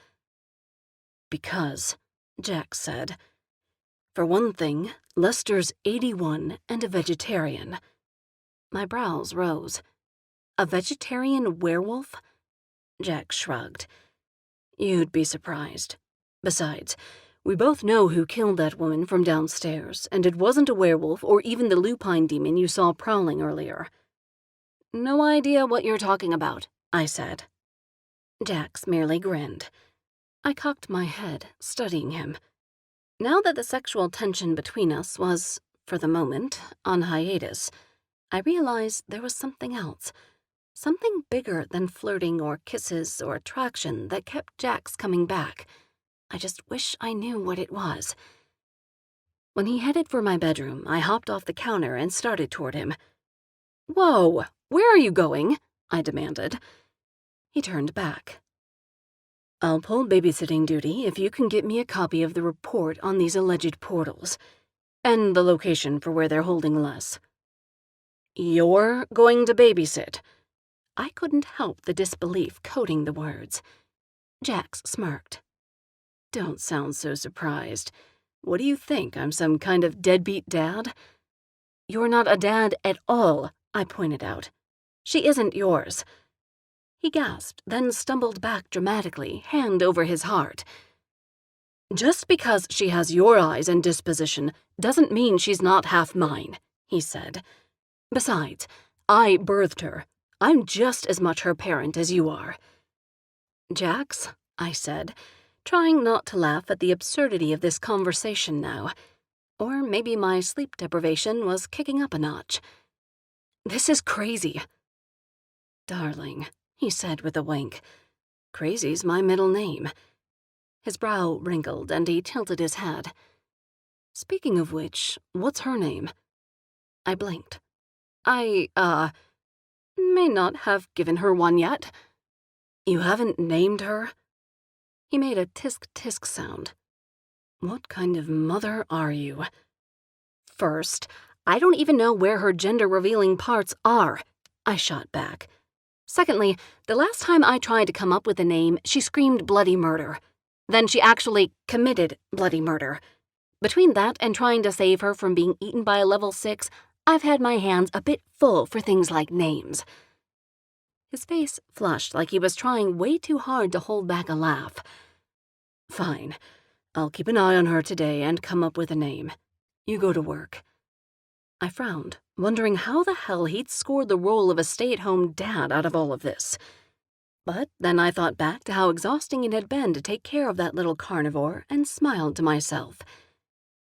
"Because," Jack said, "for one thing, Lester's 81 and a vegetarian." My brows rose. A vegetarian werewolf? Jack shrugged. "You'd be surprised. Besides, we both know who killed that woman from downstairs, and it wasn't a werewolf or even the lupine demon you saw prowling earlier." "No idea what you're talking about," I said. Jax merely grinned. I cocked my head, studying him. Now that the sexual tension between us was, for the moment, on hiatus, I realized there was something else. Something bigger than flirting or kisses or attraction that kept Jax coming back. I just wish I knew what it was. When he headed for my bedroom, I hopped off the counter and started toward him. "Whoa, where are you going?" I demanded. He turned back. "I'll pull babysitting duty if you can get me a copy of the report on these alleged portals, and the location for where they're holding Les." "You're going to babysit?" I couldn't help the disbelief coating the words. Jax smirked. "Don't sound so surprised. What do you think, I'm some kind of deadbeat dad?" "You're not a dad at all," I pointed out. "She isn't yours." He gasped, then stumbled back dramatically, hand over his heart. "Just because she has your eyes and disposition doesn't mean she's not half mine," he said. "Besides, I birthed her. I'm just as much her parent as you are." "Jax," I said, trying not to laugh at the absurdity of this conversation now. Or maybe my sleep deprivation was kicking up a notch. "This is crazy." "Darling," he said with a wink. "Crazy's my middle name." His brow wrinkled and he tilted his head. "Speaking of which, what's her name?" I blinked. I may not have given her one yet." "You haven't named her?" He made a tisk-tisk sound. "What kind of mother are you?" "First, I don't even know where her gender-revealing parts are," I shot back. "Secondly, the last time I tried to come up with a name, she screamed bloody murder. Then she actually committed bloody murder. Between that and trying to save her from being eaten by a level 6, I've had my hands a bit full for things like names." His face flushed like he was trying way too hard to hold back a laugh. "Fine. I'll keep an eye on her today and come up with a name. You go to work." I frowned, wondering how the hell he'd scored the role of a stay-at-home dad out of all of this. But then I thought back to how exhausting it had been to take care of that little carnivore and smiled to myself.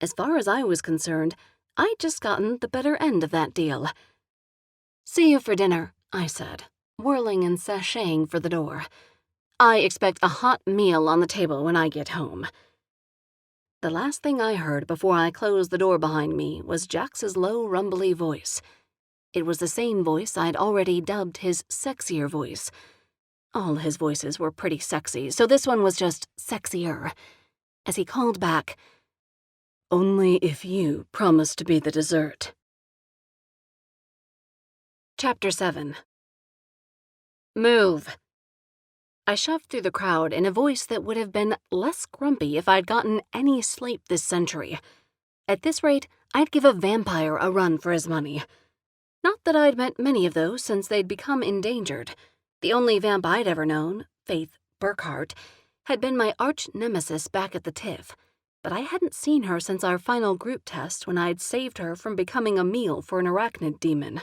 As far as I was concerned, I'd just gotten the better end of that deal. "See you for dinner," I said, whirling and sashaying for the door. "I expect a hot meal on the table when I get home." The last thing I heard before I closed the door behind me was Jax's low, rumbly voice. It was the same voice I'd already dubbed his sexier voice. All his voices were pretty sexy, so this one was just sexier. As he called back, "Only if you promise to be the dessert." Chapter 7. "Move." I shoved through the crowd in a voice that would have been less grumpy if I'd gotten any sleep this century. At this rate, I'd give a vampire a run for his money. Not that I'd met many of those since they'd become endangered. The only vamp I'd ever known, Faith Burkhart, had been my arch-nemesis back at the TIFF, but I hadn't seen her since our final group test when I'd saved her from becoming a meal for an arachnid demon.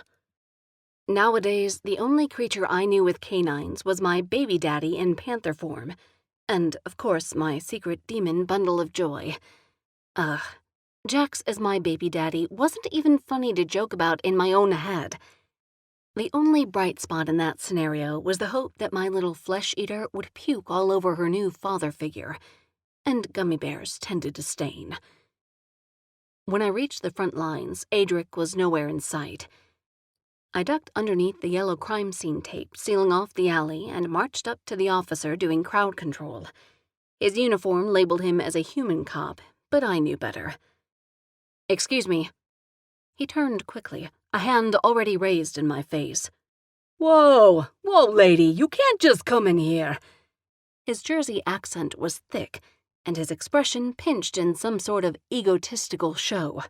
Nowadays, the only creature I knew with canines was my baby daddy in panther form, and, of course, my secret demon bundle of joy. Ugh. Jax as my baby daddy wasn't even funny to joke about in my own head. The only bright spot in that scenario was the hope that my little flesh-eater would puke all over her new father figure, and gummy bears tended to stain. When I reached the front lines, Adric was nowhere in sight. I ducked underneath the yellow crime scene tape sealing off the alley and marched up to the officer doing crowd control. His uniform labeled him as a human cop, but I knew better. "Excuse me." He turned quickly, a hand already raised in my face. Whoa, lady, you can't just come in here." His Jersey accent was thick, and his expression pinched in some sort of egotistical show.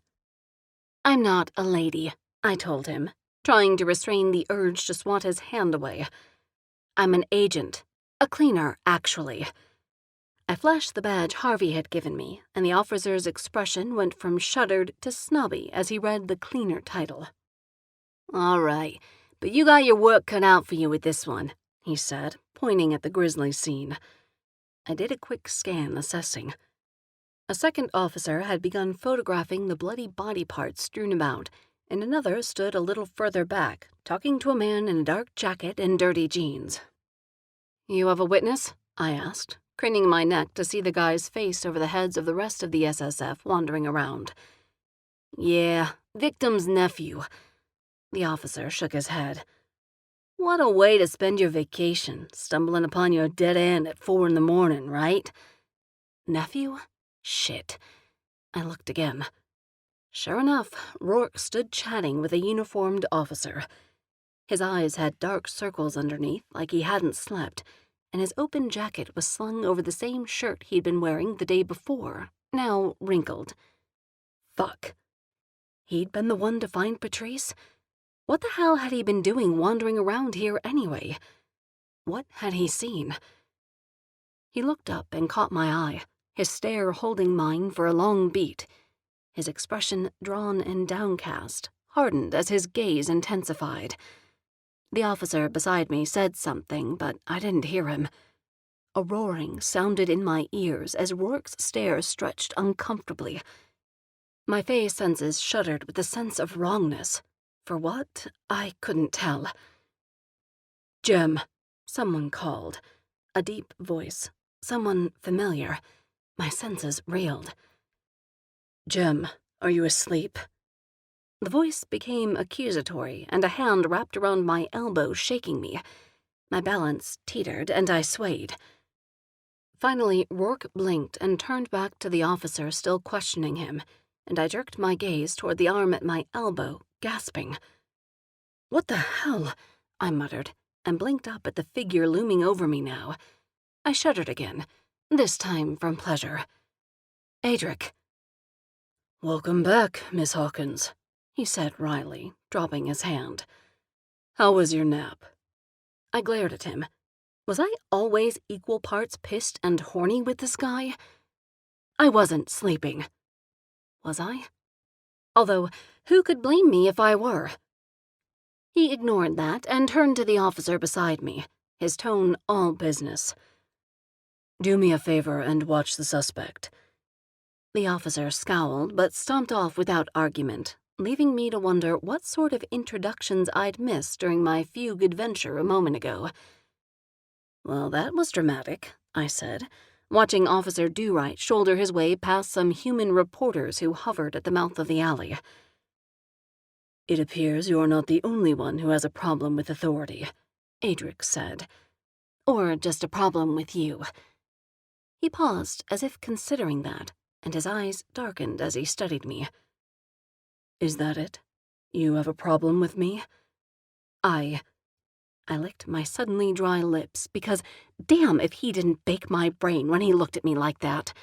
"I'm not a lady," I told him, trying to restrain the urge to swat his hand away. "I'm an agent. A cleaner, actually." I flashed the badge Harvey had given me, and the officer's expression went from shuddered to snobby as he read the cleaner title. "All right, but you got your work cut out for you with this one," he said, pointing at the grisly scene. I did a quick scan, assessing. A second officer had begun photographing the bloody body parts strewn about, and another stood a little further back, talking to a man in a dark jacket and dirty jeans. "You have a witness?" I asked, craning my neck to see the guy's face over the heads of the rest of the SSF wandering around. "Yeah, victim's nephew." The officer shook his head. "What a way to spend your vacation, stumbling upon your dead end at 4 a.m, right? Nephew? Shit." I looked again. Sure enough, Rourke stood chatting with a uniformed officer. His eyes had dark circles underneath, like he hadn't slept, and his open jacket was slung over the same shirt he'd been wearing the day before, now wrinkled. Fuck. He'd been the one to find Patrice? What the hell had he been doing wandering around here anyway? What had he seen? He looked up and caught my eye, his stare holding mine for a long beat. His expression drawn and downcast, hardened as his gaze intensified. The officer beside me said something, but I didn't hear him. A roaring sounded in my ears as Rourke's stare stretched uncomfortably. My phase senses shuddered with a sense of wrongness. For what? I couldn't tell. "Jem," someone called. A deep voice. Someone familiar. My senses reeled. "Jem, are you asleep?" The voice became accusatory, and a hand wrapped around my elbow, shaking me. My balance teetered, and I swayed. Finally, Rourke blinked and turned back to the officer still questioning him, and I jerked my gaze toward the arm at my elbow, gasping. "What the hell?" I muttered, and blinked up at the figure looming over me now. I shuddered again, this time from pleasure. "Adric." "Welcome back, Miss Hawkins," he said wryly, dropping his hand. "How was your nap?" I glared at him. Was I always equal parts pissed and horny with this guy? I wasn't sleeping. Was I? Although, who could blame me if I were? He ignored that and turned to the officer beside me, his tone all business. "Do me a favor and watch the suspect." The officer scowled but stomped off without argument, leaving me to wonder what sort of introductions I'd missed during my fugue adventure a moment ago. "Well, that was dramatic," I said, watching Officer Do-Right shoulder his way past some human reporters who hovered at the mouth of the alley. "It appears you're not the only one who has a problem with authority," Adric said. "Or just a problem with you." He paused as if considering that, and his eyes darkened as he studied me. "Is that it? You have a problem with me?" I licked my suddenly dry lips because damn if he didn't bake my brain when he looked at me like that.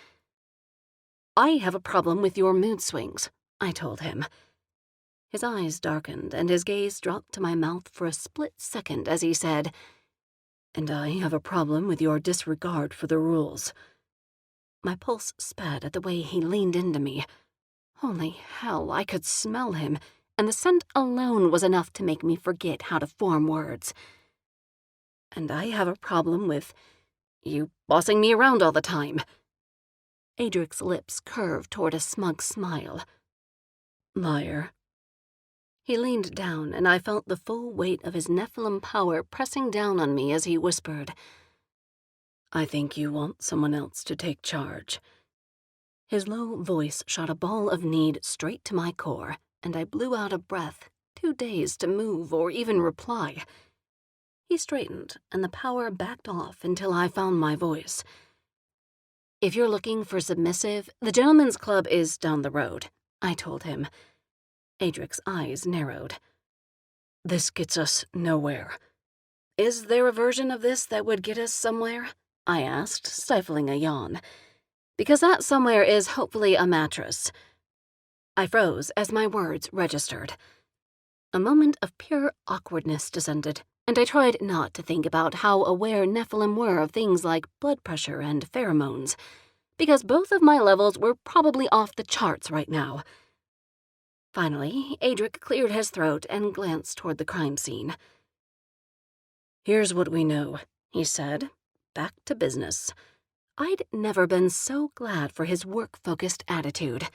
I have a problem with your mood swings, I told him. His eyes darkened and his gaze dropped to my mouth for a split second as he said, "And I have a problem with your disregard for the rules." My pulse sped at the way he leaned into me. Holy hell, I could smell him, and the scent alone was enough to make me forget how to form words. "And I have a problem with you bossing me around all the time." Adric's lips curved toward a smug smile. "Liar." He leaned down, and I felt the full weight of his Nephilim power pressing down on me as he whispered, "I think you want someone else to take charge." His low voice shot a ball of need straight to my core, and I blew out a breath, too dazed to move or even reply. He straightened, and the power backed off until I found my voice. "If you're looking for submissive, the Gentlemen's Club is down the road," I told him. Adric's eyes narrowed. "This gets us nowhere." "Is there a version of this that would get us somewhere?" I asked, stifling a yawn. "Because that somewhere is hopefully a mattress." I froze as my words registered. A moment of pure awkwardness descended, and I tried not to think about how aware Nephilim were of things like blood pressure and pheromones, because both of my levels were probably off the charts right now. Finally, Adric cleared his throat and glanced toward the crime scene. "Here's what we know," he said. Back to business. I'd never been so glad for his work-focused attitude.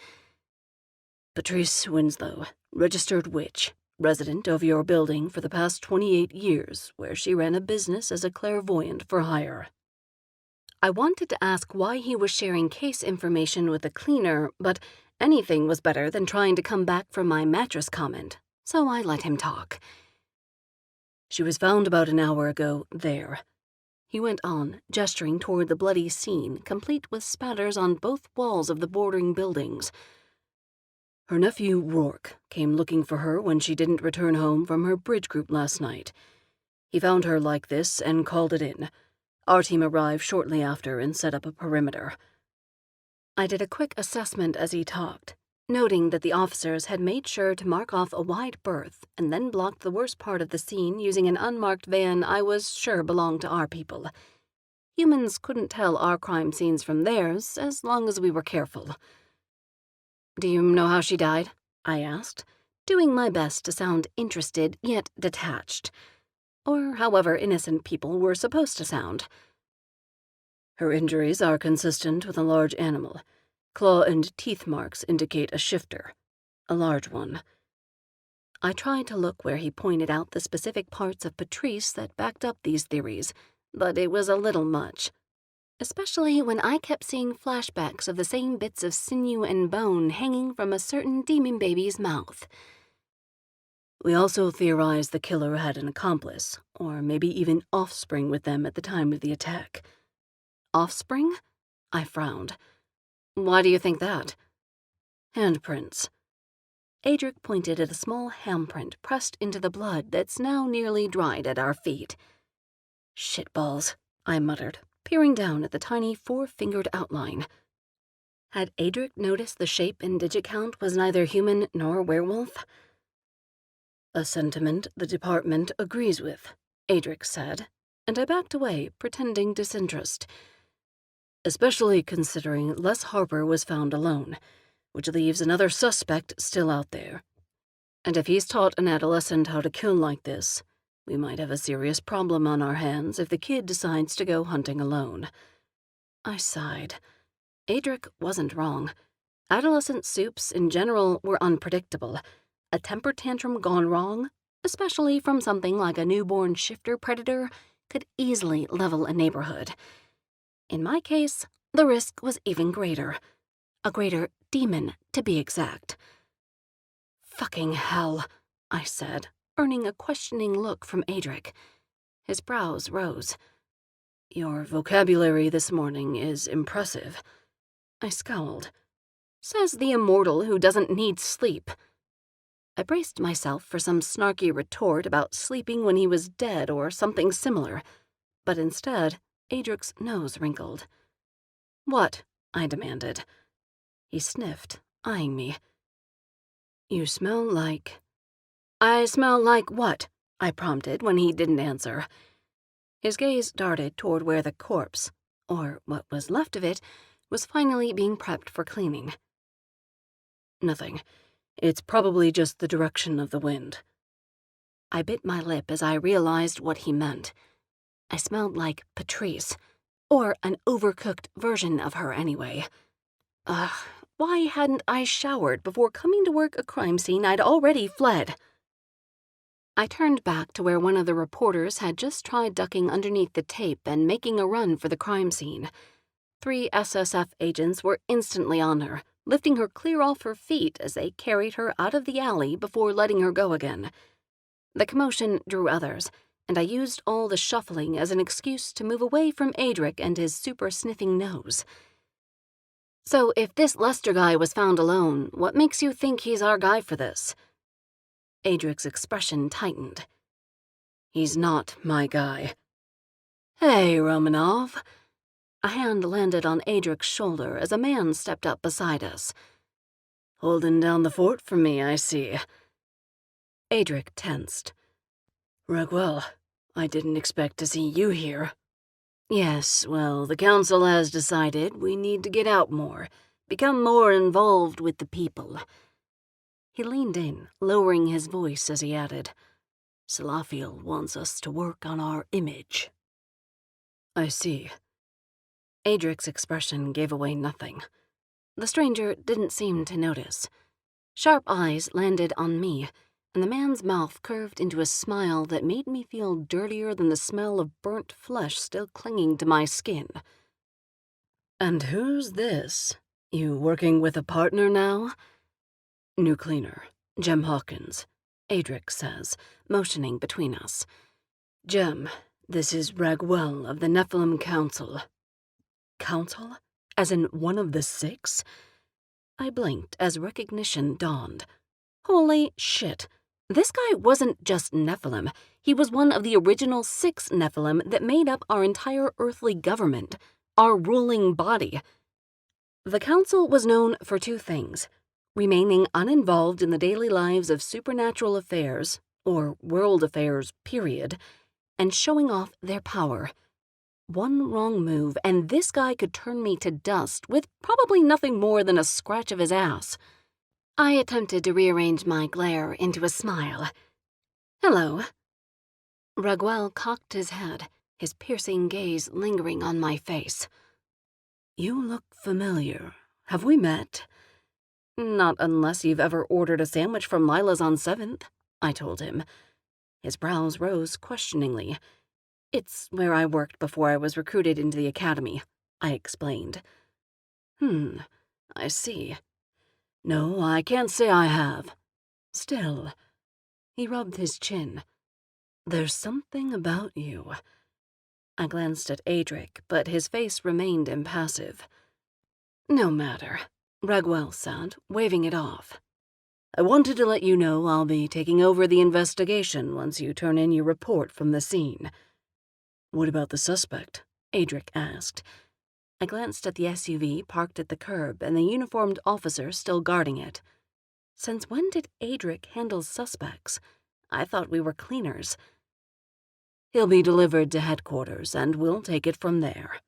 "Patrice Winslow, registered witch, resident of your building for the past 28 years, where she ran a business as a clairvoyant for hire." I wanted to ask why he was sharing case information with a cleaner, but anything was better than trying to come back from my mattress comment, so I let him talk. "She was found about an hour ago there," he went on, gesturing toward the bloody scene, complete with spatters on both walls of the bordering buildings. "Her nephew, Rourke, came looking for her when she didn't return home from her bridge group last night. He found her like this and called it in. Our team arrived shortly after and set up a perimeter." I did a quick assessment as he talked, noting that the officers had made sure to mark off a wide berth and then blocked the worst part of the scene using an unmarked van I was sure belonged to our people. Humans couldn't tell our crime scenes from theirs as long as we were careful. "Do you know how she died?" I asked, doing my best to sound interested yet detached. Or however innocent people were supposed to sound. "Her injuries are consistent with a large animal. Claw and teeth marks indicate a shifter. A large one." I tried to look where he pointed out the specific parts of Patrice that backed up these theories, but it was a little much. Especially when I kept seeing flashbacks of the same bits of sinew and bone hanging from a certain demon baby's mouth. "We also theorize the killer had an accomplice, or maybe even offspring with them at the time of the attack." "Offspring?" I frowned. "Why do you think that?" "Handprints." Adric pointed at a small handprint pressed into the blood that's now nearly dried at our feet. "Shitballs," I muttered, peering down at the tiny four-fingered outline. Had Adric noticed the shape and digit count was neither human nor werewolf? "A sentiment the department agrees with," Adric said, and I backed away, pretending disinterest. "Especially considering Les Harper was found alone, which leaves another suspect still out there. And if he's taught an adolescent how to kill like this, we might have a serious problem on our hands if the kid decides to go hunting alone." I sighed. Adric wasn't wrong. Adolescent soups in general were unpredictable. A temper tantrum gone wrong, especially from something like a newborn shifter predator, could easily level a neighborhood. In my case, the risk was even greater. A greater demon, to be exact. "Fucking hell," I said, earning a questioning look from Adric. His brows rose. "Your vocabulary this morning is impressive." I scowled. "Says the immortal who doesn't need sleep." I braced myself for some snarky retort about sleeping when he was dead or something similar, but instead, Adric's nose wrinkled. "What?" I demanded. He sniffed, eyeing me. "You smell like—" "I smell like what?" I prompted when he didn't answer. His gaze darted toward where the corpse, or what was left of it, was finally being prepped for cleaning. "Nothing. It's probably just the direction of the wind." I bit my lip as I realized what he meant. I smelled like Patrice, or an overcooked version of her anyway. Ugh, why hadn't I showered before coming to work a crime scene I'd already fled? I turned back to where one of the reporters had just tried ducking underneath the tape and making a run for the crime scene. 3 SSF agents were instantly on her, lifting her clear off her feet as they carried her out of the alley before letting her go again. The commotion drew others, and I used all the shuffling as an excuse to move away from Adric and his super-sniffing nose. "So if this Lester guy was found alone, what makes you think he's our guy for this?" Adric's expression tightened. "He's not my guy." "Hey, Romanov." A hand landed on Adric's shoulder as a man stepped up beside us. "Holding down the fort for me, I see." Adric tensed. "Raguel, I didn't expect to see you here." "Yes, well, the council has decided we need to get out more, become more involved with the people." He leaned in, lowering his voice as he added, "Salafiel wants us to work on our image." "I see." Adric's expression gave away nothing. The stranger didn't seem to notice. Sharp eyes landed on me, and the man's mouth curved into a smile that made me feel dirtier than the smell of burnt flesh still clinging to my skin. "And who's this? You working with a partner now?" "New cleaner, Jem Hawkins," Adric says, motioning between us. "Jem, this is Raguel of the Nephilim Council." "Council? As in one of the 6? I blinked as recognition dawned. Holy shit. This guy wasn't just Nephilim. He was one of the original 6 Nephilim that made up our entire earthly government, our ruling body. The council was known for 2 things: remaining uninvolved in the daily lives of supernatural affairs, or world affairs, period, and showing off their power. One wrong move, and this guy could turn me to dust with probably nothing more than a scratch of his ass. I attempted to rearrange my glare into a smile. "Hello." Raguel cocked his head, his piercing gaze lingering on my face. "You look familiar. Have we met?" "Not unless you've ever ordered a sandwich from Lila's on 7th, I told him. His brows rose questioningly. "It's where I worked before I was recruited into the academy," I explained. I see. No, I can't say I have. Still," he rubbed his chin, "there's something about you." I glanced at Adric, but his face remained impassive. "No matter," Raguel said, waving it off. "I wanted to let you know I'll be taking over the investigation once you turn in your report from the scene." "What about the suspect?" Adric asked. I glanced at the SUV parked at the curb and the uniformed officer still guarding it. Since when did Adric handle suspects? I thought we were cleaners. "He'll be delivered to headquarters, and we'll take it from there."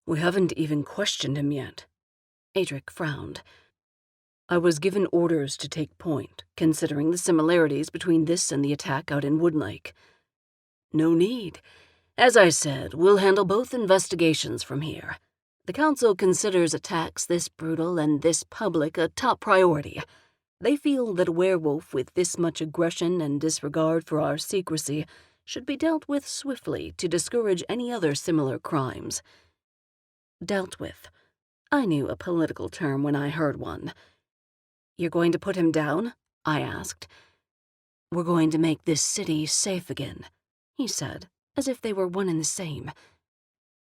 "We haven't even questioned him yet." Adric frowned. "I was given orders to take point, considering the similarities between this and the attack out in Woodlake." "No need. As I said, we'll handle both investigations from here. The council considers attacks this brutal and this public a top priority. They feel that a werewolf with this much aggression and disregard for our secrecy should be dealt with swiftly to discourage any other similar crimes." Dealt with. I knew a political term when I heard one. "You're going to put him down?" I asked. "We're going to make this city safe again," he said, as if they were one and the same.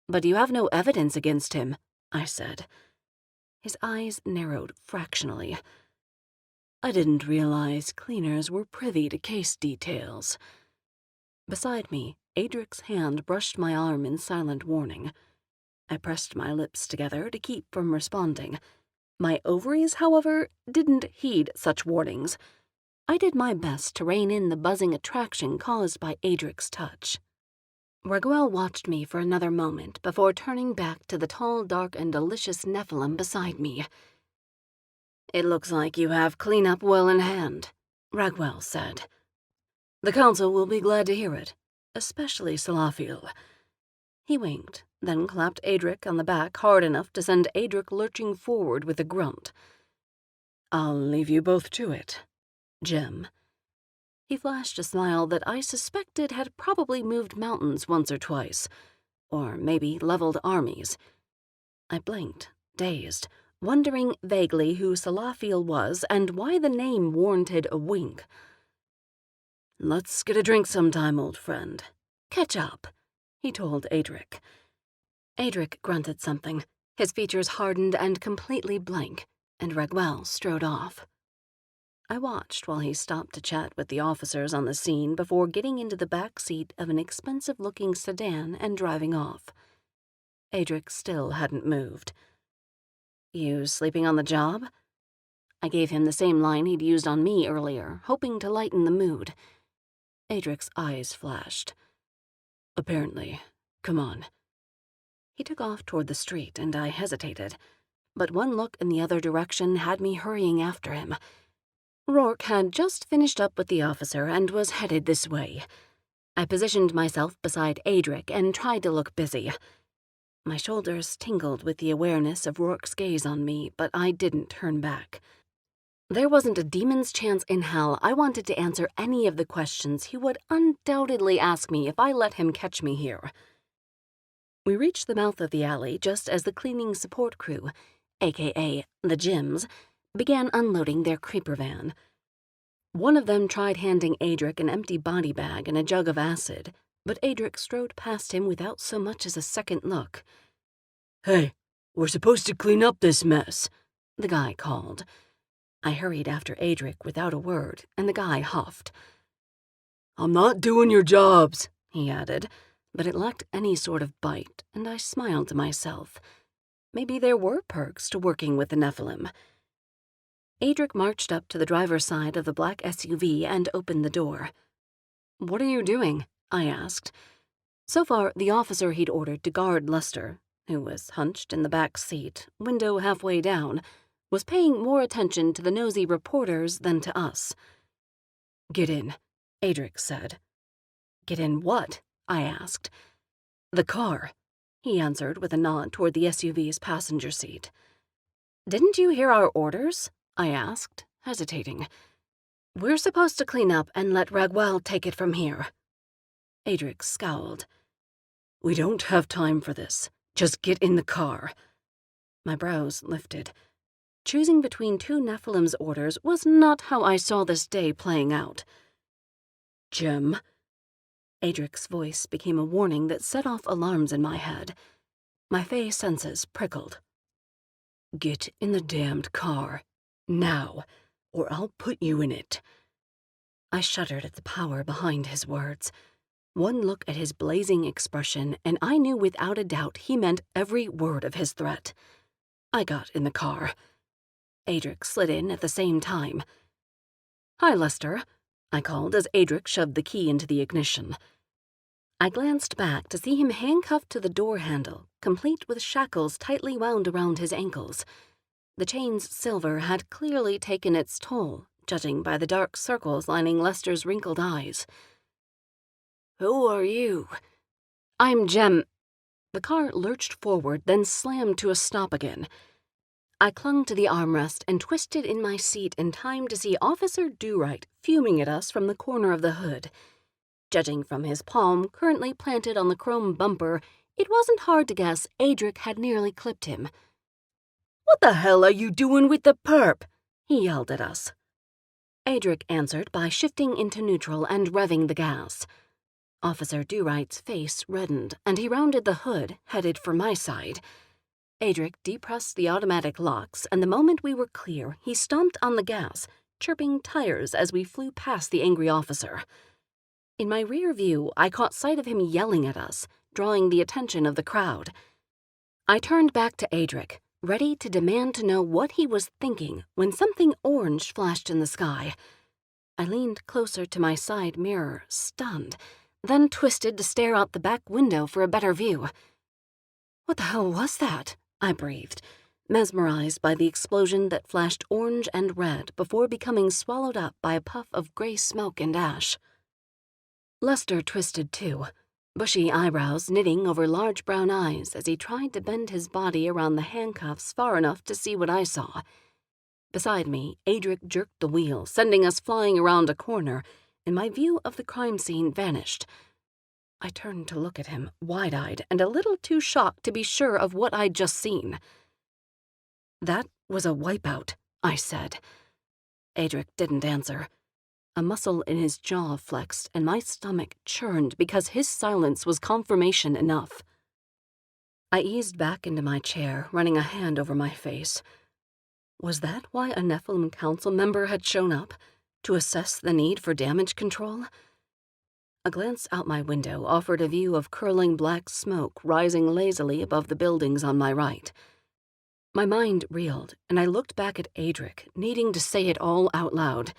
"But you have no evidence against him," I said. His eyes narrowed fractionally. I didn't realize cleaners were privy to case details. Beside me, Adric's hand brushed my arm in silent warning. I pressed my lips together to keep from responding. My ovaries, however, didn't heed such warnings. I did my best to rein in the buzzing attraction caused by Adric's touch. Raguel watched me for another moment before turning back to the tall, dark, and delicious Nephilim beside me. "It looks like you have cleanup well in hand," Raguel said. "The council will be glad to hear it, especially Salafiel." He winked, then clapped Adric on the back hard enough to send Adric lurching forward with a grunt. "I'll leave you both to it, Jim." He flashed a smile that I suspected had probably moved mountains once or twice, or maybe leveled armies. I blinked, dazed, wondering vaguely who Salafiel was and why the name warranted a wink. "Let's get a drink sometime, old friend. Catch up," he told Adric. Adric grunted something, his features hardened and completely blank, and Raguel strode off. I watched while he stopped to chat with the officers on the scene before getting into the back seat of an expensive-looking sedan and driving off. Adric still hadn't moved. "You sleeping on the job?" I gave him the same line he'd used on me earlier, hoping to lighten the mood. Adric's eyes flashed. "Apparently. Come on." He took off toward the street, and I hesitated, but one look in the other direction had me hurrying after him. Rourke had just finished up with the officer and was headed this way. I positioned myself beside Adric and tried to look busy. My shoulders tingled with the awareness of Rourke's gaze on me, but I didn't turn back. There wasn't a demon's chance in hell I wanted to answer any of the questions he would undoubtedly ask me if I let him catch me here. We reached the mouth of the alley just as the cleaning support crew, aka the Jims, began unloading their creeper van. One of them tried handing Adric an empty body bag and a jug of acid, but Adric strode past him without so much as a second look. "Hey, we're supposed to clean up this mess," the guy called. I hurried after Adric without a word, and the guy huffed. "I'm not doing your jobs," he added, but it lacked any sort of bite, and I smiled to myself. Maybe there were perks to working with the Nephilim. Adric marched up to the driver's side of the black SUV and opened the door. "What are you doing?" I asked. So far, the officer he'd ordered to guard Lester, who was hunched in the back seat, window halfway down, was paying more attention to the nosy reporters than to us. "Get in," Adric said. "Get in what?" I asked. "The car," he answered with a nod toward the SUV's passenger seat. "Didn't you hear our orders?" I asked, hesitating. "We're supposed to clean up and let Raguel take it from here." Adric scowled. "We don't have time for this. Just get in the car." My brows lifted. Choosing between two Nephilim's orders was not how I saw this day playing out. "Jim." Adric's voice became a warning that set off alarms in my head. My fey senses prickled. "Get in the damned car. Now, or I'll put you in it." I shuddered at the power behind his words. One look at his blazing expression, and I knew without a doubt he meant every word of his threat. I got in the car. Adric slid in at the same time. "Hi, Lester," I called as Adric shoved the key into the ignition. I glanced back to see him handcuffed to the door handle, complete with shackles tightly wound around his ankles. The chain's silver had clearly taken its toll, judging by the dark circles lining Lester's wrinkled eyes. "Who are you?" "I'm Jem." The car lurched forward, then slammed to a stop again. I clung to the armrest and twisted in my seat in time to see Officer Dewright fuming at us from the corner of the hood. Judging from his palm currently planted on the chrome bumper, it wasn't hard to guess Adric had nearly clipped him. "What the hell are you doing with the perp?" he yelled at us. Adric answered by shifting into neutral and revving the gas. Officer Dewright's face reddened, and he rounded the hood, headed for my side. Adric depressed the automatic locks, and the moment we were clear, he stomped on the gas, chirping tires as we flew past the angry officer. In my rear view, I caught sight of him yelling at us, drawing the attention of the crowd. I turned back to Adric, ready to demand to know what he was thinking when something orange flashed in the sky. I leaned closer to my side mirror, stunned, then twisted to stare out the back window for a better view. "What the hell was that?" I breathed, mesmerized by the explosion that flashed orange and red before becoming swallowed up by a puff of gray smoke and ash. Lester twisted too, bushy eyebrows knitting over large brown eyes as he tried to bend his body around the handcuffs far enough to see what I saw. Beside me, Adric jerked the wheel, sending us flying around a corner, and my view of the crime scene vanished. I turned to look at him, wide-eyed and a little too shocked to be sure of what I'd just seen. "That was a wipeout," I said. Adric didn't answer. A muscle in his jaw flexed, and my stomach churned because his silence was confirmation enough. I eased back into my chair, running a hand over my face. Was that why a Nephilim council member had shown up? To assess the need for damage control? A glance out my window offered a view of curling black smoke rising lazily above the buildings on my right. My mind reeled, and I looked back at Adric, needing to say it all out loud.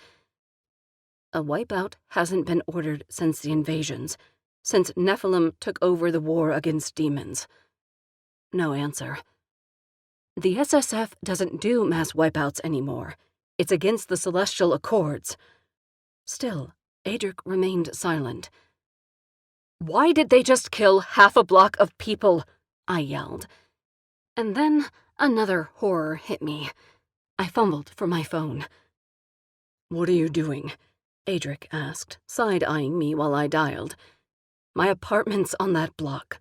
A wipeout hasn't been ordered since the invasions, since Nephilim took over the war against demons. No answer. The SSF doesn't do mass wipeouts anymore. It's against the Celestial Accords. Still, Adric remained silent. "Why did they just kill half a block of people?" I yelled. And then another horror hit me. I fumbled for my phone. "What are you doing?" Adric asked, side-eyeing me while I dialed. "My apartment's on that block."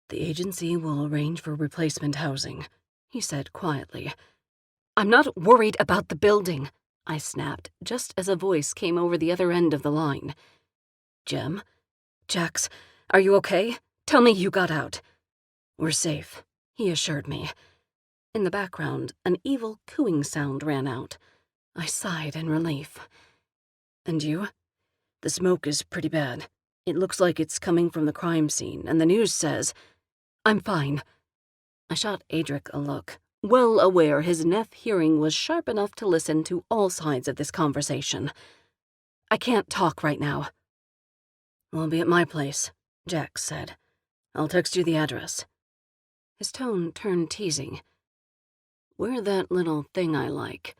"The agency will arrange for replacement housing," he said quietly. "I'm not worried about the building," I snapped, just as a voice came over the other end of the line. "Jem? Jax, are you okay? Tell me you got out." "We're safe," he assured me. In the background, an evil cooing sound ran out. I sighed in relief. "And you? The smoke is pretty bad. It looks like it's coming from the crime scene, and the news says—" "I'm fine." I shot Adric a look, well aware his Neph hearing was sharp enough to listen to all sides of this conversation. "I can't talk right now." "We'll be at my place," Jax said. "I'll text you the address." His tone turned teasing. "Wear that little thing I like."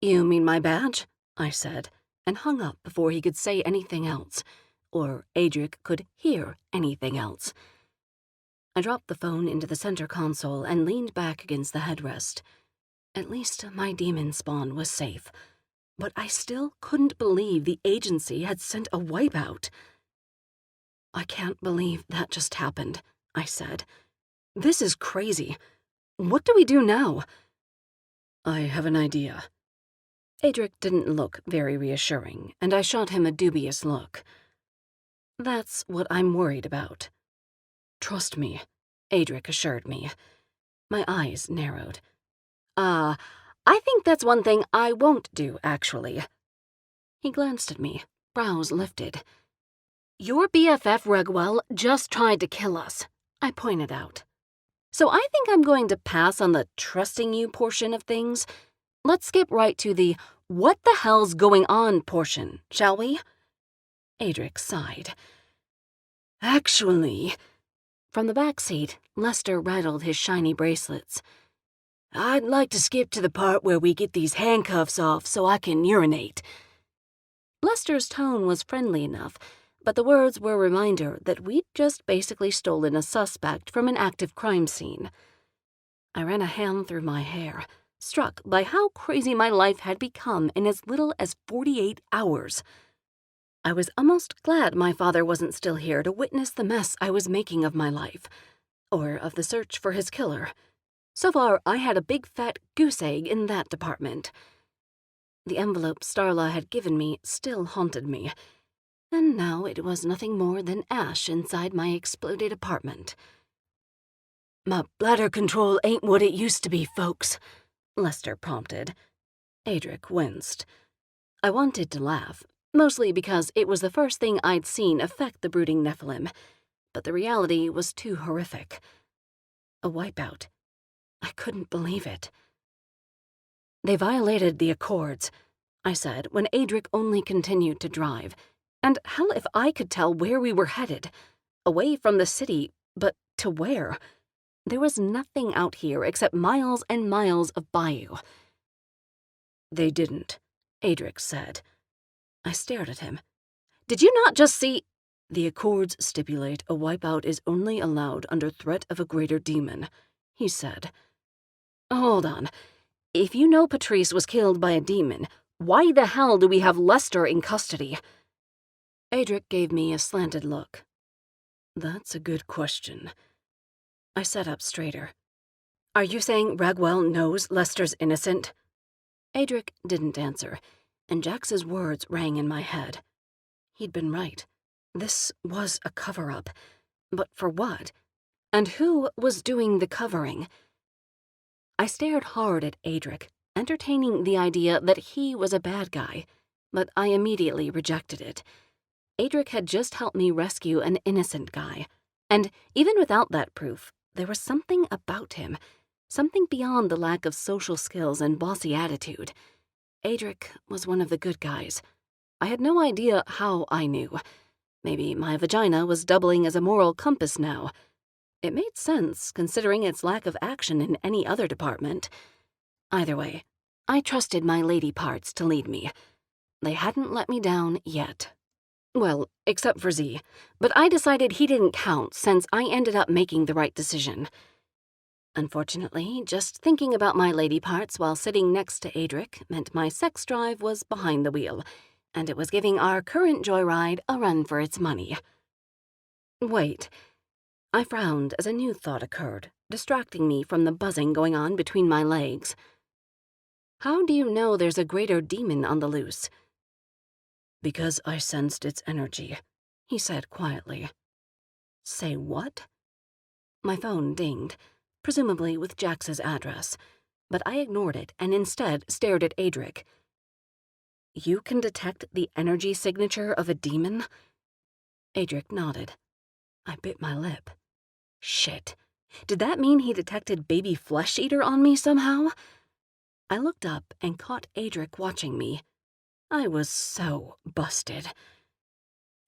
"You mean my badge?" I said, and hung up before he could say anything else, or Adric could hear anything else. I dropped the phone into the center console and leaned back against the headrest. At least my demon spawn was safe, but I still couldn't believe the agency had sent a wipeout. "I can't believe that just happened," I said. "This is crazy. What do we do now?" "I have an idea." Adric didn't look very reassuring, and I shot him a dubious look. "That's what I'm worried about." "Trust me," Adric assured me. My eyes narrowed. I think that's one thing I won't do, actually." He glanced at me, brows lifted. "Your BFF Regwell just tried to kill us," I pointed out. "So I think I'm going to pass on the trusting you portion of things. Let's skip right to the what the hell's going on portion, shall we?" Adric sighed. "Actually," from the back seat, Lester rattled his shiny bracelets. "I'd like to skip to the part where we get these handcuffs off so I can urinate." Lester's tone was friendly enough, but the words were a reminder that we'd just basically stolen a suspect from an active crime scene. I ran a hand through my hair, struck by how crazy my life had become in as little as 48 hours. I was almost glad my father wasn't still here to witness the mess I was making of my life, or of the search for his killer. So far, I had a big fat goose egg in that department. The envelope Starla had given me still haunted me, and now it was nothing more than ash inside my exploded apartment. "My bladder control ain't what it used to be, folks," Lester prompted. Adric winced. I wanted to laugh, mostly because it was the first thing I'd seen affect the brooding Nephilim, but the reality was too horrific. A wipeout. I couldn't believe it. They violated the Accords, I said, when Adric only continued to drive. And hell if I could tell where we were headed. Away from the city, but to where? There was nothing out here except miles and miles of bayou. They didn't, Adric said. I stared at him. Did you not just see— The Accords stipulate a wipeout is only allowed under threat of a greater demon, he said. Hold on. If you know Patrice was killed by a demon, why the hell do we have Lester in custody? Adric gave me a slanted look. That's a good question. I sat up straighter. Are you saying Ragwell knows Lester's innocent? Adric didn't answer, and Jax's words rang in my head. He'd been right. This was a cover-up. But for what? And who was doing the covering? I stared hard at Adric, entertaining the idea that he was a bad guy, but I immediately rejected it. Adric had just helped me rescue an innocent guy, and even without that proof, there was something about him, something beyond the lack of social skills and bossy attitude. Adric was one of the good guys. I had no idea how I knew. Maybe my vagina was doubling as a moral compass now. It made sense, considering its lack of action in any other department. Either way, I trusted my lady parts to lead me. They hadn't let me down yet. Well, except for Z, but I decided he didn't count since I ended up making the right decision. Unfortunately, just thinking about my lady parts while sitting next to Adric meant my sex drive was behind the wheel, and it was giving our current joyride a run for its money. Wait. I frowned as a new thought occurred, distracting me from the buzzing going on between my legs. How do you know there's a greater demon on the loose? Because I sensed its energy, he said quietly. Say what? My phone dinged, presumably with Jax's address, but I ignored it and instead stared at Adric. You can detect the energy signature of a demon? Adric nodded. I bit my lip. Shit. Did that mean he detected baby flesh-eater on me somehow? I looked up and caught Adric watching me. I was so busted.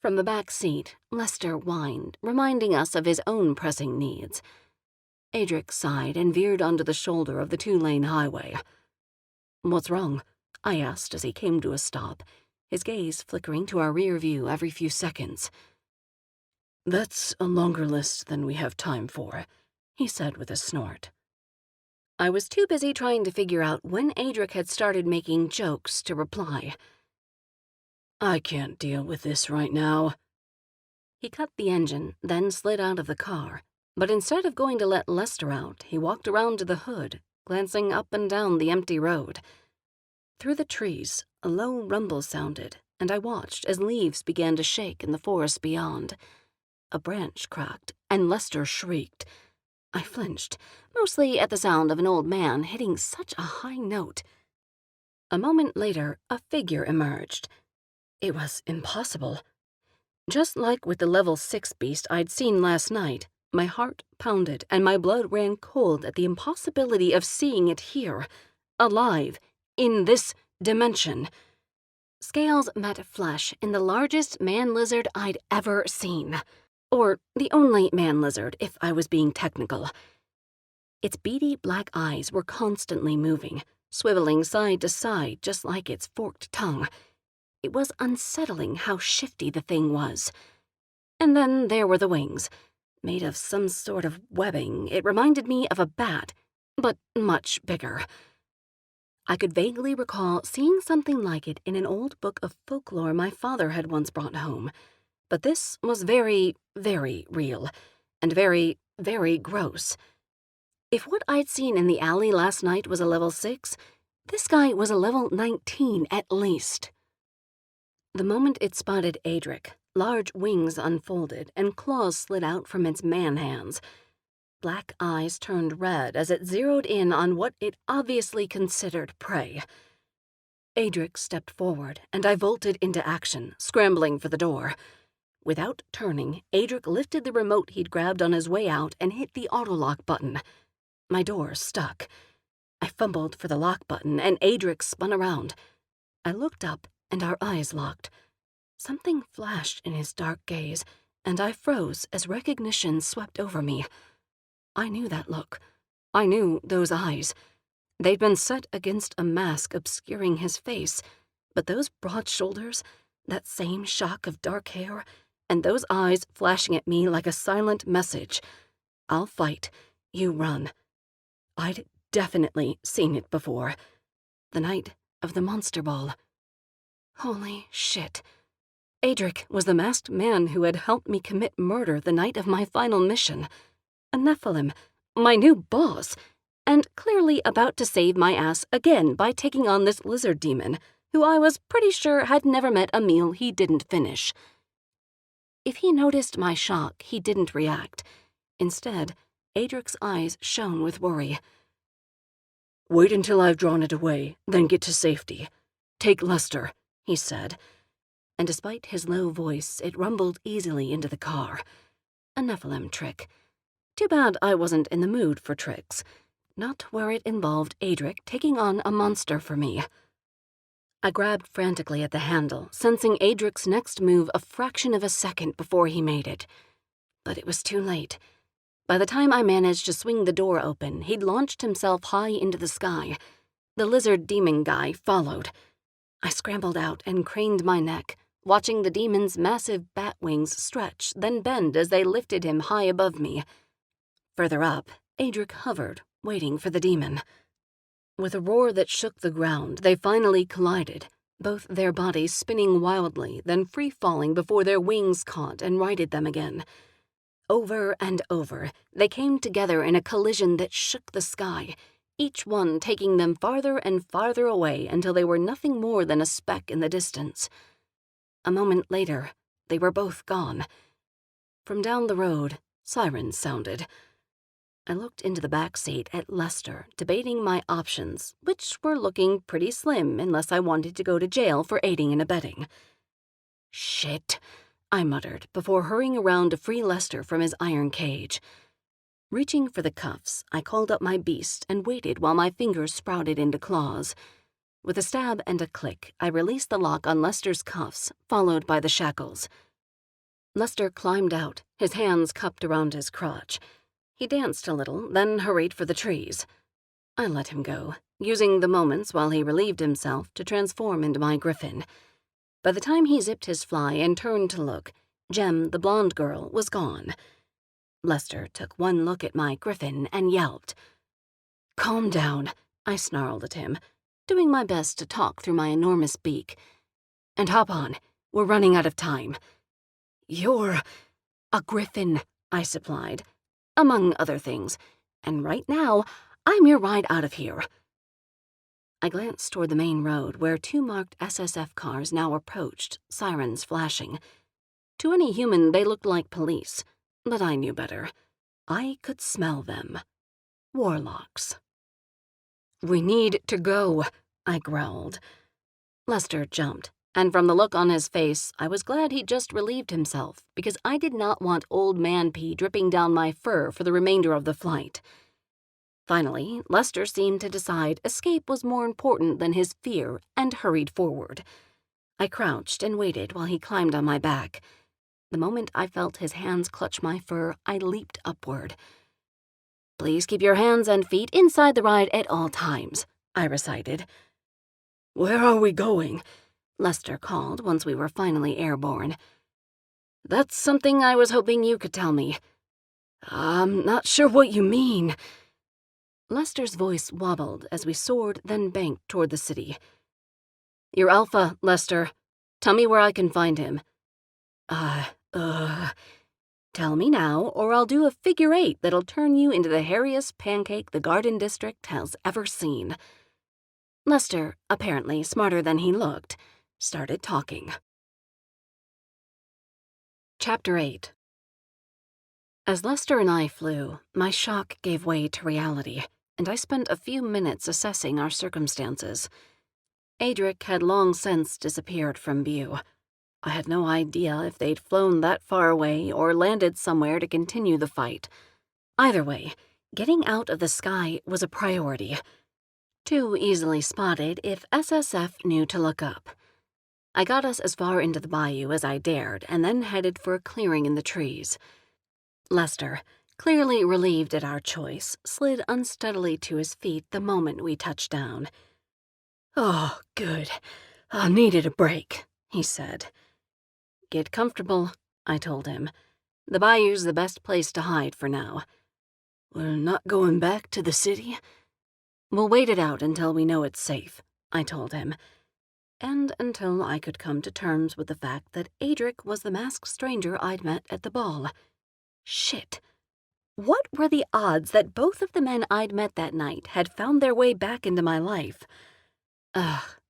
From the back seat, Lester whined, reminding us of his own pressing needs. Adric sighed and veered onto the shoulder of the two-lane highway. What's wrong? I asked as he came to a stop, his gaze flickering to our rear view every few seconds. That's a longer list than we have time for, he said with a snort. I was too busy trying to figure out when Adric had started making jokes to reply. I can't deal with this right now. He cut the engine, then slid out of the car, but instead of going to let Lester out, he walked around to the hood, glancing up and down the empty road. Through the trees, a low rumble sounded, and I watched as leaves began to shake in the forest beyond. A branch cracked, and Lester shrieked. I flinched, mostly at the sound of an old man hitting such a high note. A moment later, a figure emerged. It was impossible. Just like with the level 6 beast I'd seen last night, my heart pounded and my blood ran cold at the impossibility of seeing it here, alive, in this dimension. Scales met flesh in the largest man-lizard I'd ever seen. Or the only man-lizard, if I was being technical. Its beady black eyes were constantly moving, swiveling side to side just like its forked tongue. It was unsettling how shifty the thing was. And then there were the wings. Made of some sort of webbing, it reminded me of a bat, but much bigger. I could vaguely recall seeing something like it in an old book of folklore my father had once brought home. But this was very, very real, and very, very gross. If what I'd seen in the alley last night was a level 6, this guy was a level 19 at least. The moment it spotted Adric, large wings unfolded and claws slid out from its man-hands. Black eyes turned red as it zeroed in on what it obviously considered prey. Adric stepped forward, and I vaulted into action, scrambling for the door. Without turning, Adric lifted the remote he'd grabbed on his way out and hit the auto-lock button. My door stuck. I fumbled for the lock button, and Adric spun around. I looked up, and our eyes locked. Something flashed in his dark gaze, and I froze as recognition swept over me. I knew that look. I knew those eyes. They'd been set against a mask obscuring his face, but those broad shoulders, that same shock of dark hair, and those eyes flashing at me like a silent message. I'll fight. You run. I'd definitely seen it before. The night of the Monster Ball. Holy shit. Adric was the masked man who had helped me commit murder the night of my final mission. A Nephilim, my new boss, and clearly about to save my ass again by taking on this lizard demon, who I was pretty sure had never met a meal he didn't finish. If he noticed my shock, he didn't react. Instead, Adric's eyes shone with worry. "Wait until I've drawn it away, then get to safety. Take Lester," he said, and despite his low voice, it rumbled easily into the car. A Nephilim trick. Too bad I wasn't in the mood for tricks. Not where it involved Adric taking on a monster for me. I grabbed frantically at the handle, sensing Adric's next move a fraction of a second before he made it. But it was too late. By the time I managed to swing the door open, he'd launched himself high into the sky. The lizard demon guy followed. I scrambled out and craned my neck, watching the demon's massive bat wings stretch, then bend as they lifted him high above me. Further up, Adric hovered, waiting for the demon. With a roar that shook the ground, they finally collided, both their bodies spinning wildly, then free-falling before their wings caught and righted them again. Over and over, they came together in a collision that shook the sky, each one taking them farther and farther away until they were nothing more than a speck in the distance. A moment later, they were both gone. From down the road, sirens sounded. I looked into the back seat at Lester, debating my options, which were looking pretty slim unless I wanted to go to jail for aiding and abetting. "Shit," I muttered before hurrying around to free Lester from his iron cage. Reaching for the cuffs, I called up my beast and waited while my fingers sprouted into claws. With a stab and a click, I released the lock on Lester's cuffs, followed by the shackles. Lester climbed out, his hands cupped around his crotch. He danced a little, then hurried for the trees. I let him go, using the moments while he relieved himself to transform into my griffin. By the time he zipped his fly and turned to look, Jem, the blonde girl, was gone. Lester took one look at my griffin and yelped. "Calm down," I snarled at him, doing my best to talk through my enormous beak. "And hop on. We're running out of time." "You're a griffin," I supplied, among other things, "and right now, I'm your ride out of here." I glanced toward the main road where two marked SSF cars now approached, sirens flashing. To any human, they looked like police, but I knew better. I could smell them. Warlocks. "We need to go," I growled. Lester jumped, and from the look on his face, I was glad he'd just relieved himself, because I did not want old man pee dripping down my fur for the remainder of the flight. Finally, Lester seemed to decide escape was more important than his fear and hurried forward. I crouched and waited while he climbed on my back. The moment I felt his hands clutch my fur, I leaped upward. "Please keep your hands and feet inside the ride at all times," I recited. "Where are we going?" Lester called once we were finally airborne. "That's something I was hoping you could tell me." "I'm not sure what you mean." Lester's voice wobbled as we soared, then banked toward the city. "You're Alpha, Lester. Tell me where I can find him." Tell me now, or I'll do a figure 8 that'll turn you into the hairiest pancake the Garden District has ever seen." Lester, apparently smarter than he looked, started talking. Chapter 8. As Lester and I flew, my shock gave way to reality, and I spent a few minutes assessing our circumstances. Adric had long since disappeared from view. I had no idea if they'd flown that far away or landed somewhere to continue the fight. Either way, getting out of the sky was a priority. Too easily spotted if SSF knew to look up. I got us as far into the bayou as I dared and then headed for a clearing in the trees. Lester, clearly relieved at our choice, slid unsteadily to his feet the moment we touched down. "Oh, good. I needed a break," he said. "Get comfortable," I told him. "The bayou's the best place to hide for now." "We're not going back to the city?" "We'll wait it out until we know it's safe," I told him, and until I could come to terms with the fact that Adric was the masked stranger I'd met at the ball. Shit. What were the odds that both of the men I'd met that night had found their way back into my life? Ugh.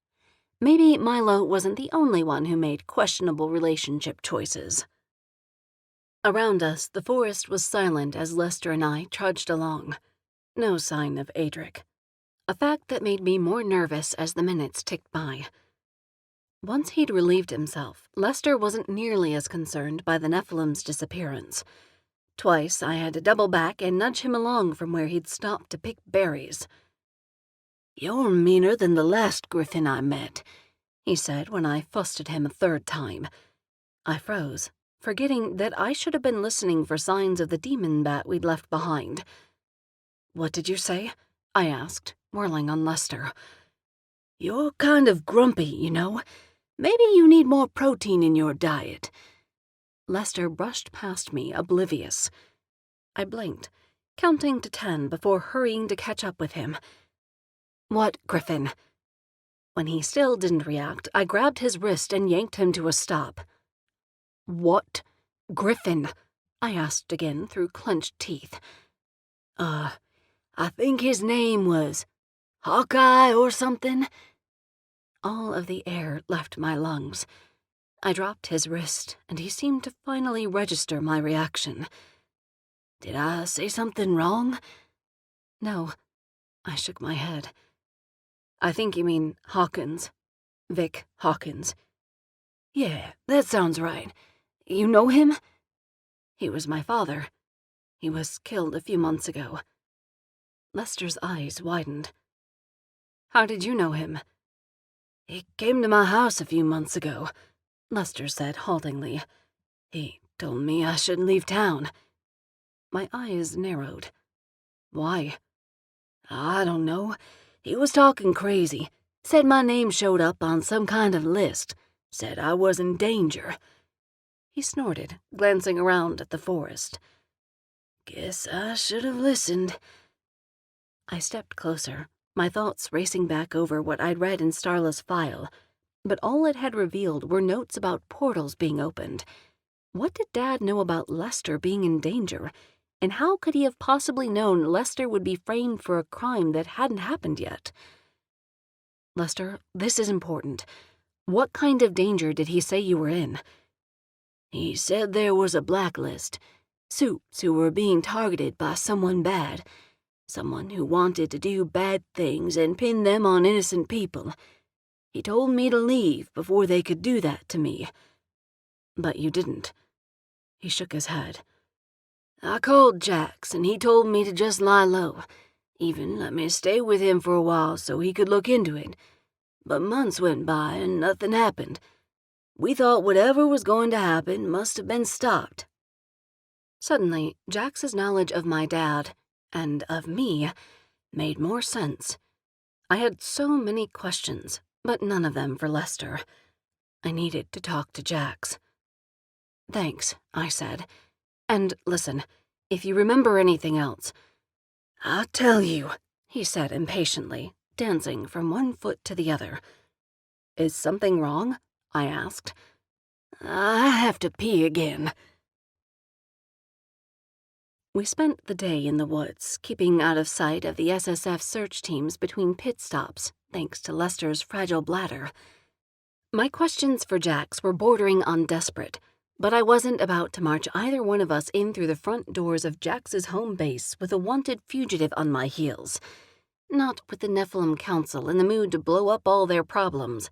Maybe Milo wasn't the only one who made questionable relationship choices. Around us, the forest was silent as Lester and I trudged along. No sign of Adric. A fact that made me more nervous as the minutes ticked by. Once he'd relieved himself, Lester wasn't nearly as concerned by the Nephilim's disappearance. Twice I had to double back and nudge him along from where he'd stopped to pick berries. "You're meaner than the last Griffin I met," he said when I fussed at him a third time. I froze, forgetting that I should have been listening for signs of the demon bat we'd left behind. "What did you say?" I asked, whirling on Lester. "You're kind of grumpy, you know. Maybe you need more protein in your diet." Lester brushed past me, oblivious. I blinked, counting to 10 before hurrying to catch up with him. "What, Griffin?" When he still didn't react, I grabbed his wrist and yanked him to a stop. "What, Griffin?" I asked again through clenched teeth. I think his name was Hawkeye or something." All of the air left my lungs. I dropped his wrist, and he seemed to finally register my reaction. "Did I say something wrong?" "No." I shook my head. "I think you mean Hawkins. Vic Hawkins." "Yeah, that sounds right. You know him?" "He was my father. He was killed a few months ago." Lester's eyes widened. "How did you know him?" "He came to my house a few months ago," Lester said haltingly. "He told me I shouldn't leave town." My eyes narrowed. "Why?" "I don't know. He was talking crazy. Said my name showed up on some kind of list. Said I was in danger." He snorted, glancing around at the forest. "Guess I should have listened." I stepped closer, my thoughts racing back over what I'd read in Starla's file, but all it had revealed were notes about portals being opened. What did Dad know about Lester being in danger, and how could he have possibly known Lester would be framed for a crime that hadn't happened yet? "Lester, this is important. What kind of danger did he say you were in?" "He said there was a blacklist. Supes who were being targeted by someone bad. Someone who wanted to do bad things and pin them on innocent people. He told me to leave before they could do that to me." "But you didn't." He shook his head. "I called Jax, and he told me to just lie low. Even let me stay with him for a while so he could look into it. But months went by and nothing happened. We thought whatever was going to happen must have been stopped." Suddenly, Jax's knowledge of my dad, and of me, made more sense. I had so many questions, but none of them for Lester. I needed to talk to Jax. "Thanks," I said. "And listen, if you remember anything else—" "I'll tell you," he said impatiently, dancing from one foot to the other. "Is something wrong?" I asked. "I have to pee again." We spent the day in the woods, keeping out of sight of the SSF search teams between pit stops, thanks to Lester's fragile bladder. My questions for Jax were bordering on desperate, but I wasn't about to march either one of us in through the front doors of Jax's home base with a wanted fugitive on my heels. not with the Nephilim Council in the mood to blow up all their problems.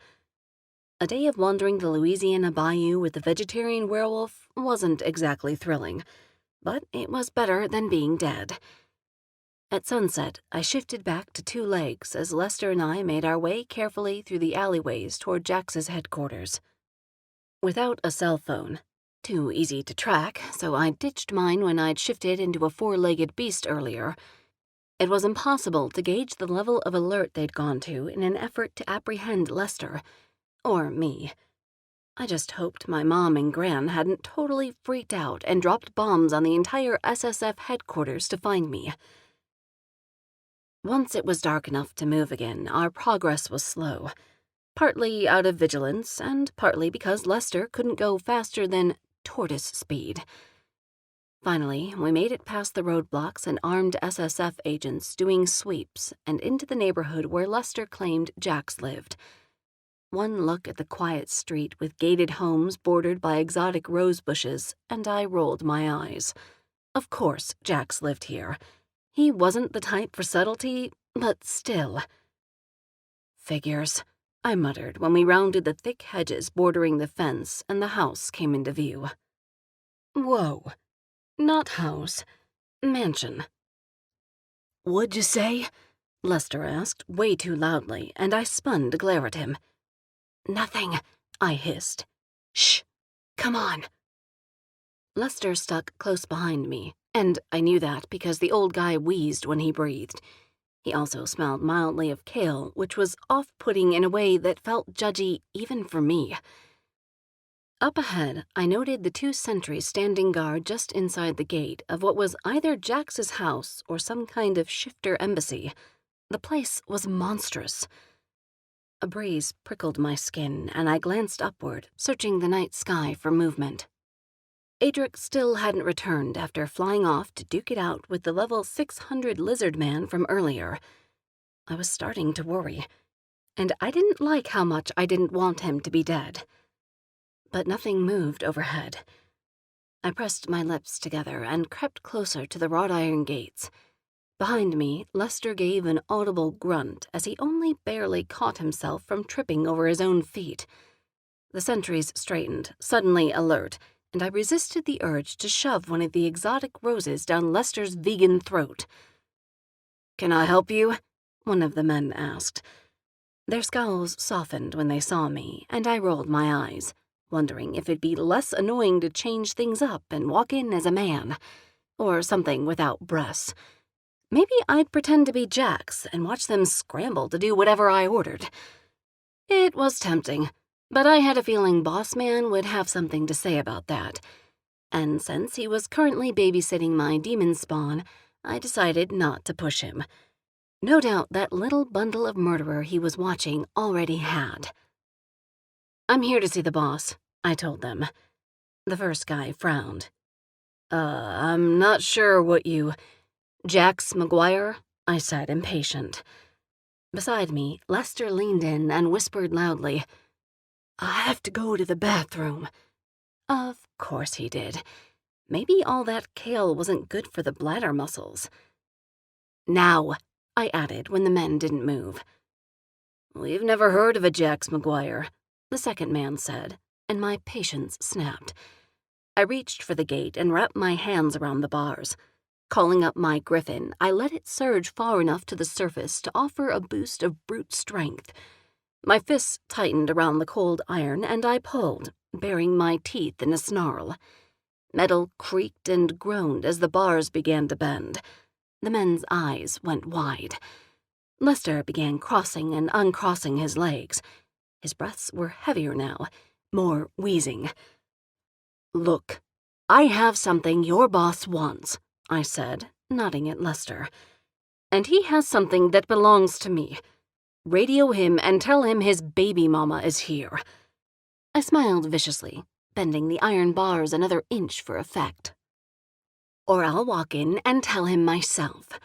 A day of wandering the Louisiana bayou with the vegetarian werewolf wasn't exactly thrilling, but it was better than being dead. At sunset, I shifted back to 2 legs as Lester and I made our way carefully through the alleyways toward Jax's headquarters. Without a cell phone, too easy to track, so I ditched mine when I'd shifted into a 4-legged beast earlier. It was impossible to gauge the level of alert they'd gone to in an effort to apprehend Lester, or me. I just hoped my mom and Gran hadn't totally freaked out and dropped bombs on the entire SSF headquarters to find me. Once it was dark enough to move again, our progress was slow, partly out of vigilance and partly because Lester couldn't go faster than tortoise speed. Finally, we made it past the roadblocks and armed SSF agents doing sweeps and into the neighborhood where Lester claimed Jax lived. One look at the quiet street with gated homes bordered by exotic rose bushes, and I rolled my eyes. Of course Jax lived here. He wasn't the type for subtlety, but still. Figures, I muttered when we rounded the thick hedges bordering the fence and the house came into view. Whoa. Not house. Mansion. "What'd you say?" Lester asked, way too loudly, and I spun to glare at him. "Nothing," I hissed. "Shh. Come on." Lester stuck close behind me, and I knew that because the old guy wheezed when he breathed. He also smelled mildly of kale, which was off-putting in a way that felt judgy even for me. Up ahead, I noted the 2 sentries standing guard just inside the gate of what was either Jax's house or some kind of shifter embassy. The place was monstrous. A breeze prickled my skin, and I glanced upward, searching the night sky for movement. Adric still hadn't returned after flying off to duke it out with the level 600 lizard man from earlier. I was starting to worry, and I didn't like how much I didn't want him to be dead. But nothing moved overhead. I pressed my lips together and crept closer to the wrought iron gates. Behind me, Lester gave an audible grunt as he only barely caught himself from tripping over his own feet. The sentries straightened, suddenly alert, and I resisted the urge to shove one of the exotic roses down Lester's vegan throat. "Can I help you?" one of the men asked. Their scowls softened when they saw me, and I rolled my eyes, wondering if it'd be less annoying to change things up and walk in as a man, or something without breasts. Maybe I'd pretend to be Jax and watch them scramble to do whatever I ordered. It was tempting, but I had a feeling Boss Man would have something to say about that, and since he was currently babysitting my demon spawn, I decided not to push him. No doubt that little bundle of murderer he was watching already had. "I'm here to see the boss," I told them. The first guy frowned. I'm not sure what you—" "Jax McGuire?" I said, impatient. Beside me, Lester leaned in and whispered loudly, "I have to go to the bathroom." Of course he did. Maybe all that kale wasn't good for the bladder muscles. "Now," I added when the men didn't move. "We've never heard of a Jax McGuire," the second man said, and my patience snapped. I reached for the gate and wrapped my hands around the bars. Calling up my griffin, I let it surge far enough to the surface to offer a boost of brute strength. My fists tightened around the cold iron, and I pulled, baring my teeth in a snarl. Metal creaked and groaned as the bars began to bend. The men's eyes went wide. Lester began crossing and uncrossing his legs. His breaths were heavier now, more wheezing. "Look, I have something your boss wants," I said, nodding at Lester. "And he has something that belongs to me. Radio him and tell him his baby mama is here." I smiled viciously, bending the iron bars another inch for effect. "Or I'll walk in and tell him myself."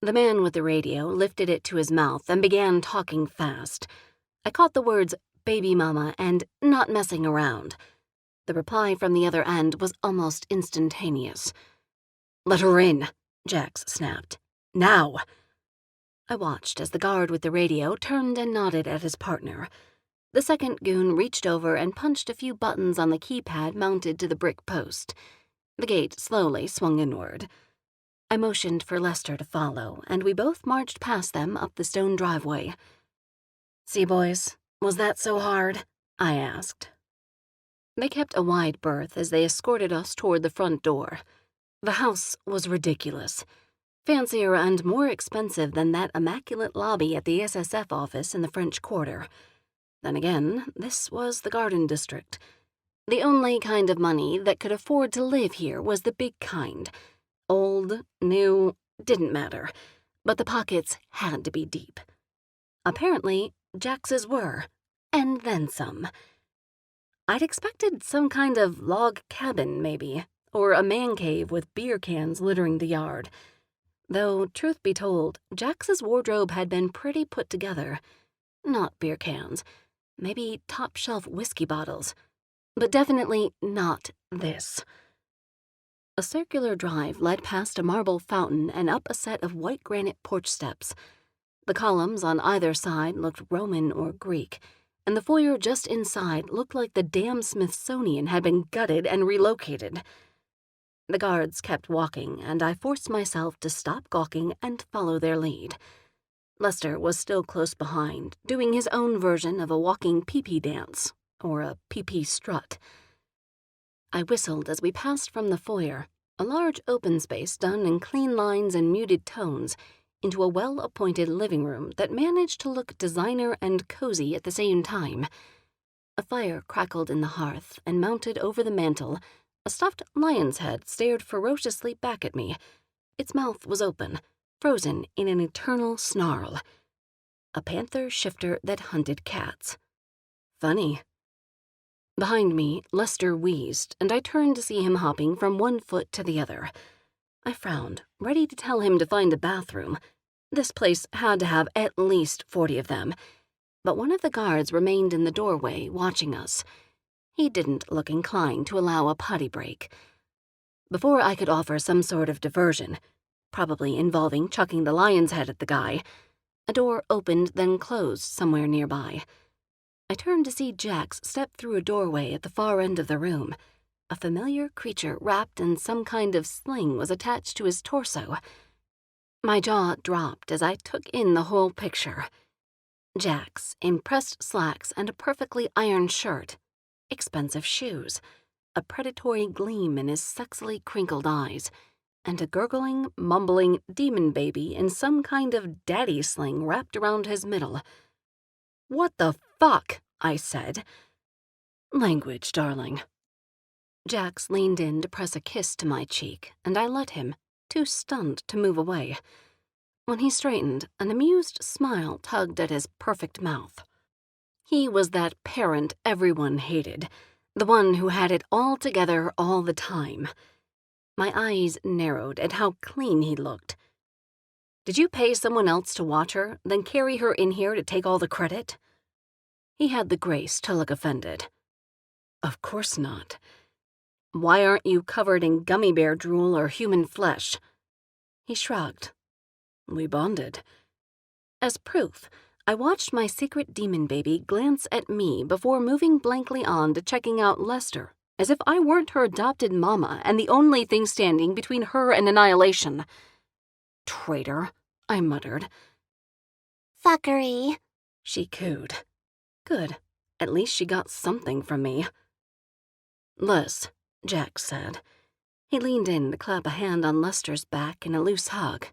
The man with the radio lifted it to his mouth and began talking fast. I caught the words baby mama and not messing around. The reply from the other end was almost instantaneous. "Let her in," Jax snapped. "Now." I watched as the guard with the radio turned and nodded at his partner. The second goon reached over and punched a few buttons on the keypad mounted to the brick post. The gate slowly swung inward. I motioned for Lester to follow, and we both marched past them up the stone driveway. "See, boys, was that so hard?" I asked. They kept a wide berth as they escorted us toward the front door. The house was ridiculous. Fancier and more expensive than that immaculate lobby at the SSF office in the French Quarter. Then again, this was the Garden District. The only kind of money that could afford to live here was the big kind. Old, new, didn't matter, but the pockets had to be deep. Apparently, Jax's were, and then some. I'd expected some kind of log cabin, maybe, or a man cave with beer cans littering the yard. Though, truth be told, Jax's wardrobe had been pretty put together. Not beer cans, maybe top-shelf whiskey bottles, but definitely not this. A circular drive led past a marble fountain and up a set of white granite porch steps. The columns on either side looked Roman or Greek, and the foyer just inside looked like the damn Smithsonian had been gutted and relocated. The guards kept walking, and I forced myself to stop gawking and follow their lead. Lester was still close behind, doing his own version of a walking pee-pee dance, or a pee-pee strut. I whistled as we passed from the foyer, a large open space done in clean lines and muted tones, into a well-appointed living room that managed to look designer and cozy at the same time. A fire crackled in the hearth, and mounted over the mantel, a stuffed lion's head stared ferociously back at me. Its mouth was open, frozen in an eternal snarl. A panther shifter that hunted cats. Funny. Behind me, Lester wheezed, and I turned to see him hopping from one foot to the other. I frowned, ready to tell him to find a bathroom. This place had to have at least 40 of them, but one of the guards remained in the doorway, watching us. He didn't look inclined to allow a potty break. Before I could offer some sort of diversion, probably involving chucking the lion's head at the guy, a door opened then closed somewhere nearby. I turned to see Jax step through a doorway at the far end of the room. A familiar creature wrapped in some kind of sling was attached to his torso. My jaw dropped as I took in the whole picture. Jax in pressed slacks and a perfectly ironed shirt, expensive shoes, a predatory gleam in his sexily crinkled eyes, and a gurgling, mumbling demon baby in some kind of daddy sling wrapped around his middle. "What the fuck?" I said. "Language, darling." Jax leaned in to press a kiss to my cheek, and I let him, too stunned to move away. When he straightened, an amused smile tugged at his perfect mouth. He was that parent everyone hated, the one who had it all together all the time. My eyes narrowed at how clean he looked. "Did you pay someone else to watch her, then carry her in here to take all the credit?" He had the grace to look offended. "Of course not. Why aren't you covered in gummy bear drool or human flesh?" He shrugged. "We bonded." As proof, I watched my secret demon baby glance at me before moving blankly on to checking out Lester, as if I weren't her adopted mama and the only thing standing between her and annihilation. "Traitor," I muttered. "Fuckery," she cooed. Good. At least she got something from me. "Les," Jax said. He leaned in to clap a hand on Lester's back in a loose hug.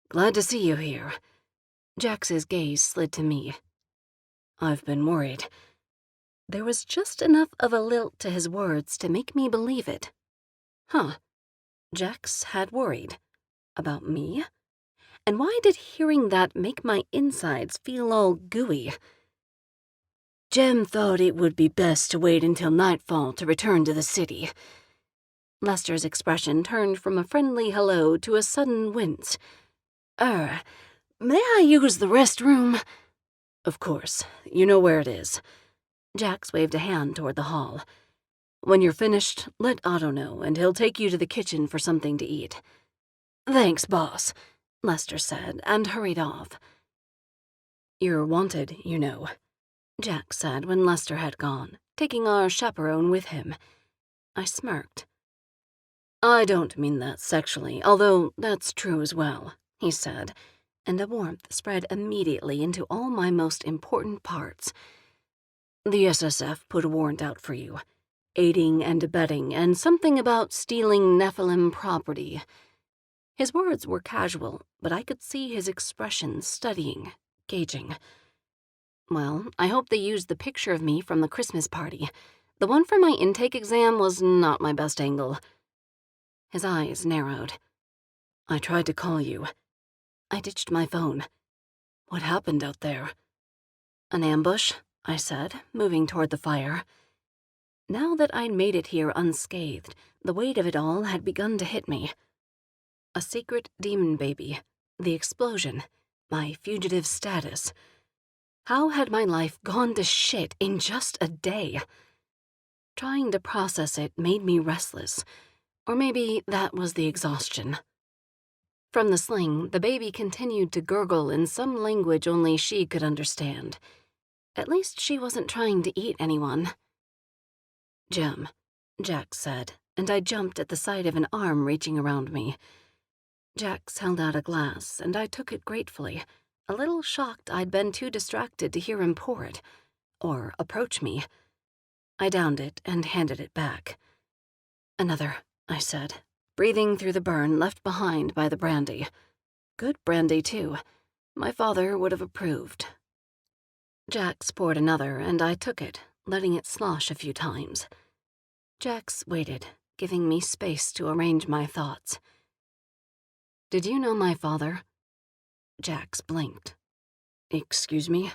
"Glad to see you here." Jax's gaze slid to me. "I've been worried." There was just enough of a lilt to his words to make me believe it. Huh. Jax had worried. About me? And why did hearing that make my insides feel all gooey? "Jem thought it would be best to wait until nightfall to return to the city." Lester's expression turned from a friendly hello to a sudden wince. May I use the restroom?" "Of course. You know where it is." Jax waved a hand toward the hall. "When you're finished, let Otto know, and he'll take you to the kitchen for something to eat." "Thanks, boss." Lester said, and hurried off. "You're wanted, you know," Jack said when Lester had gone, taking our chaperone with him. I smirked. "I don't mean that sexually, although that's true as well," he said, and a warmth spread immediately into all my most important parts. "The SSF put a warrant out for you. Aiding and abetting, and something about stealing Nephilim property." His words were casual, but I could see his expression studying, gauging. Well, I hope they used the picture of me from the Christmas party. The one for my intake exam was not my best angle. His eyes narrowed. "I tried to call you." I ditched my phone. "What happened out there?" "An ambush," I said, moving toward the fire. Now that I'd made it here unscathed, the weight of it all had begun to hit me. A secret demon baby, the explosion, my fugitive status. How had my life gone to shit in just a day? Trying to process it made me restless, or maybe that was the exhaustion. From the sling, the baby continued to gurgle in some language only she could understand. At least she wasn't trying to eat anyone. "Jem," Jax said, and I jumped at the sight of an arm reaching around me. Jax held out a glass, and I took it gratefully, a little shocked I'd been too distracted to hear him pour it, or approach me. I downed it and handed it back. "Another," I said, breathing through the burn left behind by the brandy. Good brandy, too. My father would have approved. Jax poured another, and I took it, letting it slosh a few times. Jax waited, giving me space to arrange my thoughts. "Did you know my father?" Jax blinked. "Excuse me?"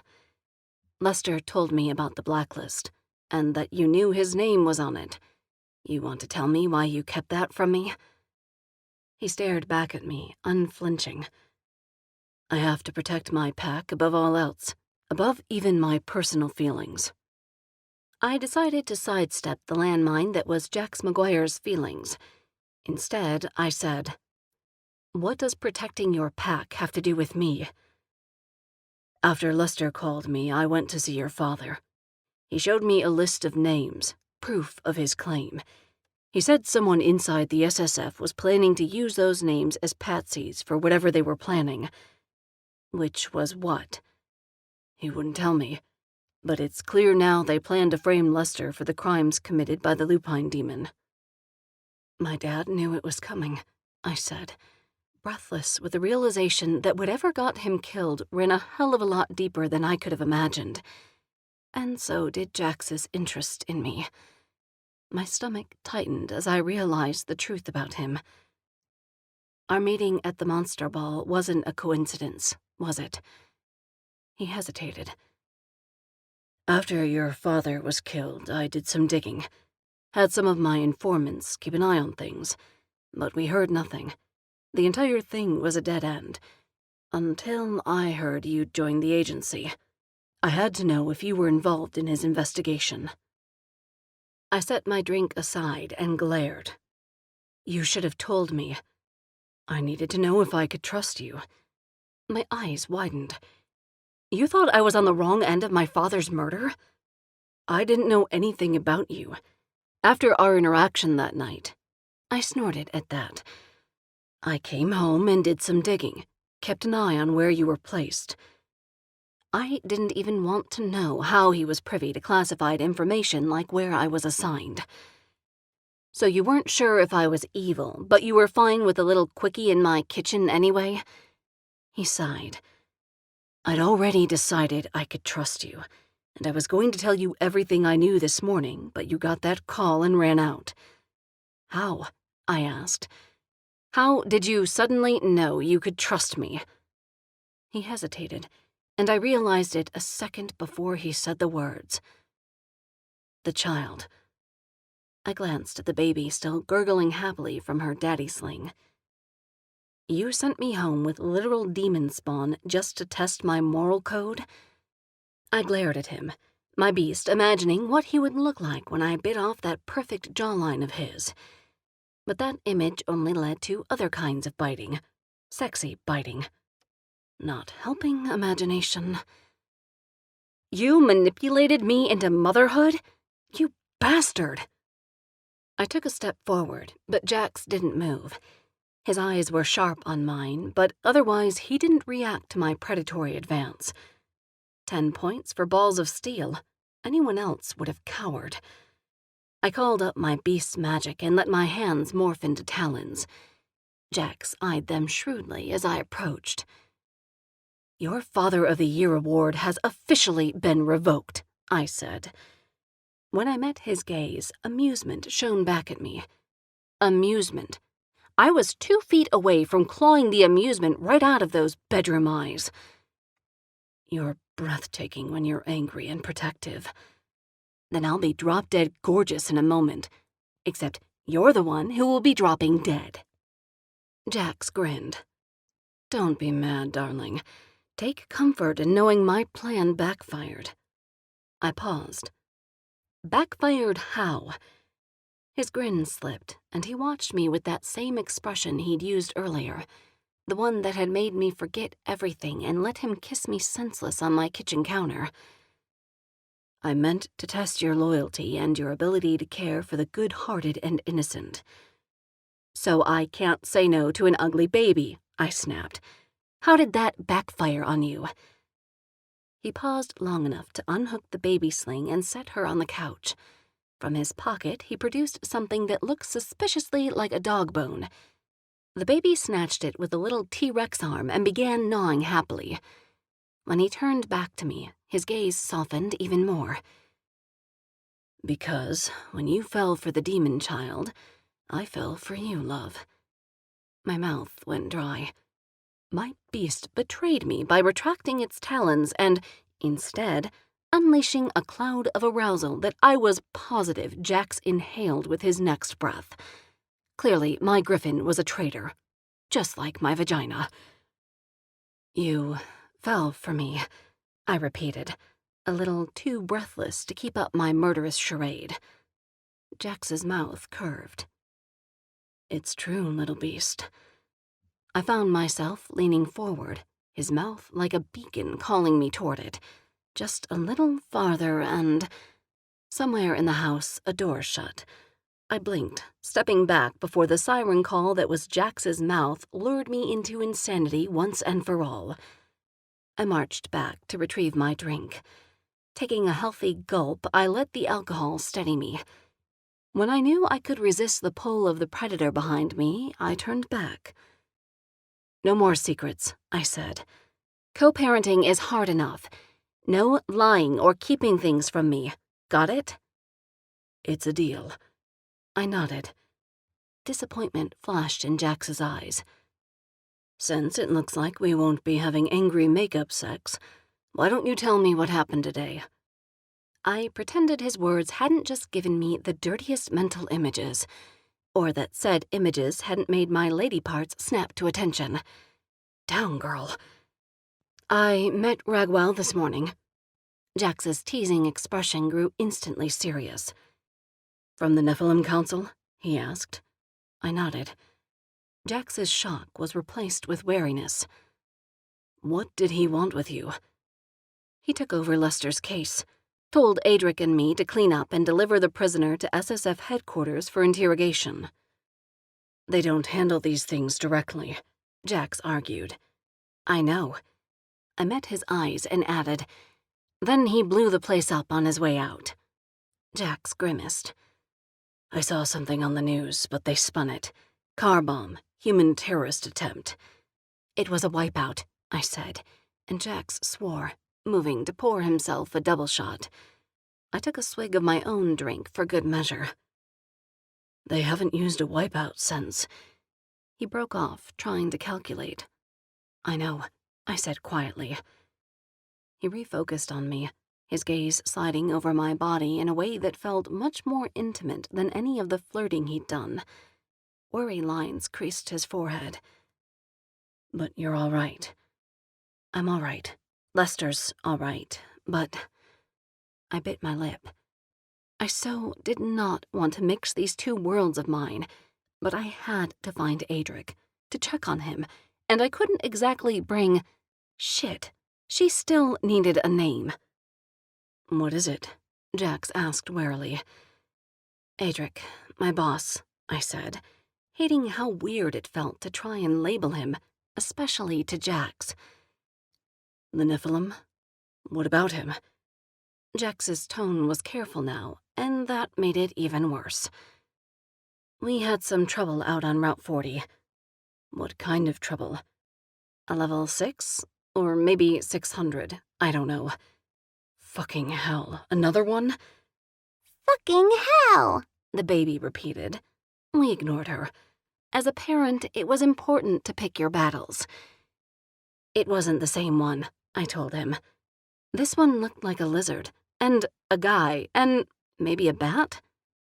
"Lester told me about the blacklist, and that you knew his name was on it. You want to tell me why you kept that from me?" He stared back at me, unflinching. "I have to protect my pack above all else, above even my personal feelings." I decided to sidestep the landmine that was Jax McGuire's feelings. Instead, I said, "What does protecting your pack have to do with me?" "After Lester called me, I went to see your father. He showed me a list of names, proof of his claim. He said someone inside the SSF was planning to use those names as patsies for whatever they were planning." "Which was what?" "He wouldn't tell me, but it's clear now they plan to frame Lester for the crimes committed by the lupine demon." "My dad knew it was coming," I said, breathless with the realization that whatever got him killed ran a hell of a lot deeper than I could have imagined. And so did Jax's interest in me. My stomach tightened as I realized the truth about him. Our meeting at the monster ball wasn't a coincidence, was it? He hesitated. "After your father was killed, I did some digging. Had some of my informants keep an eye on things, but we heard nothing. The entire thing was a dead end. Until I heard you'd joined the agency. I had to know if you were involved in his investigation." I set my drink aside and glared. "You should have told me. I needed to know if I could trust you." My eyes widened. "You thought I was on the wrong end of my father's murder?" "I didn't know anything about you. After our interaction that night," I snorted at that, "I came home and did some digging, kept an eye on where you were placed." I didn't even want to know how he was privy to classified information like where I was assigned. "So you weren't sure if I was evil, but you were fine with a little quickie in my kitchen anyway?" He sighed. "I'd already decided I could trust you, and I was going to tell you everything I knew this morning, but you got that call and ran out." "How?" I asked. "How did you suddenly know you could trust me?" He hesitated, and I realized it a second before he said the words. "The child." I glanced at the baby still gurgling happily from her daddy sling. "You sent me home with literal demon spawn just to test my moral code?" I glared at him, my beast imagining what he would look like when I bit off that perfect jawline of his. But that image only led to other kinds of biting. sexy biting. Not helping imagination. You manipulated me into motherhood? You bastard! I took a step forward, but Jax didn't move. His eyes were sharp on mine, but otherwise he didn't react to my predatory advance. 10 points for balls of steel. Anyone else would have cowered. I called up my beast's magic and let my hands morph into talons. Jax eyed them shrewdly as I approached. Your Father of the Year award has officially been revoked, I said. When I met his gaze, amusement shone back at me. Amusement. I was 2 feet away from clawing the amusement right out of those bedroom eyes. You're breathtaking when you're angry and protective. Then I'll be drop-dead gorgeous in a moment, except you're the one who will be dropping dead. Jax grinned. Don't be mad, darling. Take comfort in knowing my plan backfired. I paused. Backfired how? His grin slipped, and he watched me with that same expression he'd used earlier, the one that had made me forget everything and let him kiss me senseless on my kitchen counter. I meant to test your loyalty and your ability to care for the good-hearted and innocent. So I can't say no to an ugly baby, I snapped. How did that backfire on you? He paused long enough to unhook the baby sling and set her on the couch. From his pocket, he produced something that looked suspiciously like a dog bone. The baby snatched it with a little T-Rex arm and began gnawing happily. When he turned back to me, his gaze softened even more. Because when you fell for the demon child, I fell for you, love. My mouth went dry. My beast betrayed me by retracting its talons and, instead, unleashing a cloud of arousal that I was positive Jax inhaled with his next breath. Clearly, my griffin was a traitor, just like my vagina. You fell for me, I repeated, a little too breathless to keep up my murderous charade. Jax's mouth curved. It's true, little beast. I found myself leaning forward, his mouth like a beacon calling me toward it. Just a little farther and... Somewhere in the house, a door shut. I blinked, stepping back before the siren call that was Jax's mouth lured me into insanity once and for all. I marched back to retrieve my drink. Taking a healthy gulp, I let the alcohol steady me. When I knew I could resist the pull of the predator behind me, I turned back. No more secrets, I said. Co-parenting is hard enough. No lying or keeping things from me. Got it? It's a deal. I nodded. Disappointment flashed in Jax's eyes. Since it looks like we won't be having angry makeup sex, why don't you tell me what happened today? I pretended his words hadn't just given me the dirtiest mental images, or that said images hadn't made my lady parts snap to attention. Down, girl. I met Ragwell this morning. Jax's teasing expression grew instantly serious. From the Nephilim Council? He asked. I nodded. Jax's shock was replaced with wariness. What did he want with you? He took over Lester's case, told Adric and me to clean up and deliver the prisoner to SSF headquarters for interrogation. They don't handle these things directly, Jax argued. I know. I met his eyes and added, then he blew the place up on his way out. Jax grimaced. I saw something on the news, but they spun it. Car bomb, human terrorist attempt. It was a wipeout, I said, and Jax swore, moving to pour himself a double shot. I took a swig of my own drink for good measure. They haven't used a wipeout since. He broke off, trying to calculate. I know, I said quietly. He refocused on me, his gaze sliding over my body in a way that felt much more intimate than any of the flirting he'd done. Worry lines creased his forehead. But you're all right. I'm all right. Lester's all right, but... I bit my lip. I so did not want to mix these two worlds of mine, but I had to find Adric, to check on him, and I couldn't exactly bring... Shit, she still needed a name. "What is it?" Jax asked warily. "Adric, my boss," I said, hating how weird it felt to try and label him, especially to Jax. "The Nephilim? What about him?" Jax's tone was careful now, and that made it even worse. "We had some trouble out on Route 40. "What kind of trouble?" A level 6? Or maybe 600, I don't know." "Fucking hell, another one?" "Fucking hell," the baby repeated. We ignored her. As a parent, it was important to pick your battles. "It wasn't the same one," I told him. "This one looked like a lizard, and a guy, and maybe a bat?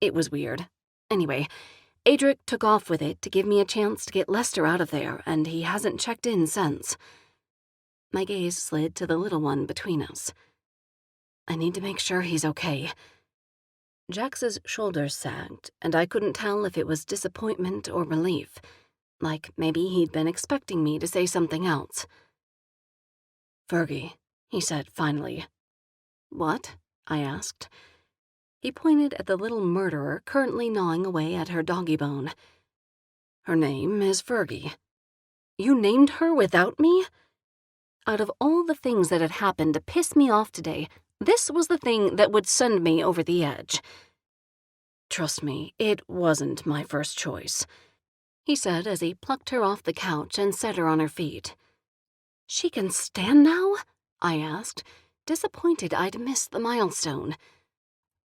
It was weird. Anyway, Adric took off with it to give me a chance to get Lester out of there, and he hasn't checked in since." My gaze slid to the little one between us. "I need to make sure he's okay." Jax's shoulders sagged, and I couldn't tell if it was disappointment or relief, like maybe he'd been expecting me to say something else. "Fergie," he said finally. "What?" I asked. He pointed at the little murderer currently gnawing away at her doggy bone. "Her name is Fergie." "You named her without me?" Out of all the things that had happened to piss me off today, this was the thing that would send me over the edge. "Trust me, it wasn't my first choice," he said as he plucked her off the couch and set her on her feet. "She can stand now?" I asked, disappointed I'd missed the milestone.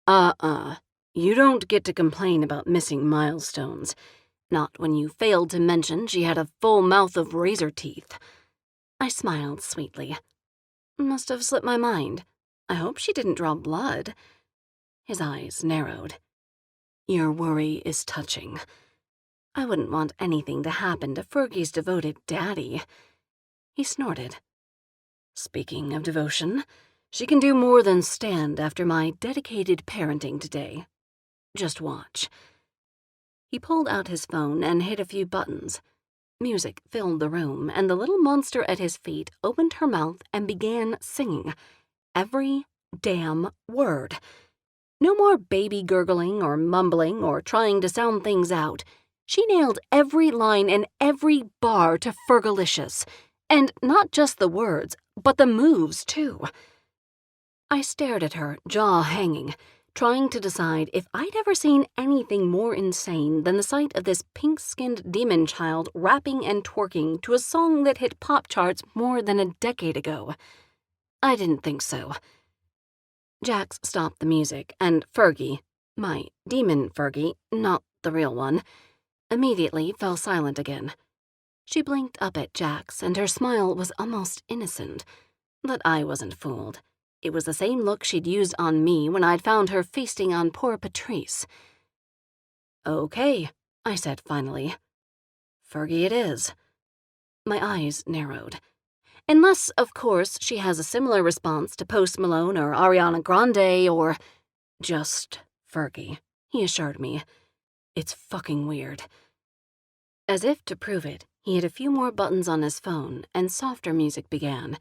You don't get to complain about missing milestones. Not when you failed to mention she had a full mouth of razor teeth. I smiled sweetly. Must have slipped my mind. I hope she didn't draw blood. His eyes narrowed. "Your worry is touching." I wouldn't want anything to happen to Fergie's devoted daddy. He snorted. "Speaking of devotion, she can do more than stand after my dedicated parenting today. Just watch." He pulled out his phone and hit a few buttons. Music filled the room, and the little monster at his feet opened her mouth and began singing. Every damn word. No more baby gurgling or mumbling or trying to sound things out. She nailed every line and every bar to Fergalicious. And not just the words, but the moves, too. I stared at her, jaw hanging, trying to decide if I'd ever seen anything more insane than the sight of this pink-skinned demon child rapping and twerking to a song that hit pop charts more than a decade ago. I didn't think so. Jax stopped the music, and Fergie, my demon Fergie, not the real one, immediately fell silent again. She blinked up at Jax, and her smile was almost innocent. But I wasn't fooled. It was the same look she'd used on me when I'd found her feasting on poor Patrice. "Okay," I said finally. "Fergie it is." My eyes narrowed. Unless, of course, she has a similar response to Post Malone or Ariana Grande or... "Just Fergie," he assured me. "It's fucking weird." As if to prove it, he hit a few more buttons on his phone, and softer music began.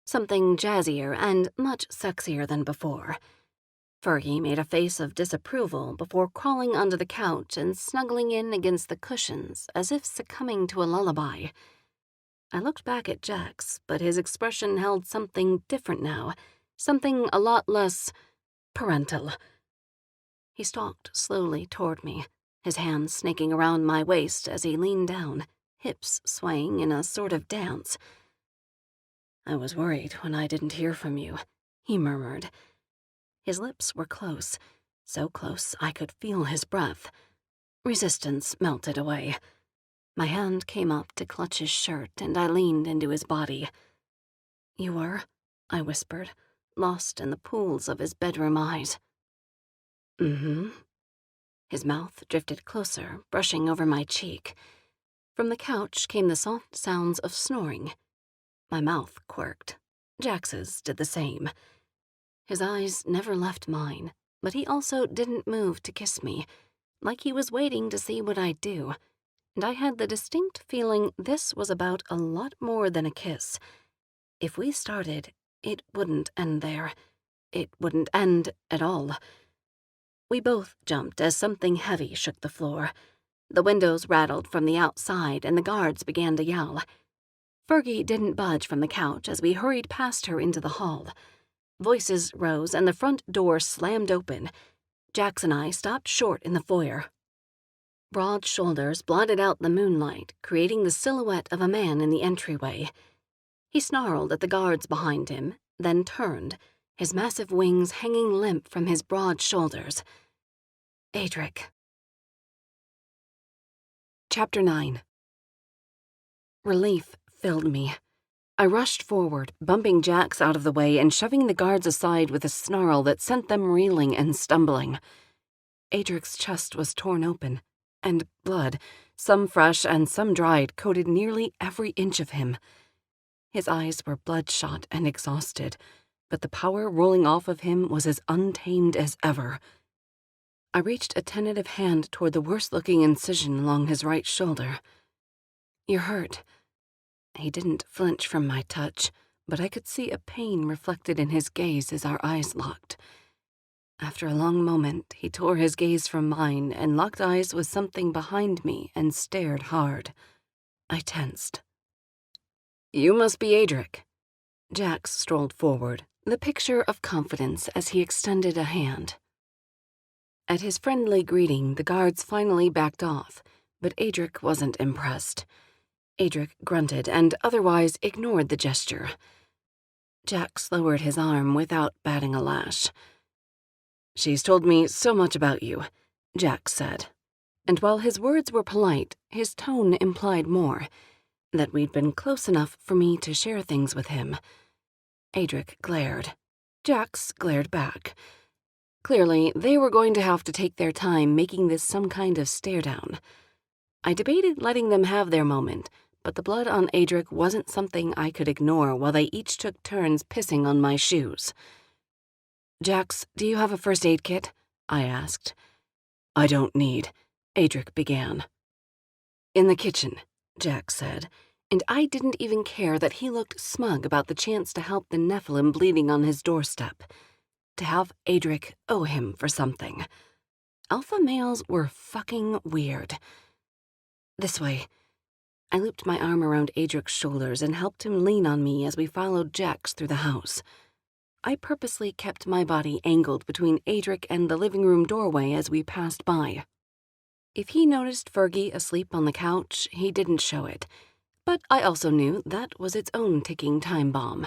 Something jazzier and much sexier than before. Fergie made a face of disapproval before crawling under the couch and snuggling in against the cushions as if succumbing to a lullaby. I looked back at Jax, but his expression held something different now, something a lot less parental. He stalked slowly toward me, his hands snaking around my waist as he leaned down, hips swaying in a sort of dance. "I was worried when I didn't hear from you," he murmured. His lips were close, so close I could feel his breath. Resistance melted away. My hand came up to clutch his shirt, and I leaned into his body. "You were?" I whispered, lost in the pools of his bedroom eyes. "Mm-hmm." His mouth drifted closer, brushing over my cheek. From the couch came the soft sounds of snoring. My mouth quirked. Jax's did the same. His eyes never left mine, but he also didn't move to kiss me, like he was waiting to see what I'd do. and I had the distinct feeling this was about a lot more than a kiss. If we started, it wouldn't end there. It wouldn't end at all. We both jumped as something heavy shook the floor. The windows rattled from the outside and the guards began to yell. Fergie didn't budge from the couch as we hurried past her into the hall. Voices rose and the front door slammed open. Jax and I stopped short in the foyer. Broad shoulders blotted out the moonlight, creating the silhouette of a man in the entryway. He snarled at the guards behind him, then turned, his massive wings hanging limp from his broad shoulders. Adric. Chapter 9. Relief filled me. I rushed forward, bumping Jax out of the way and shoving the guards aside with a snarl that sent them reeling and stumbling. Adric's chest was torn open, and blood, some fresh and some dried, coated nearly every inch of him. His eyes were bloodshot and exhausted, but the power rolling off of him was as untamed as ever. I reached a tentative hand toward the worst-looking incision along his right shoulder. "You're hurt." He didn't flinch from my touch, but I could see a pain reflected in his gaze as our eyes locked. After a long moment, he tore his gaze from mine and locked eyes with something behind me and stared hard. I tensed. "You must be Adric." Jax strolled forward, the picture of confidence as he extended a hand. At his friendly greeting, the guards finally backed off, but Adric wasn't impressed. Adric grunted and otherwise ignored the gesture. Jax lowered his arm without batting a lash. "She's told me so much about you," Jax said. And while his words were polite, his tone implied more, that we'd been close enough for me to share things with him. Adric glared. Jax glared back. Clearly, they were going to have to take their time making this some kind of stare-down. I debated letting them have their moment, but the blood on Adric wasn't something I could ignore while they each took turns pissing on my shoes. "Jax, do you have a first aid kit?" I asked. "I don't need," Adric began. "In the kitchen," Jax said, and I didn't even care that he looked smug about the chance to help the Nephilim bleeding on his doorstep. To have Adric owe him for something. Alpha males were fucking weird. "This way." I looped my arm around Adric's shoulders and helped him lean on me as we followed Jax through the house. I purposely kept my body angled between Adric and the living room doorway as we passed by. If he noticed Fergie asleep on the couch, he didn't show it, but I also knew that was its own ticking time bomb.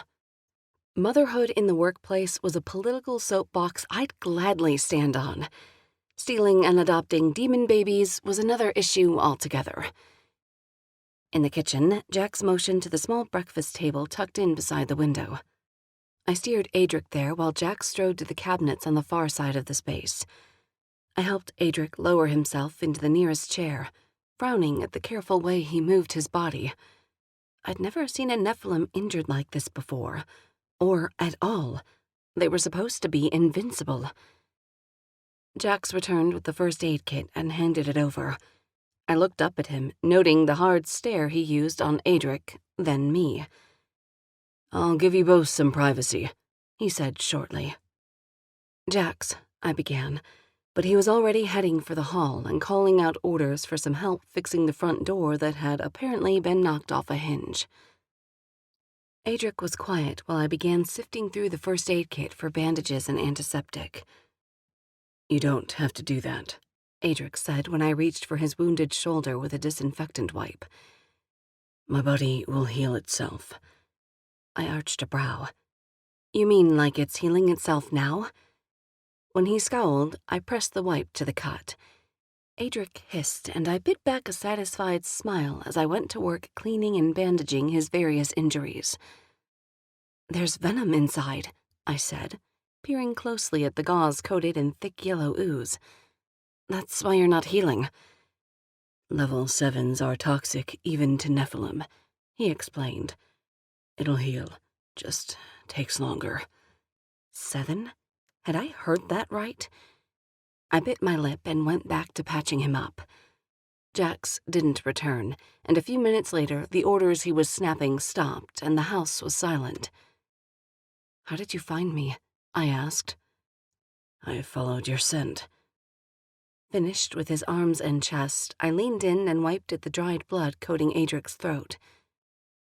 Motherhood in the workplace was a political soapbox I'd gladly stand on. Stealing and adopting demon babies was another issue altogether. In the kitchen, Jax motioned to the small breakfast table tucked in beside the window. I steered Adric there while Jax strode to the cabinets on the far side of the space. I helped Adric lower himself into the nearest chair, frowning at the careful way he moved his body. I'd never seen a Nephilim injured like this before. Or at all. They were supposed to be invincible. Jax returned with the first aid kit and handed it over. I looked up at him, noting the hard stare he used on Adric, then me. "I'll give you both some privacy," he said shortly. "Jax," I began, but he was already heading for the hall and calling out orders for some help fixing the front door that had apparently been knocked off a hinge. Adric was quiet while I began sifting through the first aid kit for bandages and antiseptic. "You don't have to do that," Adric said when I reached for his wounded shoulder with a disinfectant wipe. "My body will heal itself." I arched a brow. "You mean like it's healing itself now?" When he scowled, I pressed the wipe to the cut. Adric hissed, and I bit back a satisfied smile as I went to work cleaning and bandaging his various injuries. "There's venom inside," I said, peering closely at the gauze coated in thick yellow ooze. "That's why you're not healing." "Level 7s are toxic even to Nephilim," he explained. "It'll heal, just takes longer." 7? Had I heard that right? I bit my lip and went back to patching him up. Jax didn't return, and a few minutes later, the orders he was snapping stopped and the house was silent. "How did you find me?" I asked. "I followed your scent." Finished with his arms and chest, I leaned in and wiped at the dried blood coating Adric's throat.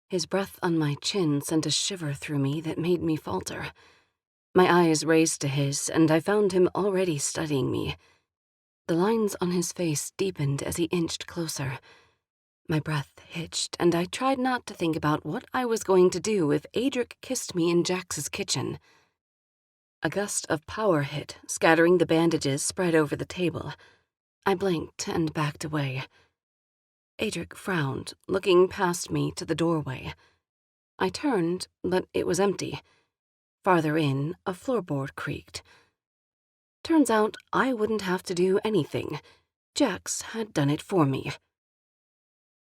His breath on my chin sent a shiver through me that made me falter. My eyes raised to his, and I found him already studying me. The lines on his face deepened as he inched closer. My breath hitched, and I tried not to think about what I was going to do if Adric kissed me in Jax's kitchen. A gust of power hit, scattering the bandages spread over the table. I blinked and backed away. Adric frowned, looking past me to the doorway. I turned, but it was empty. Farther in, a floorboard creaked. Turns out I wouldn't have to do anything. Jax had done it for me.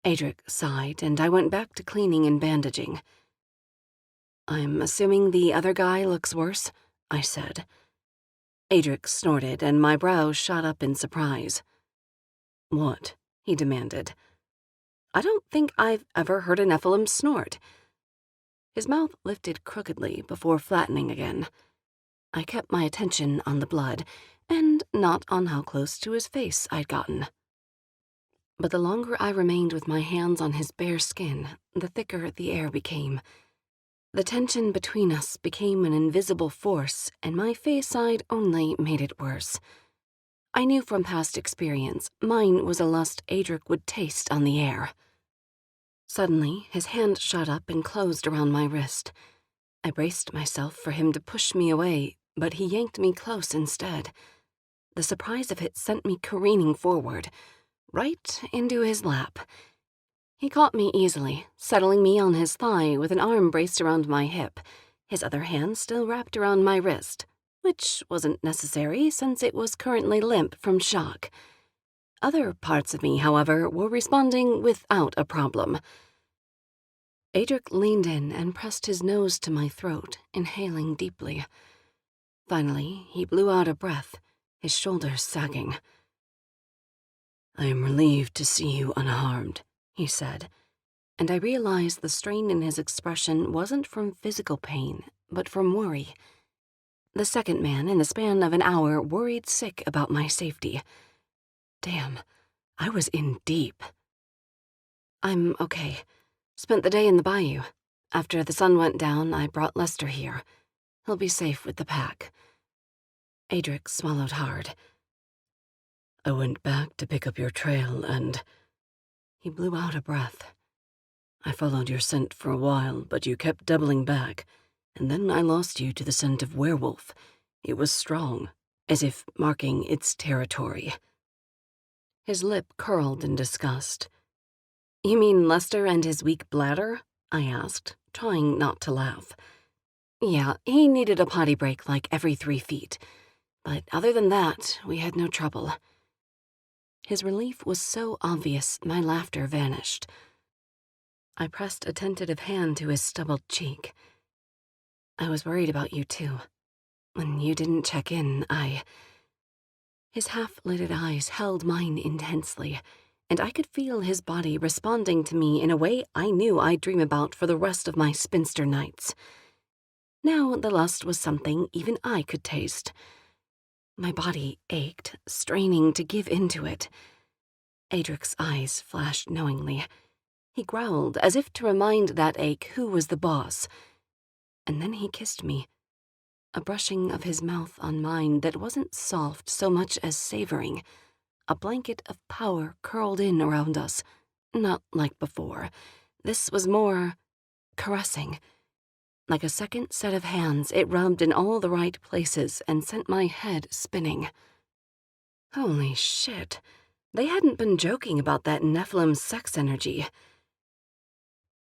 Adric sighed, and I went back to cleaning and bandaging. "I'm assuming the other guy looks worse," I said. Adric snorted, and my brows shot up in surprise. "What?" he demanded. I don't think I've ever heard a Nephilim snort. His mouth lifted crookedly before flattening again. I kept my attention on the blood, and not on how close to his face I'd gotten. But the longer I remained with my hands on his bare skin, the thicker the air became. The tension between us became an invisible force, and my face side only made it worse. I knew from past experience mine was a lust Adric would taste on the air. Suddenly, his hand shot up and closed around my wrist. I braced myself for him to push me away, but he yanked me close instead. The surprise of it sent me careening forward, right into his lap. He caught me easily, settling me on his thigh with an arm braced around my hip, his other hand still wrapped around my wrist, which wasn't necessary since it was currently limp from shock. Other parts of me, however, were responding without a problem. Adric leaned in and pressed his nose to my throat, inhaling deeply. Finally, he blew out a breath, his shoulders sagging. "I am relieved to see you unharmed," he said, and I realized the strain in his expression wasn't from physical pain, but from worry. The second man, in the span of an hour, worried sick about my safety. Damn, I was in deep. "I'm okay. Spent the day in the bayou. After the sun went down, I brought Lester here. He'll be safe with the pack." Adric swallowed hard. "I went back to pick up your trail and—" He blew out a breath. "I followed your scent for a while, but you kept doubling back, and then I lost you to the scent of werewolf. It was strong, as if marking its territory." His lip curled in disgust. "You mean Lester and his weak bladder?" I asked, trying not to laugh. "Yeah, he needed a potty break like every 3 feet. But other than that, we had no trouble." His relief was so obvious, my laughter vanished. I pressed a tentative hand to his stubbled cheek. "I was worried about you, too. When you didn't check in, His half-lidded eyes held mine intensely, and I could feel his body responding to me in a way I knew I'd dream about for the rest of my spinster nights. Now the lust was something even I could taste. My body ached, straining to give into it. Adric's eyes flashed knowingly. He growled, as if to remind that ache who was the boss. And then he kissed me, a brushing of his mouth on mine that wasn't soft so much as savoring. A blanket of power curled in around us, not like before. This was more caressing. Like a second set of hands, it rubbed in all the right places and sent my head spinning. Holy shit. They hadn't been joking about that Nephilim sex energy.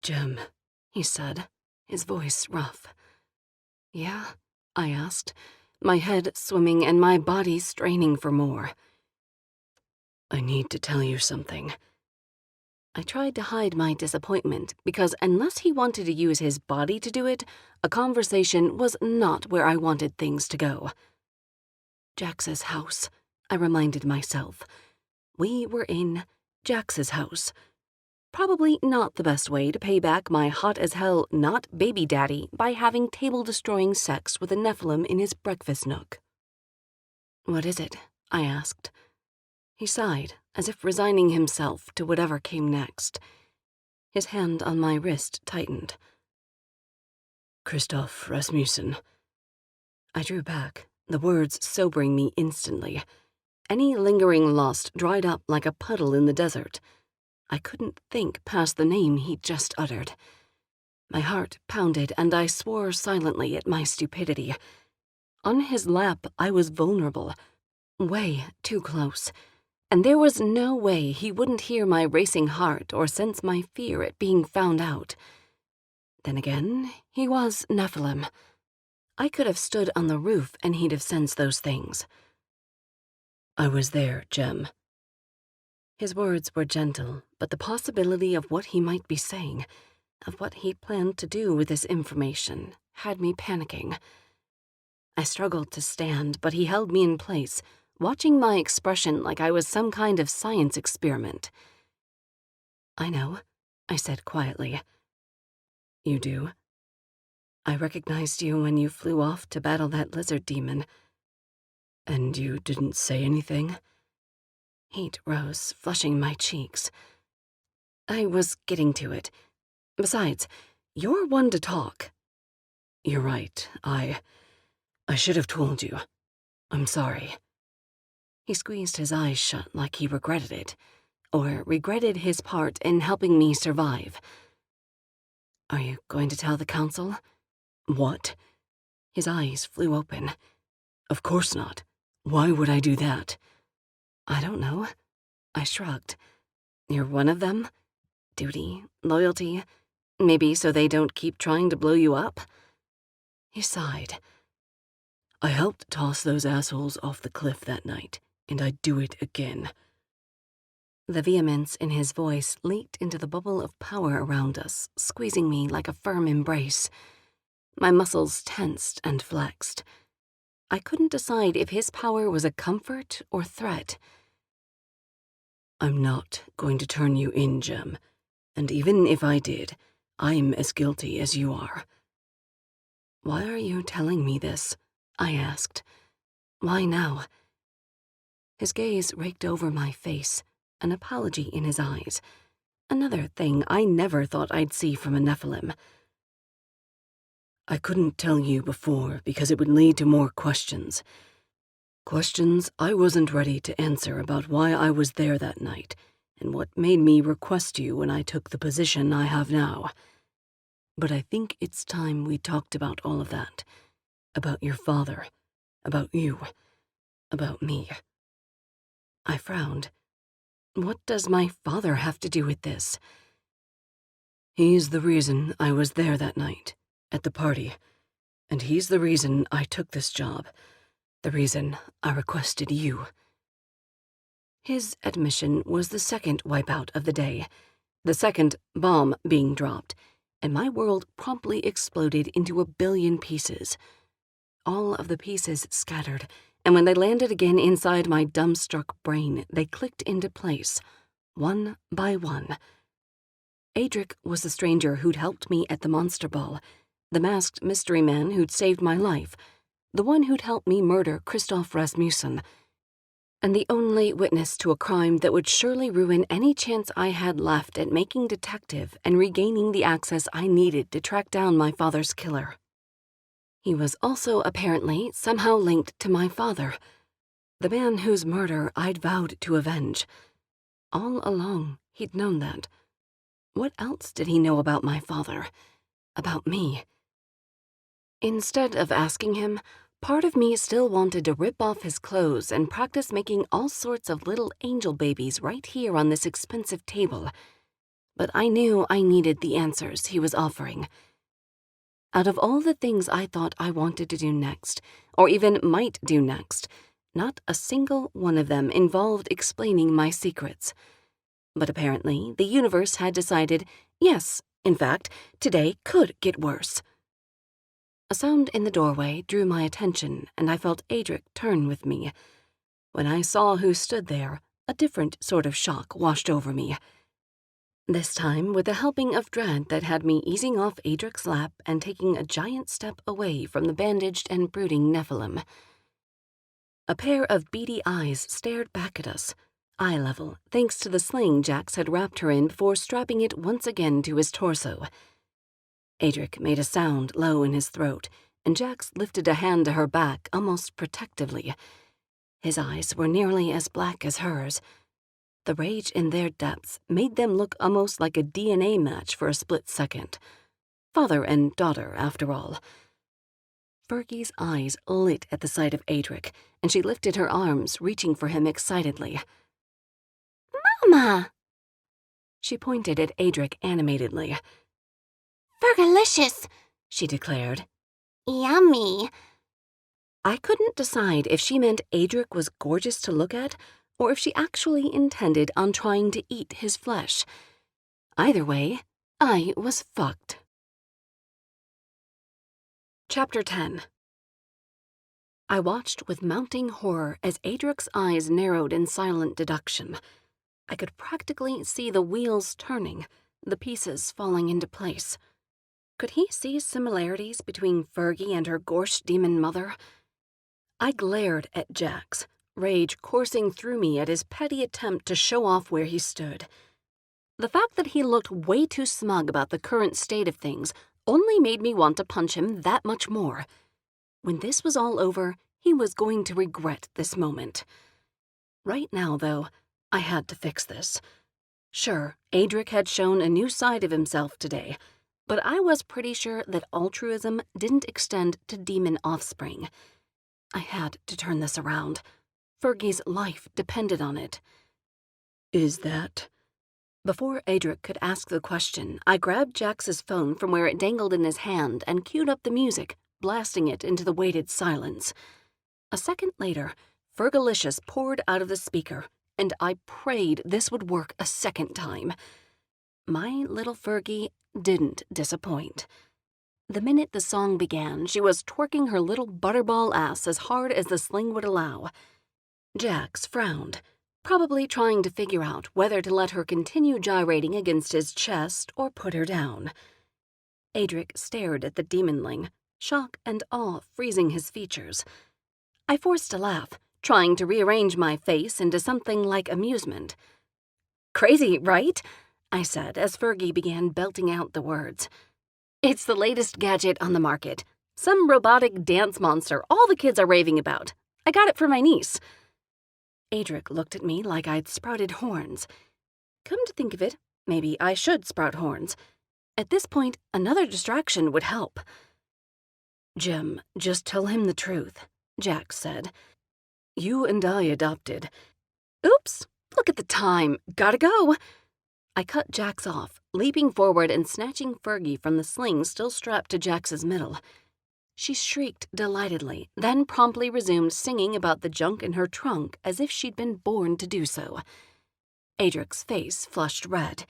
"Jem," he said, his voice rough. "Yeah?" I asked, my head swimming and my body straining for more. "I need to tell you something." I tried to hide my disappointment because unless he wanted to use his body to do it, a conversation was not where I wanted things to go. Jax's house, I reminded myself. We were in Jax's house. Probably not the best way to pay back my hot-as-hell not baby daddy by having table-destroying sex with a Nephilim in his breakfast nook. "What is it?" I asked. He sighed, as if resigning himself to whatever came next. His hand on my wrist tightened. "Christoph Rasmussen." I drew back, the words sobering me instantly. Any lingering lust dried up like a puddle in the desert. I couldn't think past the name he'd just uttered. My heart pounded, and I swore silently at my stupidity. On his lap, I was vulnerable, way too close, and there was no way he wouldn't hear my racing heart or sense my fear at being found out. Then again, he was Nephilim. I could have stood on the roof and he'd have sensed those things. "I was there, Jem." His words were gentle, but the possibility of what he might be saying, of what he planned to do with this information, had me panicking. I struggled to stand, but he held me in place, watching my expression like I was some kind of science experiment. "I know," I said quietly. "You do? I recognized you when you flew off to battle that lizard demon. And you didn't say anything?" Heat rose, flushing my cheeks. "I was getting to it. Besides, you're one to talk." "You're right. I should have told you. I'm sorry." He squeezed his eyes shut like he regretted it, or regretted his part in helping me survive. "Are you going to tell the council?" "What?" His eyes flew open. "Of course not. Why would I do that?" "I don't know." I shrugged. "You're one of them? Duty, loyalty, maybe so they don't keep trying to blow you up?" He sighed. "I helped toss those assholes off the cliff that night, and I'd do it again." The vehemence in his voice leaked into the bubble of power around us, squeezing me like a firm embrace. My muscles tensed and flexed. I couldn't decide if his power was a comfort or threat. "I'm not going to turn you in, Jem, and even if I did, I'm as guilty as you are." "Why are you telling me this?" I asked. "Why now?" His gaze raked over my face, an apology in his eyes. Another thing I never thought I'd see from a Nephilim. "I couldn't tell you before because it would lead to more questions. Questions I wasn't ready to answer about why I was there that night and what made me request you when I took the position I have now. But I think it's time we talked about all of that. About your father, about you, about me." I frowned. What does my father have to do with this? "He's the reason I was there that night, at the party, and he's the reason I took this job, the reason I requested you." His admission was the second wipeout of the day, the second bomb being dropped, and my world promptly exploded into a billion pieces. All of the pieces scattered, and when they landed again inside my dumbstruck brain, they clicked into place, one by one. Adric was the stranger who'd helped me at the monster ball, the masked mystery man who'd saved my life, the one who'd helped me murder Christoph Rasmussen, and the only witness to a crime that would surely ruin any chance I had left at making detective and regaining the access I needed to track down my father's killer. He was also apparently somehow linked to my father, the man whose murder I'd vowed to avenge. All along, he'd known that. What else did he know about my father? About me? Instead of asking him, part of me still wanted to rip off his clothes and practice making all sorts of little angel babies right here on this expensive table. But I knew I needed the answers he was offering. Out of all the things I thought I wanted to do next, or even might do next, not a single one of them involved explaining my secrets. But apparently, the universe had decided, yes, in fact, today could get worse. A sound in the doorway drew my attention, and I felt Adric turn with me. When I saw who stood there, a different sort of shock washed over me. This time with a helping of dread that had me easing off Adric's lap and taking a giant step away from the bandaged and brooding Nephilim. A pair of beady eyes stared back at us, eye level, thanks to the sling Jax had wrapped her in before strapping it once again to his torso. Adric made a sound low in his throat, and Jax lifted a hand to her back almost protectively. His eyes were nearly as black as hers. The rage in their depths made them look almost like a DNA match for a split second. Father and daughter, after all. Fergie's eyes lit at the sight of Adric, and she lifted her arms, reaching for him excitedly. Mama! She pointed at Adric animatedly. Fergalicious, she declared. Yummy. I couldn't decide if she meant Adric was gorgeous to look at, or if she actually intended on trying to eat his flesh. Either way, I was fucked. Chapter 10. I watched with mounting horror as Adric's eyes narrowed in silent deduction. I could practically see the wheels turning, the pieces falling into place. Could he see similarities between Fergie and her Gorsh demon mother? I glared at Jax, rage coursing through me at his petty attempt to show off where he stood. The fact that he looked way too smug about the current state of things only made me want to punch him that much more. When this was all over, he was going to regret this moment. Right now, though, I had to fix this. Sure, Adric had shown a new side of himself today, but I was pretty sure that altruism didn't extend to demon offspring. I had to turn this around. Fergie's life depended on it. Is that? Before Adric could ask the question, I grabbed Jax's phone from where it dangled in his hand and queued up the music, blasting it into the weighted silence. A second later, Fergalicious poured out of the speaker, and I prayed this would work a second time. My little Fergie didn't disappoint. The minute the song began, she was twerking her little butterball ass as hard as the sling would allow. Jax frowned, probably trying to figure out whether to let her continue gyrating against his chest or put her down. Adric stared at the demonling, shock and awe freezing his features. I forced a laugh, trying to rearrange my face into something like amusement. "Crazy, right?" I said as Fergie began belting out the words. "It's the latest gadget on the market. Some robotic dance monster all the kids are raving about. I got it for my niece." Adric looked at me like I'd sprouted horns. Come to think of it, maybe I should sprout horns. At this point, another distraction would help. "Jim, just tell him the truth," Jax said. "You and I adopted." "Oops, look at the time. Gotta go." I cut Jax off, leaping forward and snatching Fergie from the sling still strapped to Jax's middle. She shrieked delightedly, then promptly resumed singing about the junk in her trunk as if she'd been born to do so. Adric's face flushed red.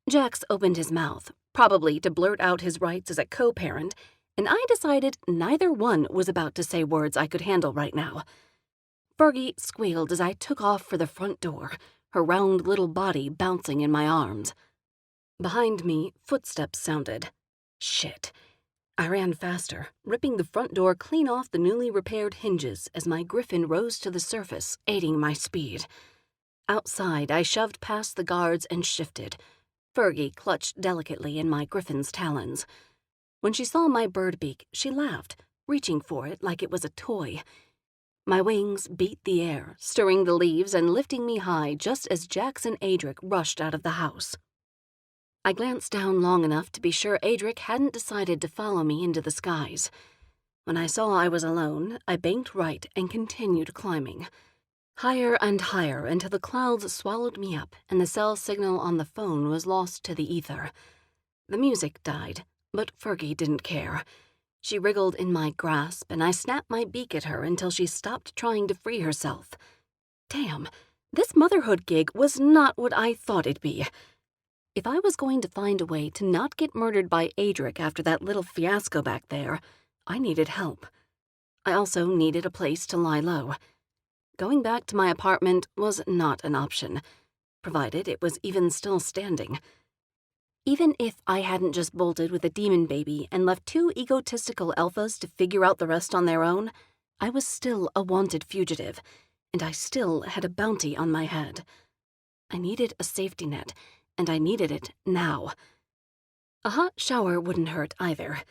Jax opened his mouth, probably to blurt out his rights as a co-parent, and I decided neither one was about to say words I could handle right now. Fergie squealed as I took off for the front door, her round little body bouncing in my arms. Behind me, footsteps sounded. Shit. I ran faster, ripping the front door clean off the newly repaired hinges as my griffin rose to the surface, aiding my speed. Outside, I shoved past the guards and shifted. Fergie clutched delicately in my griffin's talons. When she saw my bird beak, she laughed, reaching for it like it was a toy. My wings beat the air, stirring the leaves and lifting me high just as Jax and Adric rushed out of the house. I glanced down long enough to be sure Adric hadn't decided to follow me into the skies. When I saw I was alone, I banked right and continued climbing. Higher and higher until the clouds swallowed me up and the cell signal on the phone was lost to the ether. The music died, but Fergie didn't care. She wriggled in my grasp, and I snapped my beak at her until she stopped trying to free herself. Damn, this motherhood gig was not what I thought it'd be. If I was going to find a way to not get murdered by Adric after that little fiasco back there, I needed help. I also needed a place to lie low. going back to my apartment was not an option, provided it was even still standing. Even if I hadn't just bolted with a demon baby and left two egotistical alphas to figure out the rest on their own, I was still a wanted fugitive, and I still had a bounty on my head. I needed a safety net, and I needed it now. A hot shower wouldn't hurt either.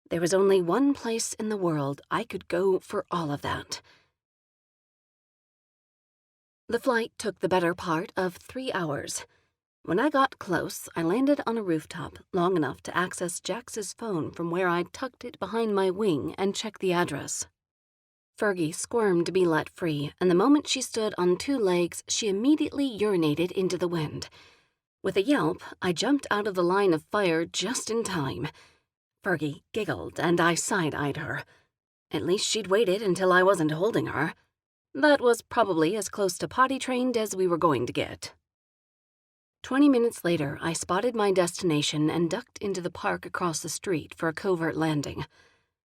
There was only one place in the world I could go for all of that. The flight took the better part of 3 hours. When I got close, I landed on a rooftop long enough to access Jax's phone from where I'd tucked it behind my wing and check the address. Fergie squirmed to be let free, and the moment she stood on 2 legs, she immediately urinated into the wind. With a yelp, I jumped out of the line of fire just in time. Fergie giggled, and I side-eyed her. At least she'd waited until I wasn't holding her. That was probably as close to potty-trained as we were going to get. 20 minutes later, I spotted my destination and ducked into the park across the street for a covert landing.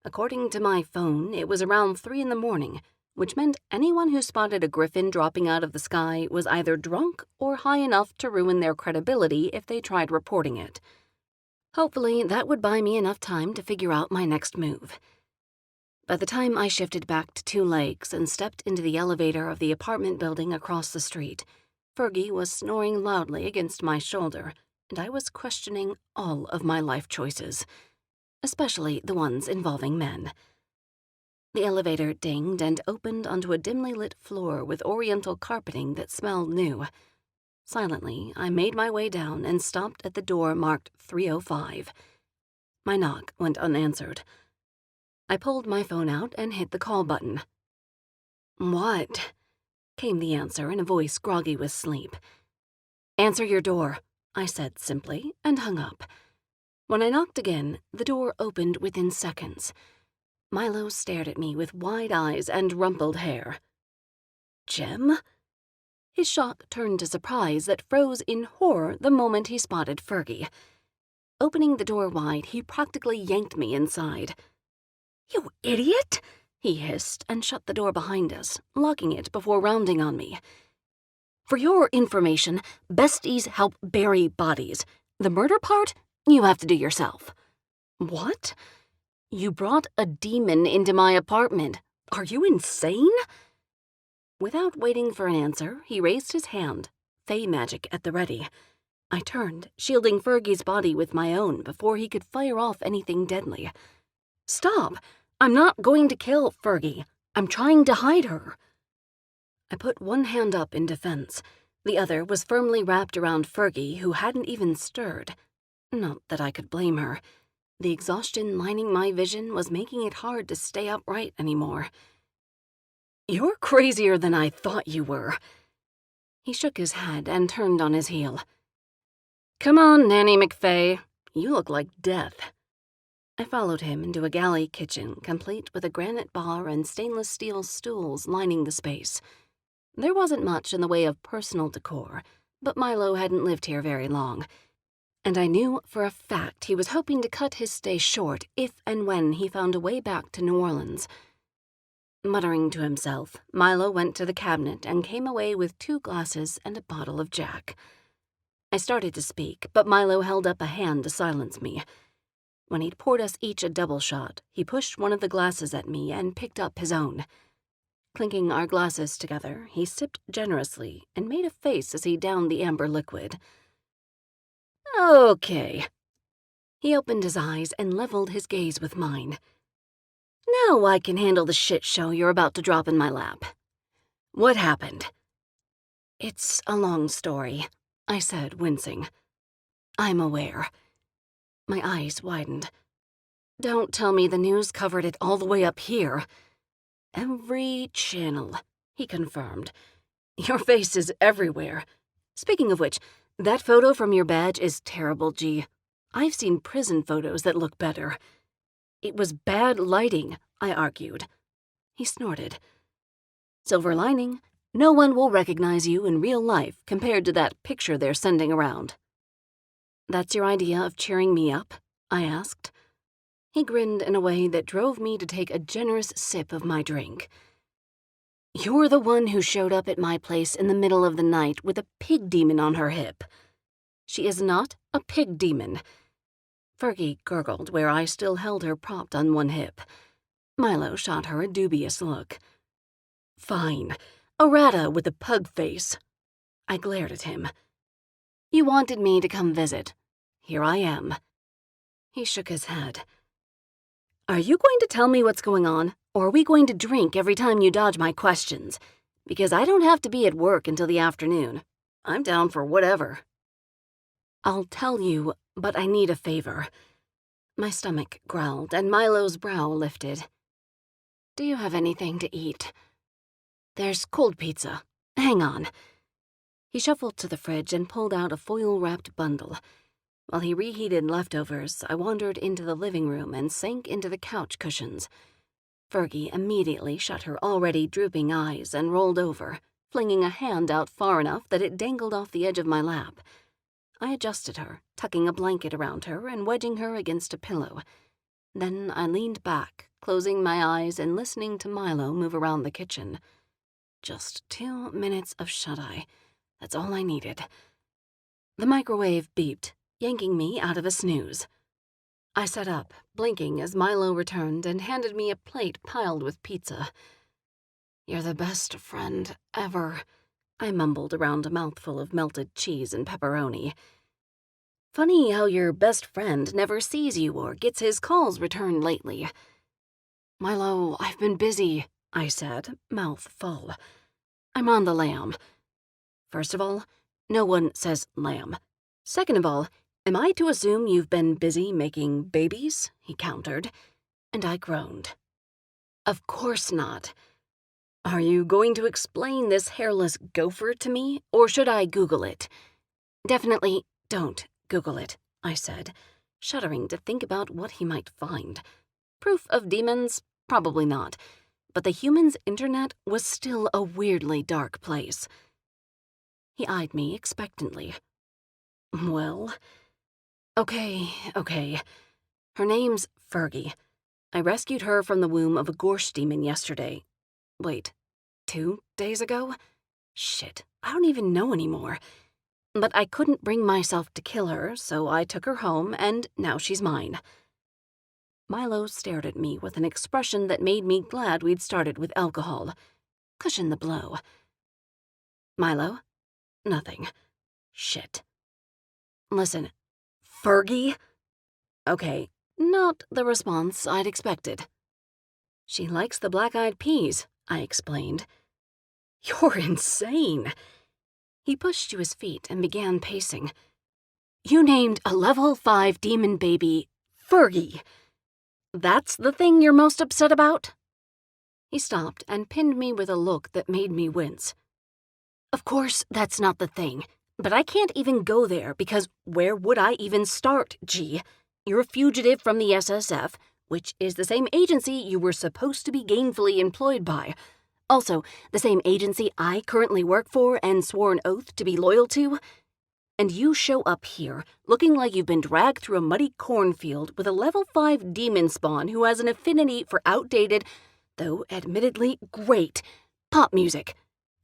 According to my phone, it was around 3 in the morning, which meant anyone who spotted a griffin dropping out of the sky was either drunk or high enough to ruin their credibility if they tried reporting it. Hopefully, that would buy me enough time to figure out my next move. By the time I shifted back to 2 legs and stepped into the elevator of the apartment building across the street, Fergie was snoring loudly against my shoulder, and I was questioning all of my life choices, especially the ones involving men. The elevator dinged and opened onto a dimly lit floor with oriental carpeting that smelled new. Silently, I made my way down and stopped at the door marked 305. My knock went unanswered. I pulled my phone out and hit the call button. "What?" came the answer in a voice groggy with sleep. "Answer your door," I said simply, and hung up. When I knocked again, the door opened within seconds. Milo stared at me with wide eyes and rumpled hair. "Jem?" His shock turned to surprise that froze in horror the moment he spotted Fergie. Opening the door wide, he practically yanked me inside. "You idiot!" he hissed and shut the door behind us, locking it before rounding on me. "For your information, besties help bury bodies. The murder part, you have to do yourself." "What? You brought a demon into my apartment. Are you insane?" Without waiting for an answer, he raised his hand, fey magic at the ready. I turned, shielding Fergie's body with my own before he could fire off anything deadly. "Stop! I'm not going to kill Fergie. I'm trying to hide her." I put one hand up in defense. The other was firmly wrapped around Fergie, who hadn't even stirred. Not that I could blame her. The exhaustion lining my vision was making it hard to stay upright anymore. "You're crazier than I thought you were." He shook his head and turned on his heel. "Come on, Nanny McFay. You look like death." I followed him into a galley kitchen, complete with a granite bar and stainless steel stools lining the space. There wasn't much in the way of personal decor, but Milo hadn't lived here very long, and I knew for a fact he was hoping to cut his stay short if and when he found a way back to New Orleans. Muttering to himself, Milo went to the cabinet and came away with 2 glasses and a bottle of Jack. I started to speak, but Milo held up a hand to silence me. When he'd poured us each a double shot, he pushed one of the glasses at me and picked up his own. Clinking our glasses together, he sipped generously and made a face as he downed the amber liquid. "Okay." He opened his eyes and leveled his gaze with mine. "Now I can handle the shit show you're about to drop in my lap. What happened?" "It's a long story," I said, wincing. "I'm aware." My eyes widened. "Don't tell me the news covered it all the way up here." "Every channel," he confirmed. "Your face is everywhere. Speaking of which, that photo from your badge is terrible, G. I've seen prison photos that look better." "It was bad lighting," I argued. He snorted. "Silver lining, no one will recognize you in real life compared to that picture they're sending around." "That's your idea of cheering me up?" I asked. He grinned in a way that drove me to take a generous sip of my drink. You're the one who showed up at my place in the middle of the night with a pig demon on her hip. She is not a pig demon. Fergie gurgled where I still held her propped on one hip. Milo shot her a dubious look. Fine. Errata with a pug face. I glared at him. You wanted me to come visit. Here I am. He shook his head. Are you going to tell me what's going on, or are we going to drink every time you dodge my questions? Because I don't have to be at work until the afternoon. I'm down for whatever. I'll tell you, but I need a favor. My stomach growled, and Milo's brow lifted. Do you have anything to eat? There's cold pizza. Hang on. He shuffled to the fridge and pulled out a foil-wrapped bundle. While he reheated leftovers, I wandered into the living room and sank into the couch cushions. Fergie immediately shut her already drooping eyes and rolled over, flinging a hand out far enough that it dangled off the edge of my lap. I adjusted her, tucking a blanket around her and wedging her against a pillow. Then I leaned back, closing my eyes and listening to Milo move around the kitchen. Just 2 minutes of shut-eye. That's all I needed. The microwave beeped, yanking me out of a snooze. I sat up, blinking as Milo returned and handed me a plate piled with pizza. You're the best friend ever, I mumbled around a mouthful of melted cheese and pepperoni. Funny how your best friend never sees you or gets his calls returned lately. Milo, I've been busy, I said, mouth full. I'm on the lam. First of all, no one says lamb. Second of all, am I to assume you've been busy making babies? He countered, and I groaned. Of course not. Are you going to explain this hairless gopher to me, or should I Google it? Definitely don't Google it, I said, shuddering to think about what he might find. Proof of demons? Probably not. But the humans' internet was still a weirdly dark place. He eyed me expectantly. Well, okay. Her name's Fergie. I rescued her from the womb of a gorsh demon yesterday. Wait, 2 days ago? Shit, I don't even know anymore. But I couldn't bring myself to kill her, so I took her home, and now she's mine. Milo stared at me with an expression that made me glad we'd started with alcohol. Cushion the blow. Milo? Nothing. Shit. Listen, Fergie? Okay, not the response I'd expected. She likes the black-eyed peas, I explained. You're insane. He pushed to his feet and began pacing. You named a level 5 demon baby Fergie. That's the thing you're most upset about? He stopped and pinned me with a look that made me wince. Of course, that's not the thing, but I can't even go there because where would I even start, G? You're a fugitive from the SSF, which is the same agency you were supposed to be gainfully employed by. Also, the same agency I currently work for and swore an oath to be loyal to. And you show up here, looking like you've been dragged through a muddy cornfield with a level 5 demon spawn who has an affinity for outdated, though admittedly great, pop music.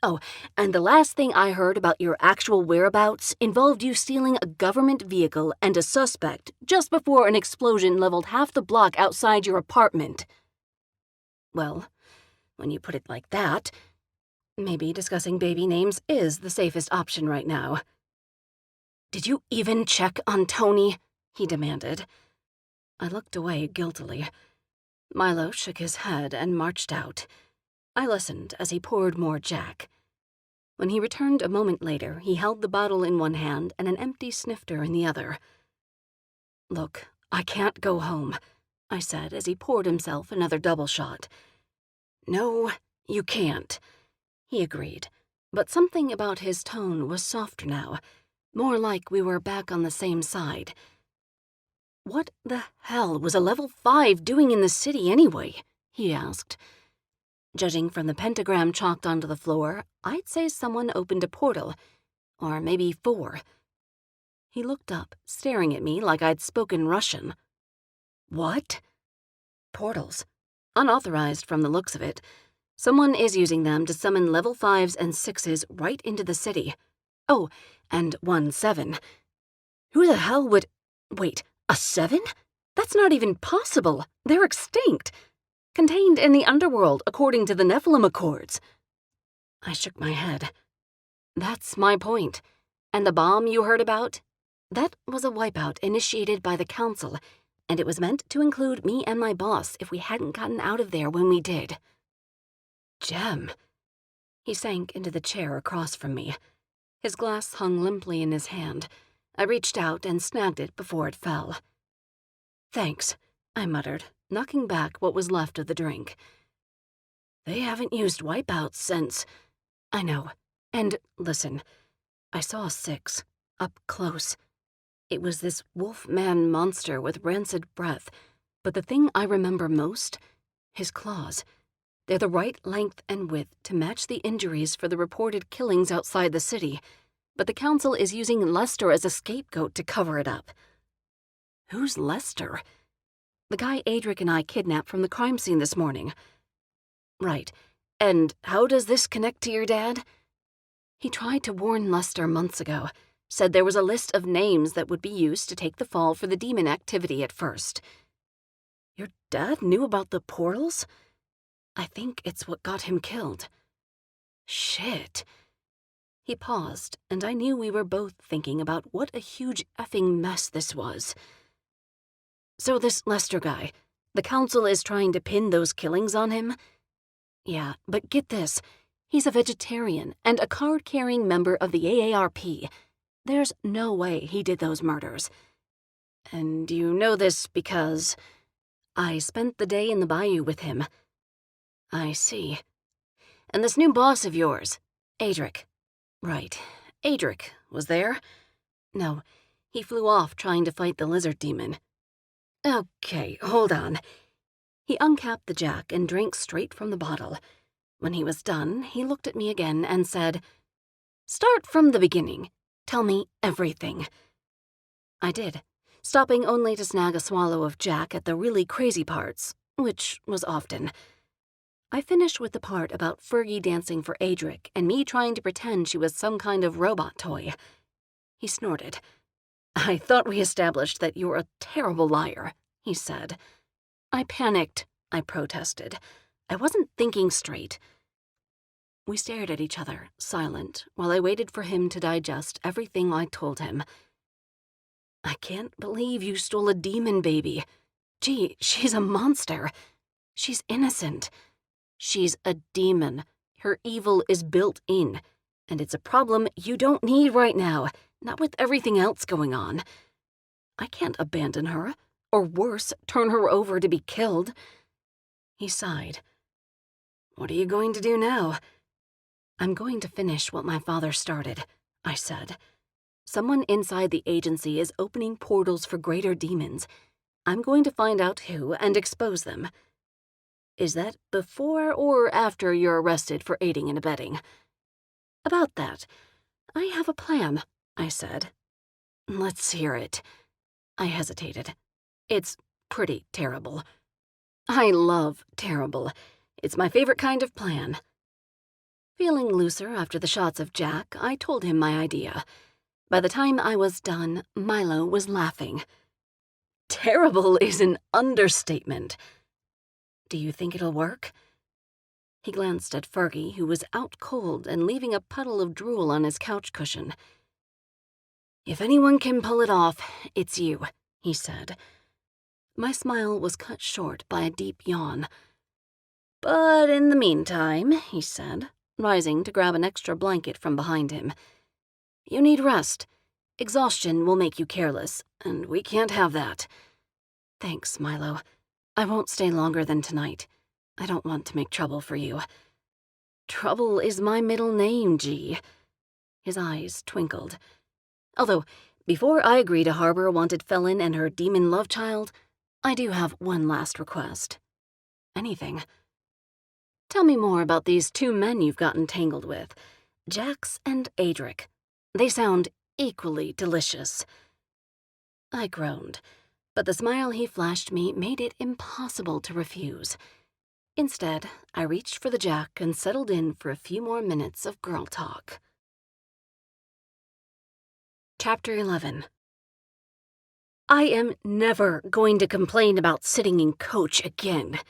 Oh, and the last thing I heard about your actual whereabouts involved you stealing a government vehicle and a suspect just before an explosion leveled half the block outside your apartment. Well, when you put it like that, maybe discussing baby names is the safest option right now. Did you even check on Tony? He demanded. I looked away guiltily. Milo shook his head and marched out. I listened as he poured more Jack. When he returned a moment later, he held the bottle in one hand and an empty snifter in the other. Look, I can't go home, I said as he poured himself another double shot. No, you can't, he agreed, but something about his tone was softer now, more like we were back on the same side. What the hell was a level 5 doing in the city anyway? He asked. Judging from the pentagram chalked onto the floor, I'd say someone opened a portal, or maybe 4. He looked up, staring at me like I'd spoken Russian. What? Portals. Unauthorized from the looks of it. Someone is using them to summon level 5s and 6s right into the city. Oh, and 1/7. Who the hell would... Wait, a 7? That's not even possible. They're extinct. Contained in the underworld, according to the Nephilim Accords. I shook my head. That's my point. And the bomb you heard about? That was a wipeout initiated by the Council, and it was meant to include me and my boss if we hadn't gotten out of there when we did. Jem. He sank into the chair across from me. His glass hung limply in his hand. I reached out and snagged it before it fell. Thanks, I muttered, knocking back what was left of the drink. They haven't used wipeouts since... I know. And listen, I saw a 6, up close. It was this wolf-man monster with rancid breath, but the thing I remember most? His claws. They're the right length and width to match the injuries for the reported killings outside the city, but the Council is using Lester as a scapegoat to cover it up. Who's Lester? The guy Adric and I kidnapped from the crime scene this morning. Right. And how does this connect to your dad? He tried to warn Lester months ago, said there was a list of names that would be used to take the fall for the demon activity at first. Your dad knew about the portals? I think it's what got him killed. Shit. He paused, and I knew we were both thinking about what a huge effing mess this was. So this Lester guy, the Council is trying to pin those killings on him? Yeah, but get this. He's a vegetarian and a card-carrying member of the AARP. There's no way he did those murders. And you know this because I spent the day in the bayou with him. I see. And this new boss of yours, Adric. Right, Adric was there? No, he flew off trying to fight the lizard demon. Okay, hold on. He uncapped the jack and drank straight from the bottle. When he was done, he looked at me again and said, "Start from the beginning. Tell me everything." I did, stopping only to snag a swallow of Jack at the really crazy parts, which was often. I finished with the part about Fergie dancing for Adric and me trying to pretend she was some kind of robot toy. He snorted. "I thought we established that you're a terrible liar," he said. I panicked, I protested. I wasn't thinking straight. We stared at each other, silent, while I waited for him to digest everything I told him. I can't believe you stole a demon baby. Gee, she's a monster. She's innocent. She's a demon. Her evil is built in, and it's a problem you don't need right now, not with everything else going on. I can't abandon her, or worse, turn her over to be killed. He sighed. What are you going to do now? I'm going to finish what my father started, I said. Someone inside the agency is opening portals for greater demons. I'm going to find out who and expose them. Is that before or after you're arrested for aiding and abetting? About that. I have a plan, I said. Let's hear it. I hesitated. It's pretty terrible. I love terrible. It's my favorite kind of plan. Feeling looser after the shots of Jack, I told him my idea. By the time I was done, Milo was laughing. Terrible is an understatement. Do you think it'll work? He glanced at Fergie, who was out cold and leaving a puddle of drool on his couch cushion. If anyone can pull it off, it's you, he said. My smile was cut short by a deep yawn. But in the meantime, he said, rising to grab an extra blanket from behind him, you need rest. Exhaustion will make you careless, and we can't have that. Thanks, Milo. I won't stay longer than tonight. I don't want to make trouble for you. Trouble is my middle name, G. His eyes twinkled. Although, before I agree to harbor a wanted felon and her demon love child, I do have one last request. Anything. Tell me more about these two men you've gotten tangled with, Jax and Adric. They sound equally delicious. I groaned, but the smile he flashed me made it impossible to refuse. Instead, I reached for the jack and settled in for a few more minutes of girl talk. Chapter 11. I am never going to complain about sitting in coach again.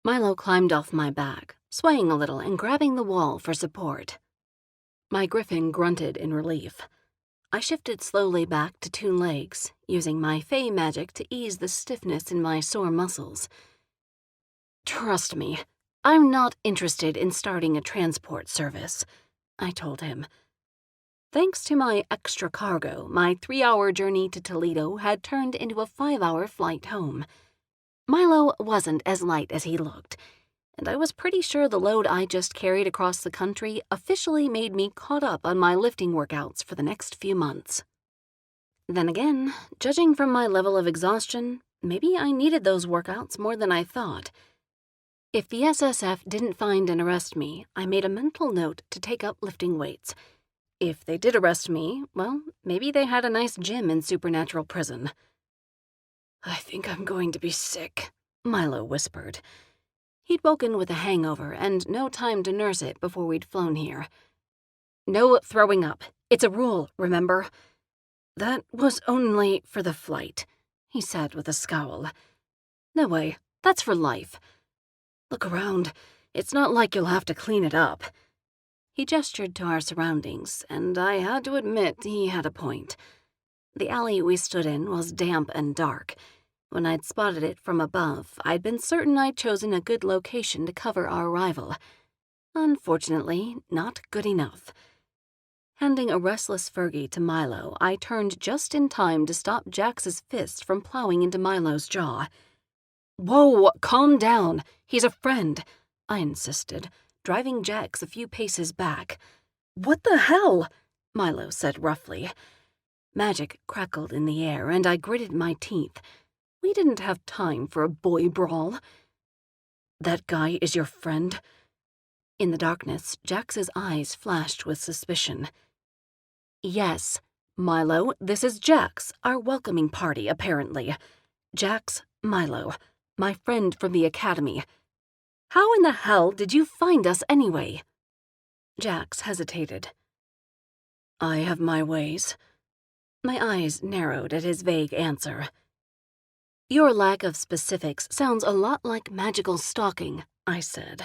Milo climbed off my back, swaying a little and grabbing the wall for support. My griffin grunted in relief. I shifted slowly back to 2 legs, using my fey magic to ease the stiffness in my sore muscles. Trust me, I'm not interested in starting a transport service, I told him. Thanks to my extra cargo, my 3-hour journey to Toledo had turned into a 5-hour flight home. Milo wasn't as light as he looked, and I was pretty sure the load I just carried across the country officially made me caught up on my lifting workouts for the next few months. Then again, judging from my level of exhaustion, maybe I needed those workouts more than I thought. If the SSF didn't find and arrest me, I made a mental note to take up lifting weights. If they did arrest me, well, maybe they had a nice gym in Supernatural Prison. I think I'm going to be sick, Milo whispered. He'd woken with a hangover and no time to nurse it before we'd flown here. No throwing up. It's a rule, remember? That was only for the flight, he said with a scowl. No way, that's for life. Look around. It's not like you'll have to clean it up. He gestured to our surroundings, and I had to admit he had a point. The alley we stood in was damp and dark. When I'd spotted it from above, I'd been certain I'd chosen a good location to cover our arrival. Unfortunately, not good enough. Handing a restless Fergie to Milo, I turned just in time to stop Jax's fist from plowing into Milo's jaw. Whoa, calm down. He's a friend, I insisted, driving Jax a few paces back. What the hell? Milo said roughly. Magic crackled in the air, and I gritted my teeth. We didn't have time for a boy brawl. That guy is your friend? In the darkness, Jax's eyes flashed with suspicion. Yes, Milo, this is Jax, our welcoming party, apparently. Jax, Milo, my friend from the academy. How in the hell did you find us anyway? Jax hesitated. I have my ways. My eyes narrowed at his vague answer. Your lack of specifics sounds a lot like magical stalking, I said.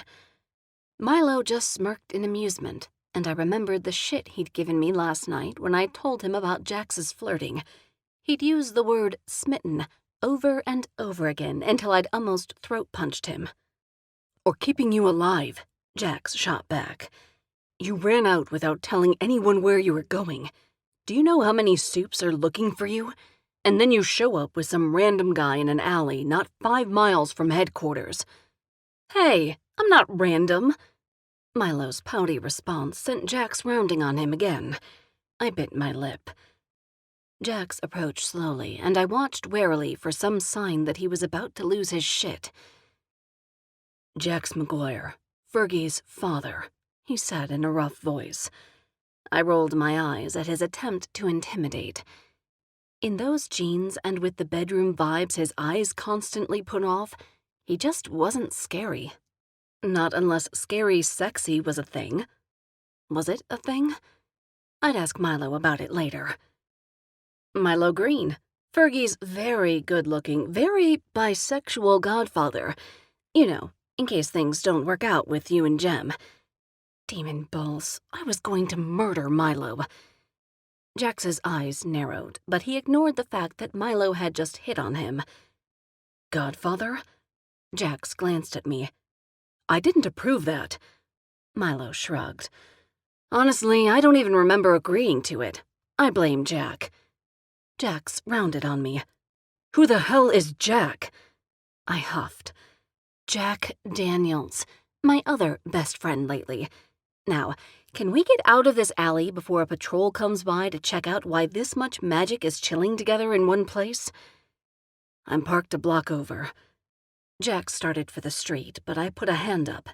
Milo just smirked in amusement, and I remembered the shit he'd given me last night when I told him about Jax's flirting. He'd used the word smitten over and over again until I'd almost throat-punched him. Or keeping you alive, Jax shot back. You ran out without telling anyone where you were going. Do you know how many supes are looking for you? And then you show up with some random guy in an alley not 5 miles from headquarters. Hey, I'm not random. Milo's pouty response sent Jax rounding on him again. I bit my lip. Jax approached slowly, and I watched warily for some sign that he was about to lose his shit. Jax McGuire, Fergie's father, he said in a rough voice. I rolled my eyes at his attempt to intimidate. In those jeans and with the bedroom vibes his eyes constantly put off, he just wasn't scary. Not unless scary sexy was a thing. Was it a thing? I'd ask Milo about it later. Milo Green, Fergie's very good-looking, very bisexual godfather. You know, in case things don't work out with you and Jem. Demon balls, I was going to murder Milo. Jax's eyes narrowed, but he ignored the fact that Milo had just hit on him. Godfather? Jax glanced at me. I didn't approve that. Milo shrugged. Honestly, I don't even remember agreeing to it. I blame Jack. Jax rounded on me. Who the hell is Jack? I huffed. Jack Daniels, my other best friend lately. Now, can we get out of this alley before a patrol comes by to check out why this much magic is chilling together in one place? I'm parked a block over. Jack started for the street, but I put a hand up.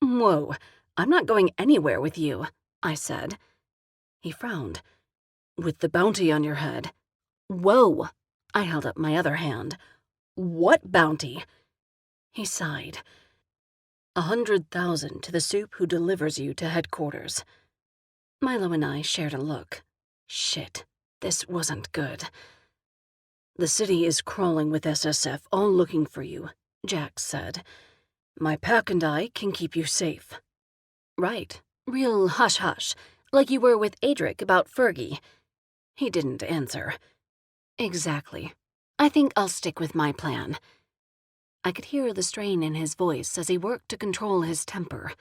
Whoa, I'm not going anywhere with you, I said. He frowned. With the bounty on your head. Whoa, I held up my other hand. What bounty? He sighed. 100,000 to the soup who delivers you to headquarters. Milo and I shared a look. Shit, this wasn't good. The city is crawling with SSF, all looking for you, Jax said. My pack and I can keep you safe. Right, real hush-hush, like you were with Adric about Fergie. He didn't answer. Exactly. I think I'll stick with my plan. I could hear the strain in his voice as he worked to control his temper.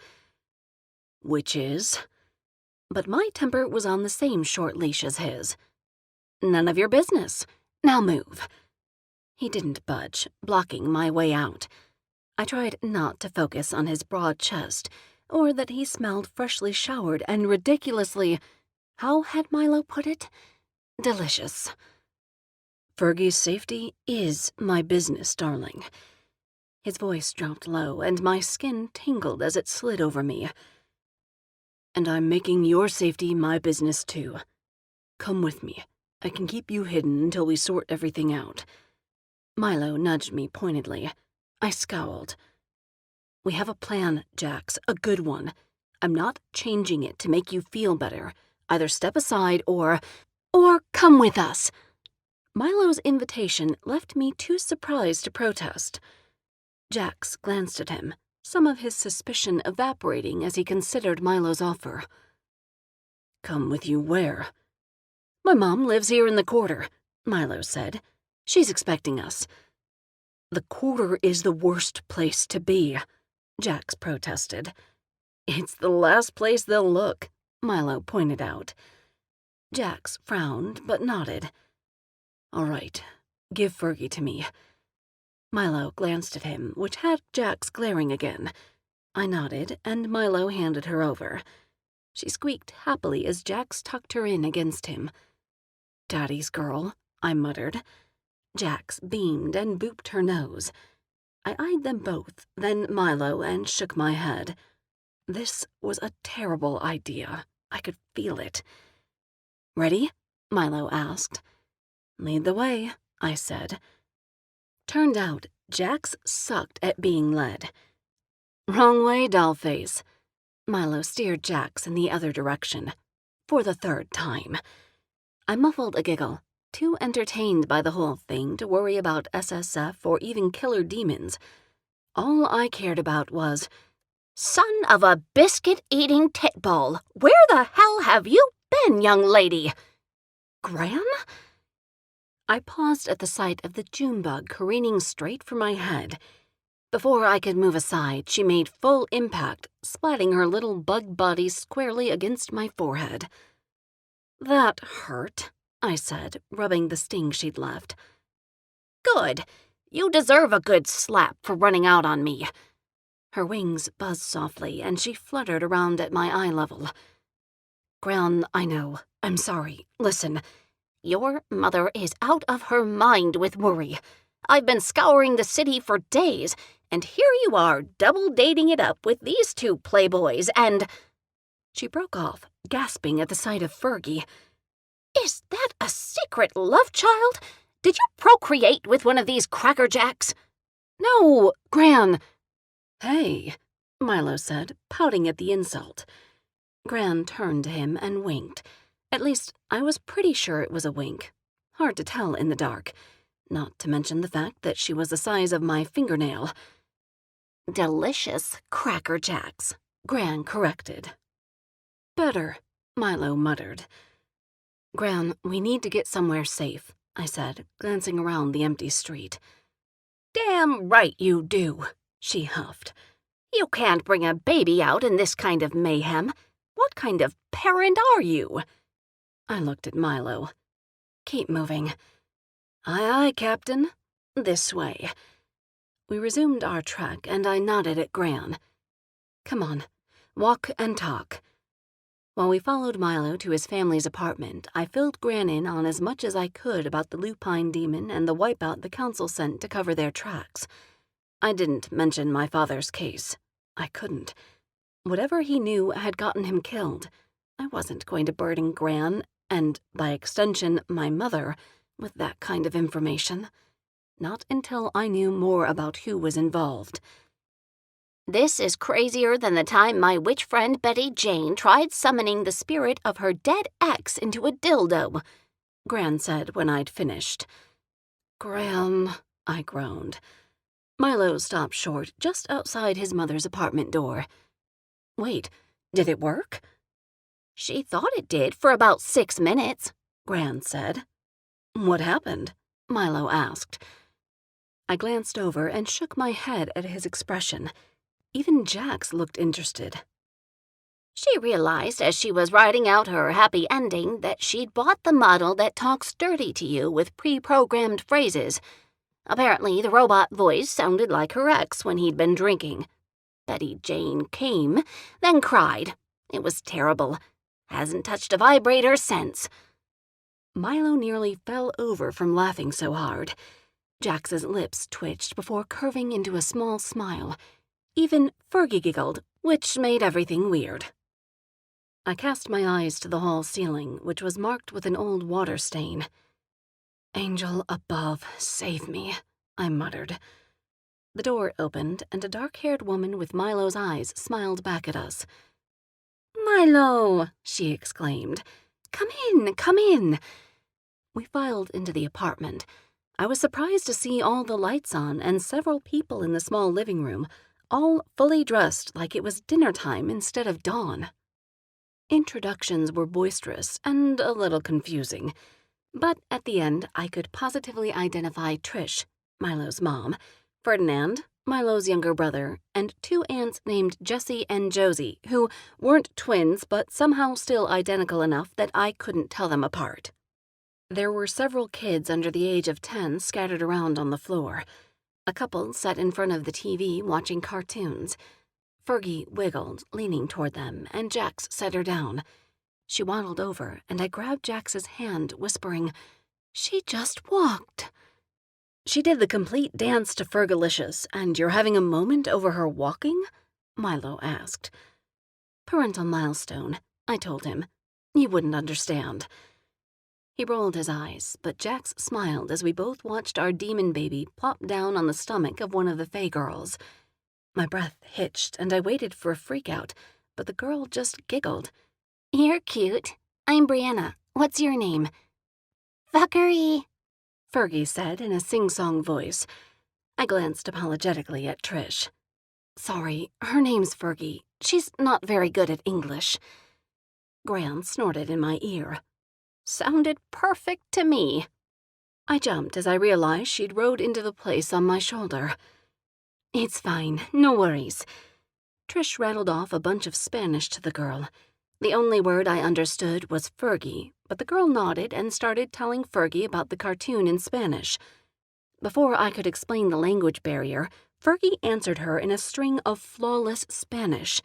Which is? But my temper was on the same short leash as his. None of your business. Now move. He didn't budge, blocking my way out. I tried not to focus on his broad chest, or that he smelled freshly showered and ridiculously, how had Milo put it? Delicious. Fergie's safety is my business, darling. His voice dropped low, and my skin tingled as it slid over me. And I'm making your safety my business, too. Come with me. I can keep you hidden until we sort everything out. Milo nudged me pointedly. I scowled. We have a plan, Jax, a good one. I'm not changing it to make you feel better. Either step aside or come with us. Milo's invitation left me too surprised to protest. Jax glanced at him, some of his suspicion evaporating as he considered Milo's offer. Come with you where? My mom lives here in the quarter, Milo said. She's expecting us. The quarter is the worst place to be, Jax protested. It's the last place they'll look, Milo pointed out. Jax frowned but nodded. All right, give Fergie to me. Milo glanced at him, which had Jax glaring again. I nodded, and Milo handed her over. She squeaked happily as Jax tucked her in against him. Daddy's girl, I muttered. Jax beamed and booped her nose. I eyed them both, then Milo, and shook my head. This was a terrible idea. I could feel it. Ready? Milo asked. Lead the way, I said. Turned out, Jax sucked at being led. Wrong way, dollface. Milo steered Jax in the other direction. For the third time. I muffled a giggle, too entertained by the whole thing to worry about SSF or even killer demons. All I cared about was, Son of a biscuit-eating titball, where the hell have you been, young lady? Gran? I paused at the sight of the June bug careening straight for my head. Before I could move aside, she made full impact, splatting her little bug body squarely against my forehead. That hurt, I said, rubbing the sting she'd left. Good. You deserve a good slap for running out on me. Her wings buzzed softly, and she fluttered around at my eye level. Gran, I know. I'm sorry. Listen. Your mother is out of her mind with worry. I've been scouring the city for days, and here you are double-dating it up with these two playboys, and... She broke off, gasping at the sight of Fergie. Is that a secret love child? Did you procreate with one of these crackerjacks? No, Gran. Hey, Milo said, pouting at the insult. Gran turned to him and winked. At least, I was pretty sure it was a wink. Hard to tell in the dark. Not to mention the fact that she was the size of my fingernail. Delicious crackerjacks, Gran corrected. Better, Milo muttered. Gran, we need to get somewhere safe, I said, glancing around the empty street. Damn right you do, she huffed. You can't bring a baby out in this kind of mayhem. What kind of parent are you? I looked at Milo. Keep moving. Aye, aye, Captain. This way. We resumed our trek, and I nodded at Gran. Come on, walk and talk. While we followed Milo to his family's apartment, I filled Gran in on as much as I could about the lupine demon and the wipeout the council sent to cover their tracks. I didn't mention my father's case. I couldn't. Whatever he knew had gotten him killed. I wasn't going to burden Gran, and, by extension, my mother, with that kind of information. Not until I knew more about who was involved. This is crazier than the time my witch friend Betty Jane tried summoning the spirit of her dead ex into a dildo, Gran said when I'd finished. Gran, I groaned. Milo stopped short just outside his mother's apartment door. Wait, did it work? She thought it did for about 6 minutes, Gran said. What happened? Milo asked. I glanced over and shook my head at his expression. Even Jax looked interested. She realized as she was writing out her happy ending that she'd bought the model that talks dirty to you with pre-programmed phrases. Apparently, the robot voice sounded like her ex when he'd been drinking. Betty Jane came, then cried. It was terrible. Hasn't touched a vibrator since. Milo nearly fell over from laughing so hard. Jax's lips twitched before curving into a small smile. Even Fergie giggled, which made everything weird. I cast my eyes to the hall ceiling, which was marked with an old water stain. Angel above, save me, I muttered. The door opened, and a dark-haired woman with Milo's eyes smiled back at us. "Milo," she exclaimed. "Come in, come in." We filed into the apartment. I was surprised to see all the lights on and several people in the small living room, all fully dressed like it was dinner time instead of dawn. Introductions were boisterous and a little confusing, but at the end I could positively identify Trish, Milo's mom, Ferdinand, Milo's younger brother, and 2 aunts named Jessie and Josie, who weren't twins but somehow still identical enough that I couldn't tell them apart. There were several kids under the age of 10 scattered around on the floor. A couple sat in front of the TV watching cartoons. Fergie wiggled, leaning toward them, and Jax set her down. She waddled over, and I grabbed Jax's hand, whispering, "She just walked." "She did the complete dance to Fergalicious, and you're having a moment over her walking?" Milo asked. "Parental milestone," I told him. "You wouldn't understand." He rolled his eyes, but Jax smiled as we both watched our demon baby plop down on the stomach of one of the Fae girls. My breath hitched, and I waited for a freak-out, but the girl just giggled. "You're cute. I'm Brianna. What's your name?" "Fuckery," Fergie said in a sing-song voice. I glanced apologetically at Trish. "Sorry, her name's Fergie. She's not very good at English." Gran snorted in my ear. "Sounded perfect to me." I jumped as I realized she'd rode into the place on my shoulder. "It's fine, no worries." Trish rattled off a bunch of Spanish to the girl. The only word I understood was Fergie, but the girl nodded and started telling Fergie about the cartoon in Spanish. Before I could explain the language barrier, Fergie answered her in a string of flawless Spanish.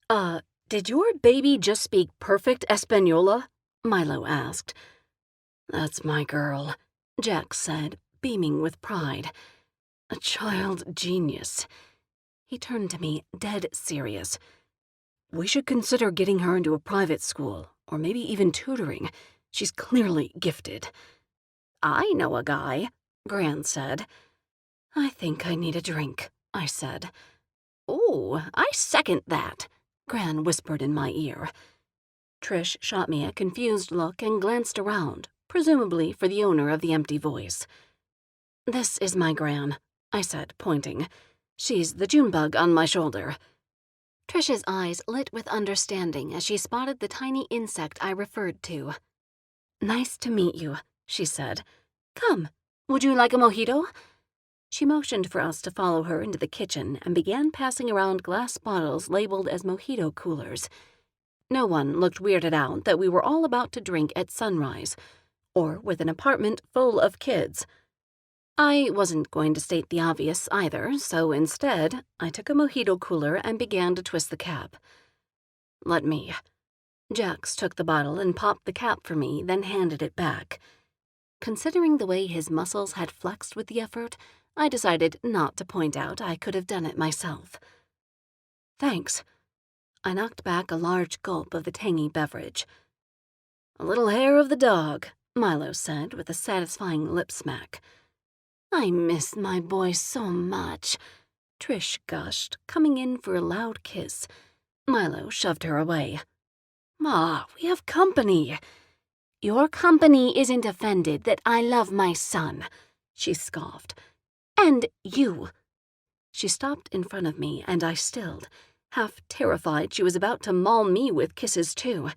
Did your baby just speak perfect Española?" Milo asked. "That's my girl," Jax said, beaming with pride. "A child genius." He turned to me, dead serious. "We should consider getting her into a private school, or maybe even tutoring. She's clearly gifted." "I know a guy," Gran said. "I think I need a drink," I said. "Ooh, I second that," Gran whispered in my ear. Trish shot me a confused look and glanced around, presumably for the owner of the empty voice. "This is my Gran," I said, pointing. "She's the Junebug on my shoulder." Trish's eyes lit with understanding as she spotted the tiny insect I referred to. "Nice to meet you," she said. "Come, would you like a mojito?" She motioned for us to follow her into the kitchen and began passing around glass bottles labeled as mojito coolers. No one looked weirded out that we were all about to drink at sunrise, or with an apartment full of kids. I wasn't going to state the obvious either, so instead, I took a mojito cooler and began to twist the cap. "Let me." Jax took the bottle and popped the cap for me, then handed it back. Considering the way his muscles had flexed with the effort, I decided not to point out I could have done it myself. "Thanks." I knocked back a large gulp of the tangy beverage. "A little hair of the dog," Milo said with a satisfying lip smack. "I miss my boy so much." Trish gushed, coming in for a loud kiss. Milo shoved her away. "Ma, we have company." "Your company isn't offended that I love my son," she scoffed. "And you." She stopped in front of me, and I stilled, half terrified she was about to maul me with kisses too.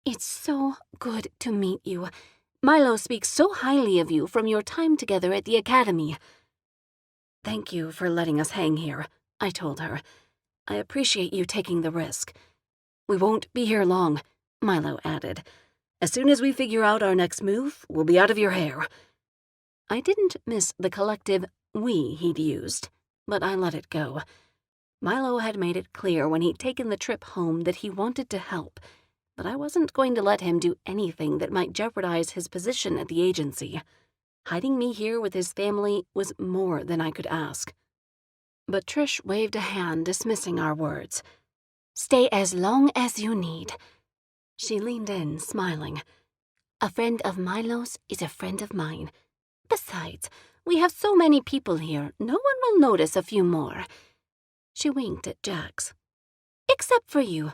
"It's so good to meet you. Milo speaks so highly of you from your time together at the academy." "Thank you for letting us hang here," I told her. "I appreciate you taking the risk." "We won't be here long," Milo added. "As soon as we figure out our next move, we'll be out of your hair." I didn't miss the collective "we" he'd used, but I let it go. Milo had made it clear when he'd taken the trip home that he wanted to help, but I wasn't going to let him do anything that might jeopardize his position at the agency. Hiding me here with his family was more than I could ask. But Trish waved a hand dismissing our words. "Stay as long as you need." She leaned in, smiling. "A friend of Milo's is a friend of mine. Besides, we have so many people here, no one will notice a few more." She winked at Jax. "Except for you.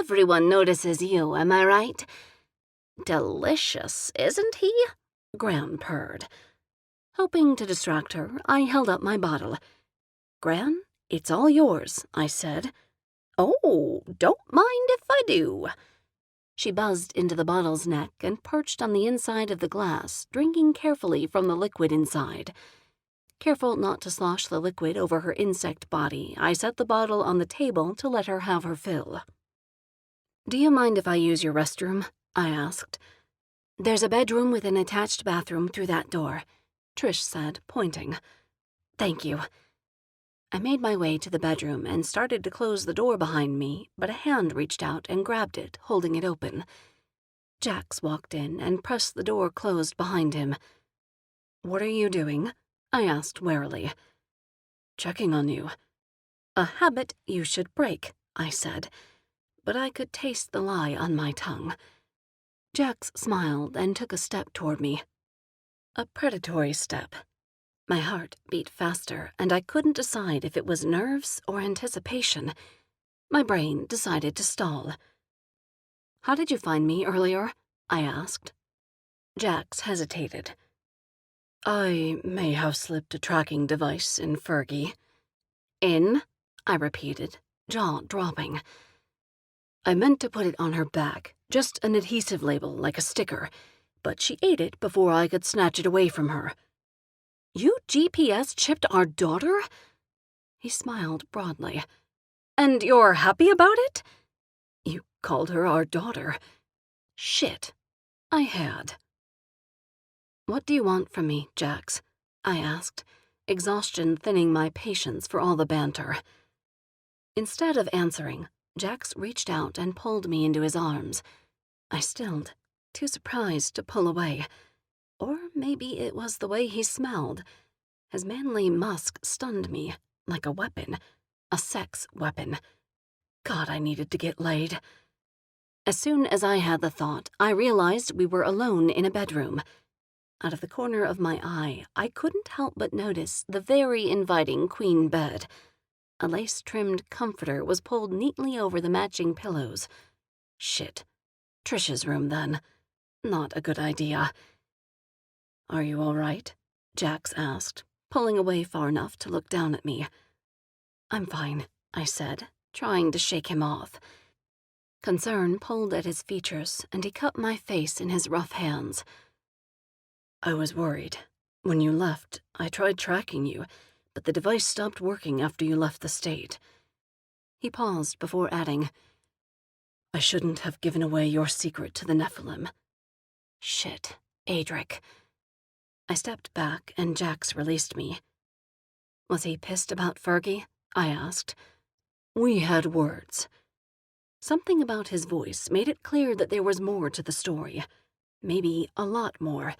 Everyone notices you, am I right?" "Delicious, isn't he?" Gran purred. Hoping to distract her, I held up my bottle. "Gran, it's all yours," I said. "Oh, don't mind if I do." She buzzed into the bottle's neck and perched on the inside of the glass, drinking carefully from the liquid inside. Careful not to slosh the liquid over her insect body, I set the bottle on the table to let her have her fill. "Do you mind if I use your restroom?" I asked. "There's a bedroom with an attached bathroom through that door," Trish said, pointing. "Thank you." I made my way to the bedroom and started to close the door behind me, but a hand reached out and grabbed it, holding it open. Jax walked in and pressed the door closed behind him. "What are you doing?" I asked warily. "Checking on you." "A habit you should break," I said, but I could taste the lie on my tongue. Jax smiled and took a step toward me. A predatory step. My heart beat faster, and I couldn't decide if it was nerves or anticipation. My brain decided to stall. "How did you find me earlier?" I asked. Jax hesitated. "I may have slipped a tracking device in Fergie." "In?" I repeated, jaw dropping. "I meant to put it on her back, just an adhesive label like a sticker, but she ate it before I could snatch it away from her." "You GPS chipped our daughter?" He smiled broadly. "And you're happy about it?" "You called her our daughter." "Shit. I had." "What do you want from me, Jax?" I asked, exhaustion thinning my patience for all the banter. Instead of answering, Jax reached out and pulled me into his arms. I stilled, too surprised to pull away. Or maybe it was the way he smelled. His manly musk stunned me, like a weapon, a sex weapon. God, I needed to get laid. As soon as I had the thought, I realized we were alone in a bedroom. Out of the corner of my eye, I couldn't help but notice the very inviting queen bed. A lace-trimmed comforter was pulled neatly over the matching pillows. Shit. Trish's room, then. Not a good idea. "Are you all right?" Jax asked, pulling away far enough to look down at me. "I'm fine," I said, trying to shake him off. Concern pulled at his features, and he cupped my face in his rough hands. "I was worried. When you left, I tried tracking you, but the device stopped working after you left the state." He paused before adding, "I shouldn't have given away your secret to the Nephilim." Shit, Adric. I stepped back and Jax released me. "Was he pissed about Fergie?" I asked. "We had words." Something about his voice made it clear that there was more to the story. Maybe a lot more.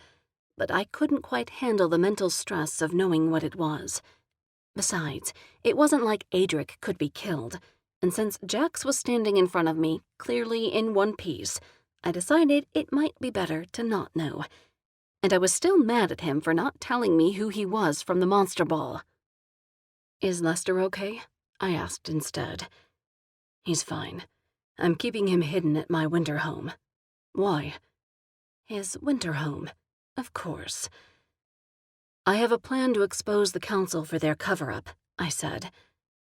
But I couldn't quite handle the mental stress of knowing what it was. Besides, it wasn't like Adric could be killed, and since Jax was standing in front of me, clearly in one piece, I decided it might be better to not know. And I was still mad at him for not telling me who he was from the monster ball. Is Lester okay? I asked instead. He's fine. I'm keeping him hidden at my winter home. Why? His winter home. Of course. I have a plan to expose the council for their cover-up, I said.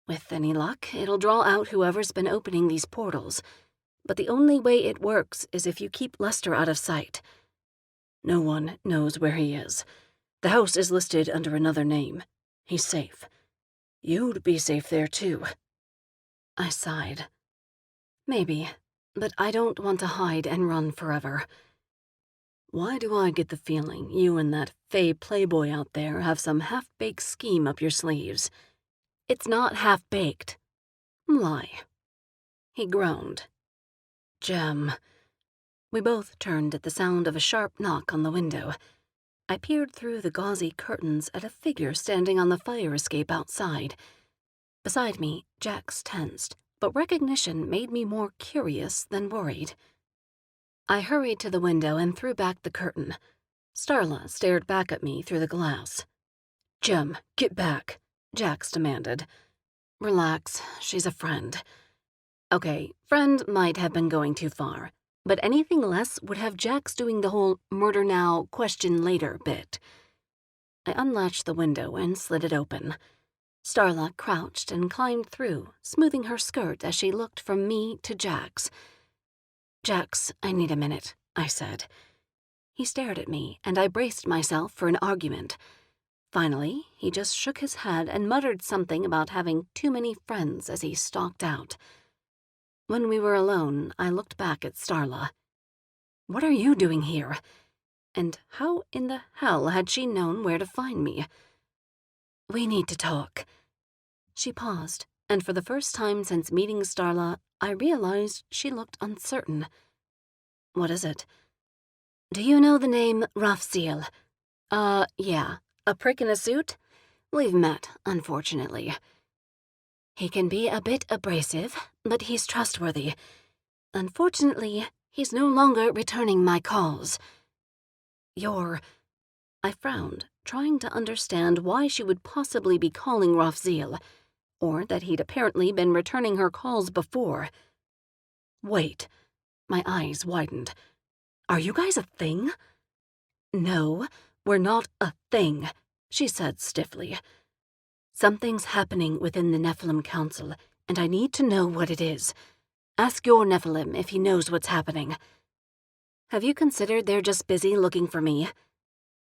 With any luck, it'll draw out whoever's been opening these portals. But the only way it works is if you keep Lester out of sight. No one knows where he is. The house is listed under another name. He's safe. You'd be safe there, too. I sighed. Maybe, but I don't want to hide and run forever. Why do I get the feeling you and that fey playboy out there have some half-baked scheme up your sleeves? It's not half-baked. Lie. He groaned. Jem. We both turned at the sound of a sharp knock on the window. I peered through the gauzy curtains at a figure standing on the fire escape outside. Beside me, Jax tensed, but recognition made me more curious than worried. I hurried to the window and threw back the curtain. Starla stared back at me through the glass. Jem, get back, Jax demanded. Relax, she's a friend. Okay, friend might have been going too far, but anything less would have Jax doing the whole murder now, question later bit. I unlatched the window and slid it open. Starla crouched and climbed through, smoothing her skirt as she looked from me to Jax. Jax, I need a minute, I said. He stared at me, and I braced myself for an argument. Finally, he just shook his head and muttered something about having too many friends as he stalked out. When we were alone, I looked back at Starla. What are you doing here? And how in the hell had she known where to find me? We need to talk. She paused, and for the first time since meeting Starla, I realized she looked uncertain. What is it? Do you know the name Rafzil? Yeah. A prick in a suit? We've met, unfortunately. He can be a bit abrasive, but he's trustworthy. Unfortunately, he's no longer returning my calls. I frowned, trying to understand why she would possibly be calling Rafzil, or that he'd apparently been returning her calls before. Wait. My eyes widened. Are you guys a thing? No, we're not a thing, she said stiffly. Something's happening within the Nephilim Council, and I need to know what it is. Ask your Nephilim if he knows what's happening. Have you considered they're just busy looking for me?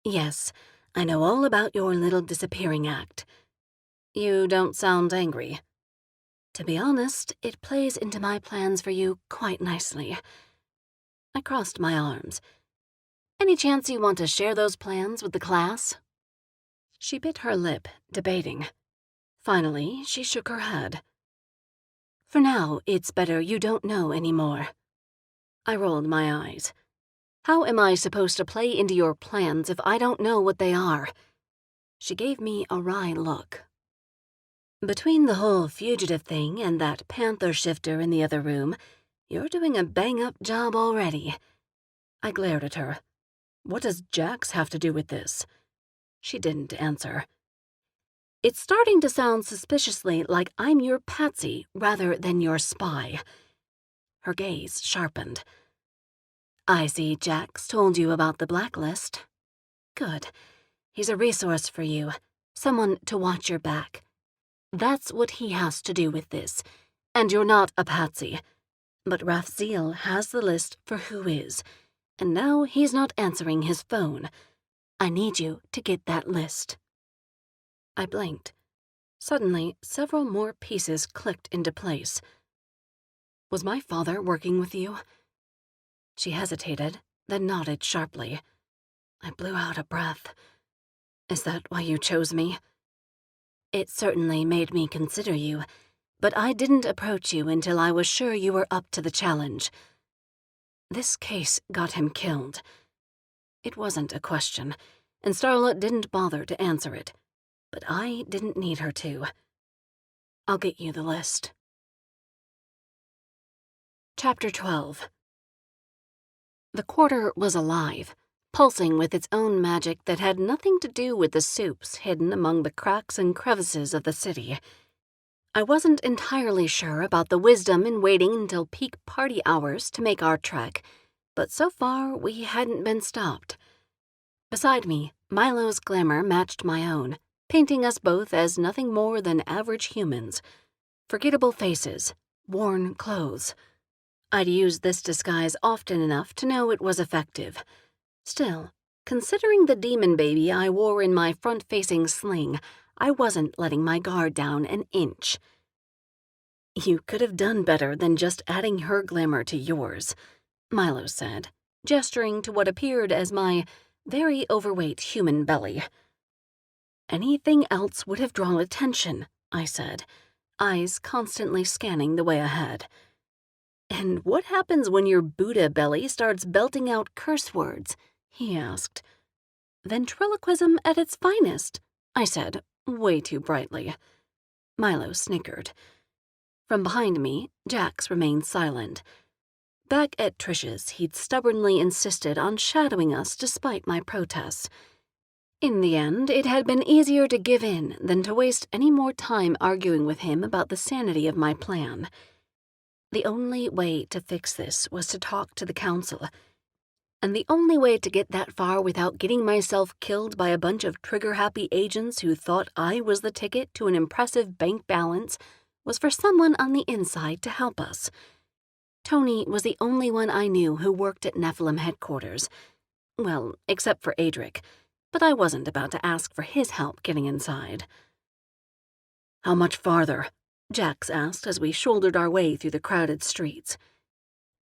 Yes, I know all about your little disappearing act. You don't sound angry. To be honest, it plays into my plans for you quite nicely. I crossed my arms. Any chance you want to share those plans with the class? She bit her lip, debating. Finally, she shook her head. For now, it's better you don't know anymore. I rolled my eyes. How am I supposed to play into your plans if I don't know what they are? She gave me a wry look. Between the whole fugitive thing and that panther shifter in the other room, you're doing a bang-up job already. I glared at her. What does Jax have to do with this? She didn't answer. It's starting to sound suspiciously like I'm your patsy rather than your spy. Her gaze sharpened. I see Jax told you about the blacklist. Good. He's a resource for you, someone to watch your back. That's what he has to do with this, and you're not a patsy. But Rafzil has the list for who is, and now he's not answering his phone. I need you to get that list. I blinked. Suddenly, several more pieces clicked into place. Was my father working with you? She hesitated, then nodded sharply. I blew out a breath. Is that why you chose me? It certainly made me consider you, but I didn't approach you until I was sure you were up to the challenge. This case got him killed. It wasn't a question, and Starla didn't bother to answer it, but I didn't need her to. I'll get you the list. Chapter 12. The quarter was alive. pulsing with its own magic that had nothing to do with the soups hidden among the cracks and crevices of the city. I wasn't entirely sure about the wisdom in waiting until peak party hours to make our trek, but so far we hadn't been stopped. Beside me, Milo's glamour matched my own, painting us both as nothing more than average humans. Forgettable faces, worn clothes. I'd used this disguise often enough to know it was effective. Still, considering the demon baby I wore in my front-facing sling, I wasn't letting my guard down an inch. "You could have done better than just adding her glamour to yours," Milo said, gesturing to what appeared as my very overweight human belly. "Anything else would have drawn attention," I said, eyes constantly scanning the way ahead. "And what happens when your Buddha belly starts belting out curse words?" he asked. "Ventriloquism at its finest," I said, way too brightly. Milo snickered. From behind me, Jax remained silent. Back at Trish's, he'd stubbornly insisted on shadowing us despite my protests. In the end, it had been easier to give in than to waste any more time arguing with him about the sanity of my plan. The only way to fix this was to talk to the council, and the only way to get that far without getting myself killed by a bunch of trigger-happy agents who thought I was the ticket to an impressive bank balance was for someone on the inside to help us. Tony was the only one I knew who worked at Nephilim headquarters. Well, except for Adric, but I wasn't about to ask for his help getting inside. "How much farther?" Jax asked as we shouldered our way through the crowded streets.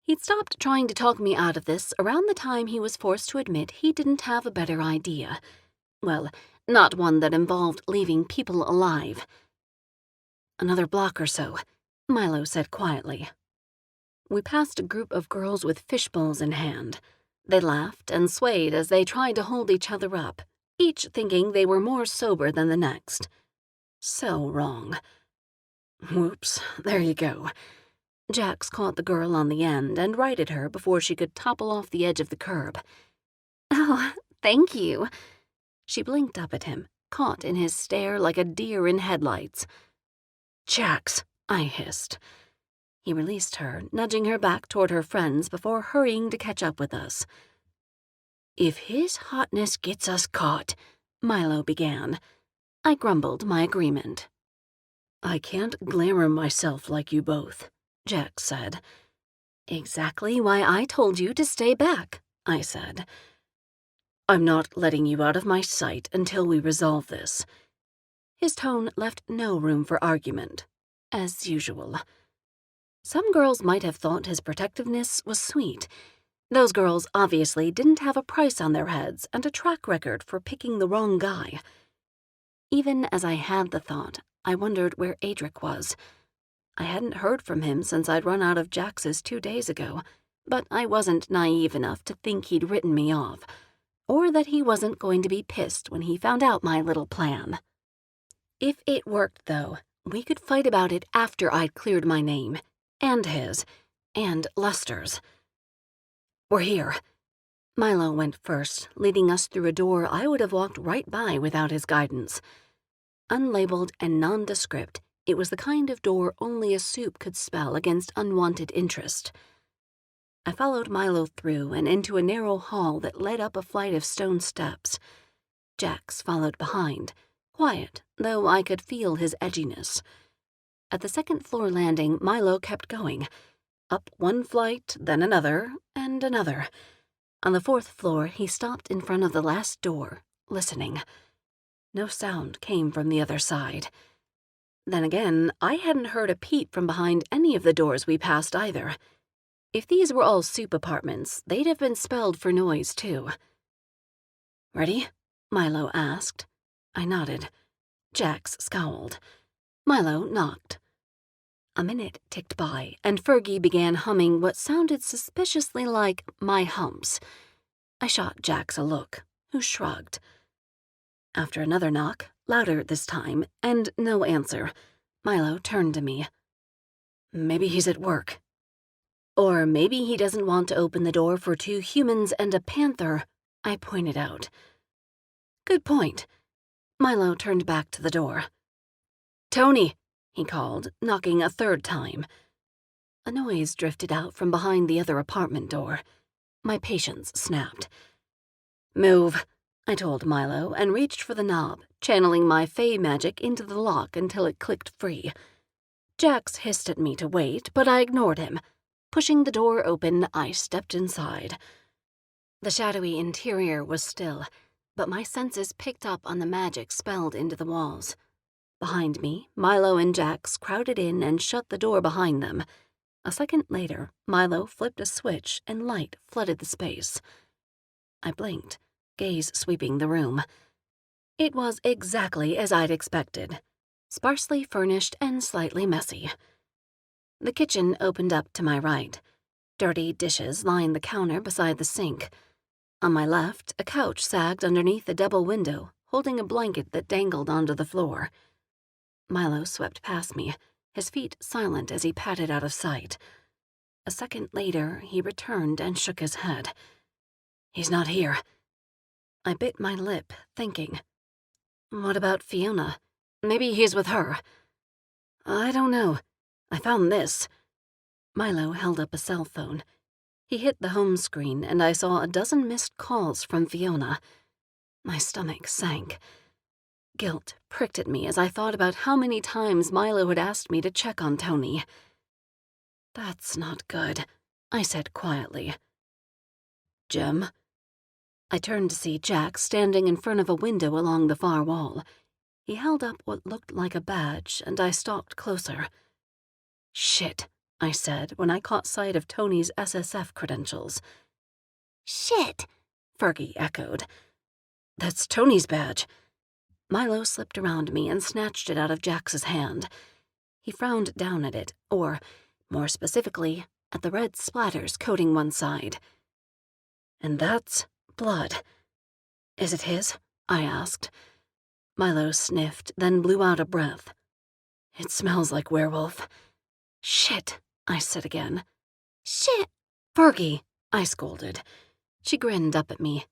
He'd stopped trying to talk me out of this around the time he was forced to admit he didn't have a better idea. Well, not one that involved leaving people alive. "Another block or so," Milo said quietly. We passed a group of girls with fishbowls in hand. They laughed and swayed as they tried to hold each other up, each thinking they were more sober than the next. So wrong. "Whoops, there you go." Jax caught the girl on the end and righted her before she could topple off the edge of the curb. "Oh, thank you." She blinked up at him, caught in his stare like a deer in headlights. "Jax," I hissed. He released her, nudging her back toward her friends before hurrying to catch up with us. "If his hotness gets us caught," Milo began. I grumbled my agreement. "I can't glamour myself like you both," Jax said. "Exactly why I told you to stay back," I said. "I'm not letting you out of my sight until we resolve this." His tone left no room for argument, as usual. Some girls might have thought his protectiveness was sweet. Those girls obviously didn't have a price on their heads and a track record for picking the wrong guy. Even as I had the thought, I wondered where Adric was. I hadn't heard from him since I'd run out of Jax's 2 days ago, but I wasn't naive enough to think he'd written me off, or that he wasn't going to be pissed when he found out my little plan. If it worked, though, we could fight about it after I'd cleared my name, and his, and Lester's. "We're here." Milo went first, leading us through a door I would have walked right by without his guidance. Unlabeled and nondescript, it was the kind of door only a soup could spell against unwanted interest. I followed Milo through and into a narrow hall that led up a flight of stone steps. Jax followed behind, quiet, though I could feel his edginess. At the second-floor landing, Milo kept going. Up one flight, then another, and another. On the 4th floor, he stopped in front of the last door, listening. No sound came from the other side. Then again, I hadn't heard a peep from behind any of the doors we passed either. If these were all soup apartments, they'd have been spelled for noise, too. "Ready?" Milo asked. I nodded. Jax scowled. Milo knocked. A minute ticked by, and Fergie began humming what sounded suspiciously like My Humps. I shot Jax a look, who shrugged. After another knock, louder this time, and no answer, Milo turned to me. "Maybe he's at work. Or maybe he doesn't want to open the door for 2 humans and a panther," I pointed out. Good point. Milo turned back to the door. Tony, he called, knocking a third time. A noise drifted out from behind the other apartment door. My patience snapped. Move, I told Milo, and reached for the knob, channeling my fey magic into the lock until it clicked free. Jax hissed at me to wait, but I ignored him. Pushing the door open, I stepped inside. The shadowy interior was still, but my senses picked up on the magic spelled into the walls. Behind me, Milo and Jax crowded in and shut the door behind them. A second later, Milo flipped a switch and light flooded the space. I blinked, gaze sweeping the room. It was exactly as I'd expected. Sparsely furnished and slightly messy. The kitchen opened up to my right. Dirty dishes lined the counter beside the sink. On my left, a couch sagged underneath a double window, holding a blanket that dangled onto the floor. Milo swept past me, his feet silent as he padded out of sight. A second later, he returned and shook his head. He's not here. I bit my lip, thinking. What about Fiona? Maybe he's with her. I don't know. I found this. Milo held up a cell phone. He hit the home screen, and I saw a dozen missed calls from Fiona. My stomach sank. Guilt pricked at me as I thought about how many times Milo had asked me to check on Tony. That's not good, I said quietly. Jim? I turned to see Jack standing in front of a window along the far wall. He held up what looked like a badge, and I stalked closer. Shit, I said when I caught sight of Tony's SSF credentials. Shit, Fergie echoed. That's Tony's badge. Milo slipped around me and snatched it out of Jax's hand. He frowned down at it, or, more specifically, at the red splatters coating one side. And that's blood. Is it his? I asked. Milo sniffed, then blew out a breath. It smells like werewolf. Shit, I said again. Shit, Fergie, I scolded. She grinned up at me.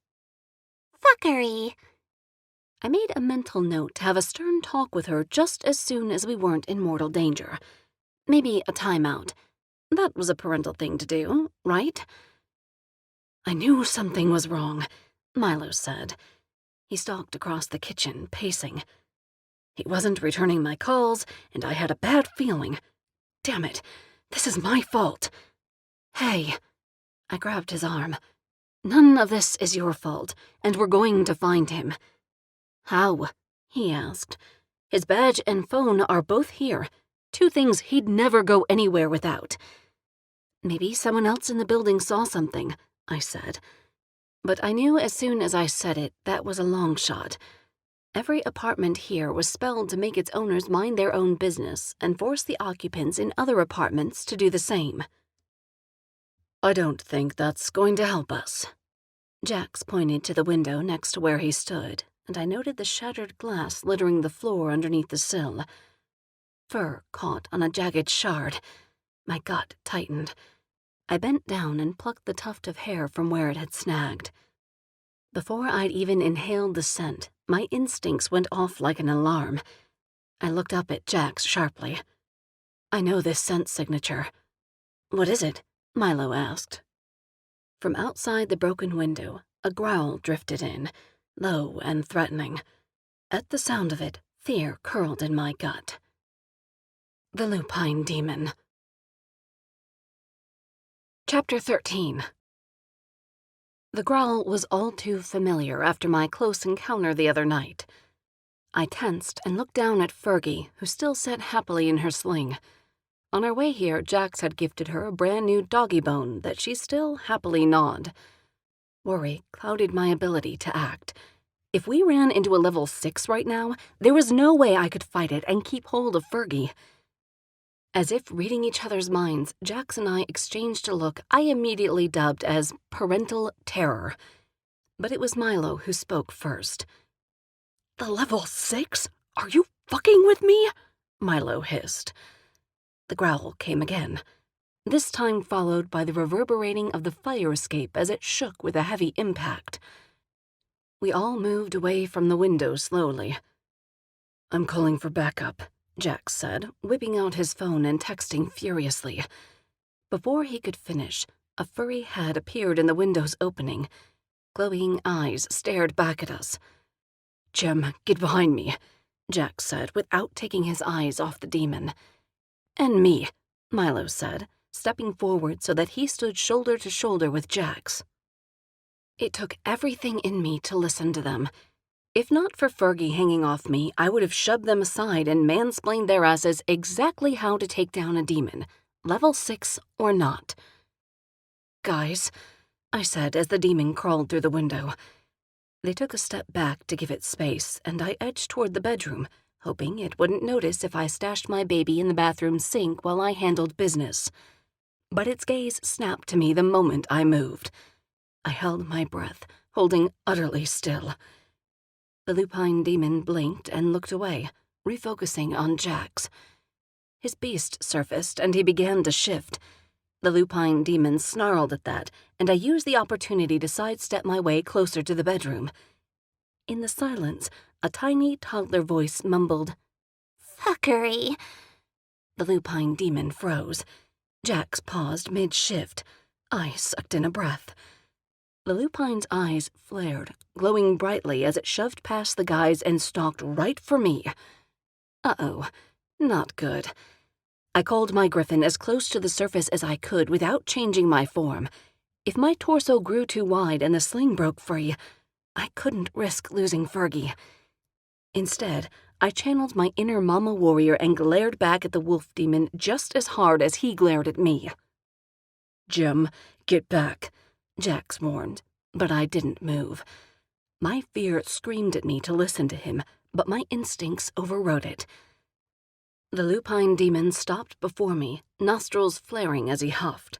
Fuckery. I made a mental note to have a stern talk with her just as soon as we weren't in mortal danger. Maybe a timeout. That was a parental thing to do, right? I knew something was wrong, Milo said. He stalked across the kitchen, pacing. He wasn't returning my calls, and I had a bad feeling. Damn it, this is my fault. Hey, I grabbed his arm. None of this is your fault, and we're going to find him. How? He asked. His badge and phone are both here. Two things he'd never go anywhere without. Maybe someone else in the building saw something, I said. But I knew as soon as I said it that was a long shot. Every apartment here was spelled to make its owners mind their own business and force the occupants in other apartments to do the same. I don't think that's going to help us. Jax pointed to the window next to where he stood, and I noted the shattered glass littering the floor underneath the sill. Fur caught on a jagged shard. My gut tightened. I bent down and plucked the tuft of hair from where it had snagged. Before I'd even inhaled the scent, my instincts went off like an alarm. I looked up at Jax sharply. I know this scent signature. What is it? Milo asked. From outside the broken window, a growl drifted in, low and threatening. At the sound of it, fear curled in my gut. The lupine demon. Chapter 13. The growl was all too familiar after my close encounter the other night. I tensed and looked down at Fergie, who still sat happily in her sling. On our way here, Jax had gifted her a brand new doggy bone that she still happily gnawed. Worry clouded my ability to act. If we ran into a level 6 right now, there was no way I could fight it and keep hold of Fergie. As if reading each other's minds, Jax and I exchanged a look I immediately dubbed as parental terror. But it was Milo who spoke first. The level 6? Are you fucking with me? Milo hissed. The growl came again, this time followed by the reverberating of the fire escape as it shook with a heavy impact. We all moved away from the window slowly. "I'm calling for backup," Jack said, whipping out his phone and texting furiously. Before he could finish, a furry head appeared in the window's opening. Glowing eyes stared back at us. "Jem, get behind me," Jack said, without taking his eyes off the demon. "And me," Milo said, stepping forward so that he stood shoulder to shoulder with Jack's. It took everything in me to listen to them. If not for Fergie hanging off me, I would have shoved them aside and mansplained their asses exactly how to take down a demon, level 6 or not. "Guys," I said as the demon crawled through the window. They took a step back to give it space, and I edged toward the bedroom, hoping it wouldn't notice if I stashed my baby in the bathroom sink while I handled business. But its gaze snapped to me the moment I moved. I held my breath, holding utterly still. The lupine demon blinked and looked away, refocusing on Jax. His beast surfaced, and he began to shift. The lupine demon snarled at that, and I used the opportunity to sidestep my way closer to the bedroom. In the silence, a tiny toddler voice mumbled, "Fuckery." The lupine demon froze. Jax paused mid-shift. I sucked in a breath. The lupine's eyes flared, glowing brightly as it shoved past the guys and stalked right for me. Uh-oh, not good. I called my griffin as close to the surface as I could without changing my form. If my torso grew too wide and the sling broke free, I couldn't risk losing Fergie. Instead, I channeled my inner mama warrior and glared back at the wolf demon just as hard as he glared at me. "Jem, get back," Jax warned, but I didn't move. My fear screamed at me to listen to him, but my instincts overrode it. The lupine demon stopped before me, nostrils flaring as he huffed.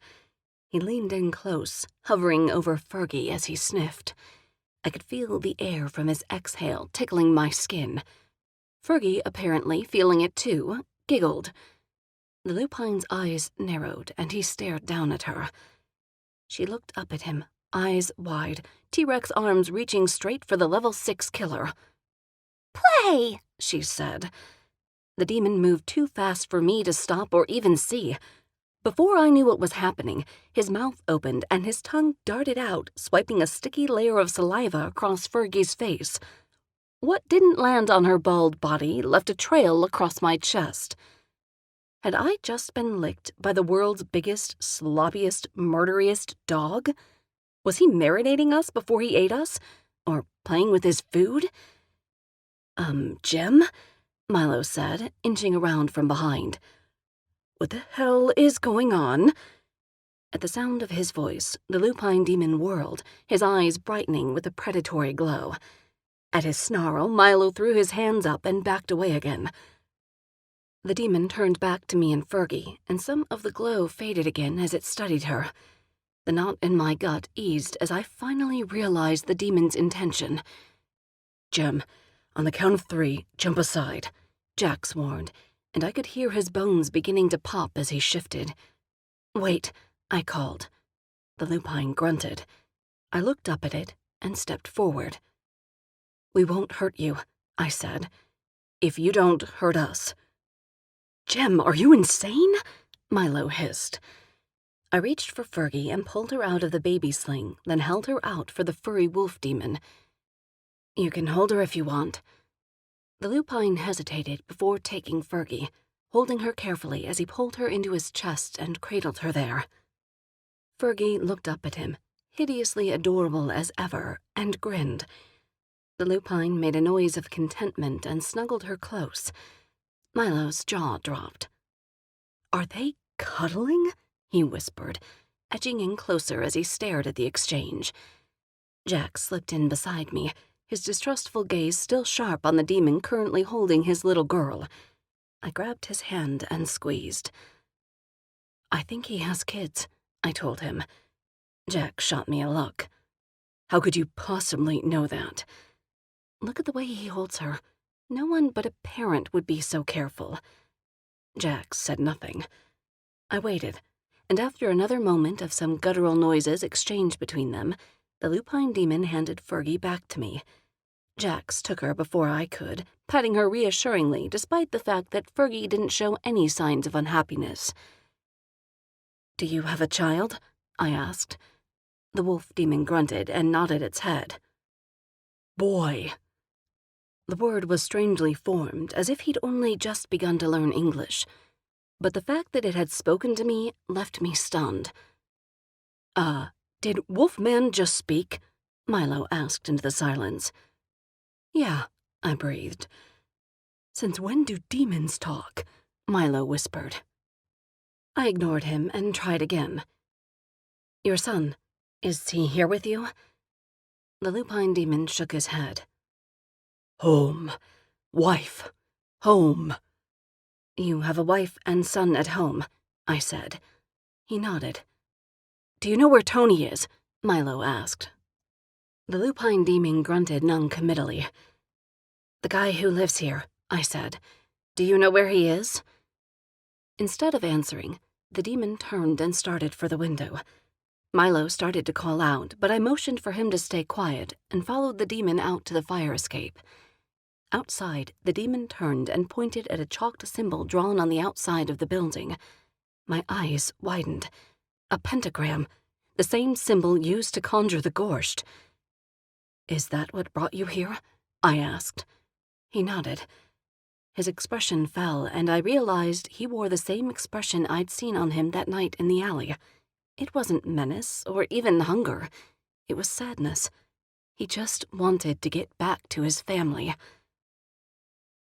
He leaned in close, hovering over Fergie as he sniffed. I could feel the air from his exhale tickling my skin. Fergie, apparently feeling it too, giggled. The lupine's eyes narrowed, and he stared down at her. She looked up at him, eyes wide, T-Rex arms reaching straight for the level 6 killer. "Play," she said. The demon moved too fast for me to stop or even see. Before I knew what was happening, his mouth opened and his tongue darted out, swiping a sticky layer of saliva across Fergie's face. What didn't land on her bald body left a trail across my chest. Had I just been licked by the world's biggest, sloppiest, murderiest dog? Was he marinating us before he ate us? Or playing with his food? Jem?" Milo said, inching around from behind. "What the hell is going on?" At the sound of his voice, the lupine demon whirled, his eyes brightening with a predatory glow. At his snarl, Milo threw his hands up and backed away again. The demon turned back to me and Fergie, and some of the glow faded again as it studied her. The knot in my gut eased as I finally realized the demon's intention. "Jem, on the count of 3, jump aside," Jax warned, and I could hear his bones beginning to pop as he shifted. "Wait," I called. The lupine grunted. I looked up at it and stepped forward. "We won't hurt you," I said, "if you don't hurt us." "Jem, are you insane?" Milo hissed. I reached for Fergie and pulled her out of the baby sling, then held her out for the furry wolf demon. "You can hold her if you want." The lupine hesitated before taking Fergie, holding her carefully as he pulled her into his chest and cradled her there. Fergie looked up at him, hideously adorable as ever, and grinned. The lupine made a noise of contentment and snuggled her close. Milo's jaw dropped. "Are they cuddling?" he whispered, edging in closer as he stared at the exchange. Jack slipped in beside me, his distrustful gaze still sharp on the demon currently holding his little girl. I grabbed his hand and squeezed. "I think he has kids," I told him. Jack shot me a look. "How could you possibly know that?" "Look at the way he holds her. No one but a parent would be so careful." Jack said nothing. I waited, and after another moment of some guttural noises exchanged between them, The lupine demon handed Fergie back to me. Jax took her before I could, patting her reassuringly despite the fact that Fergie didn't show any signs of unhappiness. "Do you have a child?" I asked. The wolf demon grunted and nodded its head. "Boy." The word was strangely formed, as if he'd only just begun to learn English, but the fact that it had spoken to me left me stunned. Did Wolfman just speak?" Milo asked into the silence. "Yeah," I breathed. "Since when do demons talk?" Milo whispered. I ignored him and tried again. "Your son, is he here with you?" The lupine demon shook his head. "Home. Wife. Home." "You have a wife and son at home," I said. He nodded. "Do you know where Tony is?" Milo asked. The lupine demon grunted noncommittally. "The guy who lives here," I said. "Do you know where he is?" Instead of answering, the demon turned and started for the window. Milo started to call out, but I motioned for him to stay quiet and followed the demon out to the fire escape. Outside, the demon turned and pointed at a chalked symbol drawn on the outside of the building. My eyes widened. A pentagram, the same symbol used to conjure the Gorsht. "Is that what brought you here?" I asked. He nodded. His expression fell, and I realized he wore the same expression I'd seen on him that night in the alley. It wasn't menace or even hunger. It was sadness. He just wanted to get back to his family.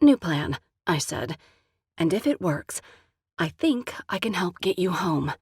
"New plan," I said, "and if it works, I think I can help get you home."